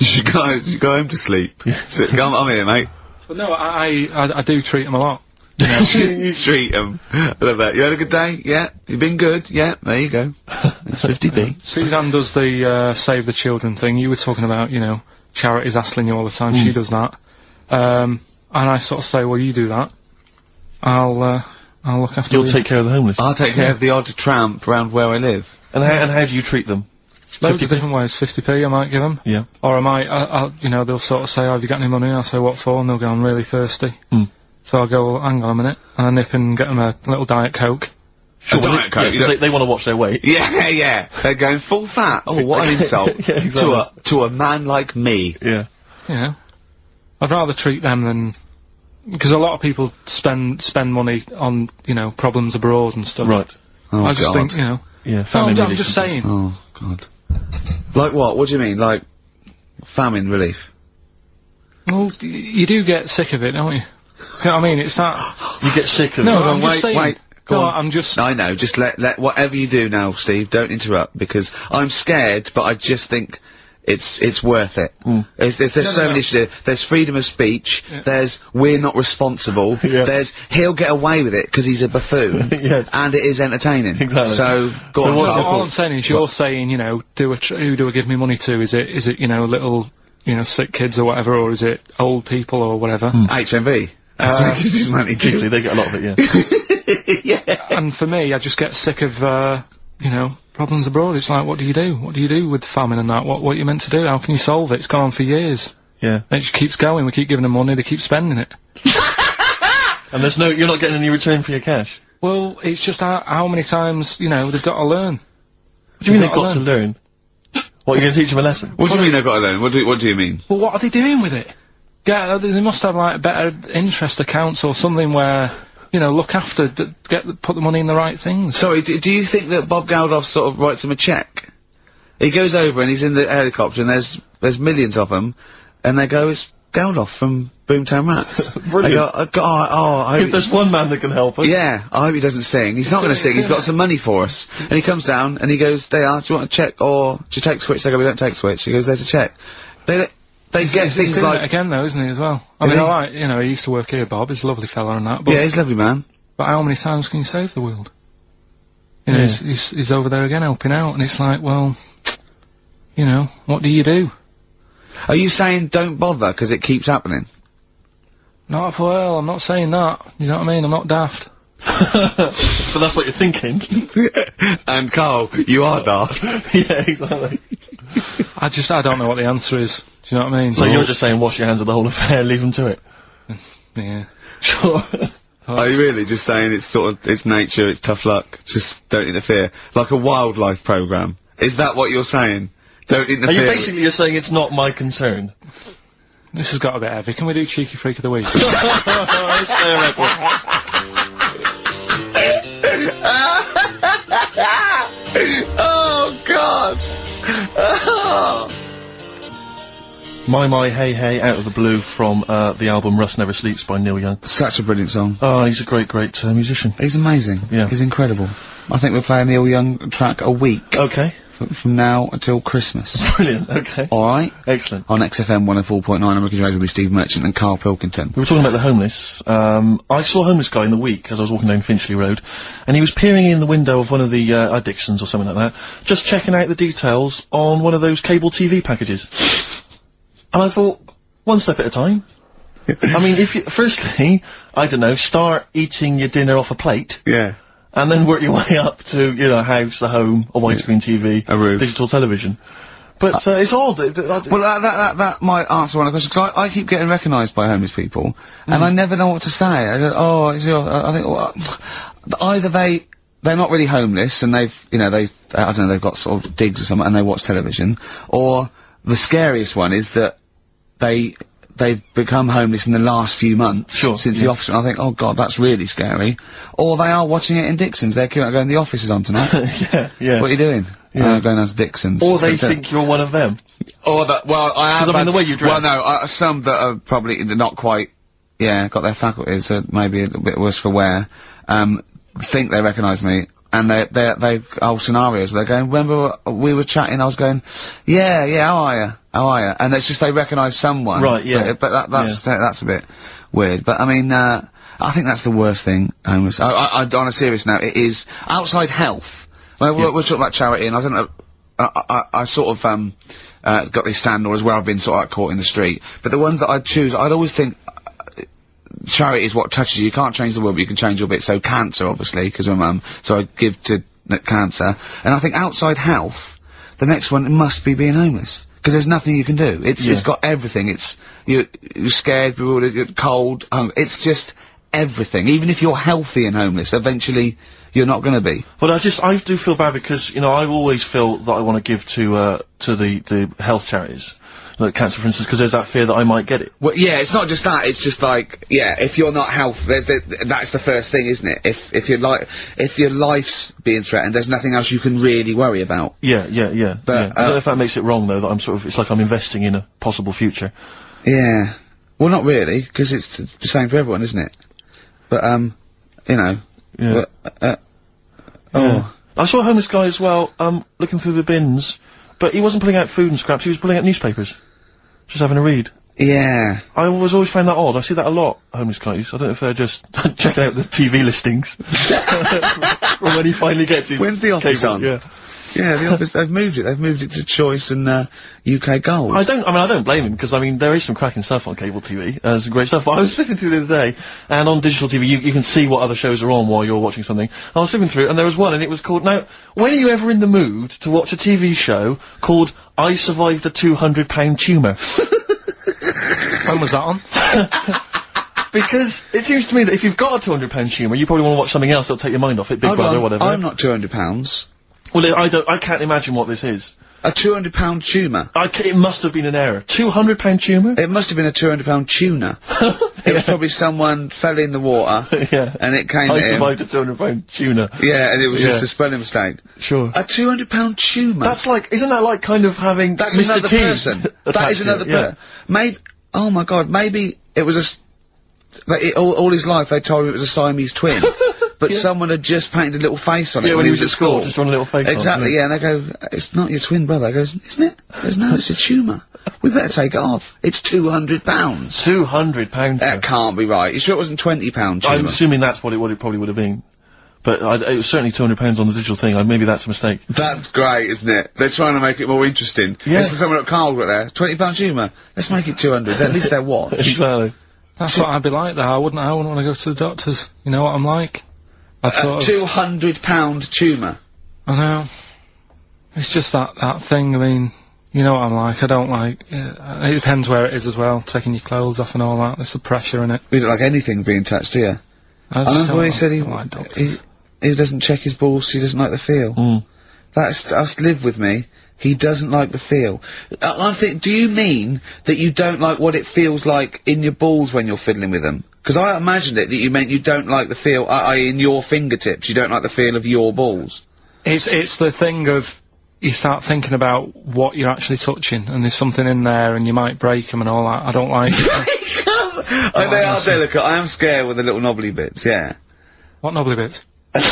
should go home to sleep. Yeah. I'm here, mate. But no, I do treat them a lot. You treat them. I love that. You had a good day? Yeah. You've been good? Yeah. There you go. That's 50p. Suzanne does the, Save the Children thing. You were talking about, you know, charities hassling you all the time. She does that. And I sort of say, well, you do that. I'll look after You'll take care of the homeless. I'll take care of the odd tramp around where I live. And how do you treat them? Loads of different ways. 50p I might give them. Yeah. Or I might, you know, they'll sort of say, oh, have you got any money? I'll say, what for? And they'll go, I'm really thirsty. So I'll go, well, hang on a minute. And I nip and get them a little Diet Coke. Sure, a Diet Coke? Yeah, they want to watch their weight. Yeah. They're going full fat. Oh, what an insult. Yeah, exactly. To a man like me. Yeah. You know. I'd rather treat them than... Because a lot of people spend money on, you know, problems abroad and stuff. Right. Oh, I just think, you know... Yeah, No, I'm just saying. Oh, God. Like what? What do you mean? Like famine relief? Well, you do get sick of it, don't you? You know what I mean? It's that... You get sick of No, it. I'm just saying... Wait, go no, on. I'm just... I know, just let whatever you do now, Steve, don't interrupt, because I'm scared, but I just think it's worth it. There's so many issues. There's freedom of speech, there's we're not responsible, there's he'll get away with it because he's a buffoon, Yes. and it is entertaining. Exactly. So, go So on. what's Carl. All I'm saying is you're saying, you know, who do I give me money to? Is it, you know, little, you know, sick kids or whatever, or is it old people or whatever? HMV. That's what he gives his money to. Usually they get a lot of it, yeah. Yeah. And for me, I just get sick of, you know, problems abroad. It's like, what do you do? What do you do with famine and that? What are you meant to do? How can you solve it? It's gone on for years. Yeah. And it just keeps going. We keep giving them money, they keep spending it. And you're not getting any return for your cash. Well, it's just how many times, you know, they've got to learn. What do you mean they've got to learn? What, you're going to teach them a lesson? What do you mean I've got to learn? What do you mean? Well, what are they doing with it? Yeah, they must have, like, better interest accounts or something where, you know, look after, put the money in the right things. Sorry, do you think that Bob Geldof sort of writes him a cheque? He goes over and he's in the helicopter and there's millions of them, and they go, it's Geldof from Boomtown Rats. Brilliant. I go, I hope If there's one man that can help us. yeah, I hope he doesn't sing. He's not going to sing, he's got some money for us. And he comes down and he goes, do you want a cheque or do you take Switch? They go, we don't take Switch. He goes, there's a cheque. They get He's things doing like... it again, though, isn't he, as well? I Is mean, he? alright, you know, he used to work here, Bob. He's a lovely fella and that, but... Yeah, he's a lovely man. But how many times can you save the world? You know, Yeah. he's over there again helping out, and it's like, well, you know, what do you do? Are you saying don't bother because it keeps happening? Not well, I'm not saying that. You know what I mean? I'm not daft. But that's what you're thinking. And Carl, you are daft. Yeah, exactly. I don't know what the answer is. Do you know what I mean? So you're just saying wash your hands of the whole affair, leave them to it? Yeah. Sure. Are you really just saying it's sort of, it's nature, it's tough luck, just don't interfere? Like a wildlife programme. Is that what you're saying? Don't interfere. Are you basically you're saying it's not my concern? This has got a bit heavy. Can we do Cheeky Freak of the Week? Oh, God! Oh. My Hey Hey Out of the Blue from the album Rust Never Sleeps by Neil Young. Such a brilliant song. Oh, he's a great musician. He's amazing. Yeah. He's incredible. I think we'll play a Neil Young track a week. Okay. From now until Christmas. Brilliant, okay. Alright? Excellent. On XFM 104.9, American Radio with Steve Merchant and Carl Pilkington. We were talking about the homeless. I saw a homeless guy in the week as I was walking down Finchley Road, and he was peering in the window of one of the Dixons or something like that, just checking out the details on one of those cable TV packages. And I thought, one step at a time. I mean, firstly, I don't know, start eating your dinner off a plate. Yeah. and then work your way up to, you know, a house, a home, a widescreen TV, A roof. digital television. But, it's odd. Well, that might answer one of the questions, because I keep getting recognised by homeless people, and I never know what to say. I go, oh, it's your, I think, well, either they're not really homeless, and they've, you know, I don't know, they've got sort of digs or something, and they watch television, or the scariest one is that they've become homeless in the last few months since the office, and I think, oh god, that's really scary. Or they are watching it in Dixon's, they're going, the office is on tonight. Yeah. What are you doing? Going down to Dixon's. Or they think you're one of them. Or that, well, I have. 'Cause I mean, the way you dress. Well, no, some that are probably not quite, got their faculties, so maybe a bit worse for wear, think they recognise me, and they whole scenarios where they're going, remember we were chatting, I was going, yeah, how are you? And it's just they recognise someone. Right, yeah. But that's a bit weird. But I mean, I think that's the worst thing, homeless. On a serious note, it is, outside health, we're talking about charity, and I don't know, I sort of, got these standards where I've been sort of like caught in the street, but the ones that I'd choose, I'd always think, charity is what touches you. You can't change the world, but you can change your bit. So cancer, obviously, because my mum, so I give to cancer. And I think outside health, the next one must be being homeless. Because there's nothing you can do. It's got everything. You're scared, bewildered, you're cold, hungry. It's just everything. Even if you're healthy and homeless, eventually you're not gonna be. Well, I do feel bad because, you know, I always feel that I want to give to the health charities. Like cancer, for instance, because there's that fear that I might get it. Well, yeah, it's not just that, it's just like, if you're not healthy, that's the first thing, isn't it? If your life's being threatened, there's nothing else you can really worry about. Yeah. But, I don't know if that makes it wrong, though, that I'm sort of, it's like I'm investing in a possible future. Yeah. Well, not really, because it's the same for everyone, isn't it? But, you know. Yeah. I saw a homeless guy as well, looking through the bins, but he wasn't pulling out food and scraps, he was pulling out newspapers. Just having a read. Yeah. I always found that odd. I see that a lot, homeless guys. I don't know if they're just checking out the TV listings. From when he finally gets his When's the office cable, on? Yeah. Yeah, the office, they've moved it to Choice and, UK Gold. I don't blame him, because, I mean, there is some cracking stuff on cable TV, there's some great stuff, but I was flipping through the other day, and on digital TV, you can see what other shows are on while you're watching something. I was flipping through, and there was one, and it was called, now, when are you ever in the mood to watch a TV show called I Survived a £200 Tumour? When was that on? Because it seems to me that if you've got a £200 tumour, you probably want to watch something else that'll take your mind off it, Big Brother or whatever. I'm not £200. Well, I can't imagine what this is. A £200 tumour. It must have been an error. £200 tumour? It must have been a £200 tuna. It was probably someone fell in the water. Yeah. And it came I at him. survived a £200 tuna. Yeah, and it was just a spelling mistake. Sure. A £200 tumour. That's like, isn't that like kind of having That's Mr. another T person. That is another person. Maybe, oh my god, maybe it was all his life they told him it was a Siamese twin. But someone had just painted a little face on it when he was at school. Just drawn a little face on it. Exactly, yeah, and they go, it's not your twin brother. I goes, isn't it? Goes, no, it's a tumour. We better take it off. It's £200. £200. That can't be right. You sure it wasn't £20 tumour? I'm assuming that's what it probably would have been. But it was certainly £200 on the digital thing. Maybe that's a mistake. That's great, isn't it? They're trying to make it more interesting. Yeah. This is someone at Carl got there. It's £20 tumour. Let's make it 200. At least they're watched. Exactly. That's what I'd be like, though. I wouldn't want to go to the doctors. You know what I'm like? £200 tumour. I know. It's just that thing, I mean, you know what I'm like, I don't like, it depends where it is as well, taking your clothes off and all that, there's the pressure in it. You don't like anything being touched, do you? I remember when he said he doesn't check his balls, he doesn't like the feel. That's live with me. He doesn't like the feel. I think, do you mean that you don't like what it feels like in your balls when you're fiddling with them? Because I imagined it that you meant you don't like the feel, i.e. in your fingertips, you don't like the feel of your balls. It's the thing of, you start thinking about what you're actually touching, and there's something in there, and you might break them and all that. I don't like it. They are delicate. I am scared with the little knobbly bits, yeah. What knobbly bits? But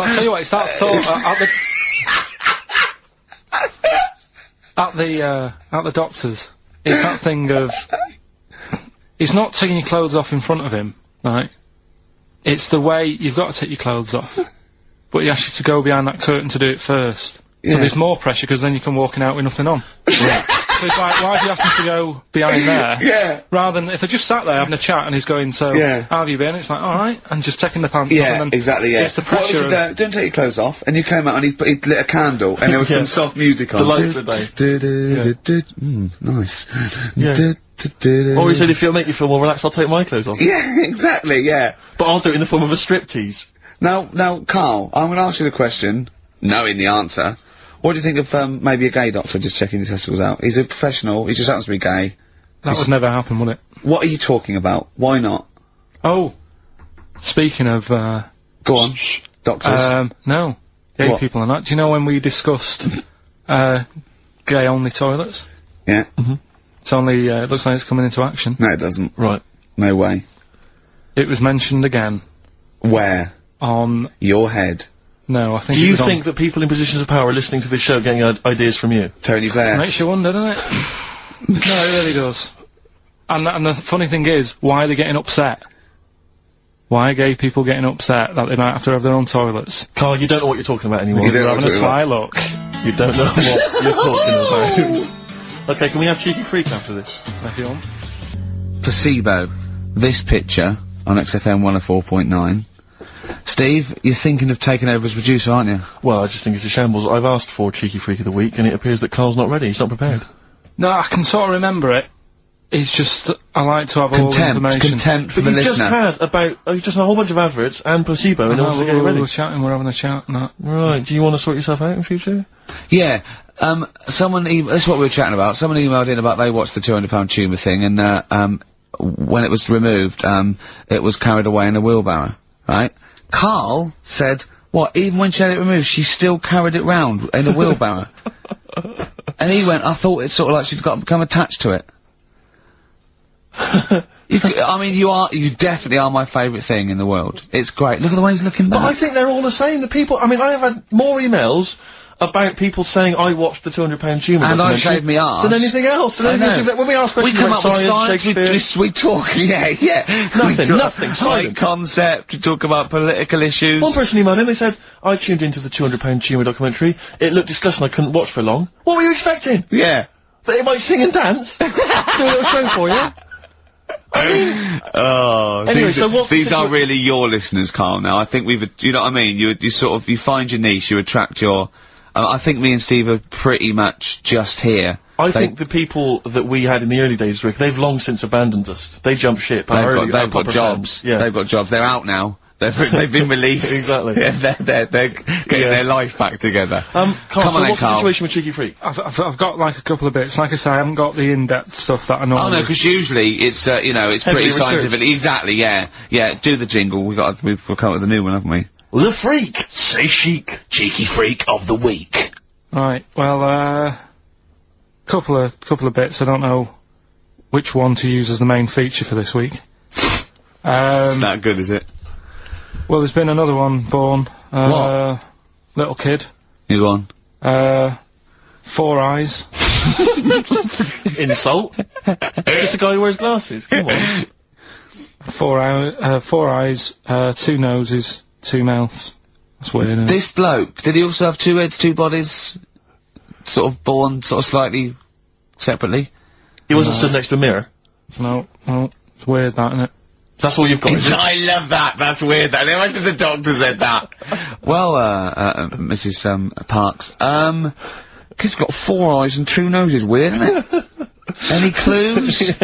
I'll tell you what, it's that thought, at the doctor's, it's that thing of, it's not taking your clothes off in front of him, right? It's the way you've got to take your clothes off, but he asks you to go behind that curtain to do it first. So there's more pressure, because then you come walking out with nothing on. So it's like, why have you asked him to go behind there? Yeah. Rather than, if I just sat there having a chat and he's going, so, Yeah. how have you been? It's like, alright, and just taking the pants off Yeah, and then exactly, yeah. it's the What was pressure he doing? Don't take your clothes off. And you came out and he lit a candle and there was Yeah. some soft music on. The lights were down. Nice. Yeah. Or he said, if it'll make you feel more relaxed, I'll take my clothes off. Yeah, exactly, yeah. But I'll do it in the form of a striptease. Now, Carl, I'm gonna ask you the question, knowing the answer. What do you think of, maybe a gay doctor just checking his testicles out? He's a professional, he just happens to be gay. That would never happen, would it? What are you talking about? Why not? Oh, speaking of, Go on. Doctors. no. Gay What? people and that. Do you know when we discussed, gay-only toilets? Yeah. It's only, it looks like it's coming into action. No, it doesn't. Right. No way. It was mentioned again Where? on, Your head. no, I think Do it you was on- think that people in positions of power are listening to this show getting ideas from you? Tony Blair. Makes you wonder, doesn't it? No, it really does. And the funny thing is, why are they getting upset? Why are gay people getting upset that they might have to have their own toilets? Carl, you don't know what you're talking about anymore. You don't They're know having a what sly look. You don't know what you're talking about. Okay, can we have Cheeky Freak after this? If you want. Placebo. This picture on XFM 104.9. Steve, you're thinking of taking over as producer, aren't you? Well, I just think it's a shambles. I've asked for Cheeky Freak of the Week, and it appears that Carl's not ready. He's not prepared. No, I can sort of remember it. It's just that I like to have all the information. Contempt for But the you've just listener. you've just had a whole bunch of adverts and placebo in No, order to get it ready. we're chatting, we're having a chat and that. Right, do you want to sort yourself out in future? Yeah, that's what we were chatting about. Someone emailed in about they watched the £200 tumour thing, and, when it was removed, it was carried away in a wheelbarrow, right? Carl said, what, even when she had it removed, she still carried it round in a wheelbarrow? And he went, I thought it's sort of like she'd become attached to it. You definitely are my favourite thing in the world. It's great. Look at the way he's looking back. But I think they're all the same. The people, I have had more emails about people saying I watched the £200 tumour and I documentary shaved me arse. than anything else. I know. When we ask We questions come about up with science, Shakespeare, we talk, yeah. Nothing, High silence. concept, we talk about political issues. one person emailed in, they said, I tuned into the £200 tumour documentary, it looked disgusting, I couldn't watch for long. What were you expecting? Yeah. That it might sing and dance? Do a little show for you? Oh, Anyway, so what's these the are really your listeners, Carl, now. I think you know what I mean? You sort of, you find your niche, you attract your, I think me and Steve are pretty much just here. I think the people that we had in the early days, Rick, they've long since abandoned us. They jumped ship. They've got jobs. Yeah. They've got jobs. They're out now. They've been released. Exactly. Yeah, they're getting their life back together. Carl, Come so on then, what's the Carl. situation with Cheeky Freak? I've got like a couple of bits. Like I say, I haven't got the in-depth stuff that I Oh normally... no, because usually it's it's Heavily pretty researched. scientific. Exactly, yeah. Do the jingle. We've come up with a new one, haven't we? The Freak! Say chic. Cheeky Freak of the Week. Right, well, couple of bits. I don't know which one to use as the main feature for this week. It's that good, is it? Well, there's been another one born. What? Little kid. You go on. 4 eyes. Insult? Just a guy who wears glasses, come on. 4 eyes, 2 noses, 2 mouths. That's weird, isn't it? This bloke, did he also have 2 heads, 2 bodies? Sort of born, sort of slightly separately? He wasn't stood next to a mirror. No, it's weird that, isn't it? That's all you've got, is it? I love that. That's weird. That. Imagine the doctor said that. Well, Mrs. Parks, kid's got 4 eyes and 2 noses. Weird, isn't it? Any clues?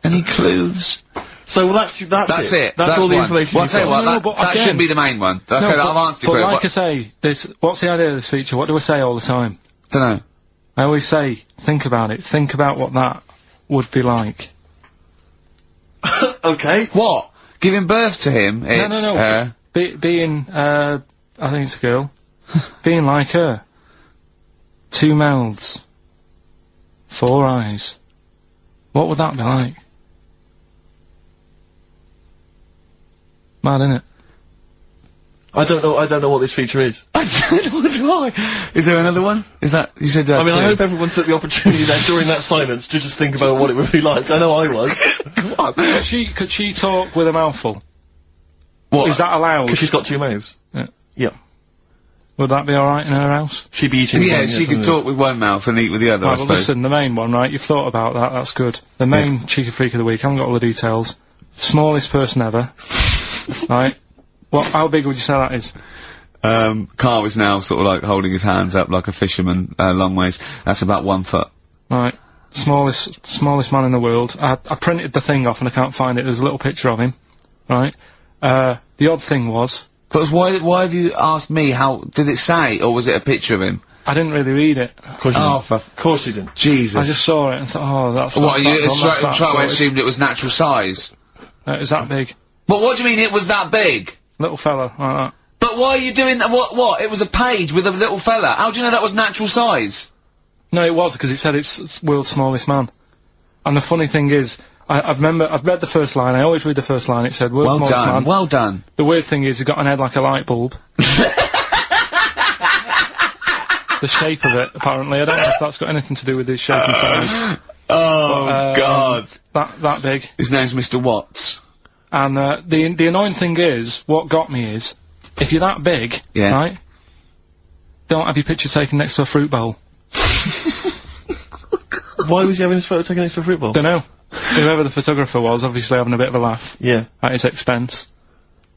Any clues? So that's it. That's all the one. information Well, I'll you've tell you got. what, No, but that again- shouldn't be the main one. Okay, No, I've answered but your like I say, what's the idea of this feature? What do I say all the time? Dunno. I always say, think about it. Think about what that would be like. Okay. What? Giving birth to him? No. Being, I think it's a girl. Being like her. 2 mouths. 4 eyes. What would that be like? Mad, innit? I don't know what this feature is. I don't know what do I? Is there another one? Is that, you said, I mean, I 2. hope everyone took the opportunity there during that silence to just think about what it would be like. I know I was. Could she talk with a mouthful? What? Is that allowed? Because she's got 2 mouths. Yeah. Yeah. Would that be alright in her house? She'd be eating. Yeah, one, she could talk with one mouth and eat with the other, I Right, well suppose. listen, the main one, right, you've thought about that, that's good. The main cheeky freak of the week, I haven't got all the details. Smallest person ever. Right? How big would you say that is? Carl is now sort of like holding his hands up like a fisherman, long ways. That's about 1 foot. Right. Smallest man in the world. I printed the thing off and I can't find it. There's a little picture of him. Right? The odd thing was... But why have you asked me how... Did it say, or was it a picture of him? I didn't really read it. Of course you didn't. Of course you didn't. Jesus. I just saw it and thought, oh, that's... What, you sorted. straight away assumed it was natural size? It was that big. But what do you mean it was that big? Little fella, like that. But why are you doing that? What? It was a page with a little fella. How do you know that was natural size? No, it was, because it said it's world's smallest man. And the funny thing is, I've read the first line, I always read the first line, it said world's smallest man. Well done. The weird thing is, he's got an head like a light bulb. The shape of it, apparently. I don't know if that's got anything to do with his shape and size. Oh, God. That big. His name's Mr. Watts. And, the annoying thing is, what got me is, if you're that big, right, don't have your picture taken next to a fruit bowl. Why was he having his photo taken next to a fruit bowl? Dunno. Whoever the photographer was, obviously having a bit of a laugh. Yeah. At his expense.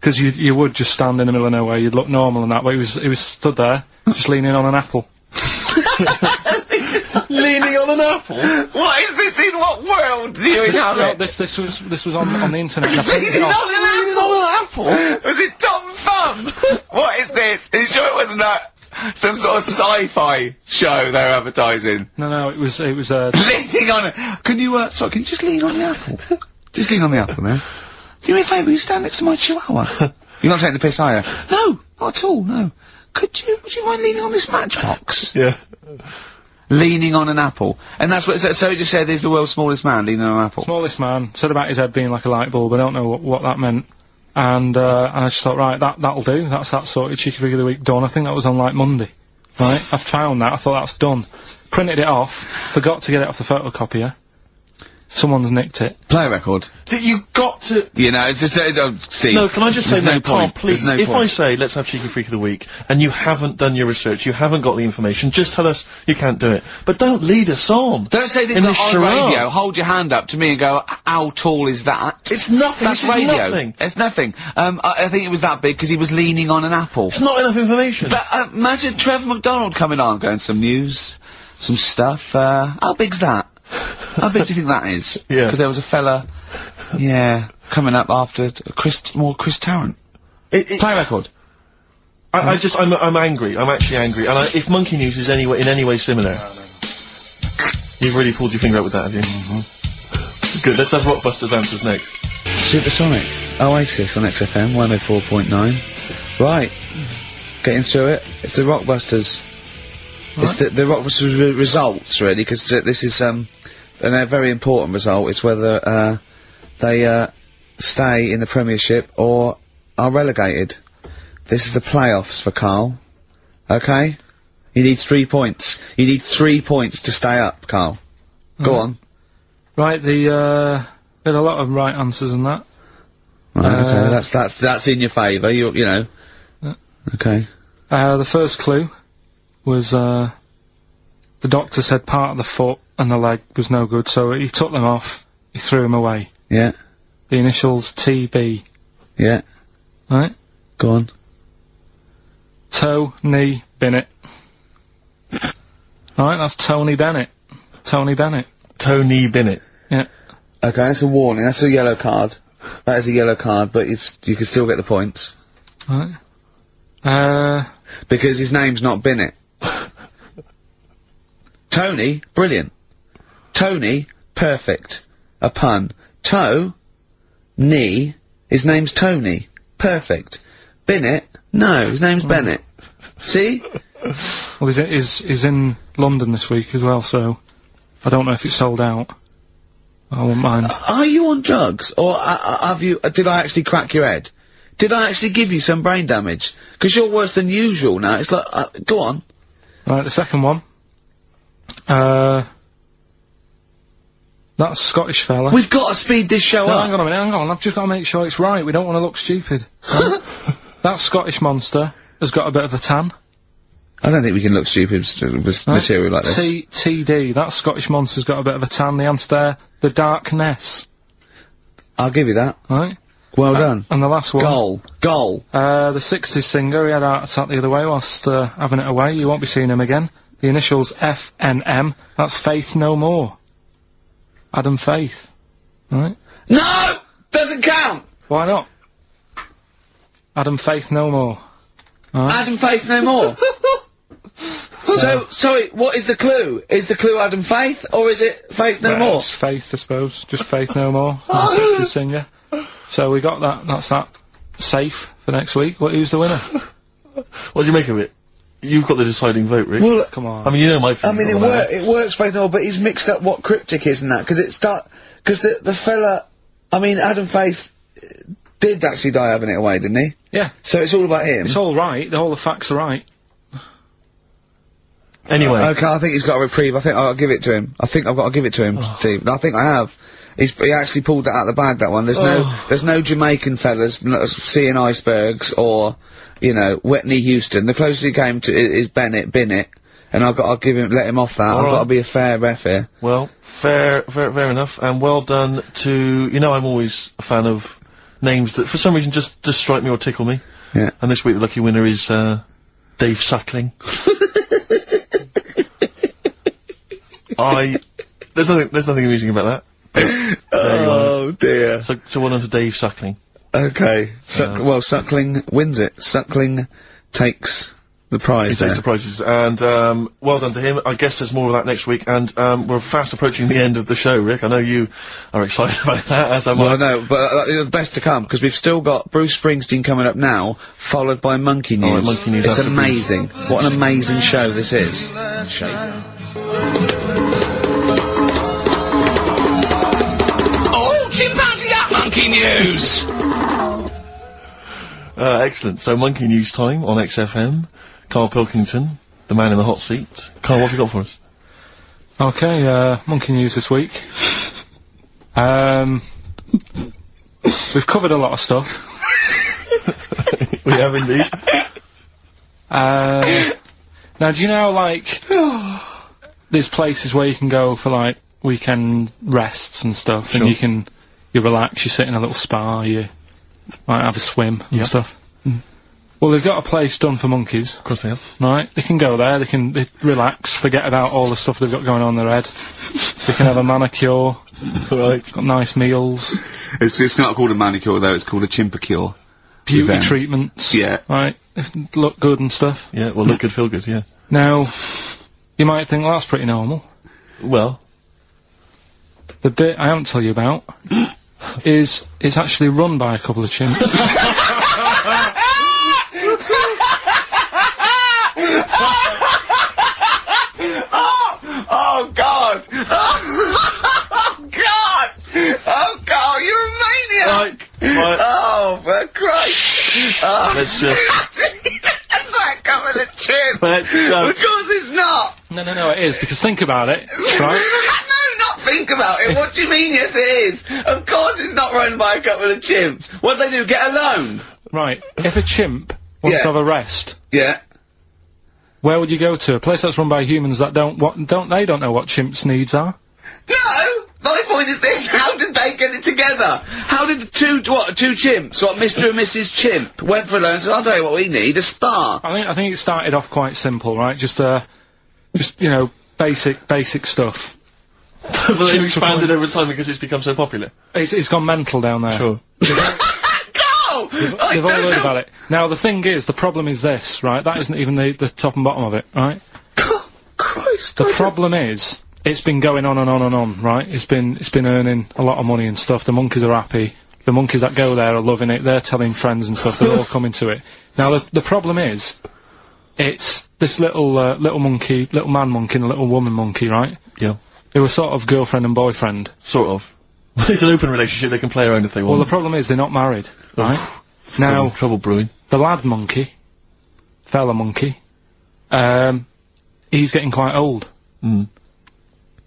Because you would just stand in the middle of nowhere, you'd look normal and that, but he was stood there, just leaning on an apple. Leaning on an apple? What is this? In what world do you inhabit? This was on the internet. And I printed it Leaning off. on an apple? Was it Tom Thumb? What is this? Are you sure it wasn't some sort of sci-fi show they're advertising? No, it was, Leaning on it. Can you just lean on the apple? Just lean on the apple there. Do me a favour, you stand next to my chihuahua. You're not taking the piss, are you? No, not at all, no. Would you mind leaning on this matchbox? Yeah. Leaning on an apple. And that's what, so it just said he's the world's smallest man leaning on an apple. Smallest man, said about his head being like a light bulb, I don't know what that meant. And I just thought, right, that'll do, that's that sorted, cheeky freak of the week done. I think that was on like Monday. Right? I found that, I thought that's done. Printed it off, forgot to get it off the photocopier. Someone's nicked it. Play a record. You got to... You know, it's just, Steve. No, can I just say, no, Carl, please, no if point. I say, let's have Cheeky Freak of the Week, and you haven't done your research, you haven't got the information, just tell us you can't do it. But don't lead us on. Don't say this on radio, hold your hand up to me and go, how tall is that? It's nothing, That's this is radio. nothing. It's nothing. I think it was that big because he was leaning on an apple. It's not enough information. But, imagine Trevor McDonald coming on, going, some news, some stuff, how big's that? How big do you think that is? Yeah. Because there was a fella, coming up after Chris Tarrant. Play a record. I'm angry. I'm actually angry. And if Monkey News is in any way similar, you've really pulled your finger out with that, have you? Mm-hmm. Good. Let's have Rockbusters answers next. Supersonic. Oasis on XFM 104.9. Right. Getting through it. It's the Rockbusters. Right. It's the Rockbusters results, really, because this is, and a very important result is whether, they, stay in the Premiership or are relegated. This is the playoffs for Carl. Okay? You need 3 points. You need 3 points to stay up, Carl. Go on. Right, we had a lot of right answers in that. Right, okay, that's in your favour, you know. Yeah. Okay. The first clue was, the doctor said part of the foot and the leg was no good, so he took them off, he threw them away. Yeah. The initials TB. Yeah. Right? Go on. Toe, knee, Bennett. Alright, that's Tony Bennett. Tony Bennett. Tony Bennett. Yeah. Okay, that's a warning, that's a yellow card. That is a yellow card, but you can still get the points. Right. Because his name's not Bennett. Tony, brilliant. Tony, perfect. A pun. Toe, knee, his name's Tony. Perfect. Bennett, no, his name's Bennett. See? Well, he's in London this week as well, so I don't know if it's sold out. I won't mind. Are you on drugs? Or did I actually crack your head? Did I actually give you some brain damage? Because you're worse than usual now. It's like, go on. Right, the second one. That Scottish fella. We've got to speed this show up. Hang on a minute, hang on. I've just got to make sure it's right. We don't want to look stupid. Right? That Scottish monster has got a bit of a tan. I don't think we can look stupid with material like this. TD, that Scottish monster's got a bit of a tan. The answer there, the Darkness. I'll give you that. Right? Well done. And the last one. Goal. The 60s singer, he had a heart attack the other way whilst having it away. You won't be seeing him again. The initials FNM. That's Faith No More. Adam Faith. Right? No! Doesn't count! Why not? Adam Faith No More. Right? Adam Faith No More. So, sorry, what is the clue? Is the clue Adam Faith, or is it Faith No More? Just Faith, I suppose. Just Faith No More. As a 60s singer. So we got that. That's that. Safe for next week. Who's the winner? What do you make of it? You've got the deciding vote, Rick. Well, come on. I mean, you know my I mean, it works Faith No More, but he's mixed up what cryptic is and that, because the fella, I mean, Adam Faith did actually die having it away, didn't he? Yeah. So it's all about him. It's all right. All the facts are right. Anyway. Okay, I think he's got a reprieve. I think I'll give it to him. I think I've got to give it to him, Steve. I think I have. He actually pulled that out of the bag, that one. There's no Jamaican fellas seeing icebergs or, you know, Whitney Houston. The closest he came to is Bennett, and I'll let him off that. I've got to be a fair ref here. Well, fair enough, and well done to, you know, I'm always a fan of names that for some reason just strike me or tickle me. Yeah. And this week the lucky winner is, Dave Suckling. There's nothing amusing about that. Oh dear. So well done to Dave Suckling. Okay. Well, Suckling wins it. Suckling takes the prize. He takes the prizes, and well done to him. I guess there's more of that next week, and we're fast approaching the end of the show, Rick. I know you are excited about that, as am I. Well, no, but the best to come, because we've still got Bruce Springsteen coming up now, followed by Monkey News. All right, Monkey News. It's amazing. What an amazing show this is. Oh, chimpanzee that Monkey News! Excellent. So, Monkey News time on XFM. Karl Pilkington, the man in the hot seat. Karl, what have you got for us? Okay, Monkey News this week. We've covered a lot of stuff. We have indeed. Now, do you know, like, there's places where you can go for, like, weekend rests and stuff, Sure. and you relax, you sit in a little spa, you might have a swim and stuff. Well, they've got a place done for monkeys. Of course they have. Right? They can go there, they relax, forget about all the stuff they've got going on in their head. They can have a manicure. Right. It's got nice meals. It's not called a manicure, though, it's called a chimpacure. Beauty treatments. Yeah. Right? Look good and stuff. Yeah, well, look good, feel good, yeah. Now, you might think, well, that's pretty normal. Well. The bit I haven't told you about is it's actually run by a couple of chimps. Oh God! Oh God! Oh God! You're a maniac! Right. Oh, for Christ! Oh. Let's just... It's like coming a chimp! Let's just... Of course it's not! No, it is, because think about it, right? No, not think about it. What do you mean, yes it is? Of course it's not run by a couple of chimps. What do they do, get a loan? Right, if a chimp wants to have a rest, Yeah. where would you go to? A place that's run by humans that don't know what chimps' needs are? No! My point is this, how did they get it together? How did the two chimps, Mr. and Mrs. Chimp, went for a loan and said, I'll tell you what we need, a star. I think it started off quite simple, right? Just you know, basic stuff. But they've expanded over time because it's become so popular. It's gone mental down there. Sure. Go! They've all heard about it. Now, the thing is, the problem is this, right? That isn't even the top and bottom of it, right? Christ. The problem is, it's been going on and on and on, right? It's been earning a lot of money and stuff. The monkeys are happy. The monkeys that go there are loving it. They're telling friends and stuff. They're all coming to it. Now, the problem is, it's this little monkey, little man monkey and a little woman monkey, right? Yeah. They were sort of girlfriend and boyfriend. Sort of. It's an open relationship, they can play around if they want. Well, the problem is they're not married, right? Now, trouble brewing. the lad monkey, fella monkey, he's getting quite old. Mm.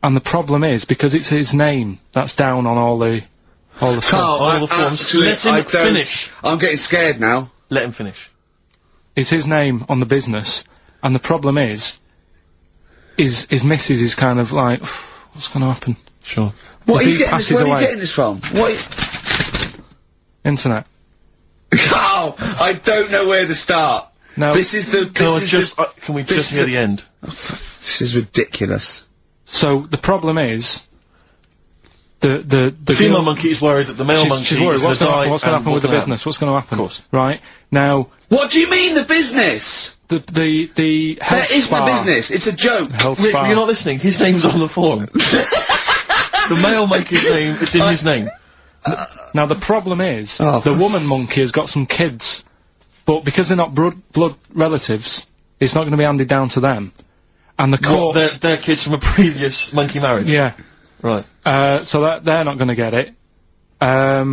And the problem is, because it's his name that's down on all the stuff. Carl, all the forms. Let him finish. I'm getting scared now. Let him finish. It's his name on the business, And the problem is his missus is kind of like, what's going to happen? Sure. What If are you he getting this, passes where are you away- getting this from? Internet. Oh, I don't know where to start. Now, This is the, Can we this just is hear the- the end? this is ridiculous. so the problem is, the Female girl- monkey is worried that the male monkey she's worried. is What's going going to die. to happen with the business? What's going to happen? Of course. Right now, What do you mean, the business? the health There isn't a spa- business, it's a joke. Health Rick, spa. you're not listening. His name's on the form. The male monkey's name, it's in his name. Now the problem is, Oh, the for woman monkey has got some kids, but because they're not blood relatives, it's not going to be handed down to them. And the What, courts, they're kids from a previous monkey marriage? yeah, Right. so that they're not going to get it. Let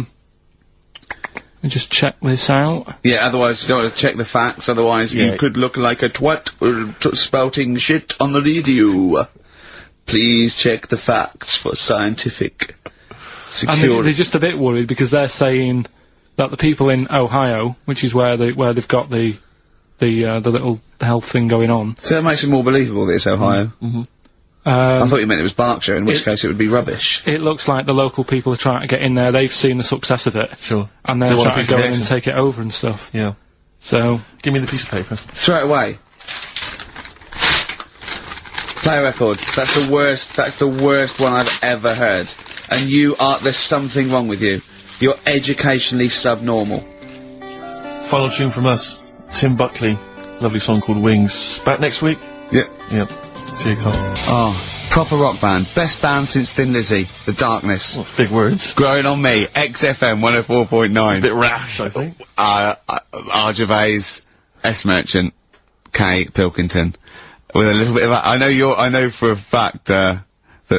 me just check this out. Yeah, otherwise you don't want to check the facts, otherwise Yeah. you could look like a twat spouting shit on the radio. Please check the facts for scientific And security. they're just a bit worried because they're saying that the people in Ohio, which is where they've got the little health thing going on. So that makes it more believable that it's Ohio. I thought you meant it was Berkshire, in which case it would be rubbish. It looks like the local people are trying to get in there. They've seen the success of it, Sure. and they're They want a trying piece to of go in and action. take it over and stuff. Yeah. So Give me the piece of paper. Throw it away. Play a record. That's the worst one I've ever heard. And there's something wrong with you. You're educationally subnormal. Final tune from us. Tim Buckley. Lovely song called Wings. Back next week? Yeah. Yep. See you, Carl. Oh, proper rock band. Best band since Thin Lizzy. The Darkness. Well, big words. Growing on me. XFM 104.9. A bit rash, I think. R. Gervais, S. Merchant, K. Pilkington. With a little bit of I know for a fact, that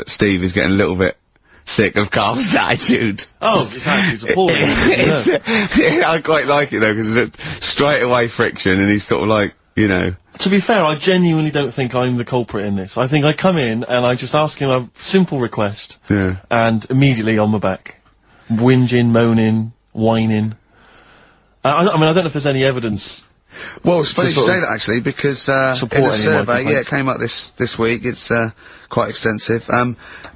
Steve is getting a little bit sick of Carl's attitude. Oh, his attitude's appalling. Yeah, I quite like it though, because it's straight away friction and he's sort of like, you know. To be fair, I genuinely don't think I'm the culprit in this. I think I come in and I just ask him a simple request. Yeah. And immediately on my back. Whinging, moaning, whining. I mean, I don't know if there's any evidence. Well, it's funny you sort say of that actually, because in a support any of my survey, yeah, complaints. it came up this week. It's quite extensive.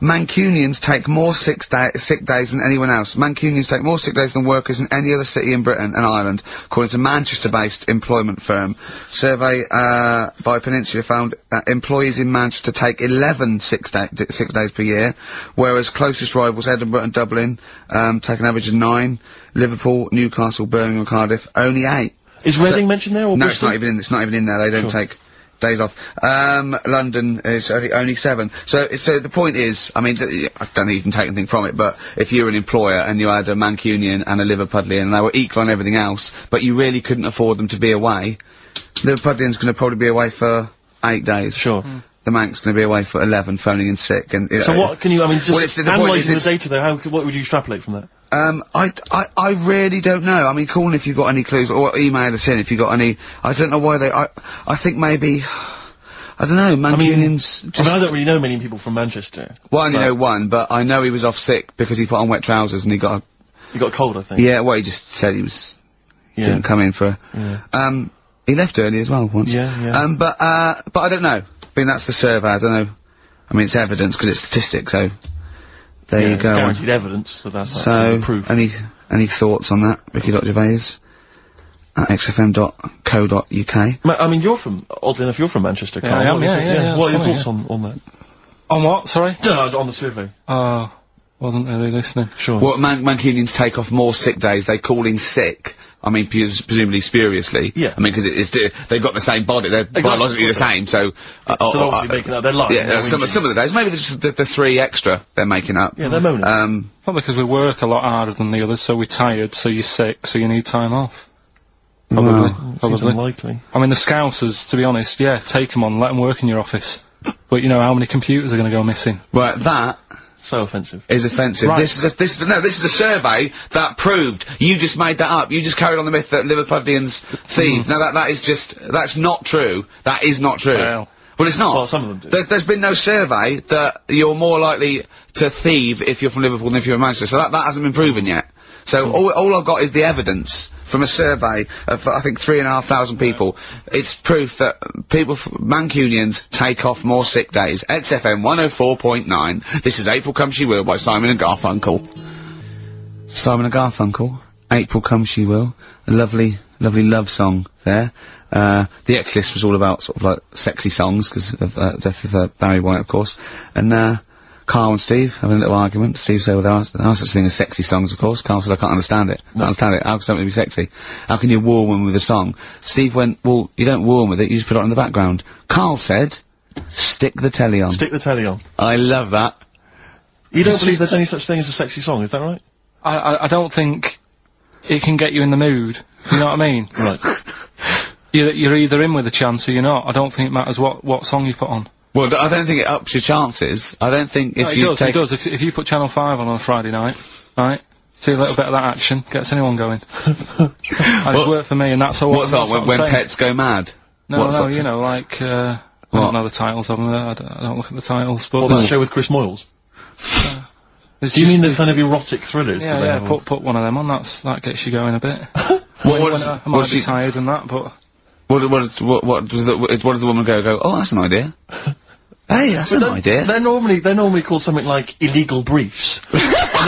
Mancunians take more sick days than anyone else. Mancunians take more sick days than workers in any other city in Britain and Ireland, according to Manchester-based employment firm. Survey by Peninsula found that employees in Manchester take 11 sick days per year, whereas closest rivals Edinburgh and Dublin take an average of 9. Liverpool, Newcastle, Birmingham, Cardiff only 8. Is Reading mentioned there, or No, Bristol? it's not even in there. They don't take days off. London is only 7. So the point is, I mean, I don't think you can take anything from it, but if you're an employer and you had a Mancunian and a Liverpudlian and they were equal on everything else, but you really couldn't afford them to be away, Liverpudlian's going to probably be away for 8 days. Sure. The Manc's going to be away for 11, phoning in sick. And So what can you, I mean, just Well, the point is analysing the it's- data there, what would you extrapolate from that? I really don't know. I mean, call in if you've got any clues, or email us in if you've got any. I don't know why I think maybe, I don't know, Mancunians I mean, I don't really know many people from Manchester. Well, I only so- know one, but I know he was off sick because he put on wet trousers and he got You got a cold, I think. yeah, well, he just said he didn't come in for, he left early as well once. Yeah. But I don't know. I mean, that's the survey, I don't know. I mean, it's evidence because it's statistics, so there you it's go. guaranteed evidence that that's So, actually proof. any thoughts on that? Ricky.Gervais at xfm.co.uk. I mean, oddly enough, you're from Manchester, Carl. I am, What are your yeah, What are your sorry, thoughts on that? on what? Sorry. On the survey. Oh, wasn't really listening. Sure. Well, Mancunians take off more sick days, they call in sick. I mean, presumably spuriously. Yeah. I mean, because they've got the same body, they're biologically the same, so... So they're obviously making up their life. Yeah, some of the days, maybe there's just the 3 extra they're making up. Yeah, they're moaning. Probably because we work a lot harder than the others, so we're tired, so you're sick, so you need time off. Probably. Seems Probably. unlikely. I mean, the Scousers, to be honest, yeah, take them on, let them work in your office. But you know how many computers are going to go missing? Right, that So offensive. is offensive. Right. This is a survey that proved. You just made that up. You just carried on the myth that Liverpudlians thieved. Now that's not true. That is not true. Well. Well, it's not. Well, some of them do. There's been no survey that you're more likely to thieve if you're from Liverpool than if you're in Manchester. So that hasn't been proven yet. So all I've got is the evidence. from a survey of, I think, 3,500 people. It's proof that Mancunians take off more sick days. XFM 104.9. This is April Come She Will by Simon and Garfunkel. Simon and Garfunkel, April Come She Will. A lovely love song there. The X-List was all about sort of like sexy songs, because of, death of, Barry White, of course. And, Carl and Steve having a little argument. Steve said, well, there are such thing as sexy songs, of course. Carl said, I can't understand it. How can something be sexy? How can you woo one with a song? Steve went, well, you don't woo one with it, you just put it on the background. Carl said, stick the telly on. Stick the telly on. I love that. You don't believe there's any such thing as a sexy song, is that right? I don't think it can get you in the mood. You know what I mean? Right. You're either in with a chance or you're not. I don't think it matters what song you put on. Well, I don't think it ups your chances. I don't think if you take... It does. If you put Channel 5 on a Friday night, right, see a little bit of that action, gets anyone going. And it's worked for me, and that's all. What's on when pets go mad? No, you know, like, I don't know the titles of them, I don't look at the titles, but... What, that show with Chris Moyles? Do you mean the kind of erotic thrillers? Yeah, put one of them on, that gets you going a bit. I might be tired and that, but... What does the woman go, oh, that's an idea. Hey, that's an idea. They're normally called something like illegal briefs. And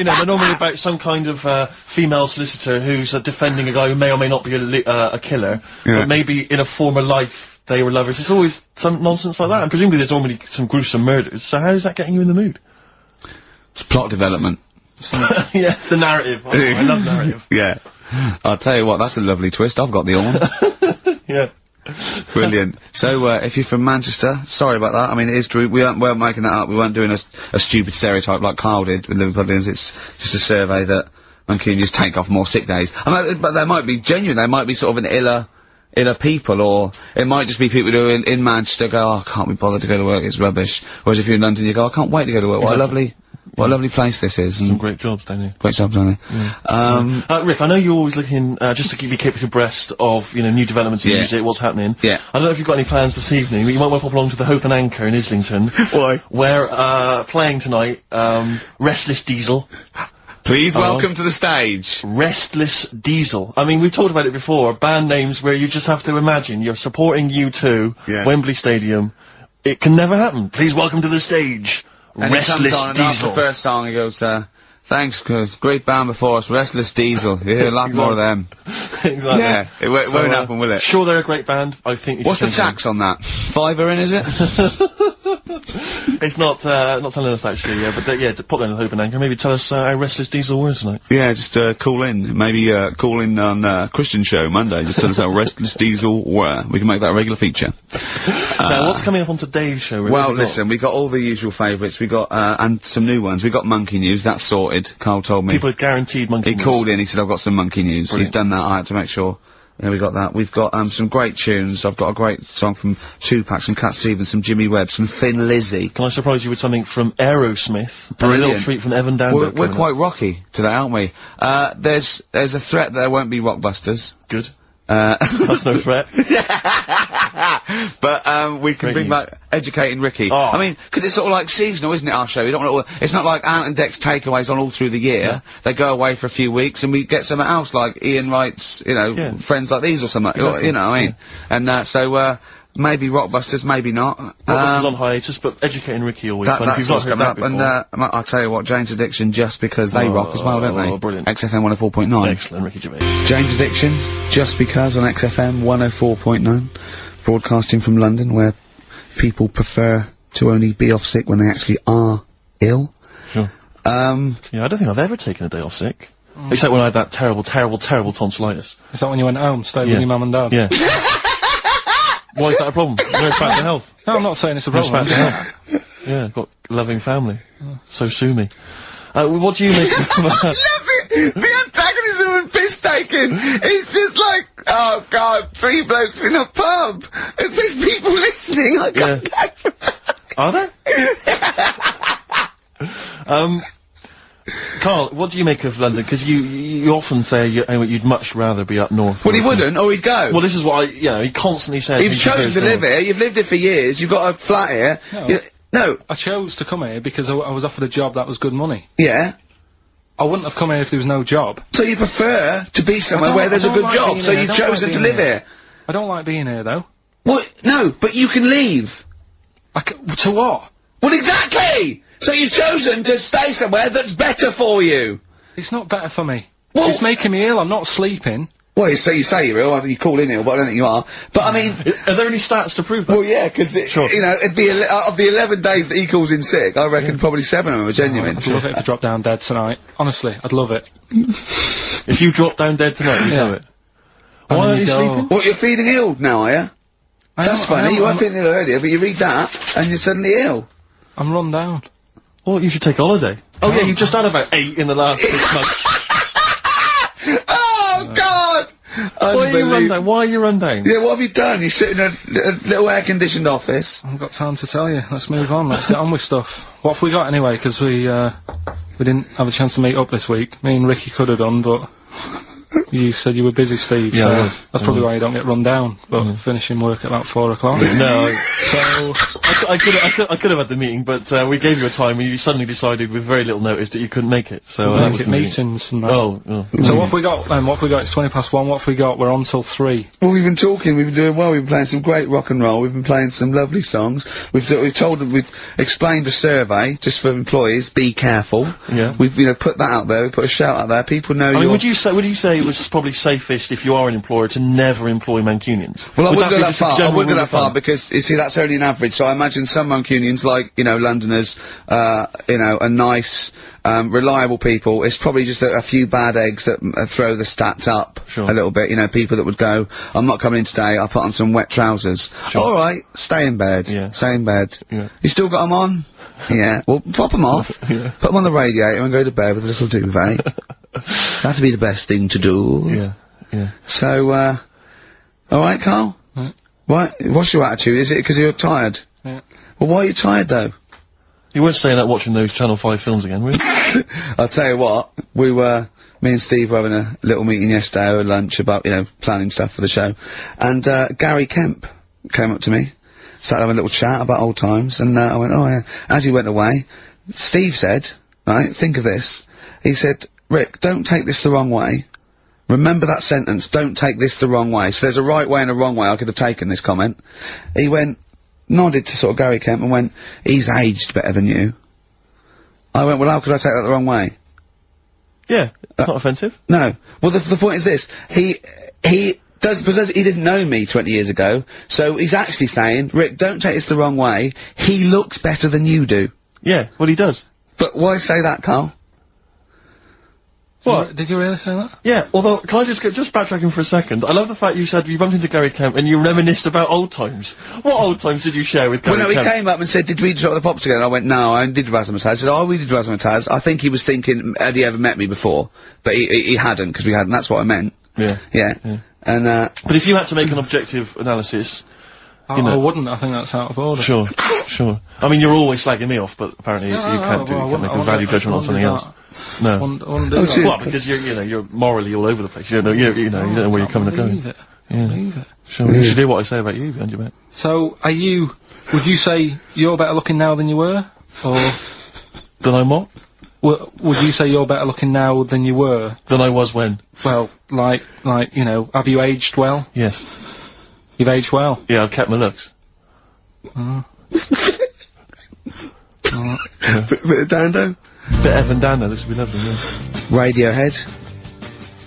they're normally about some kind of, female solicitor who's defending a guy who may or may not be a killer. Yeah. But maybe in a former life they were lovers. It's always some nonsense like that. And presumably there's normally some gruesome murders. So how is that getting you in the mood? It's plot development. Yes, the narrative. Oh, I love narrative. Yeah. I'll tell you what, that's a lovely twist. I've got the horn. Yeah. Brilliant. So, if you're from Manchester, sorry about that. I mean, it is true. We weren't making that up. We weren't doing a stupid stereotype like Kyle did with Liverpudlians. It's just a survey that Mancunians take off more sick days. But they might be genuine. They might be sort of an iller people, or it might just be people who are in Manchester go, oh, I can't be bothered to go to work, it's rubbish. Whereas if you're in London, you go, I can't wait to go to work. What a lovely place this is. Some great jobs, don't you? Great jobs, don't they? Yeah. Rick, I know you're always looking, just to keep you abreast of, new developments in music, what's happening. Yeah. I don't know if you've got any plans this evening, but you might want to pop along to the Hope and Anchor in Islington. Why? Where, playing tonight, Restless Diesel. Please welcome to the stage. Restless Diesel. I mean, we've talked about it before, band names where you just have to imagine you're supporting U2, Wembley Stadium. It can never happen. Please welcome to the stage. And Restless he comes on, Diesel. And after the first song he goes, thanks, cause great band before us, Restless Diesel. You hear a lot more of them. Exactly. Yeah, it won't happen, will it? Sure, they're a great band. I think you What's the tax on that? £5 in, is it? It's not telling us actually, but pop down to the Hope and Anchor, maybe tell us how Restless Diesel were tonight. Yeah, just call in, maybe call in on Christian Show Monday, just tell us how Restless Diesel were. We can make that a regular feature. Now, what's coming up on today's show? Really? Well, listen, we got all the usual favourites, we got, and some new ones. We got Monkey News, that's sorted, Carl told me. People are guaranteed Monkey News. He called in, he said, I've got some Monkey News. Brilliant. He's done that, I had to make sure. Yeah, we got that. We've got, some great tunes. I've got a great song from Tupac, some Cat Stevens, some Jimmy Webb, some Thin Lizzy. Can I surprise you with something from Aerosmith? Brilliant. And a little treat from Evan Dando. We're quite rocky today, aren't we? There's a threat that there won't be Rockbusters. Good. That's no threat. But, we can bring back Educating Ricky. Oh. I mean, 'cause it's sort of like seasonal, isn't it, our show? You don't want it's not like Ant and Dec's takeaways on all through the year. Yeah. They go away for a few weeks and we get something else like Ian Wright's, Friends Like These or something. Exactly. You know what I mean? And, so, maybe Rockbusters, maybe not. Rockbusters on hiatus, but Educating Ricky always fun. If you've not heard that before. And, I'll tell you what, Jane's Addiction, just because they rock as well, don't they? Oh, brilliant. XFM 104.9. Excellent, Ricky Gervais. Jane's Addiction, just because on XFM 104.9. Broadcasting from London, where people prefer to only be off sick when they actually are ill. Sure. Yeah, I don't think I've ever taken a day off sick. Except when I had that terrible tonsillitis. Is that when you went home, stayed with your mum and dad? Yeah. Why is that a problem? No respect to health. No, I'm not saying it's a problem. Respect to health. Yeah, I've got a loving family. So sue me. What do you make of that? The antagonism and piss taking is just like, oh god, 3 blokes in a pub. If there's people listening, I can't go. Are there? Carl, what do you make of London? Because you often say you'd much rather be up north. Well, he wouldn't, or he'd go. Well, this is what he constantly says. You've chosen to live here, you've lived here for years, you've got a flat here. No. I chose to come here because I was offered a job that was good money. Yeah. I wouldn't have come here if there was no job. So you prefer to be somewhere where there's a good job, so you've chosen to live here. I don't like being here, though. What? No, but you can leave. To what? Well, exactly! So you've chosen to stay somewhere that's better for you. It's not better for me. Well, it's making me ill. I'm not sleeping. Well, so you say you're ill, you call in ill, but I don't think you are. But I mean... Are there any stats to prove that? Well, yeah, because, you know, it'd be of the 11 days that he calls in sick, I reckon probably 7 of them are genuine. I'd love it if I dropped down dead tonight. Honestly, I'd love it. If you drop down dead tonight, you'd have it. Why aren't you sleeping? What, you're feeling ill now, are you? That's funny, you weren't feeling ill earlier, but you read that, and you're suddenly ill. I'm run down. Well, you should take a holiday. Oh yeah, you've just had about 8 in the last 6 months. Oh, God! Why are you run down? Why are you run down? Yeah, what have you done? You sit in a little air-conditioned office. I haven't got time to tell you. Let's move on. Let's get on with stuff. What have we got anyway? Because we didn't have a chance to meet up this week. Me and Ricky could have done, but you said you were busy, Steve, so that's probably why you don't get run down, but finishing work at about 4 o'clock. No, so I could have had the meeting, but we gave you a time and you suddenly decided with very little notice that you couldn't make it, so that was the meetings and that. Oh. So what have we got then? What have we got? It's 1:20. What have we got? We're on till 3. Well, we've been talking, we've been doing well, we've been playing some great rock and roll, we've been playing some lovely songs, we've told them, we've explained a survey, just for employees, be careful. Yeah. We've, you know, put that out there, we put a shout out there, people know would you say it was probably safest if you are an employer to never employ Mancunians? Well, I wouldn't go that far, I wouldn't go that far, because, you see, that's only an average, so I imagine some Mancunians, like, you know, Londoners, you know, are nice, reliable people. It's probably just a few bad eggs that throw the stats up a little bit. You know, people that would go, I'm not coming in today, I'll put on some wet trousers. Alright, stay in bed. Yeah. Stay in bed. Yeah. You still got them on? Yeah. Well, pop them off. Put them on the radiator and go to bed with a little duvet. That'd be the best thing to do. Yeah. So, alright, Carl? Right. What's your attitude? Is it because you're tired? Yeah. Well, why are you tired, though? You weren't saying that watching those Channel 5 films again, were you? I'll tell you what, me and Steve were having a little meeting yesterday over lunch about, you know, planning stuff for the show, and Gary Kemp came up to me, started having a little chat about old times, and I went, oh yeah. As he went away, Steve said, right, think of this, he said, Rick, don't take this the wrong way. Remember that sentence, don't take this the wrong way. So there's a right way and a wrong way I could have taken this comment. He went, nodded to sort of Gary Kemp and went, he's aged better than you. I went, well, how could I take that the wrong way? Yeah, it's not offensive. No. Well, the point is this, because he didn't know me 20 years ago, so he's actually saying, Rick, don't take this the wrong way, he looks better than you do. Yeah, well he does. But why say that, Carl? What? Did you really say that? Yeah, although, can I just backtracking for a second? I love the fact you said you bumped into Gary Kemp and you reminisced about old times. What old times did you share with Gary Kemp? Well, no, he came up and said, did we drop the pops together? And I went, no, I did Razzmatazz. I said, oh, we did Razzmatazz. I think he was thinking, had he ever met me before? But he hadn't, because we hadn't. That's what I meant. Yeah. And, but if you had to make an objective analysis... I wouldn't. I think that's out of order. Sure. I mean, you're always slagging me off, but apparently you can't make a value judgment on something else. No. Well, because you're morally all over the place. You don't know where you're coming and going. Believe it. Sure. You should do what I say about you behind your back. So, would you say you're better looking now than you were? Or? Than I'm what? Would you say you're better looking now than you were? Than I was when? Well, like, you know, have you aged well? Yes. You've aged well? Yeah, I've kept my looks. Bit of Dando? Bit Evan Dando, this would be lovely, yeah. Radiohead.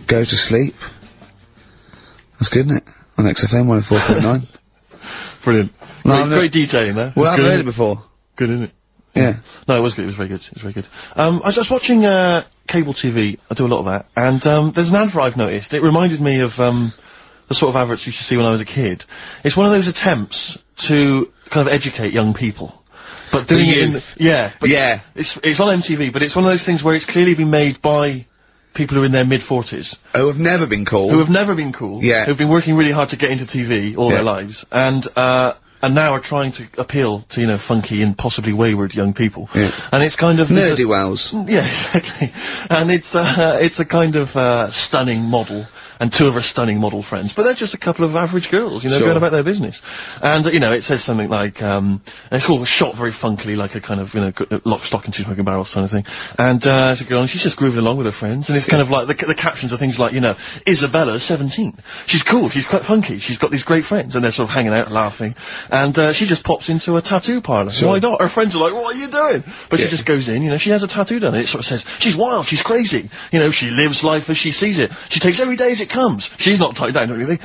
Go to Sleep. That's good, isn't it? On XFM 104.9. Brilliant. Great DJing there. Well, I haven't heard it before. Good, isn't it? Yeah. No, it was good, it was very good, it was very good. I was just watching, cable TV, I do a lot of that, and, there's an advert I've noticed. It reminded me of, the sort of adverts you used to see when I was a kid. It's one of those attempts to kind of educate young people. But doing it in it's on MTV, but it's one of those things where it's clearly been made by people who are in their mid-40s. Who have never been cool. Yeah. Who've been working really hard to get into TV all their lives. And now are trying to appeal to, you know, funky and possibly wayward young people. Yeah. And it's kind of... Nerdy wells. Yeah, exactly. And it's a kind of, stunning model and 2 of her stunning model friends, but they're just a couple of average girls, you know, Sure. going about their business. And, you know, it says something like, it's all shot very funkily, like a kind of, you know, lock, stock and 2 smoking barrels kind of thing. And, it's a girl, and she's just grooving along with her friends, and it's kind of like, the captions are things like, you know, Isabella's 17. She's cool, she's quite funky, she's got these great friends, and they're sort of hanging out and laughing. And, she just pops into a tattoo parlour. Sure. Why not? Her friends are like, what are you doing? But she just goes in, you know, she has a tattoo done, and it sort of says, she's wild, she's crazy. You know, she lives life as she sees it. She takes every day as it comes. She's not tied down or anything.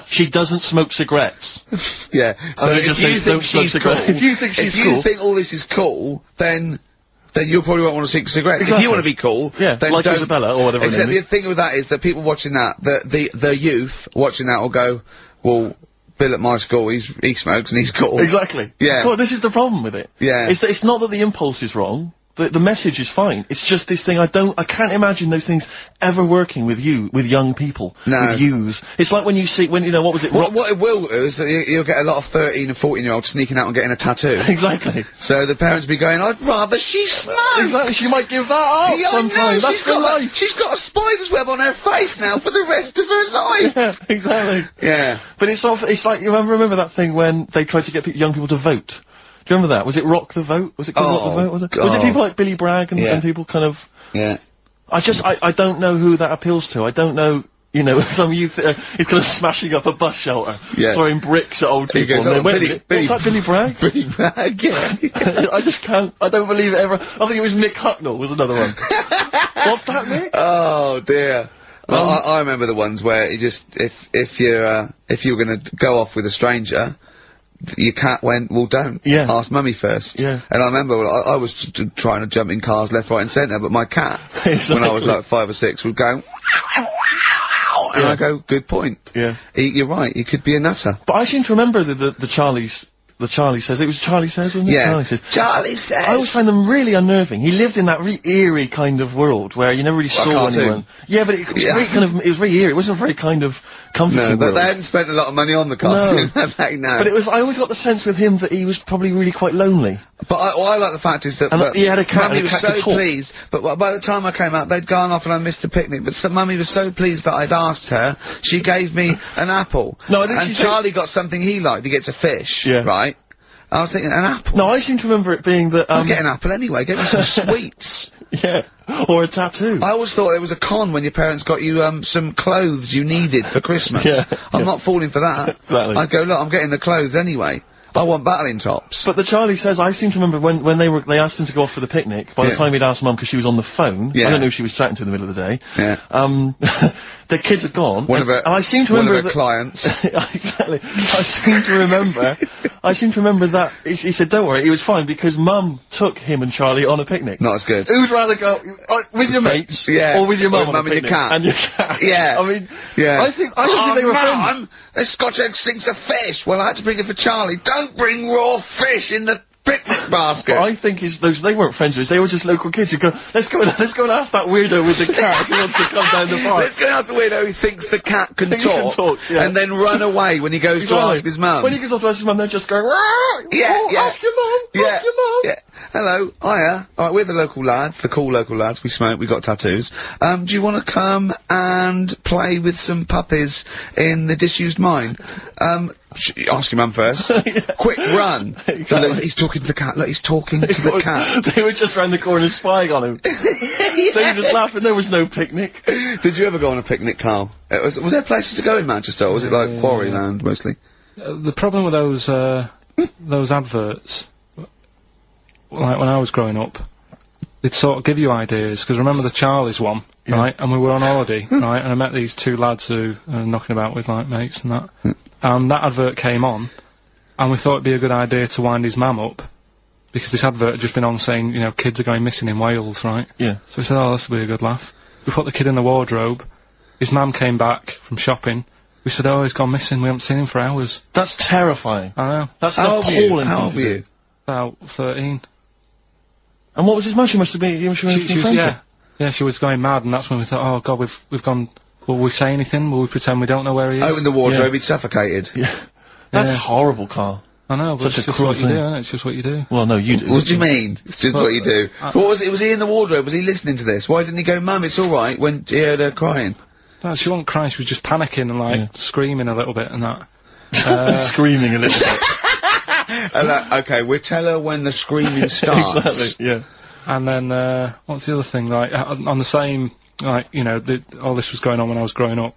She doesn't smoke cigarettes. Yeah. So it just says don't smoke cigarettes. If you think she's if you think all this is cool, then you probably won't want to smoke cigarettes. Exactly. If you want to be cool, Yeah, then like don't. Isabella or whatever her Except name the is. thing with that is that people watching that, the youth watching that will go, well, Bill at my school, he smokes and he's cool. Exactly. Yeah. Well, this is the problem with it. Yeah. It's that it's not that the impulse is wrong. The message is fine. It's just this thing I can't imagine those things ever working with young people. No. With youths. It's like when you know, what was it? What it will do is that you'll get a lot of 13 and 14-year-olds sneaking out and getting a tattoo. Exactly. So the parents will be going, I'd rather she smoked. Exactly. She might give that up Yeah, I know, sometime. That's the life. She's got a spider's web on her face now for the rest of her life. Yeah, exactly. Yeah. But it's like, you remember that thing when they tried to get young people to vote? Do you remember that? Was it Rock the Vote? Was it called Rock the Vote? Was it? God. Was it people like Billy Bragg and, Yeah. and people kind of... Yeah. I don't know who that appeals to. I don't know, you know, some youth, is kind of smashing up a bus shelter, Yeah. throwing bricks at old He people. goes, and "Oh, then, wait a Billy- minute, Billy- was that Billy Bragg? Pretty bad, yeah. I just can't, I don't believe it ever. I think it was Mick Hucknall was another one. What's that, Mick? Oh dear. Well, I remember the ones where you just, if you were gonna go off with a stranger, your cat went, well, don't. Yeah. Ask mummy first. Yeah. And I remember I was trying to jump in cars left, right and centre, but my cat, when I was like 5 or 6, would go, and I go, good point. Yeah. You're right, he could be a nutter. But I seem to remember the Charlie Says. It was Charlie Says, wasn't it? Yeah. Charlie Says. Charlie Says. I always find them really unnerving. He lived in that really eerie kind of world where you never really saw cartoon. anyone. Yeah, but it was Yeah. very kind of, it was very eerie. It wasn't very kind of comforting No, world. they hadn't spent a lot of money on the cartoon, No. had they? No. But it was, I always got the sense with him that he was probably really quite lonely. But I like the fact is that, And that he had a cat, Mummy and the was cat so could talk. pleased, but by the time I came out, they'd gone off and I missed the picnic, but Mummy was so pleased that I'd asked her, she gave me an apple. No, I think and she said- Charlie got something he liked, he gets a fish, Yeah. right? I was thinking, an apple? No, I seem to remember it being that, I'll get an apple anyway, get me some sweets. yeah, or a tattoo. I always thought there was a con when your parents got you, some clothes you needed for Christmas. Yeah, I'm yeah. not falling for that. Exactly. I'd go, look, I'm getting the clothes anyway. I want battling tops. But the Charlie Says, I seem to remember when they asked him to go off for the picnic, by the Yeah. time he'd asked Mum, because she was on the phone, Yeah. I don't know who she was chatting to in the middle of the day, Yeah. the kids had gone, One of her, and I seem to one remember of her that, clients. exactly, I seem to remember that, he said, don't worry, it was fine, because Mum took him and Charlie on a picnic. Not as good. Who'd rather go, with your mates, Yeah. or with your mum Or on mum a and your picnic? cat. And your cat. Yeah. I mean, Yeah. I don't think they were friends. Mum, the Scotch egg stinks of fish. Well, I had to bring it for Charlie. Don't bring raw fish in the picnic basket. But I think they weren't friends with us, they were just local kids who go, let's go and ask that weirdo with the cat if he wants to come down the park. Let's go and ask the weirdo who thinks the cat can He can talk, yeah. and then run away when he goes to ask his mum. When he goes off to ask his mum, they're just going, Yeah, oh, yeah. ask your mum, ask your mum. Yeah. Hello, hiya. Alright, we're the local lads, the cool local lads. We smoke, we got tattoos. Do you want to come and play with some puppies in the disused mine? Ask your mum first. Quick, run. Exactly. Look, he's talking to the cat. Look, he's talking to the cat. They were just round the corner spying on him. They were just laughing, there was no picnic. Did you ever go on a picnic, Carl? Was there places to go in Manchester, or was it like Quarryland, mostly? The problem with those adverts, like when I was growing up, they'd sort of give you ideas, because remember the Charlie's one, right? And we were on holiday, right? And I met these 2 lads who are knocking about with, like, mates and that. And that advert came on, and we thought it'd be a good idea to wind his mum up, because this advert had just been on saying, you know, kids are going missing in Wales, right? Yeah. So we said, oh, this will be a good laugh. We put the kid in the wardrobe, his mum came back from shopping, we said, oh, he's gone missing, we haven't seen him for hours. That's terrifying. I know. That's How an old were you? appalling How thing old to were do. you? About 13. And what was his mum? She must have been, She was, yeah, she was going mad, and that's when we thought, oh god, we've gone. Will we say anything? Will we pretend we don't know where he is? Open the wardrobe, Yeah. he'd suffocated. Yeah. That's Yeah. horrible, Carl. I know, but Such a it's just cruel what you thing. do, isn't it? It's just what you do. Well, no, you do. What do you mean? It's just Well, what you do. But what was it? Was he in the wardrobe? Was he listening to this? Why didn't he go, Mum, it's alright, when he heard her crying? No, she wasn't crying, she was just panicking and, like, screaming a little bit and that. Screaming a little bit. Okay, we'll tell her when the screaming starts. Exactly, yeah. And then, what's the other thing? Like, on the same, like, you know, all this was going on when I was growing up.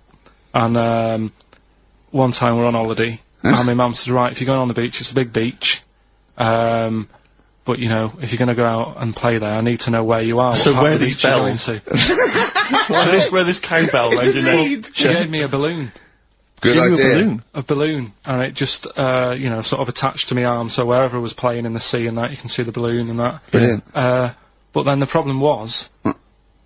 And, one time we're on holiday, and my mum says, right, if you're going on the beach, it's a big beach. But, you know, if you're going to go out and play there, I need to know where you are. So where are these bells? Where this cowbell round your neck? She gave me a balloon. Good idea. A balloon, and it just, you know, sort of attached to my arm, so wherever I was playing in the sea and that, you can see the balloon and that. Brilliant. But then the problem was,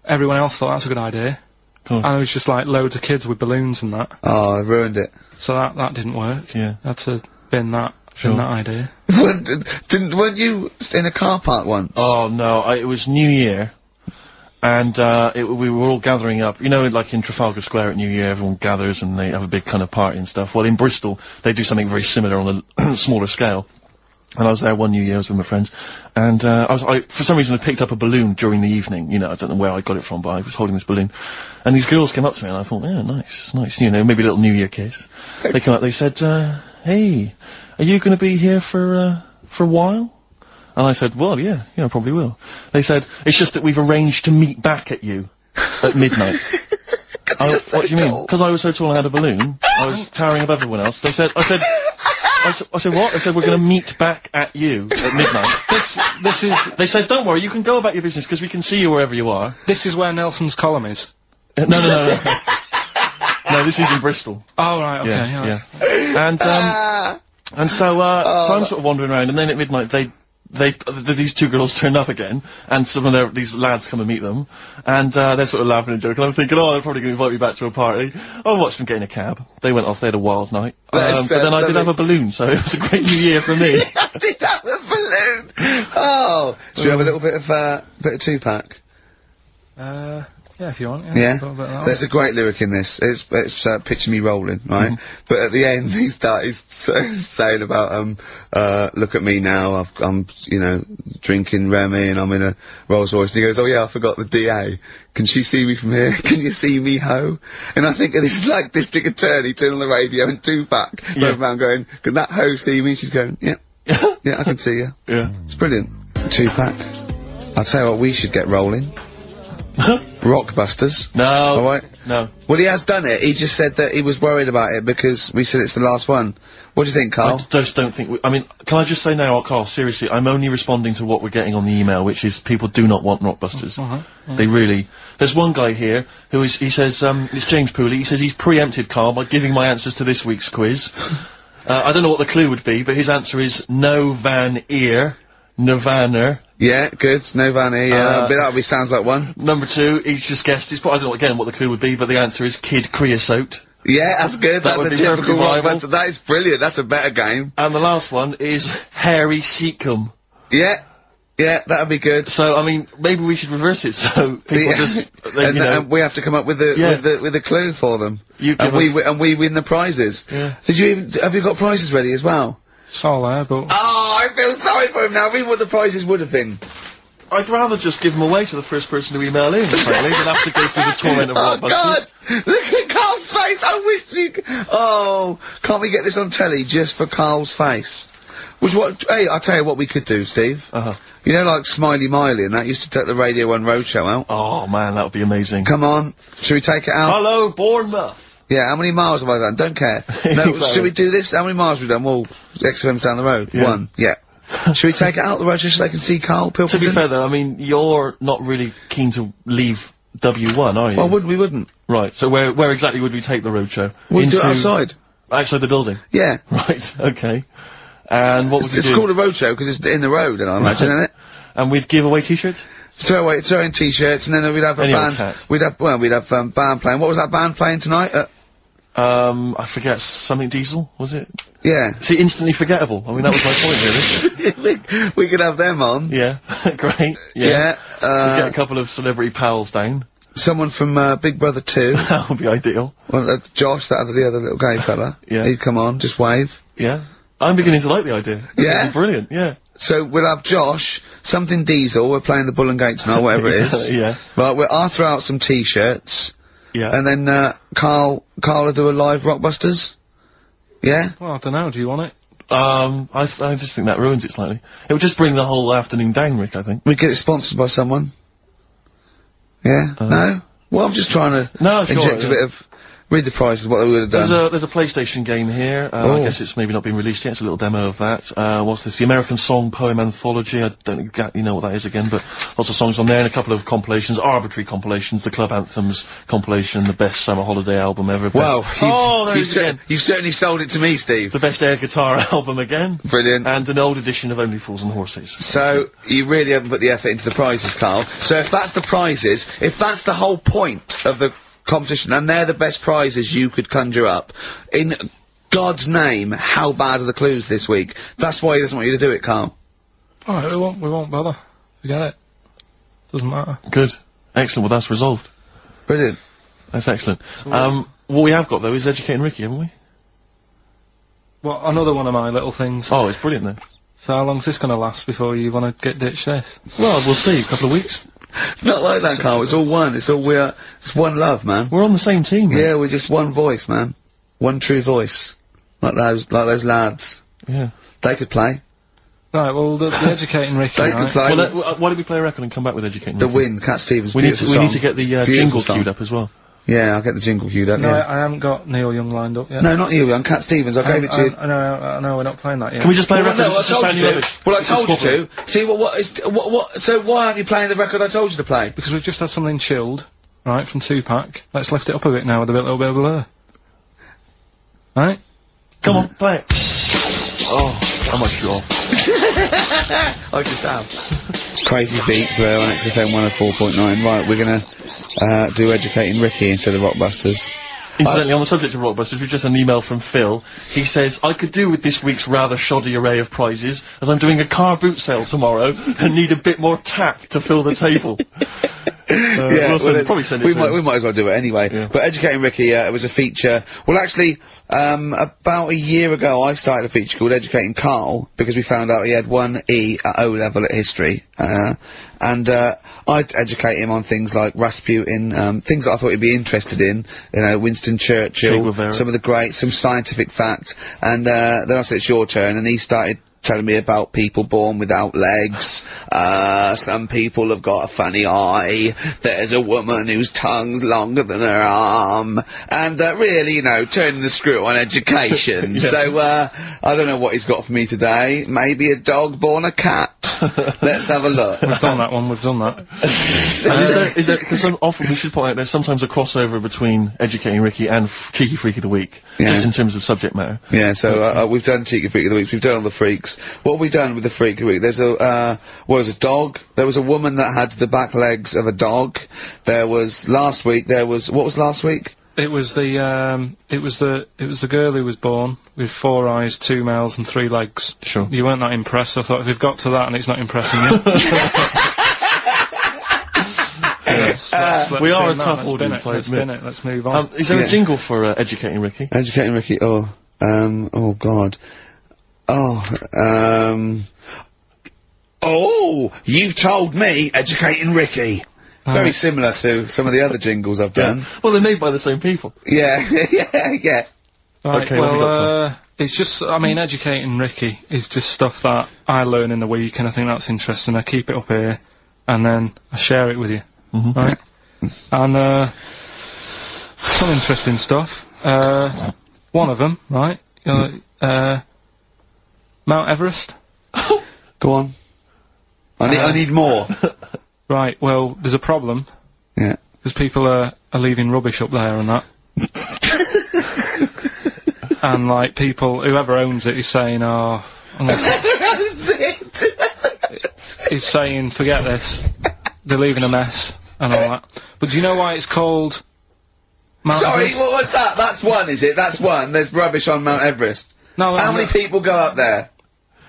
everyone else thought that's a good idea. Cool. And it was just like loads of kids with balloons and that. Oh, I ruined it. So that didn't work. Yeah. I had to bin that idea. Weren't you in a car park once? Oh, no, it was New Year. And, we were all gathering up. You know, like in Trafalgar Square at New Year, everyone gathers and they have a big kind of party and stuff. Well, in Bristol, they do something very similar on a smaller scale. And I was there one New Year, I was with my friends. And, for some reason I picked up a balloon during the evening. You know, I don't know where I got it from, but I was holding this balloon. And these girls came up to me and I thought, yeah, nice. You know, maybe a little New Year kiss. They came up, they said, hey, are you gonna be here for a while? And I said, well, yeah, I probably will. They said, it's just that we've arranged to meet back at you at midnight. What do you mean? Because I was so tall and had a balloon, I was towering above everyone else. I said, what? They said, we're going to meet back at you at midnight. They said, don't worry, you can go about your business because we can see you wherever you are. This is where Nelson's column is. No. No, this is in Bristol. Oh, right, okay. Yeah. And so I'm sort of wandering around, and then at midnight these two girls turn up again, and some of these lads come and meet them, and they're sort of laughing and joking. I'm thinking, oh, they're probably going to invite me back to a party. I watched them get in a cab. They went off. They had a wild night. But then I did have a balloon, so it was a great New Year for me. I did have a balloon. Oh, should we have a little bit of Tupac? Yeah, if you want. Yeah. There's a great lyric in this. It's picture me rolling, right? But at the end, he's saying about look at me now. I'm you know drinking Remy and I'm in a Rolls Royce. And he goes, oh yeah, I forgot the DA. Can she see me from here? Can you see me, ho? And I think this is like District Attorney turning on the radio and Tupac going around going, can that ho see me? She's going, yeah, I can see you. Yeah, it's brilliant. Tupac. I'll tell you what, we should get rolling. Rockbusters. No. Alright? No. Well, he has done it. He just said that he was worried about it because we said it's the last one. What do you think, Carl? I just don't think I mean, can I just say now, Carl, seriously, I'm only responding to what we're getting on the email, which is people do not want Rockbusters. They really... There's one guy here he says, it's James Pooley, he says he's preempted Carl by giving my answers to this week's quiz. I don't know what the clue would be, but his answer is no van ear. Nirvana. Yeah, good. Nirvana, yeah. That sounds like one. Number 2, he's just guessed. I don't know again what the clue would be, but the answer is Kid Creosote. Yeah, that's good. That's a typical Rockbuster. That is brilliant. That's a better game. And the last one is Harry Seacombe. Yeah, that'd be good. So, I mean, maybe we should reverse it so people and we have to come up with a clue for them. And we win the prizes. Yeah. Have you got prizes ready as well? It's all there, but... Oh, I feel sorry for him now. Read what the prizes would have been. I'd rather just give them away to the first person to email in, frankly, than have to go through the torrent of Rockbusters. Oh, God! Look at Carl's face! I wish we could... Oh, can't we get this on telly just for Carl's face? Hey, I'll tell you what we could do, Steve. You know, like Smiley Miley and that used to take the Radio 1 Roadshow out? Oh, man, that would be amazing. Come on. Should we take it out? Hello, Bournemouth! Yeah, how many miles have I done? Don't care. No, exactly. Should we do this? How many miles have we done? Well, XFM's down the road. Yeah. 1. Yeah. Should we take it out the road just so they can see Karl Pilkington? To be fair though, I mean, you're not really keen to leave W1, are you? Well, we wouldn't. Right, so where exactly would we take the roadshow? We'd do it outside. Outside the building? Yeah. Right, okay. And what would we do? It's called a roadshow because it's in the road, I imagine, isn't it? And we'd give away t-shirts? Throw in t-shirts and then we'd have a band. We'd have band playing. What was that band playing tonight? I forget, something Diesel, was it? Yeah. See, instantly forgettable. I mean, that was my point, really. we could have them on. Yeah. Great. Yeah. We'd get a couple of celebrity pals down. Someone from, Big Brother 2. That would be ideal. Well, Josh, the other little gay fella. Yeah. He'd come on, just wave. Yeah. I'm beginning to like the idea. Yeah? It's brilliant, yeah. So we'll have Josh, something Diesel, we're playing the Bull and Gate tonight, whatever it is. Yeah. Right, I'll throw out some t-shirts. Yeah. And then, Carl will do a live Rockbusters? Yeah? Well, I don't know, do you want it? I just think that ruins it slightly. It would just bring the whole afternoon down, Rick, I think. We get it sponsored by someone? Yeah? No? Well, I'm just trying to No, sure, inject a bit of... Read the prices, what they would have done. There's a PlayStation game here. I guess it's maybe not been released yet. It's a little demo of that. What's this? The American Song Poem Anthology. I don't exactly know what that is again, but lots of songs on there and a couple of compilations, arbitrary compilations, the Club Anthems compilation, the best summer holiday album ever. Wow. You've certainly sold it to me, Steve. The best air guitar album again. Brilliant. And an old edition of Only Fools and Horses. So, you really haven't put the effort into the prizes, Carl. So if that's the prizes, if that's the whole point of the competition, and they're the best prizes you could conjure up, in God's name, how bad are the clues this week? That's why he doesn't want you to do it, Carl. Alright, we won't bother. Forget it. Doesn't matter. Good. Excellent. Well, that's resolved. Brilliant. That's excellent. What we have got, though, is Educating Ricky, haven't we? Well, another one of my little things. Oh, it's brilliant, then. So how long's this gonna last before you wanna ditch this? Well, we'll see. A couple of weeks. Not like that, Carl. It's all one. It's one love, man. We're on the same team, man. Yeah, we're just one voice, man. One true voice. Like those lads. Yeah. They could play. Right, well, the Educating Ricky, They could right? play. Well, why don't we play a record and come back with Educating The Ricky? Wind, Cat Stevens. We need beautiful to get the Beautiful jingle song. queued up as well. Yeah, I'll get the jingle queued up, No, yeah. I haven't got Neil Young lined up yet. No, not you, I'm Cat Stevens. I gave it to you. I know, we're not playing that yet. Can we just play a record? No, I This is told sounding you to. rubbish. Well, I This is told you squabbling. to. See, so why aren't you playing the record I told you to play? Because we've just had something chilled, right, from Tupac. Let's lift it up a bit now with a little bit of blur. Right? Come on, play it. Oh, how much you off? I just have. Crazy beat there on XFM 104.9. Right, we're gonna, do Educating Ricky instead of Rockbusters. Incidentally, on the subject of Rockbusters, we've just had an email from Phil. He says, I could do with this week's rather shoddy array of prizes, as I'm doing a car boot sale tomorrow, and need a bit more tact to fill the table. Probably send it to him. We might as well do it anyway. Yeah. But Educating Ricky, it was a feature. Well, actually, about a year ago, I started a feature called Educating Carl, because we found out he had 1 E at O level at history. I'd educate him on things like Rasputin, things that I thought he'd be interested in, you know, Winston Che Churchill, Guevara. some of the greats, some scientific facts, and then I said, it's your turn, and he started telling me about people born without legs, some people have got a funny eye, there's a woman whose tongue's longer than her arm, and really, you know, turning the screw on education. Yeah. So, I don't know what he's got for me today, maybe a dog born a cat. Let's have a look. We've done that one, we've done that. And is there, because often we should point out there's sometimes a crossover between Educating Ricky and Cheeky Freak of the Week, Yeah. just in terms of subject matter. Yeah, so, we've done Cheeky Freak of the Week, we've done all the freaks. What have we done with the Freak of the Week? There's a dog. There was a woman that had the back legs of a dog. What was last week? It was the girl who was born with 4 eyes, 2 mouths and 3 legs. Sure. You weren't that impressed, I thought if we've got to that and it's not impressing you. Yes, we are a let's tough spin audience, it, I let's admit. spin it, let's move on. Is there Yeah. a jingle for Educating Ricky? Educating Ricky, oh god. You've told me Educating Ricky. Very similar to some of the other jingles I've done. Well, they're made by the same people. Yeah, yeah. Right, Okay, what have we got it's just, I mean, Educating Ricky is just stuff that I learn in the week and I think that's interesting. I keep it up here and then I share it with you, right? And, some interesting stuff. One of them, right? You know, Mount Everest. Go on. I need more. Right, well, there's a problem. Yeah. Because people are leaving rubbish up there and that. And, like, whoever owns it is saying, he's saying, forget this. They're leaving a mess and all that. But do you know why it's called Mount Sorry, Everest? what was that? That's one, is it? That's one. There's rubbish on Mount Everest. No, How many people go up there?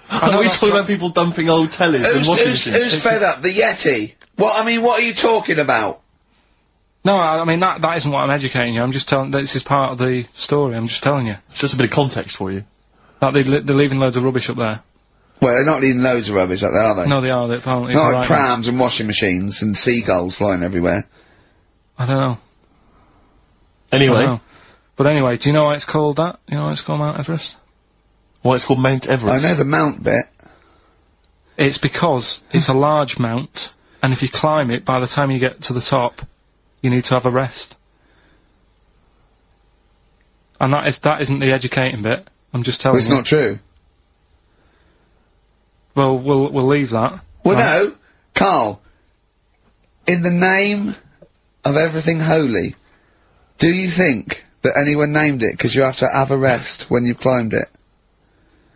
I know Are we that's talking right. about people dumping old tellies and washing machines? Who's fed up? The Yeti? What are you talking about? No, I mean, that isn't what I'm educating you. I'm just telling, this is part of the story. I'm just telling you. It's just a bit of context for you. That they're leaving loads of rubbish up there. Well, they're not leaving loads of rubbish up there, are they? No, they are. They apparently. Not it's like right prams and washing machines and seagulls flying everywhere. I don't know. Anyway. know. But anyway, do you know why it's called that? You know why it's called Mount Everest? Why it's called Mount Everest? I know the mount bit. It's because it's a large mount, and if you climb it, by the time you get to the top, you need to have a rest. And that isn't the educating bit. I'm just telling Well, it's you. not true. Well, we'll leave that. Well, Right. no, Carl. In the name of everything holy, do you think that anyone named it because you have to have a rest when you've climbed it?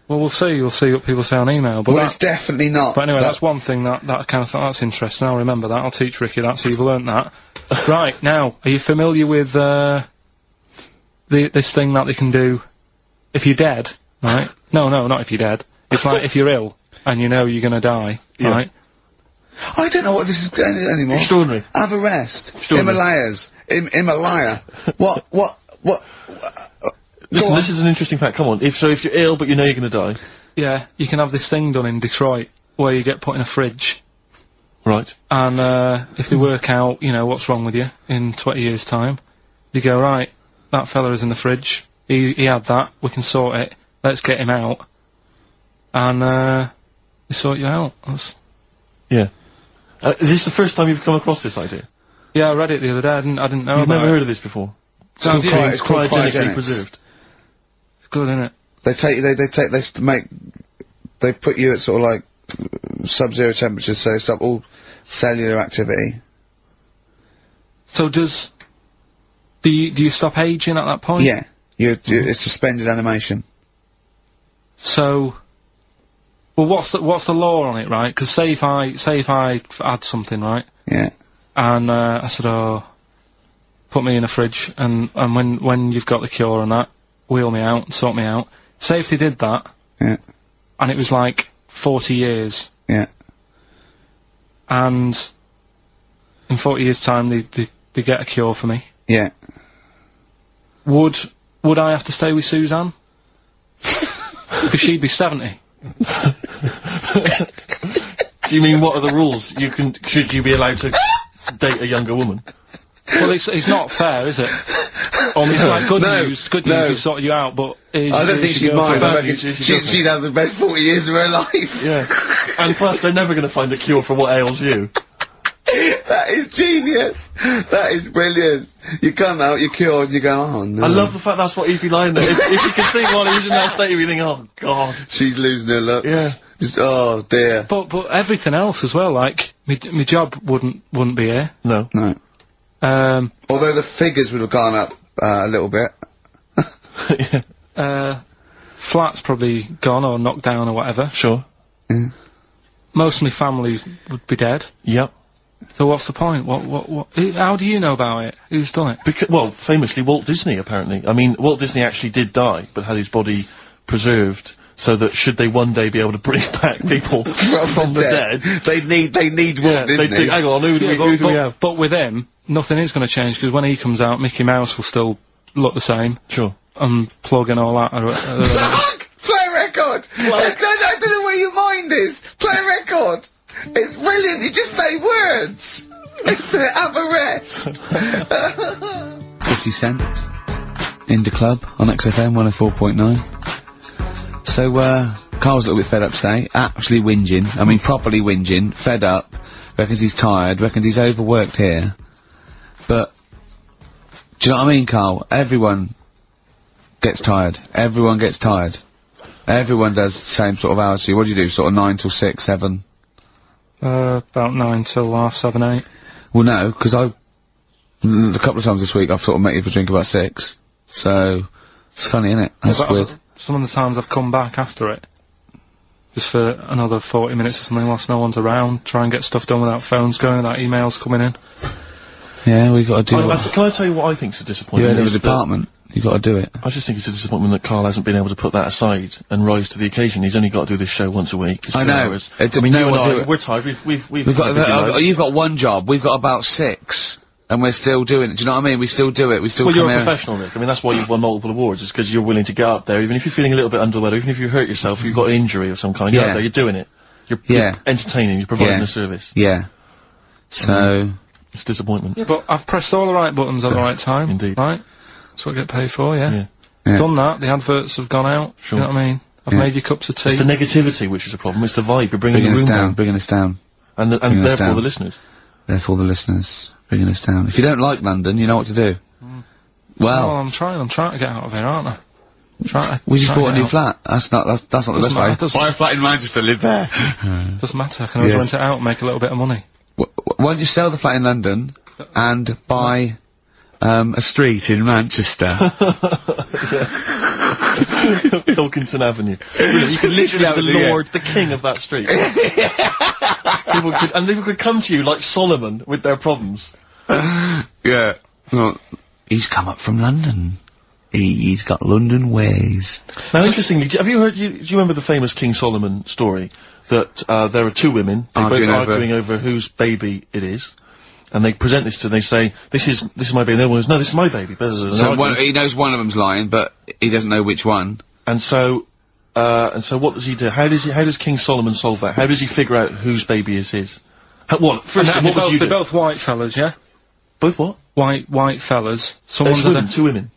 Well, we'll see. You'll see what people say on email. But Well, it's definitely not. But anyway, that's one thing that kind of thought that's interesting. I'll remember that. I'll teach Ricky that, so you've learnt that. Right, now, are you familiar with, this thing that they can do if you're dead, right? No, not if you're dead. It's like if you're ill and you know you're gonna die, right? I don't know what this is anymore. Extraordinary. Have a rest. Extraordinary. Himalayas. Himalaya. What? Listen, this is an interesting fact. Come on. If you're ill but you know you're gonna die. Yeah, you can have this thing done in Detroit where you get put in a fridge. Right. And, if they work out, you know, what's wrong with you in 20 years' time, you go, right, that fella is in the fridge, he had that, we can sort it, let's get him out. And, they sort you out. Yeah. Is this the first time you've come across this idea? Yeah, I read it the other day, I didn't know You've about never it. heard of this before? It's called Cryogenically cryogenics. preserved. It's good, isn't it? They put you at sort of like sub-zero temperatures, so they stop all cellular activity. So do you stop aging at that point? Yeah. It's suspended animation. So, well, what's the law on it, right? Because say if I had something, right? Yeah. And, I said, oh, put me in a fridge, and when you've got the cure and that, wheel me out, sort me out. Say if they did that. Yeah. And it was like 40 years. Yeah. And in 40 years' time, they get a cure for me. Yeah. Would I have to stay with Suzanne? Because she'd be 70. Do you mean what are the rules? Should you be allowed to date a younger woman? Well, it's not fair, is it? It's like good news, we sort you out, but... I don't think she'd mind. I reckon she'd have the best 40 years of her life. Yeah. And plus, they're never going to find a cure for what ails you. That is genius. That is brilliant. You come out, you're cured, and you go, oh no. I love the fact that's what he'd be lying there. if you can think while he's in that state, you think, oh god. She's losing her looks. Yeah. Just, oh dear. But everything else as well, like, my job wouldn't be here. No. No. Although the figures would have gone up a little bit. Yeah. Flat's probably gone or knocked down or whatever. Sure. Yeah. Most of my family would be dead. Yep. So what's the point? How do you know about it? Who's done it? Well, famously Walt Disney, apparently. I mean, Walt Disney actually did die, but had his body preserved so that should they one day be able to bring back people from the dead. They need Walt Disney. Hang on, who do we have? But with him, nothing is going to change, because when he comes out, Mickey Mouse will still look the same. Sure. Plug and all that. Play a record! I don't know where your mind is! Play a record! It's brilliant, you just say words! Have a rest! 50 Cent. Indie Club on XFM 104.9. So, Carl's a little bit fed up today. Actually whinging. I mean, properly whinging. Fed up. Reckons he's tired. Reckons he's overworked here. But, do you know what I mean, Carl? Everyone gets tired. Everyone gets tired. Everyone does the same sort of hours as you. What do you do? Sort of 9 till 6, 7? About 9 till 7, 8. Well, no, because a couple of times this week I've sort of met you for a drink about 6. So, it's funny, isn't it? That's weird. Some of the times I've come back after it. Just for another 40 minutes or something whilst no one's around. Try and get stuff done without phones going, without emails coming in. Yeah, we got to do it. Can I tell you what I think's a disappointment? You're head of a department. You got to do it. I just think it's a disappointment that Carl hasn't been able to put that aside and rise to the occasion. He's only got to do this show once a week. It's 2 hours. I mean, you and I, we're tired. We've got. You've got one job. We've got about 6, and we're still doing it. Do you know what I mean? We still do it. We still. Well, you're a professional, Rick. I mean, that's why you've won multiple awards. Is because you're willing to get up there, even if you're feeling a little bit under the weather, even if you hurt yourself, you've got an injury of some kind. You're out there. You're doing it. You're entertaining. You're providing a service. Yeah. So. It's disappointment. Yeah, but I've pressed all the right buttons at the right time. Indeed. Right? That's what I get paid for, yeah. Yeah. Done that, the adverts have gone out, Sure. you know what I mean? I've made your cups of tea. It's the negativity which is a problem. It's the vibe. You're bringing the Bringing us room down, bringing us down. and bringing us therefore down. the listeners. Therefore the listeners, bringing us down. If you don't like London, you know what to do. Well, I'm trying to get out of here, aren't I? we just bought a new flat. That's not the best Doesn't way. matter, Buy a flat in Manchester, live there. Doesn't matter, I can always rent it out and make a little bit of money. Why don't you sell the flat in London and buy a street in Manchester? Pilkington Avenue. Brilliant. You could literally be the lord, the king of that street. people could come to you like Solomon with their problems. Yeah. Well, he's come up from London. He's got London ways. Now, interestingly, have you heard? Do you remember the famous King Solomon story that there are two women arguing over whose baby it is, and they present this to, they say, "This is my baby." And the other one goes, "No, this is my baby." So he knows one of them's lying, but he doesn't know which one. And so what does he do? How does King Solomon solve that? How does he figure out whose baby is his? First, what would you do? They're both white fellas, yeah? Both what? White fellas. Two women.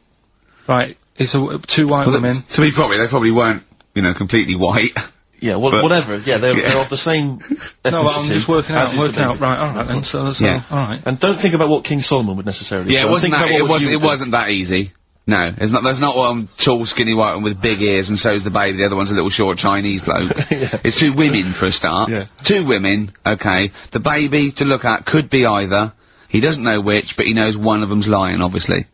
Right, it's two white women. To be probably, they probably weren't, completely white. Yeah, whatever. Yeah, they're of the same ethnicity. No, I'm just working out. Right, alright then, so alright. And don't think about what King Solomon would necessarily do. Yeah, it wasn't that easy. No, there's not one tall, skinny white one with big ears and so's the baby, the other one's a little short Chinese bloke. It's two women for a start. Yeah. Two women, okay. The baby to look at could be either. He doesn't know which, but he knows one of them's lying, obviously.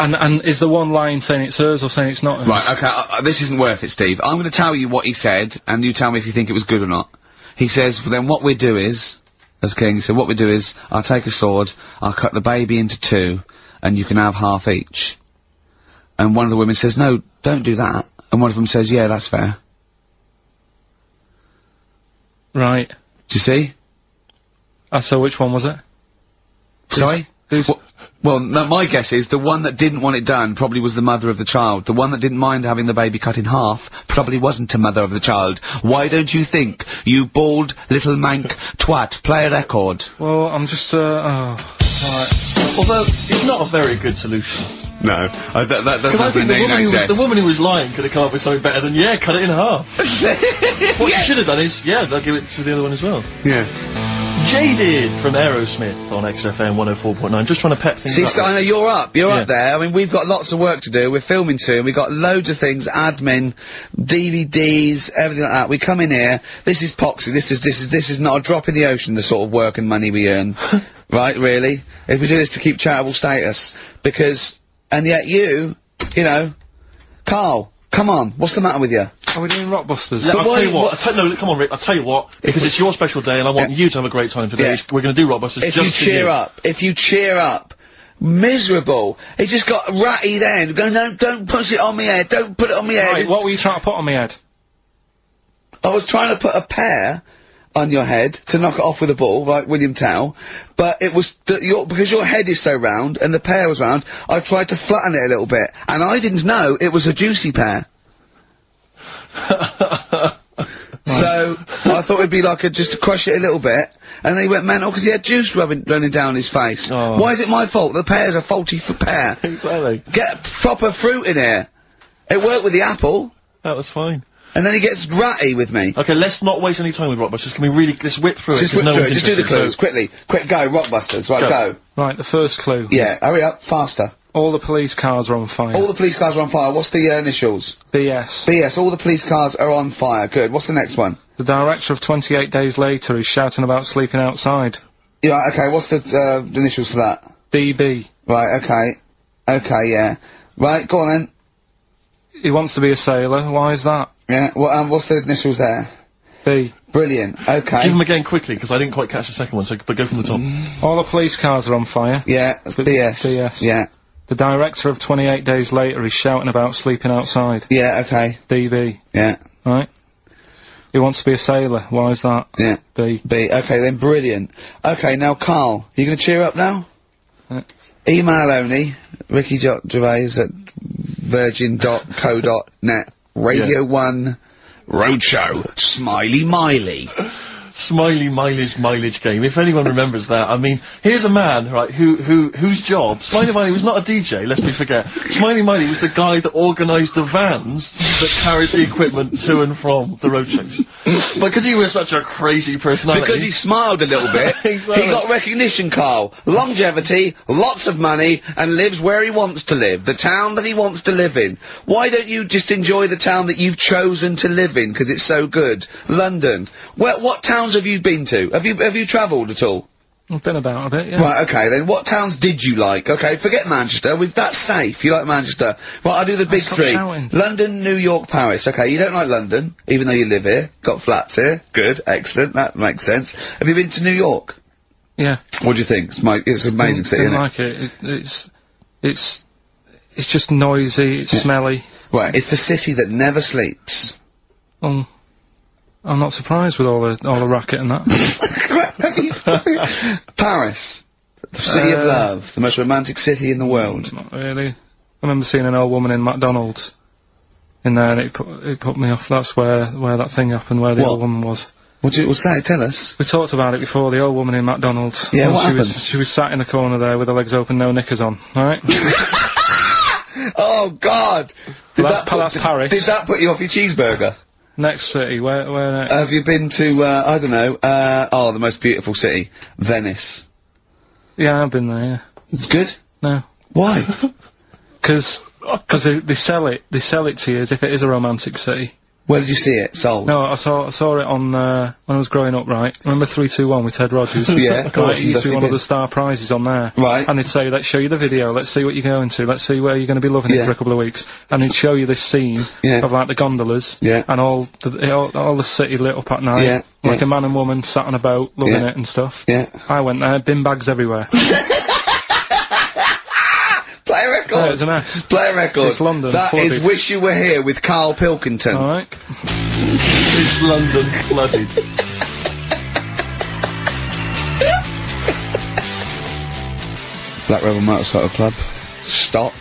And is the one lying saying it's hers or saying it's not hers? Right, okay, this isn't worth it, Steve. I'm gonna tell you what he said, and you tell me if you think it was good or not. He says, well, then what we do is, as King, he said, what we do is, I'll take a sword, I'll cut the baby into two, and you can have half each. And one of the women says, no, don't do that. And one of them says, yeah, that's fair. Right. Do you see? So which one was it? Sorry? Well, no, my guess is the one that didn't want it done probably was the mother of the child. The one that didn't mind having the baby cut in half probably wasn't a mother of the child. Why don't you think, you bald little mank twat? Play a record. Well, I'm just, alright. Although, it's not a very good solution. No, that's I think the woman who was lying could have come up with something better than, cut it in half. What she should have done is, I'll give it to the other one as well. Yeah. Jaded from Aerosmith on XFM 104.9. Just trying to pep things up. See, I know you're up there. I mean, we've got lots of work to do. We're filming soon. We've got loads of things, admin, DVDs, everything like that. We come in here. This is Poxy. This is not a drop in the ocean, the sort of work and money we earn. Right, really? If we do this to keep charitable status. And yet you know, Carl, come on, what's the matter with you? Are we doing Rockbusters? I'll tell you what, come on, Rick, I'll tell you what, because it's your special day and I want you to have a great time today. We're going to do Rockbusters if you cheer up, miserable. It just got ratty then. Go, no, don't push it on me head, don't put it on me head. Right, what were you trying to put on me head? I was trying to put a pear on your head to knock it off with a ball, like William Tell, but it was, because your head is so round and the pear was round, I tried to flatten it a little bit, and I didn't know it was a juicy pear. So, I thought it'd be like just to crush it a little bit, and then he went mental because he had juice running down his face. Oh. Why is it my fault? The pear's a faulty pear. Exactly. Get proper fruit in here. It worked with the apple. That was fine. And then he gets ratty with me. Okay, let's not waste any time with Rockbusters. Can we really, let's whip through it. Just do the clues, quickly. Quick, go, Rockbusters, right, go. Right, the first clue. Yeah, hurry up, faster. All the police cars are on fire. All the police cars are on fire. What's the initials? BS. BS, all the police cars are on fire. Good, what's the next one? The director of 28 Days Later is shouting about sleeping outside. Yeah, okay, what's the initials for that? DB. Right, okay. Okay, yeah. Right, go on then. He wants to be a sailor, why is that? Yeah, well, what's the initials there? B. Brilliant, okay. Give them again quickly, because I didn't quite catch the second one, but go from the top. All the police cars are on fire. Yeah, that's BS. BS. Yeah. The director of 28 Days Later is shouting about sleeping outside. Yeah, okay. DB. Yeah. Right? He wants to be a sailor, why is that? Yeah. B. B, okay then, brilliant. Okay, now Carl, you gonna cheer up now? Yeah. Email only, Ricky.Gervais at virgin.co.net. Radio 1 Roadshow. Smiley Miley. Smiley Miley's mileage game. If anyone remembers that, I mean, here's a man, right, whose job, Smiley Miley was not a DJ, lest we forget. Smiley Miley was the guy that organised the vans that carried the equipment to and from the road shows. Because he was such a crazy personality. Because he smiled a little bit. Exactly. He got recognition, Carl. Longevity, lots of money, and lives where he wants to live. The town that he wants to live in. Why don't you just enjoy the town that you've chosen to live in, because it's so good? London. What towns have you been to? Have you travelled at all? I've been about a bit, yeah. Right, okay, then what towns did you like? Okay, forget Manchester, that's safe, you like Manchester. Right, I'll do the big three. Shouting. London, New York, Paris. Okay, you don't like London, even though you live here, got flats here. Good, excellent, that makes sense. Have you been to New York? Yeah. What do you think? It's an amazing city, isn't it? Didn't like it. It's just noisy, it's smelly. Right, it's the city that never sleeps. I'm not surprised with all the racket and that. Paris. The city of love. The most romantic city in the world. Not really. I remember seeing an old woman in McDonald's in there, and it put me off. That's where that thing happened, where the old woman was. What's that? Tell us. We talked about it before, the old woman in McDonald's. Yeah, And what happened? She was sat in the corner there with her legs open, no knickers on, alright? Oh, God! That's Paris. Did that put you off your cheeseburger? Next city, where next? Have you been to, I don't know, the most beautiful city, Venice? Yeah, I've been there, yeah. It's good? No. Why? Because they sell it to you as if it is a romantic city. Where did you see it? Sold? No, I saw it on, when I was growing up, right? Remember 321 with Ted Rogers? Yeah, of course. Right, it used to be one of the star prizes on there. Right. And they'd say, let's show you the video, let's see what you're going to, let's see where you're going to be loving it for a couple of weeks. And he'd show you this scene of, like, the gondolas. Yeah. And all the city lit up at night. Yeah. Like a man and woman sat on a boat, loving it and stuff. Yeah. I went there, bin bags everywhere. Play a record. Yeah, it's a mess. Play a record. It's London. That flooded. is Wish You Were Here with Karl Pilkington. Alright. It's London flooded. Black Rebel Motorcycle Club. Stop.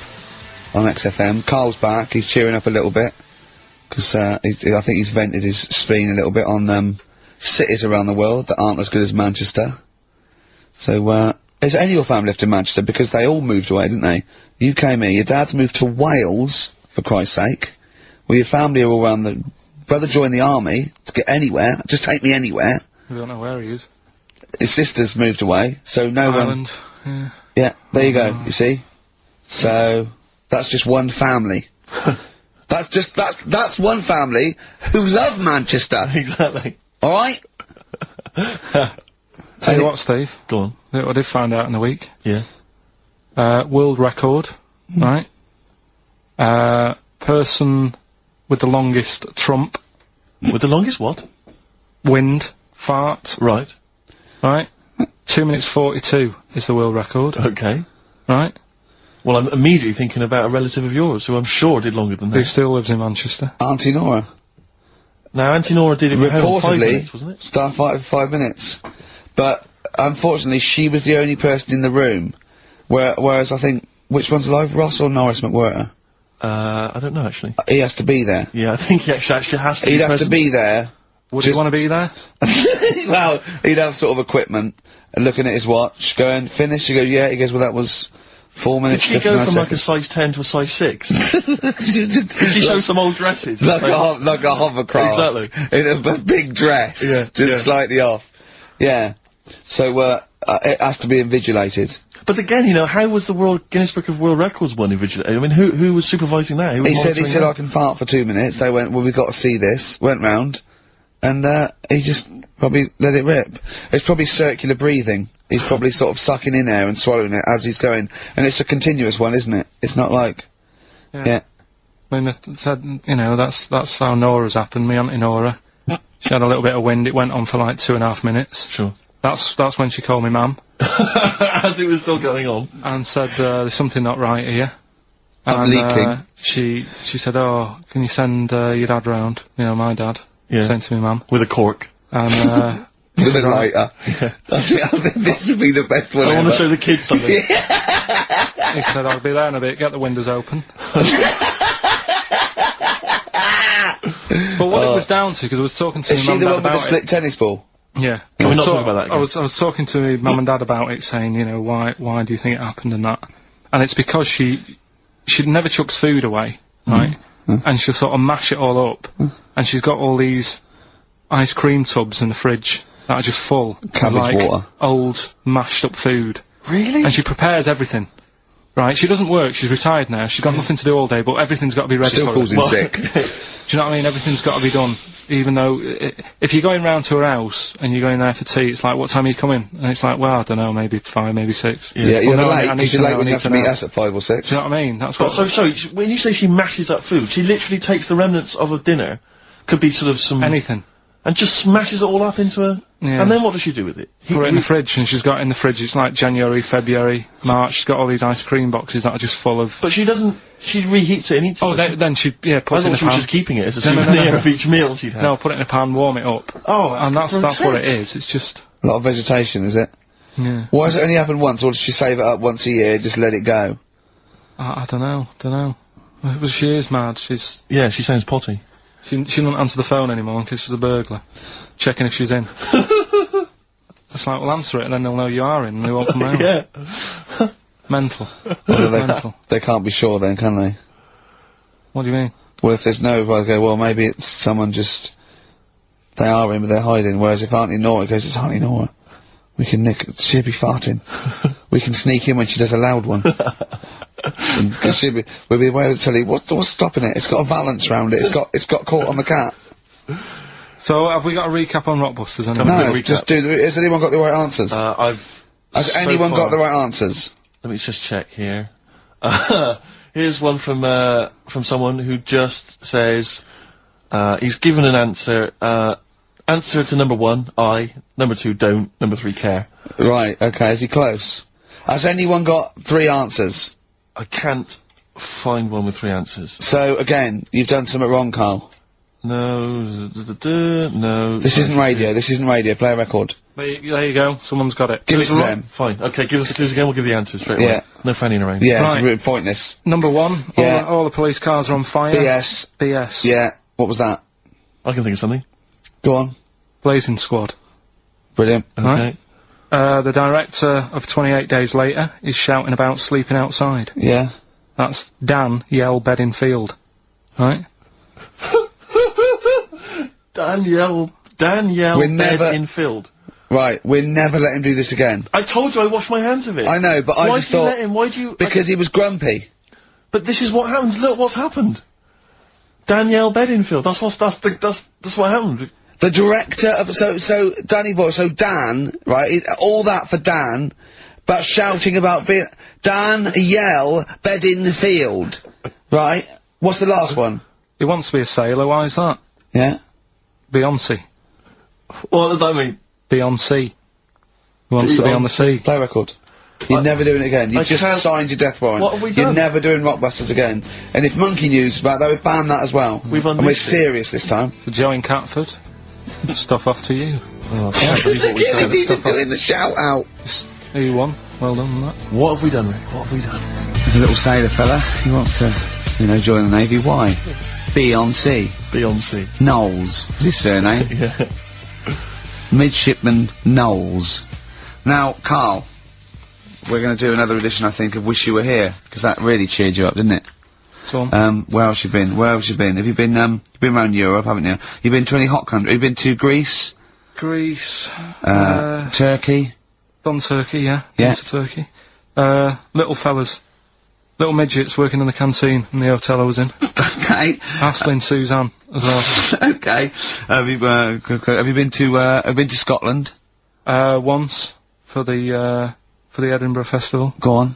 On XFM. Carl's back. He's cheering up a little bit. Because, I think he's vented his spleen a little bit on, cities around the world that aren't as good as Manchester. So, has any of your family lived in Manchester? Because they all moved away, didn't they? You came here. Your dad's moved to Wales, for Christ's sake. Well, your family are all around the... Brother joined the army to get anywhere. Just take me anywhere. We don't know where he is. His sister's moved away, so no Ireland. one... Yeah, there you go, you see? So, that's just one family. That's one family who love Manchester. Exactly. Alright? Tell you what, Steve. Go on. I did find out in the week. Yeah. World record, right? Person with the longest trump. With the longest what? Wind. Fart. Right. Right? 2 minutes 42 is the world record. Okay. Right? Well, I'm immediately thinking about a relative of yours who I'm sure did longer than Who that. still lives in Manchester. Auntie Nora. Now, Auntie Nora did it for 5 Reportedly, minutes, wasn't it? Starfighter for 5 minutes. But, unfortunately, she was the only person in the room. Whereas I think, which one's alive, Ross or Norris McWhirter? I don't know, actually. He has to be there. Yeah, I think he actually has to He'd be have to be there. Would you want to be there? Well, he'd have sort of equipment, and looking at his watch, going, finish, you go, yeah, he goes, well, that was 4 minutes, Did she 59 go from like a seconds. size 10 to a size 6? Did Just she show some old dresses? like a hovercraft. Exactly. In a big dress. Yeah, Just slightly off. Yeah. So, it has to be invigilated. But again, you know, how was the Guinness Book of World Records one invigilated? I mean, who was supervising that? Who was He said, monitoring that? I can fart for 2 minutes. They went, well, we've got to see this. Went round. And, he just probably let it rip. It's probably circular breathing. He's probably sort of sucking in air and swallowing it as he's going. And it's a continuous one, isn't it? It's not like... Yeah. I mean, it said, you know, that's how Nora's happened, me Auntie Nora. She had a little bit of wind, it went on for like 2.5 minutes. Sure. That's when she called me ma'am. As it was still going on. And said, there's something not right here. I'm leaking. She said, oh, can you send, your dad round? You know, my dad. Yeah. Sent to me mum. With a cork. And, With a lighter. I think this would be the best one I ever. want to show the kids something. he said, I'll be there in a bit, get the windows open. But what it was down to, because I was talking to Is my she mum the and one dad with the about split tennis ball? Yeah. Can we not talk about that again? I was talking to my mum and dad about it, saying, you know, why do you think it happened and that? And it's because she never chucks food away, right? And she'll sort of mash it all up, and she's got all these ice cream tubs in the fridge that are just full of, Cabbage like, water. old, mashed up food. Really? And she prepares everything. Right, she doesn't work, she's retired now, she's got nothing to do all day, but everything's got to be ready Still for calls her. in sick. Do you know what I mean? Everything's got to be done. Even though, if you're going round to her house, and you're going there for tea, it's like, what time are you coming? And it's like, well, I don't know, maybe 5, maybe 6. Yeah, you're Well, no, late, I need because to you're know, late I when you need have to to meet know. us at 5 or 6. Do you know what I mean? That's But what... so, when you say she mashes up food, she literally takes the remnants of a dinner, could be sort of some... anything. And just smashes it all up into a... Yeah. And then what does she do with it? Put it in the fridge, and she's got in the fridge, it's like January, February, March, she's got all these ice cream boxes that are just full of... But she doesn't... She reheats it and eats it. Oh, then she, I puts it in thought a she was pan. just keeping it as a No, no, souvenir no, no. of each meal she'd had. No, put it in a pan, warm it up. Oh, And that's that's what it intense. is, it's just... A lot of vegetation, is it? Yeah. Why has it only happened once, or does she save it up once a year, just let it go? I don't know. She is mad, Yeah, she sounds potty. She doesn't answer the phone anymore in case there's a burglar. Checking if she's in. It's like, well, answer it and then they'll know you are in and they won't come round. Yeah. Mental. Well, Mental. they can't be sure then, can they? What do you mean? Well, if there's no, okay, well, maybe it's someone just... They are in, but they're hiding, whereas if Auntie Nora goes, it's Auntie Nora. We can she'll be farting. We can sneak in when she does a loud one. Because we'll be aware to tell you, what's stopping it? It's got a valance round it, it's got caught on the cat. So, have we got a recap on Rockbusters? No, just has anyone got the right answers? Has so anyone far- got the right answers? Let me just check here. Here's one from someone who just says, he's given an answer, answer to number 1, I, number 2, don't, number 3, care. Right, okay, is he close? Has anyone got 3 answers? I can't find one with 3 answers. So, again, you've done something wrong, Carl. No, no. This isn't radio, play a record. There you go, someone's got it. Give it to them. Fine, okay, give us the clues again, we'll give the answers straight away. Yeah. No fanning around. Yeah, Right. it's really pointless. Number 1, Yeah. all the police cars are on fire. BS. BS. Yeah, what was that? I can think of something. Go on. Blazing Squad. Brilliant. Okay. Right. The director of 28 Days Later is shouting about sleeping outside. Yeah. That's Dan Yell Bedingfield. Right? Danielle We're never- Bedingfield. Right, we'll never let him do this again. I told you I washed my hands of it. I know, but I Why just did you thought... let him? Why do you... Because he was grumpy. But this is what happens. Look what's happened. Danielle Bedingfield. That's what happened. The director of... So Danny Boy, so Dan, right, all that for Dan, but shouting about being... Dan Yell Bedingfield. Right? What's the last one? He wants to be a sailor, why is that? Yeah? Beyonce. What does that mean? Beyonce. He wants to be on the sea. Play record. You're never doing it again. You've I just can't- signed your death warrant. What have we You're done? never doing Rockbusters again. And if Monkey News about that, we ban that as well. We've And we're unleashed it. serious this time. So Joe in Catford. Stuff off to you. Oh, I can't believe what we've He's done. even doing the shout out. You won. Well done on that. What have we done, Rick? What have we done? There's a little sailor fella. He wants to, join the Navy. Why? Beyonce. Beyonce. Knowles. Is his surname? Yeah. Midshipman Knowles. Now, Carl, we're going to do another edition, I think, of Wish You Were Here, because that really cheered you up, didn't it? So on. Where else you been? Have you been, you've been around Europe, haven't you? You've been to any hot country? Have you been to Greece? Greece. Turkey? Done Turkey, yeah. Yeah. Been to Turkey. Little fellas. Little midgets working in the canteen in the hotel I was in. Okay. Astley Suzanne as well. Okay. Have you been to Scotland? Once for the Edinburgh Festival. Go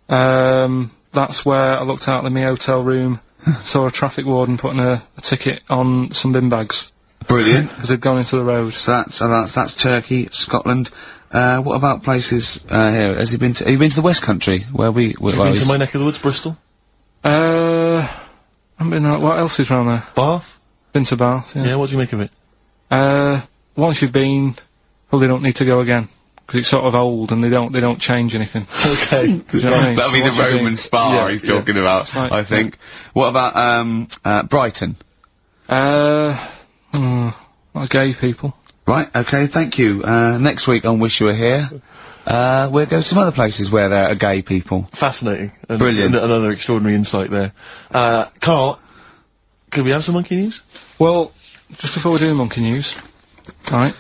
on. That's where I looked out in my hotel room, saw a traffic warden putting a ticket on some bin bags. Brilliant. Because they'd gone into the road. So that's Turkey, Scotland. What about places here? Have you been to the West Country where we? Have you been to my neck of the woods, Bristol? I haven't been out. What else is around there? Bath? Been to Bath, yeah. Yeah, what do you make of it? Once you've been, probably don't need to go again. Because it's sort of old and they don't change anything. Okay. Do you know what I mean? That'll be So the once you've Roman been- spa Yeah, he's yeah. talking about, Right. I think. What about Brighton? Not gay people. Right, okay, thank you. Next week on Wish You Were Here, we'll go to some other places where there are gay people. Fascinating. And Brilliant. Another extraordinary insight there. Carl, could we have some monkey news? Well, just before we do monkey news, right,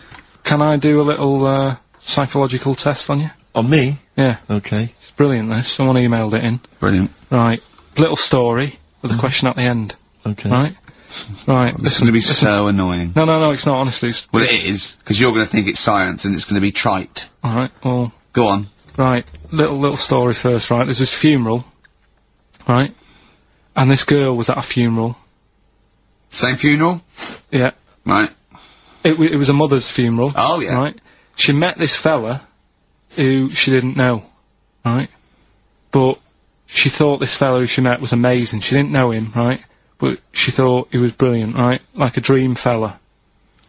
can I do a little, psychological test on you? On me? Yeah. Okay. It's brilliant, this. Someone emailed it in. Brilliant. Right. Little story with a question at the end. Okay. Right? Right. This is going to be so annoying. No, it's not, honestly. Well, it is, because you're going to think it's science and it's going to be trite. Alright, well... Go on. Right. Little story first, right? There's this funeral, right? And this girl was at a funeral. Same funeral? Yeah. Right. It was a mother's funeral. Oh, yeah. Right? She met this fella who she didn't know, right? But she thought this fella who she met was amazing. She didn't know him, right? But she thought he was brilliant, right? Like a dream fella.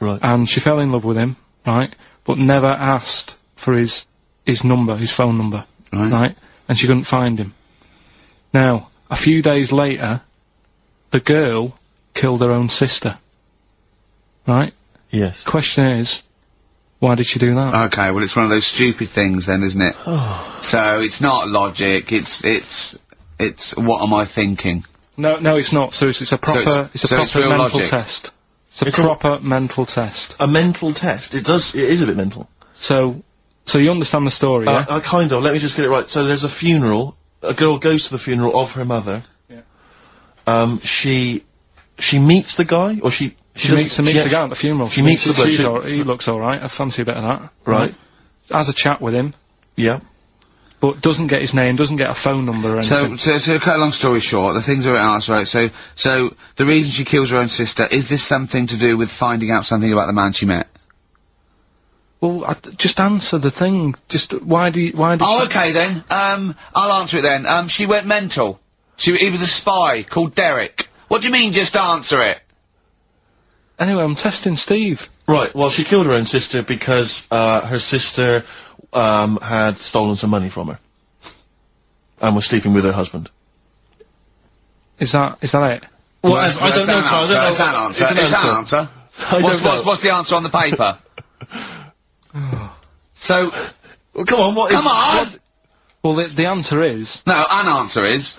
Right. And she fell in love with him, right? But never asked for his number, his phone number, right? And she couldn't find him. Now, a few days later, the girl killed her own sister, right? Yes. Question is, why did she do that? Okay, well, it's one of those stupid things then, isn't it? So, it's not logic, it's what am I thinking? No, it's not. Seriously, it's a proper, it's a proper real mental logic. test. It's a proper mental test. A mental test. It is a bit mental. So you understand the story, yeah? I kind of. Let me just get it right. So there's a funeral. A girl goes to the funeral of her mother. Yeah. She meets the guy, or she meets the guy at the funeral. She meets the bloke. He looks alright. I fancy a bit of that. Right. Has a chat with him. Yeah. But doesn't get his name, doesn't get a phone number or anything. So to cut a long story short, the things are asked, right? So the reason she kills her own sister, is this something to do with finding out something about the man she met? Well, just answer the thing. Just, why did Oh, okay then. I'll answer it then. She went mental. He was a spy called Derek. What do you mean, just answer it? Anyway, I'm testing Steve. Right. Well, she killed her own sister because her sister had stolen some money from her and was sleeping with her husband. Is that it? Well, I don't know, Carl. It's an answer. It's an answer. What's the answer on the paper? So, Well, come on. come on! Well, the answer is No, an answer is...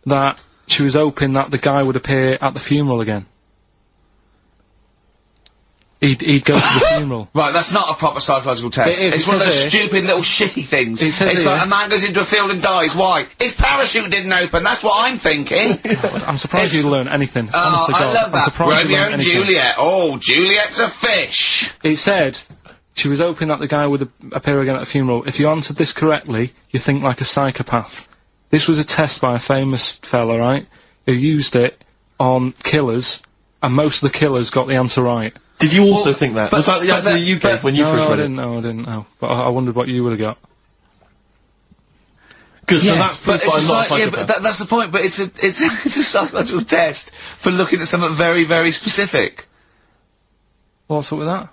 that she was hoping that the guy would appear at the funeral again. He'd go to the funeral. Right, that's not a proper psychological test. It is, It's one of those here. stupid little shitty things. It says It's here. like a man goes into a field and dies. Why? His parachute didn't open. That's what I'm thinking. I'm surprised It's- you learn anything. Oh, Honest to I God. love I'm that. surprised you Romeo learn and anything. Juliet. Oh, Juliet's a fish. It said she was hoping that the guy would appear again at the funeral. If you answered this correctly, you think like a psychopath. This was a test by a famous fella, right, who used it on killers, and most of the killers got the answer right. Did you also think that? Was that the but answer the- you gave when you No, first I read it? didn't know. But I wondered what you would have got. Good, so that's proof that I'm not a psychopath. Yeah, but that's the point, but it's a psychological test for looking at something very, very specific. What's up with that?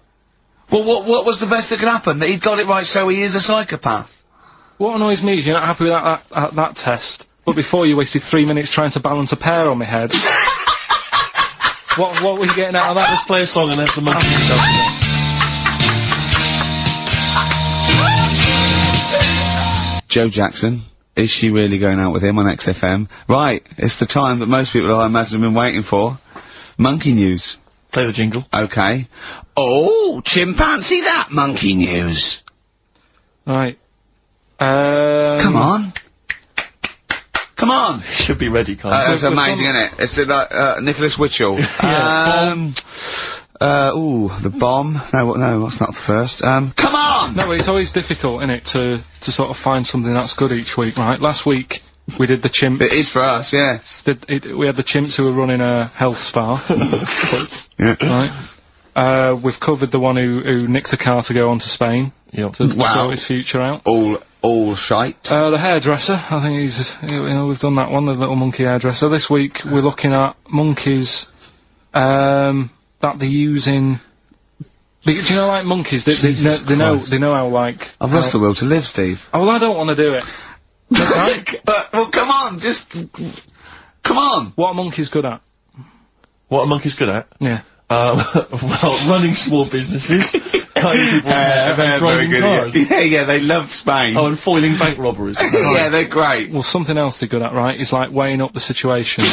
Well, what was the best that could happen? That he'd got it right, so he is a psychopath. What annoys me is you're not happy with that test, but before you wasted 3 minutes trying to balance a pear on my head. What were you getting out of that? Let's play a song and have some monkey stuff. Joe Jackson. Is she really going out with him on XFM? Right, it's the time that most people, I imagine, have been waiting for. Monkey news. Play the jingle. Okay. Oh, chimpanzee that monkey news. Right. Come on. Come on. Should be ready, Carl. That's we've amazing, done- isn't it? It's like, Nicholas Witchell. Ooh, the bomb. No, that's not the first. Come on! No, it's always difficult, innit, to sort of find something that's good each week, right? Last week, we did the chimp. It is for us, yeah. We had the chimps who were running a health spa. Yeah. Right? We've covered the one who nicked a car to go on to Spain. Yep. To Wow. sort his future out. All shite. The hairdresser, I think we've done that one, the little monkey hairdresser. This week, we're looking at monkeys, that they use in... Do you know, like, monkeys, they know how, like... I've lost the will to live, Steve. Oh, well, I don't want to do it. Right? Well, come on, come on. What are monkeys good at? What a monkey's good at? Yeah. Well, running small businesses, cutting people's hair, and driving cars. Yeah, they loved Spain. Oh, and foiling bank robberies. Yeah, they're great. Well, something else they're good at, right, is like weighing up the situation.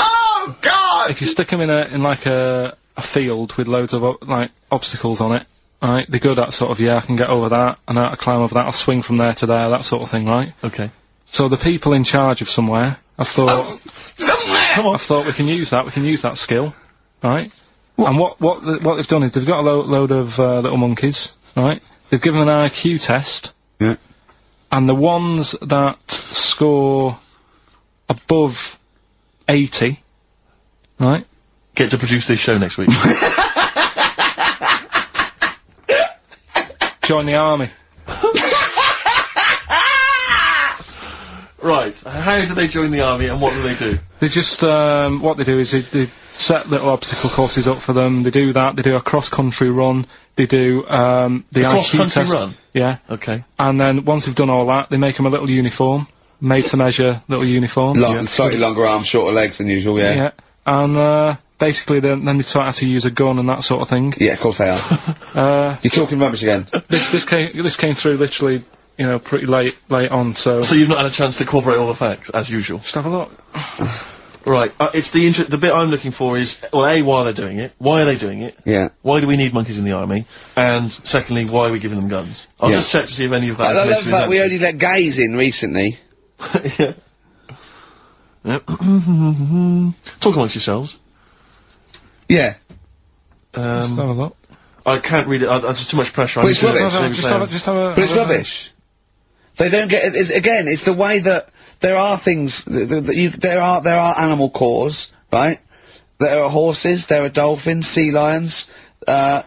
Oh, God! If you stick them in a field with loads of, like, obstacles on it, right, they're good at sort of, I can get over that, and I climb over that, I'll swing from there to there, that sort of thing, right? Okay. So the people in charge of somewhere, I've thought, Somewhere! I've thought we can use that skill, right? And what they've done is they've got a load of little monkeys, right? They've given them an IQ test. Yeah. And the ones that score above 80, right? Get to produce this show next week. Join the army. Right. How do they join the army and what do they do? They just, what they do is they set little obstacle courses up for them, they do that, they do a cross-country run, they do, the IQ cross-country test. run? Yeah. Okay. And then, once they've done all that, they make them a little uniform, made to measure little uniform. Slightly longer arms, shorter legs than usual, yeah. Yeah. And, basically then they taught how to use a gun and that sort of thing. Yeah, of course they are. You're talking rubbish again. This came through literally, pretty late on, so... So you've not had a chance to corroborate all the facts, as usual? Just have a look. Right, it's the bit I'm looking for is, well, A, why are they doing it? Why are they doing it? Yeah. Why do we need monkeys in the army? And secondly, why are we giving them guns? I'll just check to see if any of that I love that we only let gays in recently. Yeah. Yep. Talk amongst yourselves. Yeah. Just have a look. I can't read it, there's too much pressure. But it's rubbish. But it's rubbish. They don't get, it's the way that there are things, there are animal cores, right? There are horses, there are dolphins, sea lions, there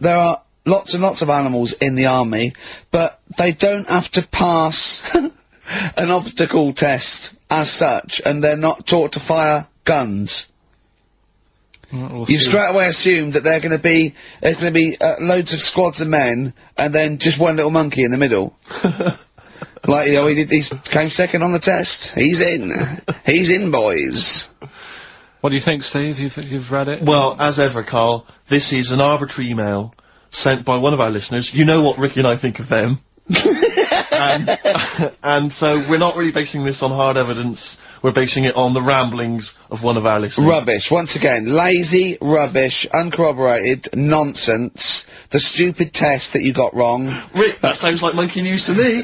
are lots and lots of animals in the army, but they don't have to pass an obstacle test as such, and they're not taught to fire guns. You've straight away assumed that there's going to be loads of squads of men, and then just one little monkey in the middle. Like, he came second on the test. He's in, boys. What do you think, Steve? You've read it? Well, as ever, Carl, this is an arbitrary email sent by one of our listeners. You know what Ricky and I think of them. and so we're not really basing this on hard evidence. We're basing it on the ramblings of one of our listeners. Rubbish. Once again, lazy, rubbish, uncorroborated, nonsense. The stupid test that you got wrong. Rick, that sounds like monkey news to me.